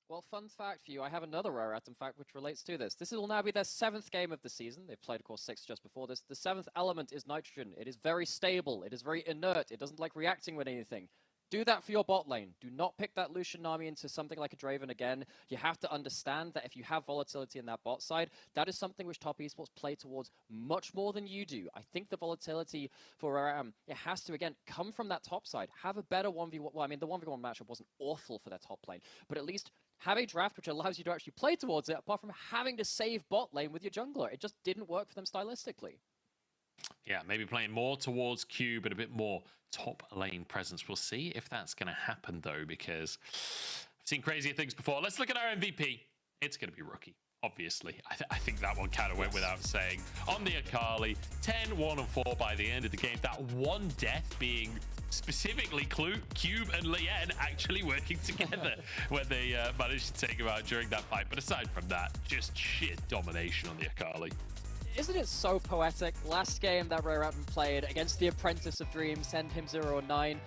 Well, fun fact for you, I have another rare atom fact which relates to this. This will now be their 7th game of the season. They've played, of course, 6 just before this. The 7th element is nitrogen. It is very stable. It is very inert. It doesn't like reacting with anything. Do that for your bot lane. Do not pick that Lucian Nami into something like a Draven again. You have to understand that if you have volatility in that bot side, that is something which Top Esports play towards much more than you do. I think the volatility for it has to, again, come from that top side. Have a better 1v1. Well, I mean, the 1v1 matchup wasn't awful for their top lane, but at least have a draft which allows you to actually play towards it, apart from having to save bot lane with your jungler. It just didn't work for them stylistically. Yeah, maybe playing more towards Q, but a bit more top lane presence. We'll see if that's going to happen, though, because I've seen crazier things before. Let's look at our MVP. It's going to be Rookie, obviously. I think that one kind of went without saying. On the Akali, 10, 1, and 4 by the end of the game. That one death being specifically Cube and Lien actually working together when they managed to take him out during that fight. But aside from that, just sheer domination on the Akali. Isn't it so poetic? Last game that Rare Atom played against the Apprentice of Dreams, send him 0-9.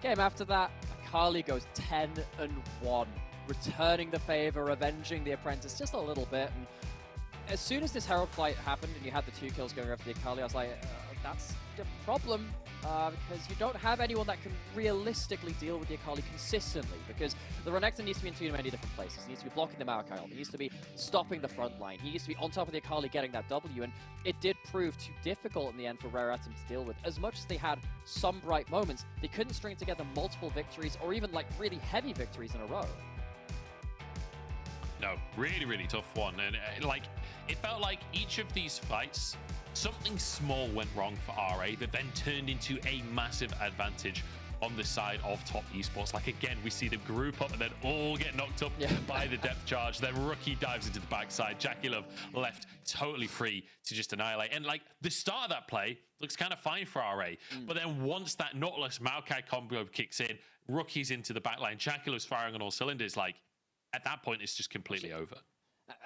Game after that, Akali goes 10-1, returning the favor, avenging the Apprentice just a little bit. And as soon as this Herald fight happened and you had the 2 kills going after the Akali, I was like, that's the problem. Because you don't have anyone that can realistically deal with the Akali consistently, because the Renekton needs to be in too many different places. He needs to be blocking the Maokai, he needs to be stopping the front line, he needs to be on top of the Akali getting that W, and it did prove too difficult in the end for Rare Atom to deal with. As much as they had some bright moments, they couldn't string together multiple victories, or even like really heavy victories in a row. No, really, really tough one. And like, it felt like each of these fights, something small went wrong for RA that then turned into a massive advantage on the side of Top Esports. Like, again, we see them group up and then all get knocked up by the depth charge. Then Rookie dives into the backside. Jackie Love left totally free to just annihilate. And like, the start of that play looks kind of fine for RA. But then once that Nautilus Maokai combo kicks in, Rookie's into the backline, Jackie Love's firing on all cylinders. Like, at that point, it's just completely over.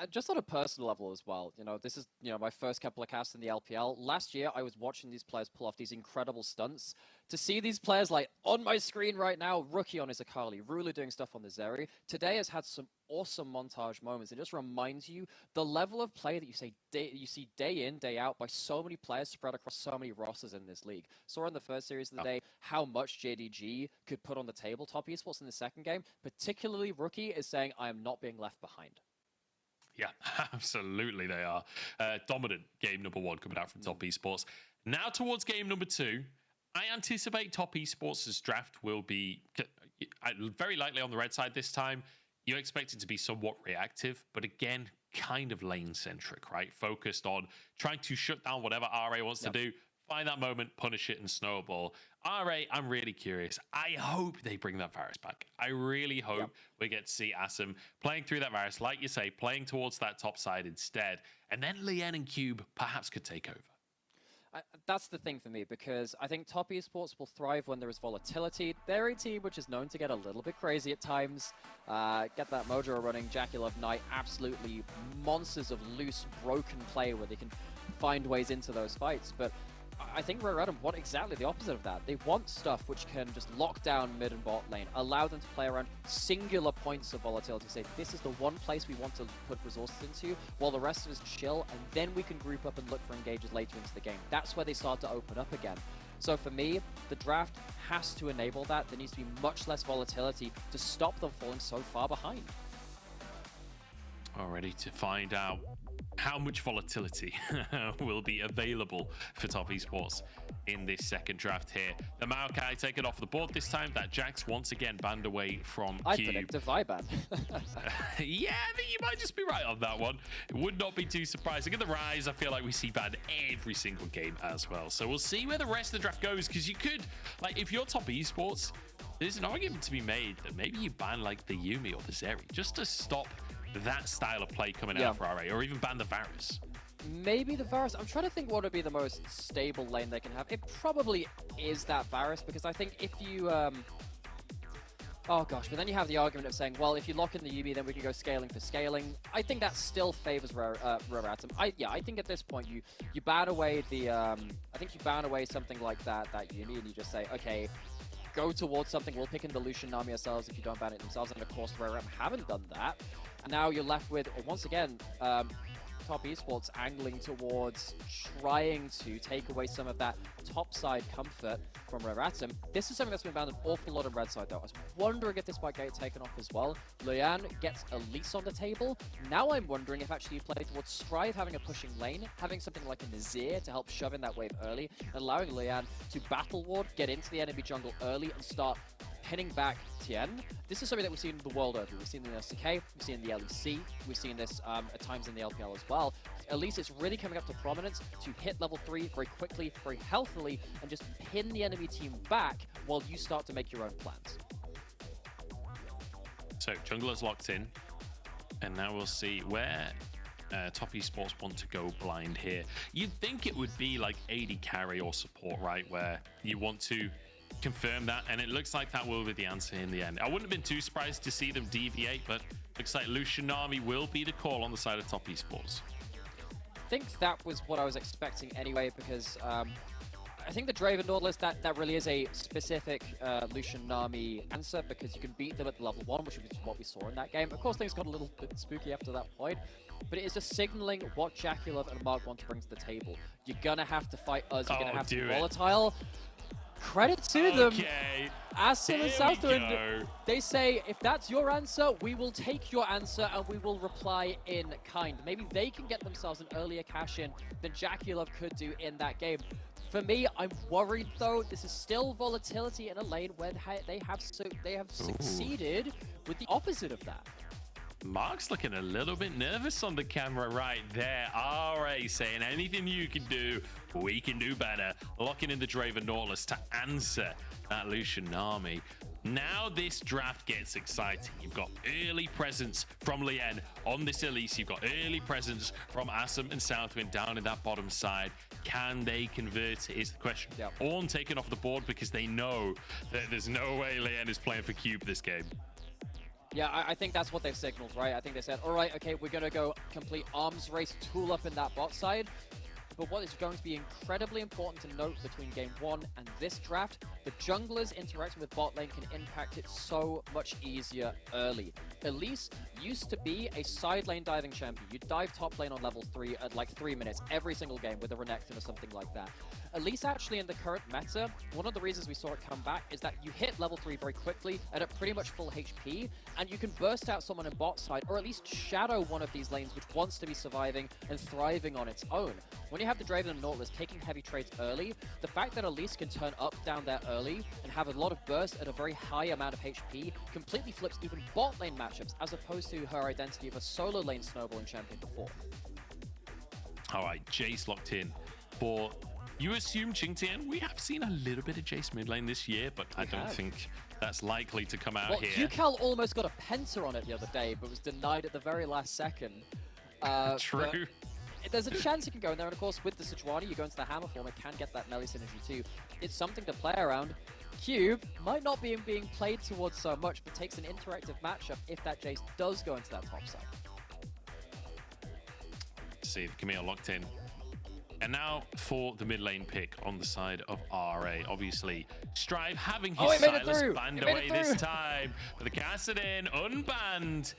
Just on a personal level as well, you know, this is, you know, my first couple of casts in the LPL. Last year, I was watching these players pull off these incredible stunts. To see these players, like, on my screen right now, Rookie on his Akali, Ruler doing stuff on the Zeri, today has had some awesome montage moments. It just reminds you the level of play that you see day in, day out by so many players spread across so many rosters in this league. Saw in the first series of the day how much JDG could put on the table. Top Esports in the second game, particularly Rookie, is saying, I am not being left behind. Yeah, absolutely they are. Dominant game number 1 coming out from Top Esports. Now towards game number 2, I anticipate Top Esports' draft will be very likely on the red side this time. you expect it to be somewhat reactive, but again, kind of lane-centric, right? Focused on trying to shut down whatever RA wants to do, find that moment, punish it, and snowball. RA, I'm really curious. I hope they bring that Varus back. I really hope we get to see Asum playing through that Varus, like you say, playing towards that top side instead. And then Lien and Cube perhaps could take over. That's the thing for me, because I think top esports will thrive when there is volatility. They're a team which is known to get a little bit crazy at times. Get that Mojo running, JackeyLove Knight, absolutely monsters of loose, broken play where they can find ways into those fights. But I think Rare Adam want exactly the opposite of that. They want stuff which can just lock down mid and bot lane, allow them to play around singular points of volatility, say this is the one place we want to put resources into, while the rest of us chill, and then we can group up and look for engages later into the game. That's where they start to open up again. So for me, the draft has to enable that. There needs to be much less volatility to stop them falling so far behind. All ready to find out how much volatility will be available for top esports in this second draft here. The Maokai taken off the board this time. That Jax once again banned away from Cube. I predict a Viban. Yeah, I think you might just be right on that one. It would not be too surprising. In the Rise, I feel like we see banned every single game as well. So we'll see where the rest of the draft goes, because you could, like, if you're top esports, there's an argument to be made that maybe you ban like the Yuumi or the Zeri just to stop that style of play coming out for RA, or even ban the Varus. Maybe the Varus. I'm trying to think what would be the most stable lane they can have. It probably is that Varus, because I think if you oh gosh, but then you have the argument of saying, well, if you lock in the Yuumi, then we can go scaling for scaling. I think that still favors Rare Atom. I think at this point you ban away the I think you ban away something like that Yuumi, and you just say, okay, go towards something. We'll pick in the Lucian Nami ourselves if you don't ban it themselves, and of course Rare Atom haven't done that. And now you're left with, once again, top esports angling towards trying to take away some of that top side comfort from Rare Atom. This is something that's been banned an awful lot on red side though. I was wondering if this might get taken off as well. Lian gets Elise on the table. Now I'm wondering if actually you play towards Strive having a pushing lane, having something like a Nazir to help shove in that wave early, and allowing Lian to battle ward, get into the enemy jungle early and start pinning back Tien. This is something that we've seen the world over. We've seen in the SDK, we've seen in the LEC, we've seen this at times in the LPL as well. Elise is really coming up to prominence to hit level 3 very quickly, very healthily, and just pin the enemy team back while you start to make your own plans. So jungler's locked in, and now we'll see where top esports want to go blind here. You'd think it would be like AD carry or support, right, where you want to confirm that, and it looks like that will be the answer in the end. I wouldn't have been too surprised to see them deviate, but looks like Lucian Nami will be the call on the side of top esports. I think that was what I was expecting anyway, because I think the Draven Nautilus, that really is a specific Lucian Nami answer, because you can beat them at the level 1, which is what we saw in that game. Of course, things got a little bit spooky after that point, but it is just signaling what JackeyLove and Mark want to bring to the table. You're gonna have to fight us, you're gonna have to be volatile. Credit to them. Asum and Southwind, they say, if that's your answer, we will take your answer and we will reply in kind. Maybe they can get themselves an earlier cash in than JackeyLove could do in that game. For me, I'm worried though. This is still volatility in a lane where they have succeeded with the opposite of that. Mark's looking a little bit nervous on the camera right there. RA saying anything you can do, we can do better. Locking in the Draven Nautilus to answer that Lucian Nami. Now this draft gets exciting. You've got early presence from Lien on this Elise. You've got early presence from Asum and Southwind down in that bottom side. Can they convert is the question. Ornn taken off the board because they know that there's no way Lien is playing for Cube this game. Yeah, I think that's what they've signaled, right? I think they said, all right, okay, we're going to go complete arms race, tool up in that bot side. But what is going to be incredibly important to note between Game 1 and this draft, the junglers interacting with bot lane can impact it so much easier early. Elise used to be a side lane diving champion. You'd dive top lane on level 3 at like 3 minutes every single game with a Renekton or something like that. at least actually in the current meta, one of the reasons we saw it come back is that you hit level 3 very quickly and at pretty much full HP, and you can burst out someone in bot side, or at least shadow one of these lanes which wants to be surviving and thriving on its own. When you have the Draven and Nautilus taking heavy trades early, the fact that Elise can turn up down there early and have a lot of burst at a very high amount of HP completely flips even bot lane matchups as opposed to her identity of a solo lane snowballing champion before. All right, Jace locked in for, you assume, Qingtian. We have seen a little bit of Jace mid lane this year, but I don't think that's likely to come out here. UCal almost got a Penta on it the other day, but was denied at the very last second. True. There's a chance it can go in there, and of course, with the Sejuani, you go into the hammer form, it can get that melee synergy too. It's something to play around. Cube might not be being played towards so much, but takes an interactive matchup if that Jace does go into that top side. See the Camille locked in. And now for the mid lane pick on the side of RA. Obviously, Strive having his Silas banned away this time. But the Kassadin unbanned.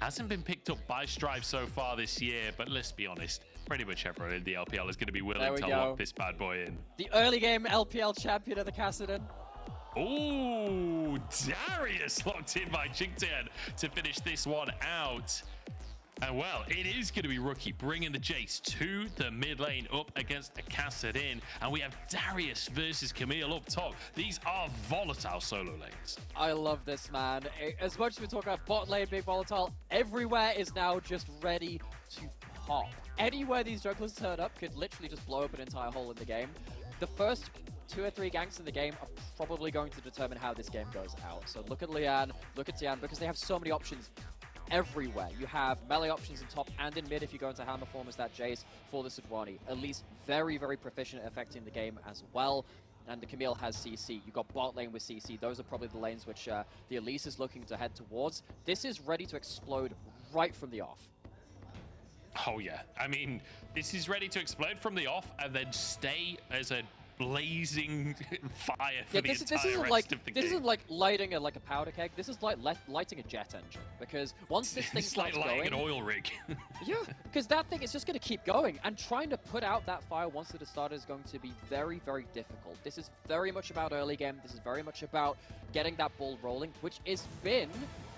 Hasn't been picked up by Strive so far this year, but let's be honest, pretty much everyone in the LPL is going to be willing to lock this bad boy in. The early game LPL champion of the Kassadin. Ooh, Darius locked in by Qingtian to finish this one out. And well, it is going to be Rookie bringing the Jace to the mid lane up against a Kassadin. And we have Darius versus Camille up top. These are volatile solo lanes. I love this, man. As much as we talk about bot lane being volatile, everywhere is now just ready to pop. Anywhere these junglers turn up could literally just blow up an entire hole in the game. The first 2 or 3 ganks in the game are probably going to determine how this game goes out. So look at Lian, look at Tian, because they have so many options everywhere. You have melee options in top and in mid if you go into hammer form as that Jace for the Sejuani. At least very, very proficient at affecting the game as well. And the Camille has CC. You've got bot lane with CC. Those are probably the lanes which the Elise is looking to head towards. This is ready to explode right from the off. Oh yeah, I mean, this is ready to explode from the off and then stay as a blazing fire for the entire rest of the game. This isn't like lighting a powder keg. This is like lighting a jet engine, because once this thing starts like lighting going, an oil rig. yeah, because that thing is just going to keep going, and trying to put out that fire once it has started is going to be very, very difficult. This is very much about early game. This is very much about getting that ball rolling, which has been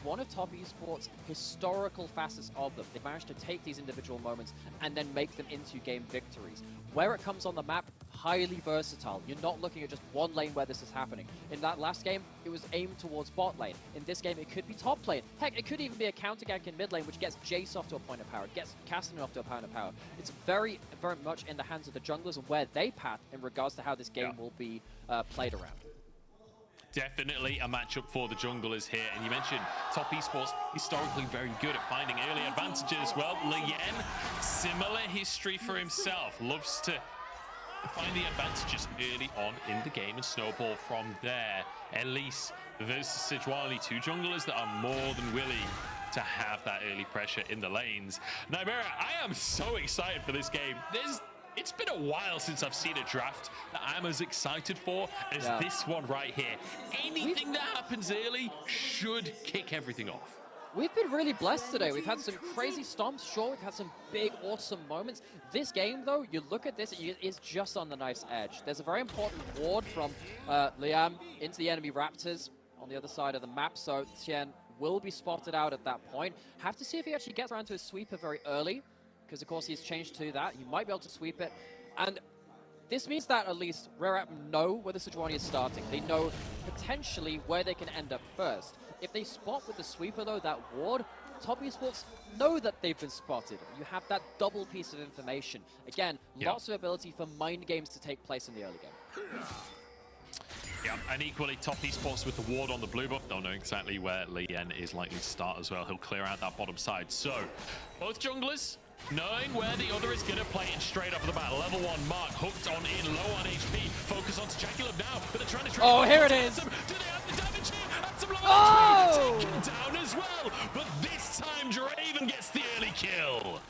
one of Top Esports' historical facets of them. They managed to take these individual moments and then make them into game victories. Where it comes on the map, highly versatile. You're not looking at just one lane where this is happening. In that last game, it was aimed towards bot lane. In this game, it could be top lane. Heck, it could even be a counter gank in mid lane, which gets Jace off to a point of power, gets Kassadin off to a point of power. It's very, very much in the hands of the junglers and where they path in regards to how this game will be played around. Definitely a matchup for the junglers here. And you mentioned Top Esports historically very good at finding early advantages as well. Lien, similar history for himself. Loves to find the advantages early on in the game and snowball from there. Elise versus Sejuani, 2 junglers that are more than willing to have that early pressure in the lanes. Nymera, I am so excited for this game. It's been a while since I've seen a draft that I'm as excited for as this one right here. Anything that happens early should kick everything off. We've been really blessed today. We've had some crazy stomps, sure. We've had some big, awesome moments. This game, though, you look at this, it's just on the knife's edge. There's a very important ward from Liam into the enemy Raptors on the other side of the map, so Tien will be spotted out at that point. Have to see if he actually gets around to his sweeper very early, because, of course, he's changed to that. He might be able to sweep it. And this means that at least Rare know where the Sejuani is starting. They know potentially where they can end up first. If they spot with the sweeper, though, that ward, Top Esports know that they've been spotted. You have that double piece of information. Again, lots of ability for mind games to take place in the early game. Yeah, and equally Top Esports with the ward on the blue buff. They'll know exactly where Lien is likely to start as well. He'll clear out that bottom side. So, both junglers knowing where the other is going to play in straight off the bat. Level 1 Mark hooked on in, low on HP. Focus on Jaculum now, but they're trying to... Oh, here it is! Do they have the damage here? That's some low HP. Taken down as well, but this time Draven gets the early kill.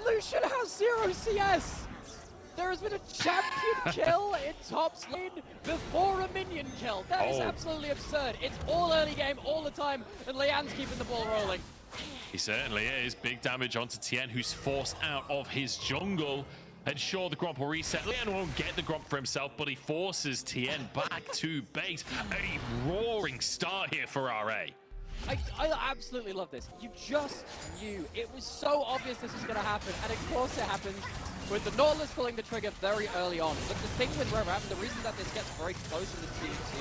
Lucian has 0 CS! There has been a champion kill in Top's lane before a minion kill. That is absolutely absurd. It's all early game, all the time, and Lian's keeping the ball rolling. He certainly is. Big damage onto Tien, who's forced out of his jungle. And sure, the Gromp will reset. Leon won't get the Gromp for himself, but he forces Tien back to base. A roaring start here for RA. I absolutely love this. You just knew. It was so obvious this was going to happen, and of course it happened with the Nautilus pulling the trigger very early on. But the thing with Rev, the reason that this gets very close in this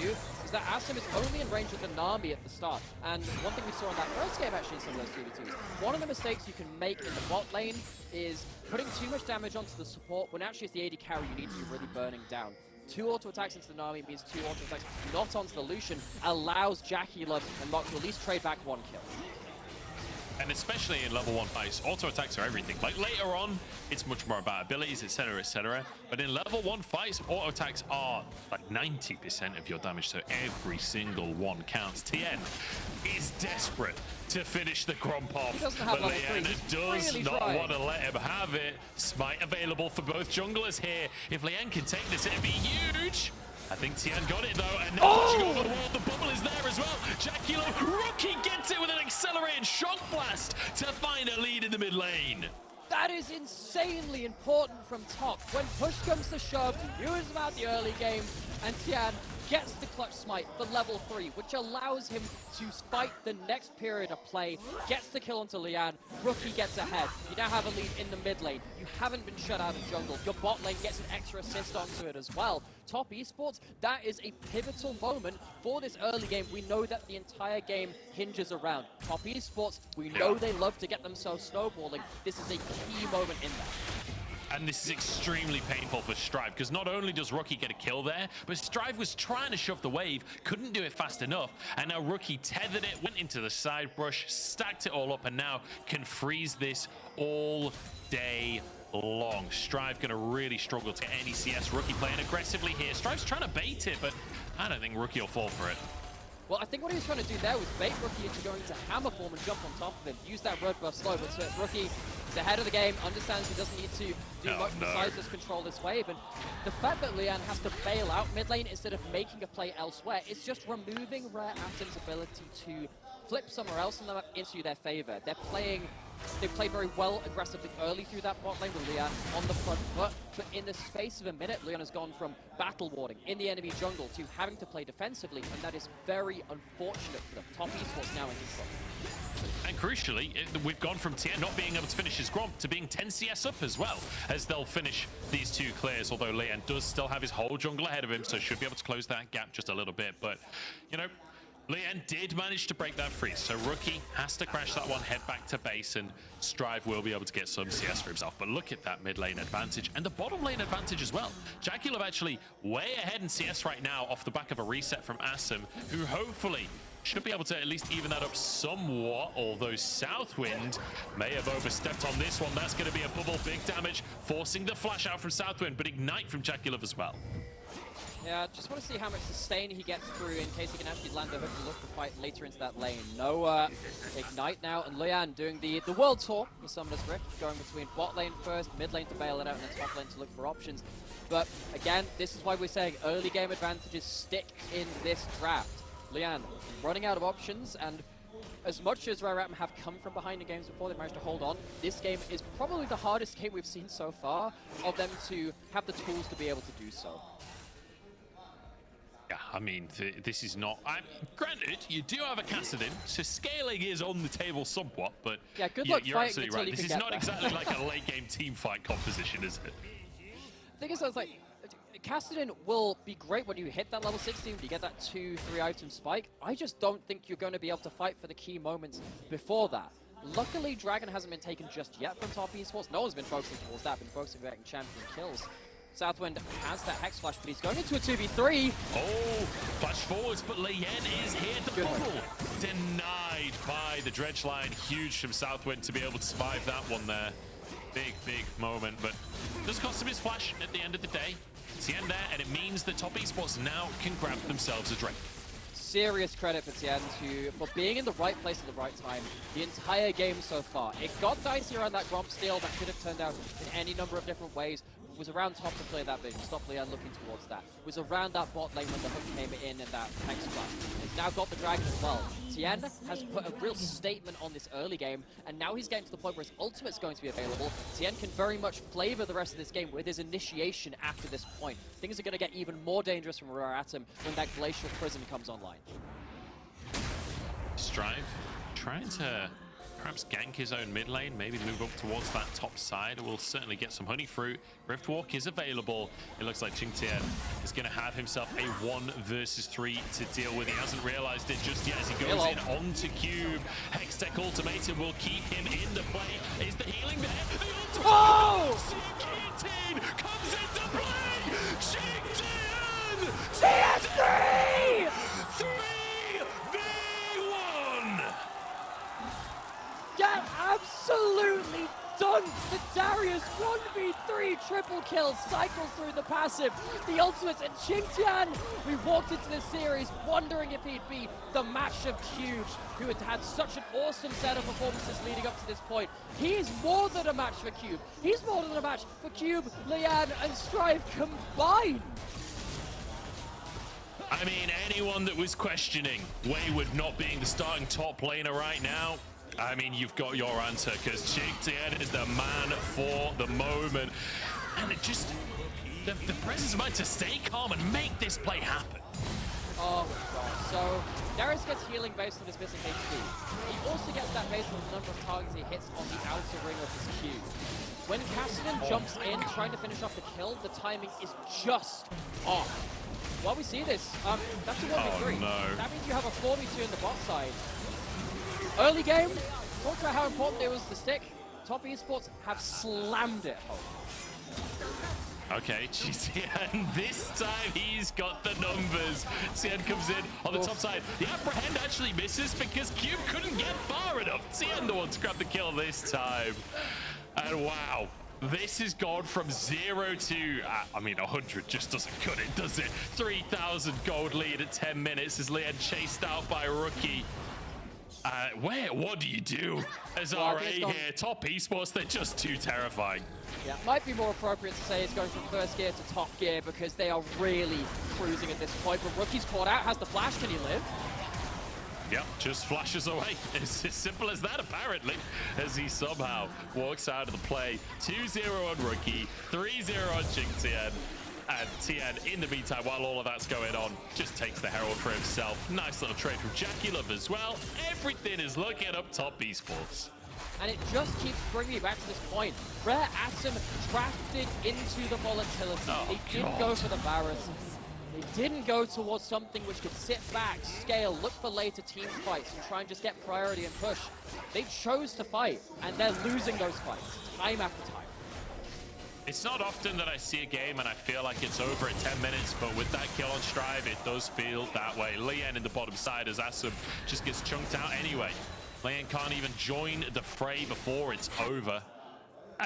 2v2 is that Asim is only in range of the Nami at the start. And one thing we saw in that first game, actually, in some of those 2v2s, one of the mistakes you can make in the bot lane is putting too much damage onto the support when actually it's the AD carry you need to be really burning down. 2 auto attacks into the Nami means 2 auto attacks not onto the Lucian allows Jackie Love and Mock to at least trade back 1 kill. And especially in level 1 fights, auto attacks are everything. Like later on, it's much more about abilities, etc., etc. But in level 1 fights, auto attacks are like 90% of your damage, so every single one counts. Tien is desperate to finish the Gromp off, but Leanna does not want to let him have it. Smite available for both junglers here. If Leanne can take this, it'd be huge. I think Tien got it though, and now pushing over the wall, the bubble is there as well. Jackie Rookie gets it with an accelerated shock blast to find a lead in the mid lane. That is insanely important from top. When push comes to shove, he knew it was about the early game, and Tien gets the clutch smite for level 3, which allows him to fight the next period of play, gets the kill onto Lian, Rookie gets ahead. You now have a lead in the mid lane. You haven't been shut out of jungle. Your bot lane gets an extra assist onto it as well. Top Esports, that is a pivotal moment for this early game. We know that the entire game hinges around Top Esports. We know they love to get themselves snowballing. This is a key moment in that. And this is extremely painful for Strive, because not only does Rookie get a kill there, but Strive was trying to shove the wave, couldn't do it fast enough, and now Rookie tethered it, went into the side brush, stacked it all up, and now can freeze this all day long. Strive gonna really struggle to get any CS. Rookie playing aggressively here. Strive's trying to bait it, but I don't think Rookie will fall for it. Well, I think what he was trying to do there was bait Rookie into going to hammer form and jump on top of him. Use that road buff slow, but Rookie is ahead of the game, understands he doesn't need to do much besides just control this wave. And the fact that Lian has to bail out mid lane instead of making a play elsewhere, it's just removing Rare Atom's ability to flip somewhere else in the map into their favor. They played very well aggressively early through that bot lane with Lian on the front foot, but in the space of a minute, Lian has gone from battle warding in the enemy jungle to having to play defensively, and that is very unfortunate for them. Top Esports now in control. And crucially, we've gone from Tien not being able to finish his Gromp to being 10 CS up as well, as they'll finish these 2 clears, although Lian does still have his whole jungle ahead of him, so should be able to close that gap just a little bit. But, you know, Lian did manage to break that freeze, so Rookie has to crash that one, head back to base, and Strive will be able to get some CS for himself. But look at that mid lane advantage, and the bottom lane advantage as well. Jackie Love actually way ahead in CS right now off the back of a reset from Asim, who hopefully should be able to at least even that up somewhat, although Southwind may have overstepped on this one. That's going to be a bubble, big damage, forcing the flash out from Southwind, but Ignite from Jackie Love as well. Yeah, just want to see how much sustain he gets through in case he can actually land a hook and look to fight later into that lane. No Ignite now, and Lian doing the world tour with Summoner's Rift, going between bot lane first, mid lane to bail it out, and then top lane to look for options. But again, this is why we're saying early game advantages stick in this draft. Lian running out of options, and as much as Rare Atom have come from behind in games before, they managed to hold on. This game is probably the hardest game we've seen so far of them to have the tools to be able to do so. Yeah, I mean, this is not... granted, you do have a Kassadin, so scaling is on the table somewhat, but yeah, good luck you're absolutely right. This is not there. exactly like a late-game team fight composition, is it? The thing is, I was like, Kassadin will be great when you hit that level 16, when you get that 2-3 item spike. I just don't think you're going to be able to fight for the key moments before that. Luckily, Dragon hasn't been taken just yet from Top Esports. No one's been focusing towards that, been focusing on getting champion kills. Southwind has that Hex Flash, but he's going into a 2v3. Oh, flash forwards, but Leyen is here. The bubble denied by the Dredge line. Huge from Southwind to be able to survive that one there. Big, big moment, but does cost him his flash at the end of the day. Tien there, and it means that Top Esports now can grab themselves a Drake. Serious credit for Tien for being in the right place at the right time the entire game so far. It got dicey around that Gromp steal that could have turned out in any number of different ways. was around top to clear that vision. Stop Leon looking towards that. Was around that bot lane when the hook came in and that tank splash. He's now got the dragon as well. Tien has put a real statement on this early game, and now he's getting to the point where his ultimate's going to be available. Tien can very much flavor the rest of this game with his initiation after this point. Things are going to get even more dangerous from Rare Atom when that glacial prison comes online. Strive trying to perhaps gank his own mid lane, maybe move up towards that top side. We'll certainly get some honey fruit. Riftwalk is available. It looks like Qingtian is going to have himself a 1 versus 3 to deal with. He hasn't realized it just yet as he goes in onto Cube. Hextech Ultimatum will keep him in the play. Is the healing there? The ultimate comes into play! Qingtian! TS3! 3v1! Get absolutely done! The Darius 1v3 triple kill cycles through the passive. The ultimates and Qingtian. We walked into this series wondering if he'd be the match of Cube, who had had such an awesome set of performances leading up to this point. He is more than a match for Cube. He's more than a match for Cube, Lian, and Strive combined. I mean, anyone that was questioning Wayward not being the starting top laner right now, I mean, you've got your answer, because Qingtian is the man for the moment. And it just, the presence of mind to stay calm and make this play happen. Oh my god. So, Darius gets healing based on his missing HP. He also gets that based on the number of targets he hits on the outer ring of his Q. When Cassidy jumps in, trying to finish off the kill, the timing is just off. While we see this, that's a 1v3. no. That means you have a 4v2 in the bot side. Early game, talked about how important it was to stick. Top Esports have slammed it home. Okay, Xian, this time he's got the numbers. Xian comes in on the top side. The apprehend actually misses because Cube couldn't get far enough. Xian the one to grab the kill this time. And wow, this has gone from 0 to, I mean, 100 just doesn't cut it, does it? 3,000 gold lead at 10 minutes as Lian chased out by Rookie. What do you do as RA here? Top Esports, they're just too terrifying. Yeah, might be more appropriate to say it's going from first gear to top gear because they are really cruising at this point. But Rookie's caught out, has the flash, can he live? Yep, just flashes away. It's as simple as that, apparently, as he somehow walks out of the play. 2-0 on Rookie, 3-0 on Qingtian. And Tien, in the meantime, while all of that's going on, just takes the Herald for himself. Nice little trade from Jackie Love as well. Everything is looking up Top Esports. And it just keeps bringing me back to this point. Rare Atom drafted into the volatility. They didn't go for the Varus. They didn't go towards something which could sit back, scale, look for later team fights, and try and just get priority and push. They chose to fight, and they're losing those fights, time after time. It's not often that I see a game and I feel like it's over at 10 minutes, but with that kill on Strive, it does feel that way. Lian in the bottom side as Asum just gets chunked out anyway. Lian can't even join the fray before it's over.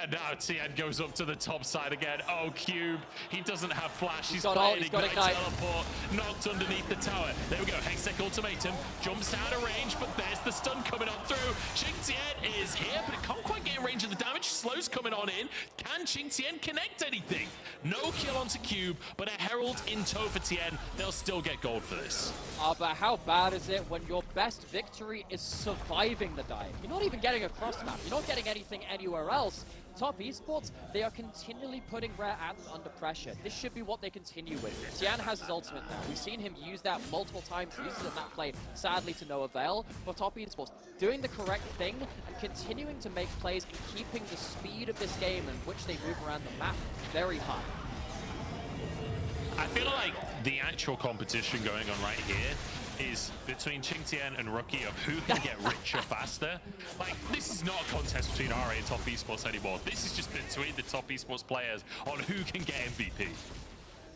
And now Tien goes up to the top side again. Oh, Cube, he doesn't have flash. He's playing Ignite Teleport, knocked underneath the tower. There we go, Hextech Ultimatum, jumps out of range, but there's the stun coming on through. Qingtian is here, but it can't quite get in range of the damage. Slow's coming on in. Can Qingtian connect anything? No kill onto Cube, but a Herald in tow for Tien. They'll still get gold for this. But how bad is it when your best victory is surviving the dive? You're not even getting across the map. You're not getting anything anywhere else. Top Esports, they are continually putting Rare Atom under pressure. This should be what they continue with. Tien has his ultimate now. We've seen him use that multiple times, uses it in that play, sadly to no avail. But Top Esports, doing the correct thing and continuing to make plays and keeping the speed of this game in which they move around the map very high. I feel like the actual competition going on right here is between Qingtian and Rookie of who can get richer faster. Like, this is not a contest between RA and Top Esports anymore. This is just between the Top Esports players on who can get MVP.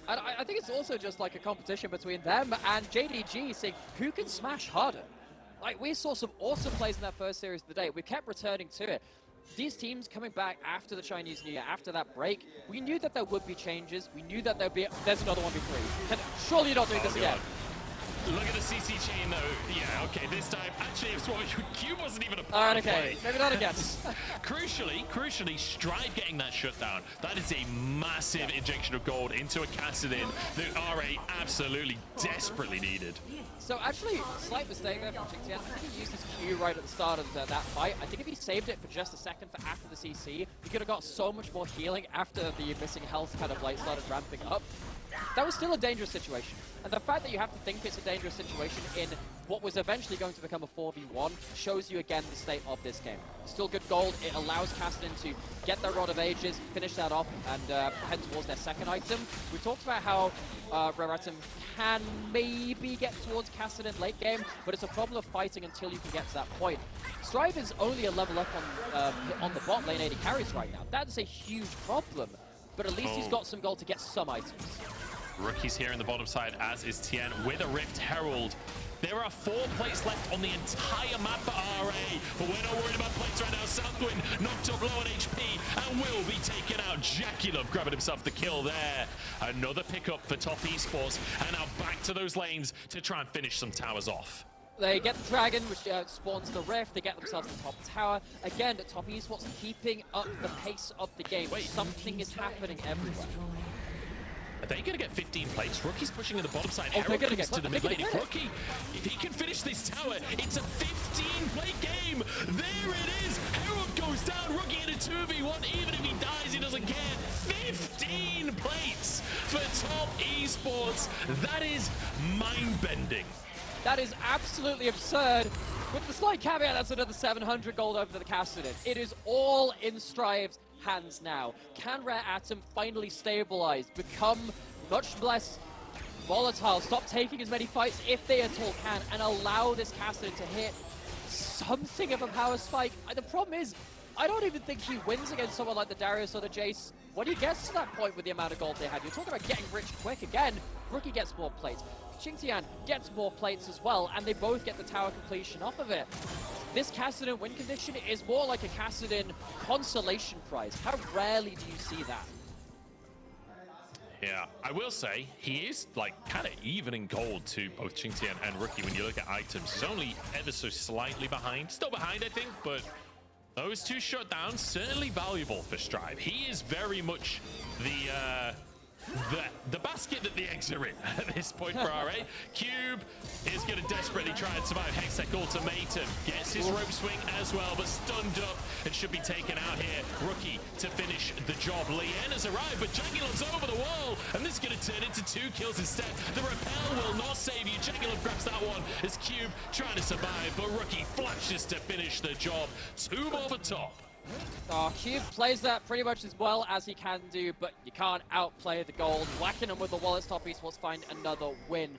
And I think it's also just like a competition between them and JDG saying who can smash harder. Like, we saw some awesome plays in that first series of the day. We kept returning to it. These teams coming back after the Chinese New Year, after that break, we knew that there would be changes. We knew that there'd be... There's another 1v3. Surely you're not doing this again. Look at the CC chain, though. Yeah, okay, this time, actually, it's what Cube wasn't even a part Alright, of okay, play. maybe not a guess. Crucially, Strive getting that shutdown. That is a massive injection of gold into a Kassadin that RA absolutely desperately needed. So actually, slight mistake there from Jingtian. I think he used his Q right at the start of that fight. I think if he saved it for just a second for after the CC, he could have got so much more healing after the missing health kind of like started ramping up. That was still a dangerous situation. And the fact that you have to think it's a dangerous situation in what was eventually going to become a 4v1 shows you again the state of this game. Still good gold. It allows Kassadin to get their Rod of Ages, finish that off, and head towards their second item. We talked about how Rare Atom can maybe get towards Kassadin late game, but it's a problem of fighting until you can get to that point. Strive is only a level up on the bot lane 80 carries right now. That is a huge problem, but at least he's got some gold to get some items. Rookie's here in the bottom side, as is Tien with a Rift Herald. There are 4 plates left on the entire map for RA, but we're not worried about plates right now. Southwind knocked up low on HP and will be taken out. Jackie Love grabbing himself the kill there. Another pickup for Top Esports, and now back to those lanes to try and finish some towers off. They get the Dragon, which spawns the Rift. They get themselves the top tower. Again, Top Esports keeping up the pace of the game. Something is happening everywhere. Are they going to get 15 plates? Rookie's pushing in the bottom side. Oh, Herald comes to the mid lane. Rookie, if he can finish this tower, it's a 15-plate game. There it is. Herald goes down. Rookie in a 2v1. Even if he dies, he doesn't care. 15 plates for Top Esports. That is mind-bending. That is absolutely absurd. With the slight caveat, that's another 700 gold over to the Kassadin. It is all in Strive's hands now. Can Rare Atom finally stabilize, become much less volatile, stop taking as many fights if they at all can, and allow this Kassadin to hit something of a power spike? The problem is, I don't even think he wins against someone like the Darius or the Jace when he gets to that point with the amount of gold they have. You're talking about getting rich quick again. Rookie gets more plates. Xingtian gets more plates as well, and they both get the tower completion off of it. This Kassadin win condition is more like a Kassadin consolation prize. How rarely do you see that? Yeah, I will say, he is like kind of even in gold to both Xingtian and Rookie when you look at items. He's only ever so slightly behind. Still behind, I think, but those 2 shutdowns, certainly valuable for Strive. He is very much the basket that the eggs are in at this point for RA. Cube is going to desperately try and survive. Hextech Ultimatum gets his rope swing as well, but stunned up and should be taken out here. Rookie to finish the job. Lien has arrived, but Jackie Love's over the wall, and this is going to turn into 2 kills instead. The repel will not save you. Jackie Love grabs that one as Cube trying to survive, but Rookie flashes to finish the job. 2 more for Top. Cube plays that pretty much as well as he can do, but you can't outplay the gold. Whacking him with the wallets. Top Esports find another win.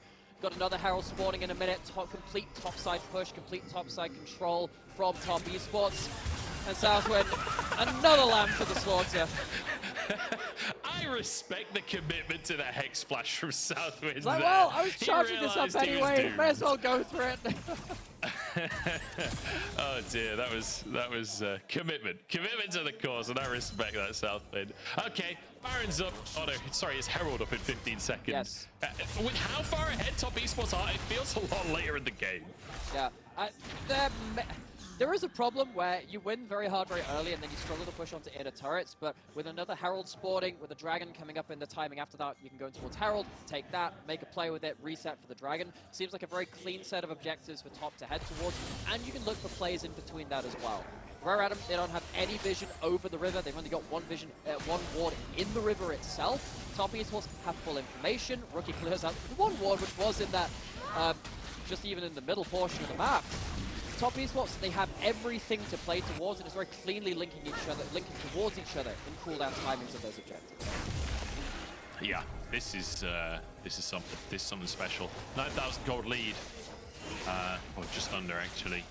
Got another Herald spawning in a minute. Complete topside push, complete topside control from Top Esports. And Southwind, another lamb to the slaughter. I respect the commitment to the Hex Flash from Southwind. It's like, well, I was charging this up anyway. May as well go through it. Oh dear, that was commitment to the cause, and I respect that, Southwind. Okay, Baron's up. Oh no, sorry, it's Herald up in 15 seconds. Yes. With how far ahead Top Esports are, it feels a lot later in the game. Yeah, there is a problem where you win very hard very early and then you struggle to push onto inner turrets, but with another Herald spawning, with a Dragon coming up in the timing after that, you can go towards Herald, take that, make a play with it, reset for the Dragon. Seems like a very clean set of objectives for Top to head towards, and you can look for plays in between that as well. Rare Atom, they don't have any vision over the river. They've only got one ward in the river itself. Top Esports have full information. Rookie clears out the one ward, which was in that, just even in the middle portion of the map. Top Esports, they have everything to play towards, and it's very cleanly linking towards each other in cooldown timings of those objectives. Yeah, this is something. This is something special. 9,000 gold lead, or just under actually.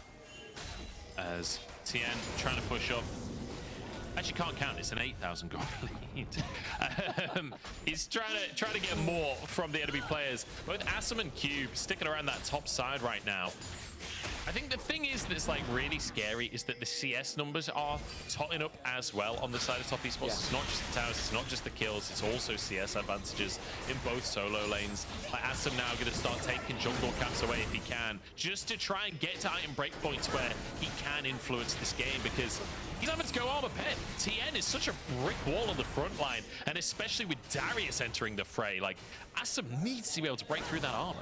As Tien trying to push up. Actually, can't count. It's an 8,000 gold lead. He's trying to get more from the enemy players. Both Asim and Cube sticking around that top side right now. I think the thing is that's like really scary is that the CS numbers are totting up as well on the side of Top Esports. It's not just the towers, it's not just the kills, it's also CS advantages in both solo lanes. Like Asum now going to start taking jungle caps away if he can, just to try and get to item breakpoints where he can influence this game, because he's having to go armor pen. TN is such a brick wall on the front line, and especially with Darius entering the fray, like Asum needs to be able to break through that armor.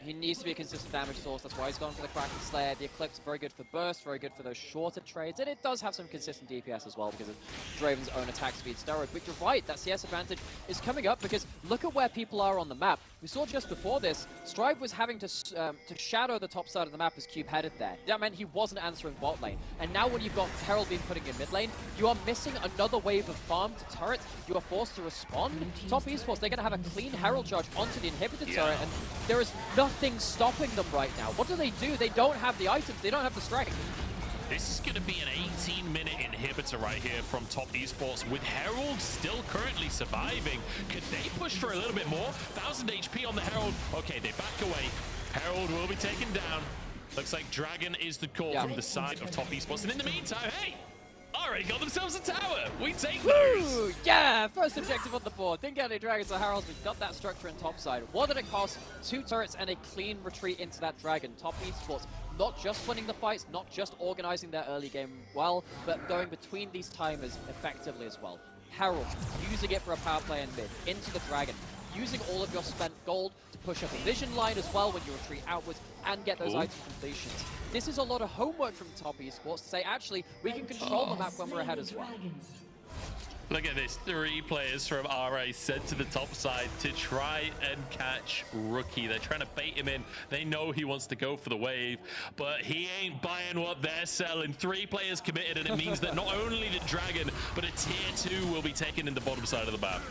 He needs to be a consistent damage source. That's why he's gone for the Kraken Slayer. The Eclipse, very good for burst, very good for those shorter trades. And it does have some consistent DPS as well because of Draven's own attack speed steroid. But you're right, that CS advantage is coming up because look at where people are on the map. We saw just before this, Strive was having to shadow the top side of the map as Cube headed there. That meant he wasn't answering bot lane. And now when you've got Herald being putting in mid lane, you are missing another wave of farm to turret. You are forced to respond. Top Esports, they're going to have a clean Herald charge onto the inhibitor turret, and there is nothing stopping them right now. What do? They don't have the items, they don't have the strength. This is going to be an 18-minute inhibitor right here from Top Esports, with Herald still currently surviving. Could they push for a little bit more? 1,000 HP on the Herald. Okay, they back away. Herald will be taken down. Looks like Dragon is the call from the side of Top Esports. And in the meantime, hey, already got themselves a tower. We take those. Woo! Yeah, first objective on the board. Didn't get any Dragons or Heralds. We've got that structure in top side. What did it cost? 2 turrets and a clean retreat into that Dragon. Top Esports not just winning the fights, not just organizing their early game well, but going between these timers effectively as well. Herald, using it for a power play in mid, into the Dragon, using all of your spent gold to push up a vision line as well when you retreat outwards and get those item completions. This is a lot of homework from Top Esports to say, actually, we can control the map when we're ahead as well. Look at this, 3 players from RA sent to the top side to try and catch Rookie. They're trying to bait him in. They know he wants to go for the wave, but he ain't buying what they're selling. 3 players committed, and it means that not only the Dragon, but a tier 2 will be taken in the bottom side of the map.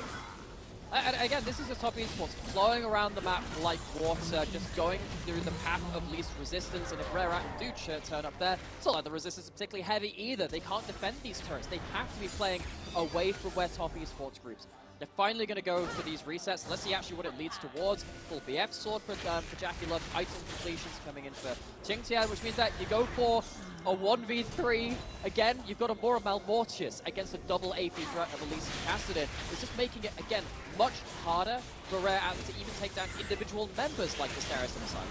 And again, this is a Top Esports flowing around the map like water, just going through the path of least resistance. And if Rare Atom do turn up there, it's not like the resistance is particularly heavy either. They can't defend these turrets. They have to be playing away from where Top Esports groups. They're finally going to go for these resets. Let's see actually what it leads towards. Full BF sword for Jackie Love. Item completions coming in for Qingtian, which means that you go for a 1v3. Again, you've got a more Malmortius against a double AP threat of Elise and Cassidy. It's just making it, again, much harder for Rare Atom to even take down individual members like the Darius on the side.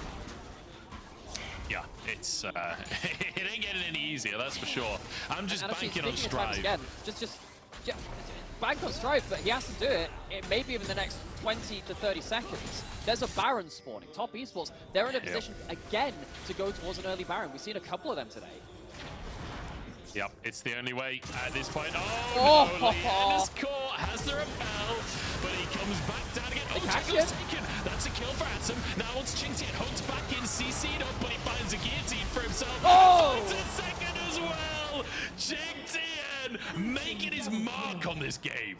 Yeah, it's it ain't getting any easier, that's for sure. I'm just banking on Strive. Again, just bank on Strive, but he has to do it maybe even the next 20 to 30 seconds. There's a Baron spawning. Top Esports, they're in a position again to go towards an early Baron. We've seen a couple of them today. Yep, it's the only way at this point. Oh, no, Leanna's caught, has the repel, but he comes back down again. Oh, Jackal's taken. That's a kill for Atom. Now once Qingtian hooks back in, CC'd up, but he finds a guillotine for himself. Oh! Finds a second as well. Qingtian making his mark on this game.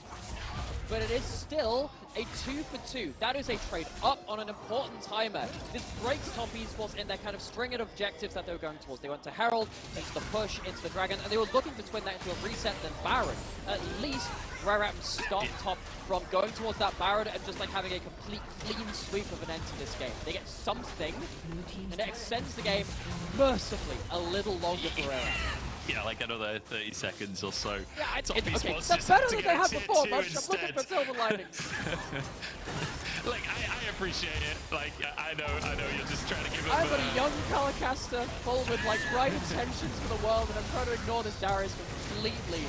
But it is still a 2-for-2. That is a trade up on an important timer. This breaks Top Esports in their kind of string of objectives that they were going towards. They went to Herald, into the push, into the Dragon, and they were looking to twin that into a reset then Baron. At least Rare Atom stopped Top from going towards that Baron and just like having a complete clean sweep of an end to this game. They get something, and it extends the game mercifully a little longer for Rare Atom. Yeah, like another 30 seconds or so. Yeah, Top Esports that's better than they had before. I'm looking for silver linings. Like, I appreciate it. Like, I know you're just trying to give him I'm a young colorcaster full with like bright intentions for the world, and I'm trying to ignore this Darius completely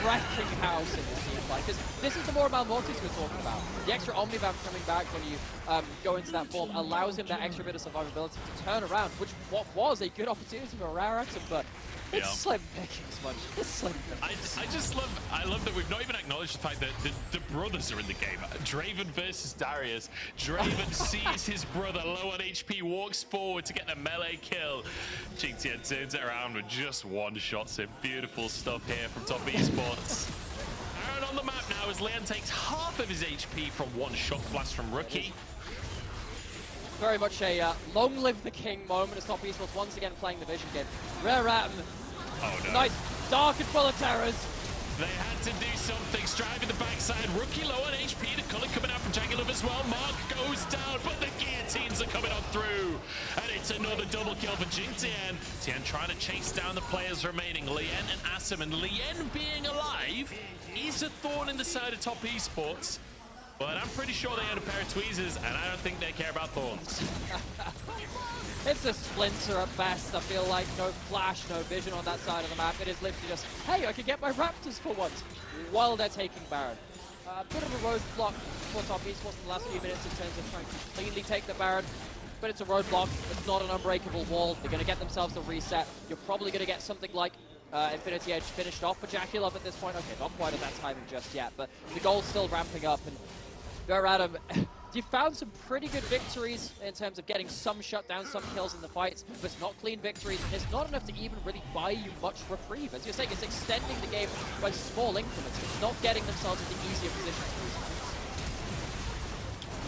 wrecking house in this team fight. Because this is the more Malmortius we're talking about. The extra Omnivamp coming back when you go into that form allows him that extra bit of survivability to turn around, which was a good opportunity for Rare Atom, but it's slim pickings, much. It's slim pickings. I love that we've not even acknowledged the fact that the brothers are in the game. Draven versus Darius. Draven sees his brother low on HP, walks forward to get the melee kill. Qingtian turns it around with just one shot. So beautiful stuff here from Top Esports. Aaron on the map now as Leon takes half of his HP from one shot blast from Rookie. Very much a long live the king moment as Top Esports once again playing the vision game. Rare Atom, nice, dark and full of terrors. They had to do something. Strive in the backside. Rookie low on HP. The color coming out from Jagged as well. Mark goes down, but the guillotines are coming on through. And it's another double kill for Jing Tian. Tian trying to chase down the players remaining. Lien and Asim. And Lien being alive is a thorn in the side of Top Esports. But I'm pretty sure they had a pair of tweezers, and I don't think they care about thorns. It's a splinter at best. I feel like no flash, no vision on that side of the map. It is literally just, hey, I can get my Raptors for once, while they're taking Baron. A bit of a roadblock for Top Esports in the last few minutes in terms of trying to cleanly take the Baron, but it's a roadblock. It's not an unbreakable wall. They're going to get themselves a reset. You're probably going to get something like Infinity Edge finished off for Jackulov at this point. Okay, not quite at that timing just yet, but the goal's still ramping up. And go, Adam. You found some pretty good victories in terms of getting some shutdowns, some kills in the fights, but it's not clean victories. It's not enough to even really buy you much reprieve. As you're saying, it's extending the game by small increments. It's not getting themselves into easier positions.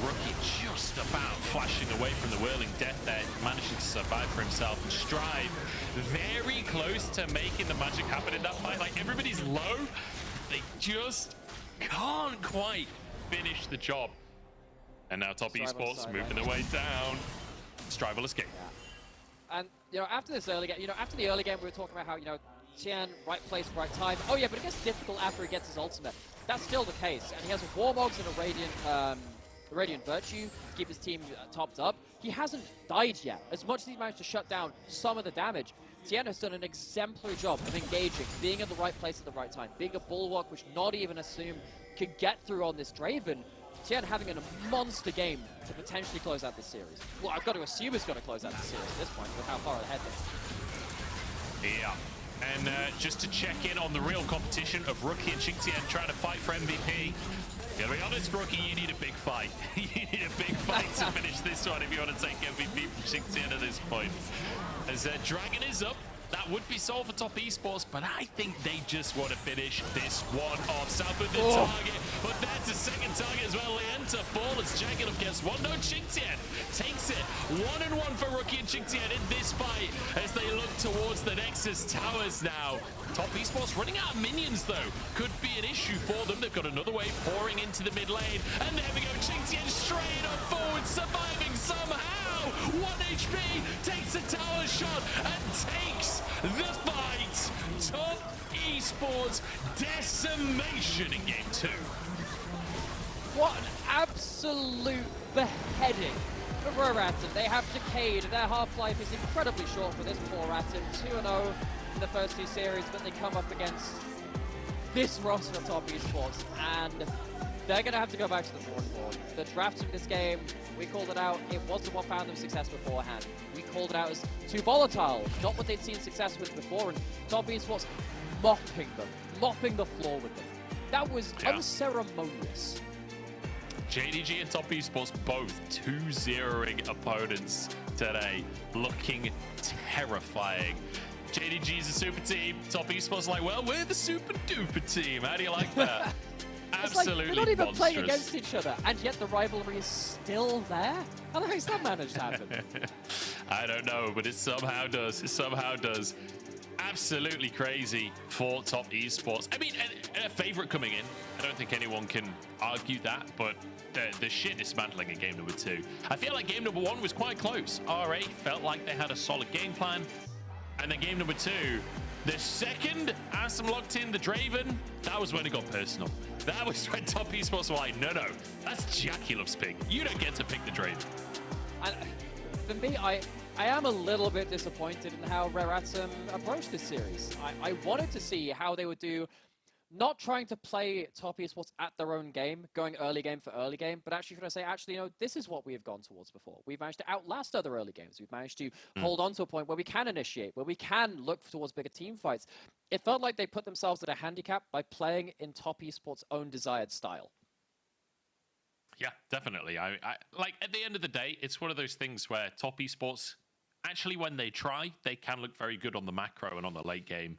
Rookie just about flashing away from the whirling death there, managing to survive for himself. And Strive very close to making the magic happen in that fight. Like, everybody's low. They just can't quite finish the job. And now Top Esports moving their way down. Strive will escape. Yeah. And, after this early game, after the early game, we were talking about how, Tian, right place, right time. Oh, yeah, but it gets difficult after he gets his ultimate. That's still the case. And he has a Warmogs and a Radiant Virtue to keep his team topped up. He hasn't died yet. As much as he's managed to shut down some of the damage, Tian has done an exemplary job of engaging, being at the right place at the right time, being a bulwark which not even Assume could get through on this Draven. Tian having a monster game to potentially close out this series. Well, I've got to assume it's going to close out the series at this point with how far ahead they are. Yeah. And just to check in on the real competition of Rookie and Jing Tian trying to fight for MVP. Gotta be honest, Rookie, you need a big fight. You need a big fight to finish this one if you want to take MVP from Jing Tian at this point. As Dragon is up, that would be sold for Top Esports, but I think they just want to finish this one off. South with the target, but that's a second target as well. Lien to fall as Jagged gets one. No, Jing Tian takes it. 1-1 for Rookie and Jing Tian in this fight as they look towards the Nexus Towers now. Top Esports running out of minions, though. Could be an issue for them. They've got another wave pouring into the mid lane. And there we go. Jing Tian straight up forward, surviving somehow. 1 HP, takes a tower shot, and takes the fight. Top Esports decimation in game 2. What an absolute beheading for Raraton. They have decayed. Their half-life is incredibly short for this poor Raton. 2-0 in the first 2 series, but they come up against this roster of Top Esports, and they're going to have to go back to the drawing board. The draft of this game, we called it out. It wasn't what found them success beforehand. We called it out as too volatile, not what they'd seen success with before, and Top Esports mopping them, mopping the floor with them. That was unceremonious. JDG and Top Esports both 2-0ing opponents today, looking terrifying. JDG's a super team. Top Esports like, well, we're the super duper team. How do you like that? Absolutely they're not even monstrous. playing against each other, and yet the rivalry is still there? How the heck's that managed to happen? I don't know, but it somehow does. It somehow does. Absolutely crazy for Top Esports. I mean, a favorite coming in. I don't think anyone can argue that, but the sheer dismantling in game number 2. I feel like game number 1 was quite close. RA felt like they had a solid game plan. And then game number 2, the second Asum locked in the Draven, that was when it got personal. That was when Top Esports were like, no, that's Jackulov's pick. You don't get to pick the Draven. And for me, I am a little bit disappointed in how Raraton approached this series. I wanted to see how they would do, not trying to play Top Esports at their own game, going early game for early game, but actually, this is what we have gone towards before. We've managed to outlast other early games. We've managed to hold on to a point where we can initiate, where we can look towards bigger team fights. It felt like they put themselves at a handicap by playing in Top Esports' own desired style. Yeah, definitely. I like, at the end of the day, it's one of those things where Top Esports, actually, when they try, they can look very good on the macro and on the late game.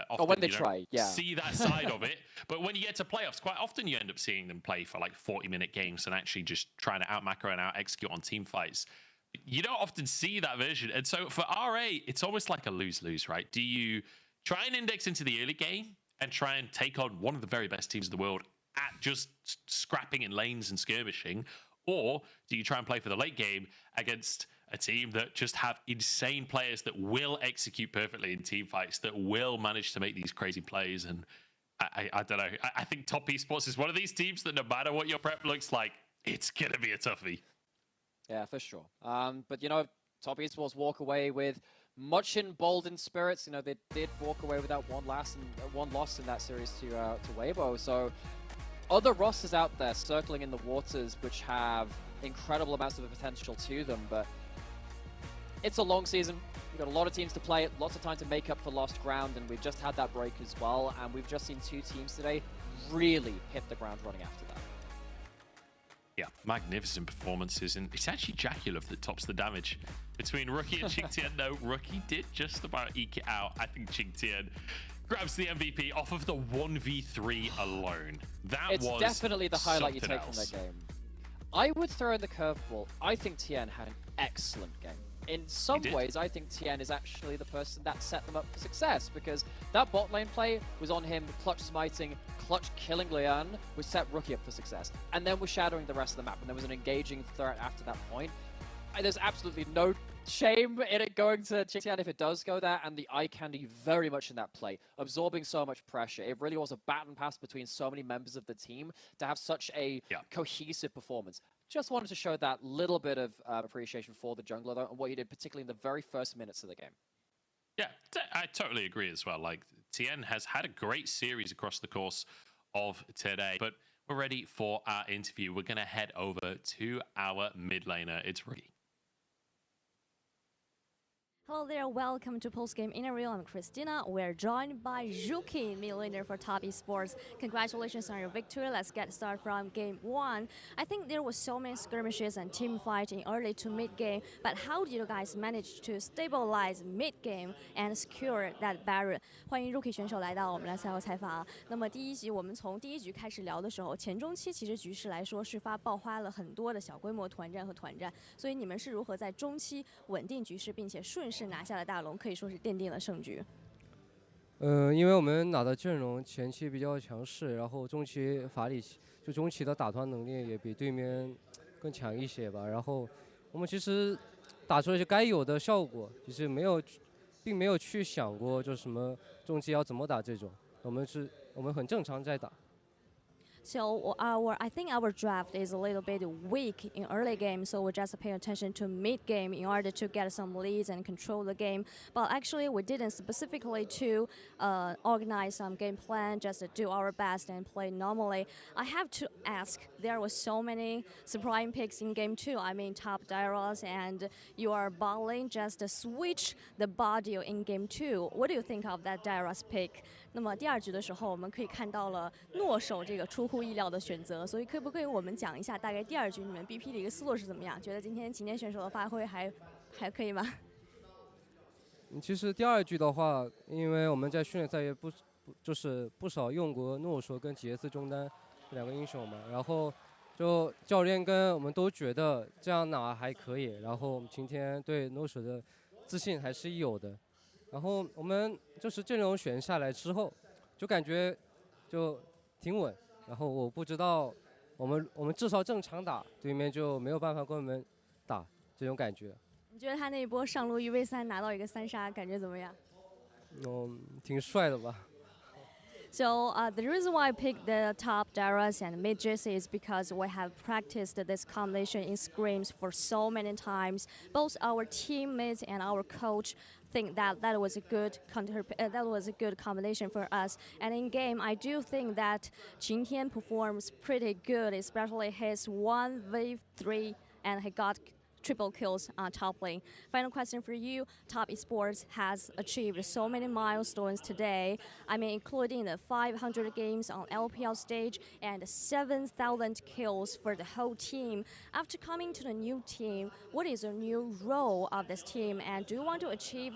Often, when they try, yeah. See that side of it. But when you get to playoffs, quite often you end up seeing them play for like 40-minute games and actually just trying to out-macro and out-execute on team fights. You don't often see that version. And so for RA, it's almost like a lose-lose, right? Do you try and index into the early game and try and take on one of the very best teams in the world at just scrapping in lanes and skirmishing? Or do you try and play for the late game against a team that just have insane players that will execute perfectly in team fights, that will manage to make these crazy plays? And I don't know. I think Top Esports is one of these teams that no matter what your prep looks like, it's going to be a toughie. Yeah, for sure. But, you know, Top Esports walk away with much emboldened spirits. You know, they did walk away with that one loss in that series to Weibo. So other rosters out there circling in the waters which have incredible amounts of potential to them, but it's a long season. We've got a lot of teams to play, lots of time to make up for lost ground, and we've just had that break as well, and we've just seen two teams today really hit the ground running after that. Yeah, magnificent performances, and it's actually Jaculov that tops the damage between Rookie and Qingtian. No, Rookie did just about eke it out. I think Qingtian grabs the MVP off of the 1v3 alone. It's definitely the highlight you take from that game. I would throw in the curveball. I think TN had an excellent game. In some ways, I think TN is actually the person that set them up for success, because that bot lane play was on him, clutch smiting, clutch killing Leon, which set Rookie up for success. And then was shadowing the rest of the map, and there was an engaging threat after that point. There's absolutely no shame in it going to Qingtian if it does go there, and the eye candy very much in that play, absorbing so much pressure. It really was a baton pass between so many members of the team to have such a cohesive performance. Just wanted to show that little bit of appreciation for the jungler, though, and what he did, particularly in the very first minutes of the game. Yeah, I totally agree as well. Like, TN has had a great series across the course of today, but we're ready for our interview. We're going to head over to our mid laner. It's Rookie. Hello there, welcome to Postgame Interview. I'm Christina. We're joined by Rookie, mid laner for Top Esports. Congratulations on your victory. Let's get started from game one. I think there was so many skirmishes and team fighting early to mid game, but how did you guys manage to stabilize mid game and secure that barrier? 欢迎 Rookie 选手来到我们的赛后采访啊。那么第一集我们从第一局开始聊的时候，前中期其实局势来说是爆发了很多的小规模团战和团战，所以你们是如何在中期稳定局势，并且顺势拿下了大龙，可以说是奠定了胜局。因为我们打的阵容前期比较强势，然后中期中期的打团能力也比对面更强一些吧。然后我们其实打出了就该有的效果，就是并没有去想过就什么中期要怎么打这种，我们很正常在打。So I think our draft is a little bit weak in early game, so we just pay attention to mid game in order to get some leads and control the game. But actually, we didn't specifically to organize some game plan, just to do our best and play normally. I have to ask, there were so many surprising picks in game two. I mean, top Dairos and your bot lane just switch the body in game two. What do you think of that Dairos pick? 那么第二局的时候，我们可以看到了诺手这个出乎意料的选择，所以可不可以我们讲一下大概第二局你们 BP 的一个思路是怎么样？觉得今天秦天选手的发挥还可以吗？其实第二局的话，因为我们在训练赛也就是不少用过诺手跟杰斯中单这两个英雄嘛，然后就教练跟我们都觉得这样打还可以，然后我们今天对诺手的自信还是有的。然后我们就是阵容选下来之后，就感觉就挺稳。然后我不知道，我们至少正常打，对面就没有办法跟我们打这种感觉。你觉得他那一波上路1v3拿到一个3杀，感觉怎么样？挺帅的吧。So the reason why I picked the top Dairos and mid Jesse is because we have practiced this combination in scrims for so many times. Both our teammates and our coach think that was a good combination for us. And in game, I do think that Qingtian performs pretty good, especially his 1v3, and he got triple kills on top lane. Final question for you. Top Esports has achieved so many milestones today. I mean, including the 500 games on LPL stage and 7,000 kills for the whole team. After coming to the new team, what is the new role of this team, and do you want to achieve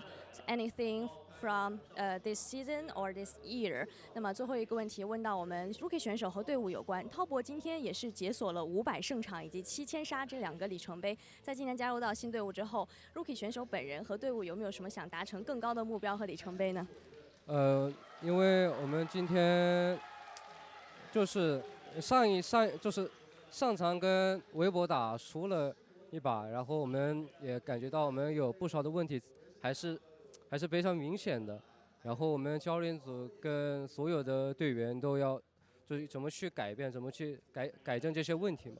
anything from this season or this year? 那么最后一个问题问到我们 Rookie 选手和队伍有关。滔博今天也是解锁了500胜场以及7000杀这2个里程碑。在今年加入到新队伍之后 ，Rookie 选手本人和队伍有没有什么想达成更高的目标和里程碑呢？因为我们今天就是上场跟微博打输了一把，然后我们也感觉到我们有不少的问题还是非常明显的，然后我们教练组跟所有的队员都要就是怎么去改变，怎么去改正这些问题嘛。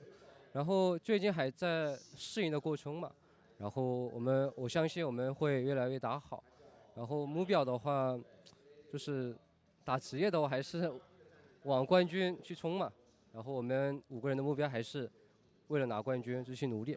然后最近还在适应的过程嘛，然后我相信我们会越来越打好。然后目标的话，就是打职业的话还是往冠军去冲嘛。然后我们5个人的目标还是为了拿冠军就去努力。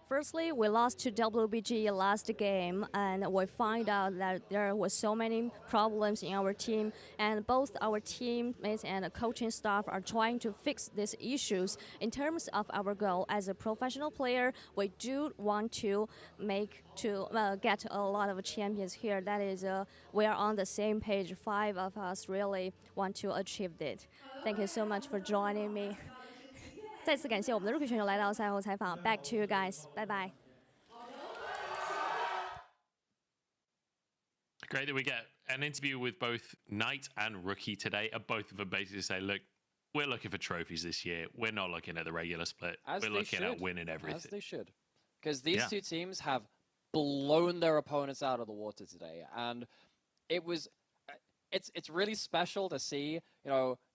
Firstly, we lost to WBG last game, and we find out that there was so many problems in our team, and both our teammates and the coaching staff are trying to fix these issues. In terms of our goal as a professional player, we do want to get a lot of champions here. That is, we are on the same page. 5 of us really want to achieve it. Thank you so much for joining me. 再次感谢我们的 Rookie 选手来到赛后采访。Back to you guys. Bye bye. Great that we get an interview with both Knight and Rookie today, and both of them basically say, look, we're looking for trophies this year. We're not looking at the regular split. We're looking at winning everything. As they should. Because these two teams have blown their opponents out of the water today. And it's really special to see,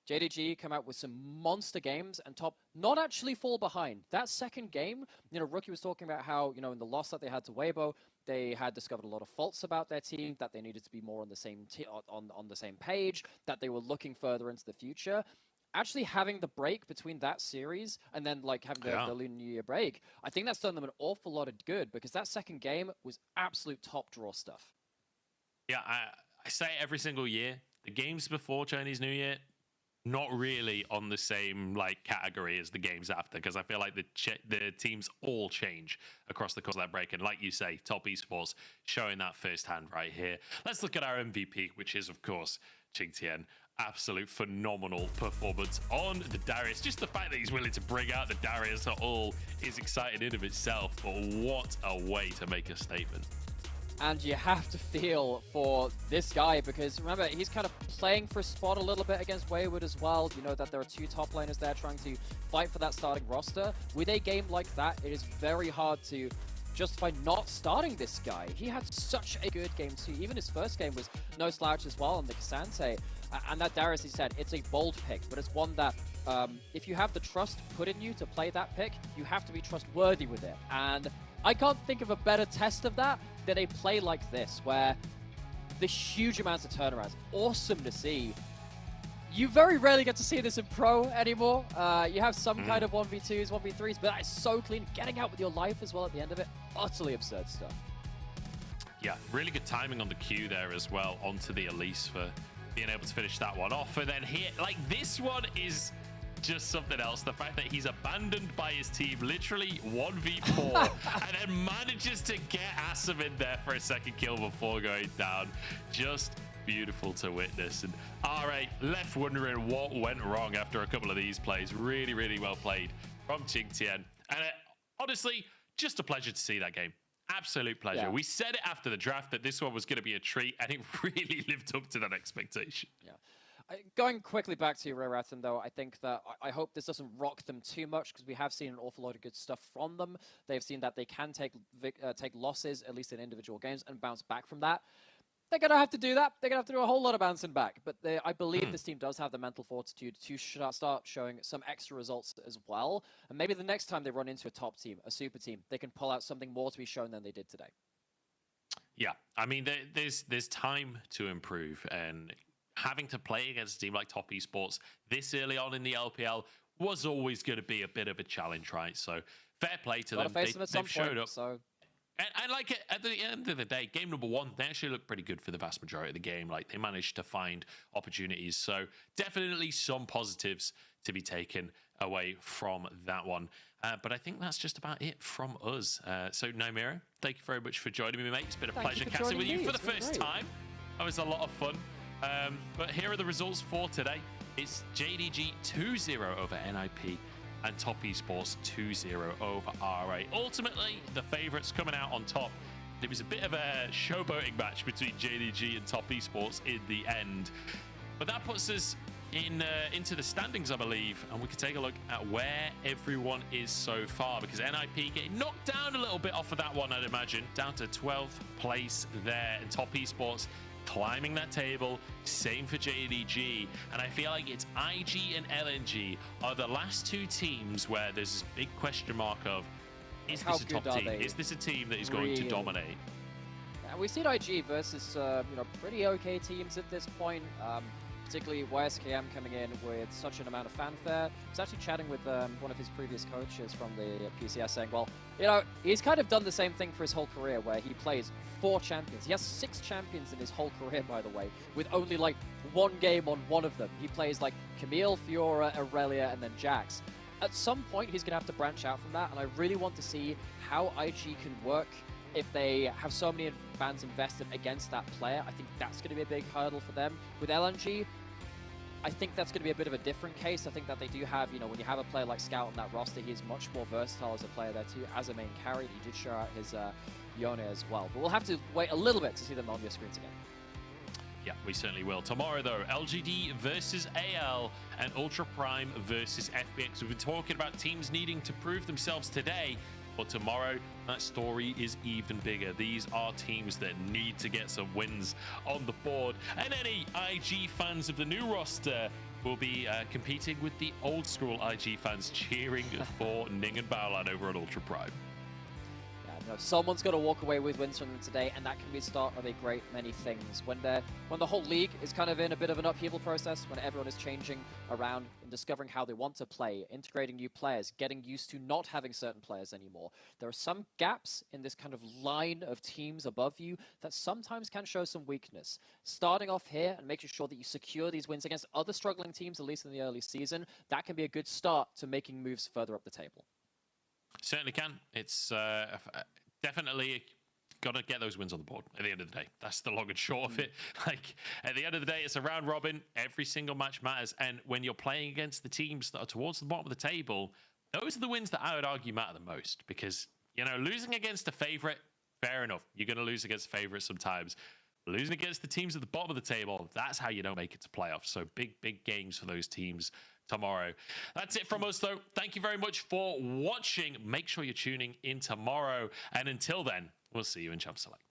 JDG come out with some monster games and Top not actually fall behind. That second game, Rookie was talking about how, in the loss that they had to Weibo, they had discovered a lot of faults about their team, that they needed to be more on the same on the same page, that they were looking further into the future. Actually having the break between that series and then having the Lunar New Year break, I think that's done them an awful lot of good because that second game was absolute top draw stuff. Yeah, I say it every single year. The games before Chinese New Year, not really on the same category as the games after, because I feel like the teams all change across the course of that break. And like you say, Top Esports showing that firsthand right here. Let's look at our MVP, which is of course Qingtian. Absolute phenomenal performance on the Darius. Just the fact that he's willing to bring out the Darius at all is exciting in of itself. But what a way to make a statement. And you have to feel for this guy because remember, he's kind of playing for a spot a little bit against Wayward as well. You know that there are 2 top laners there trying to fight for that starting roster. With a game like that, it is very hard to justify not starting this guy. He had such a good game too. Even his first game was no slouch as well on the Kasante. And that Darius, he said, it's a bold pick, but it's one that if you have the trust put in you to play that pick, you have to be trustworthy with it. And I can't think of a better test of that than a play like this, where the huge amounts of turnarounds, awesome to see. You very rarely get to see this in pro anymore. You have some kind of 1v2s, 1v3s, but that is so clean. Getting out with your life as well at the end of it, utterly absurd stuff. Yeah, really good timing on the Q there as well, onto the Elise for being able to finish that one off. And then here, this one is just something else. The fact that he's abandoned by his team, literally 1v4, and then manages to get Asim in there for a second kill before going down. Just beautiful to witness. And R8 left wondering what went wrong after a couple of these plays. Really, really well played from Qingtian. And honestly, just a pleasure to see that game. Absolute pleasure. Yeah. We said it after the draft that this one was going to be a treat, and it really lived up to that expectation. Yeah. Going quickly back to Rarathon, though, I think that I hope this doesn't rock them too much because we have seen an awful lot of good stuff from them. They've seen that they can take losses, at least in individual games, and bounce back from that. They're going to have to do that. They're going to have to do a whole lot of bouncing back. But I believe this team does have the mental fortitude to start showing some extra results as well. And maybe the next time they run into a top team, a super team, they can pull out something more to be shown than they did today. Yeah, I mean, there's time to improve, and having to play against a team like Top Esports this early on in the LPL was always going to be a bit of a challenge, right? So fair play to them. They've showed up. So. And at the end of the day, game number 1, they actually looked pretty good for the vast majority of the game. They managed to find opportunities. So definitely some positives to be taken away from that one. But I think that's just about it from us. So Naimira, thank you very much for joining me, mate. It's been a pleasure catching with you for the first time. That was a lot of fun. But here are the results for today. It's JDG 2-0 over NIP and Top Esports 2-0 over R8. Ultimately, the favourites coming out on top It was a bit of a showboating match between JDG and Top Esports in the end. But that puts us into the standings, I believe, and we can take a look at where everyone is so far, because NIP getting knocked down a little bit off of that one, I'd imagine, down to 12th place there, and Top Esports climbing that table. Same for JDG, and I feel like it's IG and LNG are the last two teams where there's this big question mark of, is this a top team? Is this a team that is going to dominate? Yeah, we've seen IG versus pretty okay teams at this point. Particularly YSKM coming in with such an amount of fanfare. I was actually chatting with one of his previous coaches from the PCS saying, well, he's kind of done the same thing for his whole career where he plays 4 champions. He has 6 champions in his whole career, by the way, with only like 1 game on one of them. He plays like Camille, Fiora, Aurelia, and then Jax. At some point, he's going to have to branch out from that, and I really want to see how IG can work if they have so many fans invested against that player. I think that's going to be a big hurdle for them. With LNG, I think that's going to be a bit of a different case. I think that they do have, when you have a player like Scout on that roster, he is much more versatile as a player there too, as a main carry. He did show out his Yone as well. But we'll have to wait a little bit to see them on your screens again. Yeah, we certainly will. Tomorrow, though, LGD versus AL and Ultra Prime versus FBX. We've been talking about teams needing to prove themselves today. But tomorrow, that story is even bigger. These are teams that need to get some wins on the board. And any IG fans of the new roster will be competing with the old school IG fans cheering for Ning and Baolan over at Ultra Prime. Yeah, someone's got to walk away with wins from them today, and that can be the start of a great many things. When the whole league is kind of in a bit of an upheaval process, when everyone is changing around and discovering how they want to play, integrating new players, getting used to not having certain players anymore, there are some gaps in this kind of line of teams above you that sometimes can show some weakness. Starting off here and making sure that you secure these wins against other struggling teams, at least in the early season, that can be a good start to making moves further up the table. Certainly can. It's definitely got to get those wins on the board at the end of the day. That's the long and short of it. Like, at the end of the day, it's a round robin. Every single match matters. And when you're playing against the teams that are towards the bottom of the table, those are the wins that I would argue matter the most. Because, losing against a favorite, fair enough. You're going to lose against favorites sometimes. Losing against the teams at the bottom of the table, that's how you don't make it to playoffs. So big games for those teams tomorrow. That's it from us, though. Thank you very much for watching. Make sure you're tuning in tomorrow. And until then, we'll see you in Champ Select.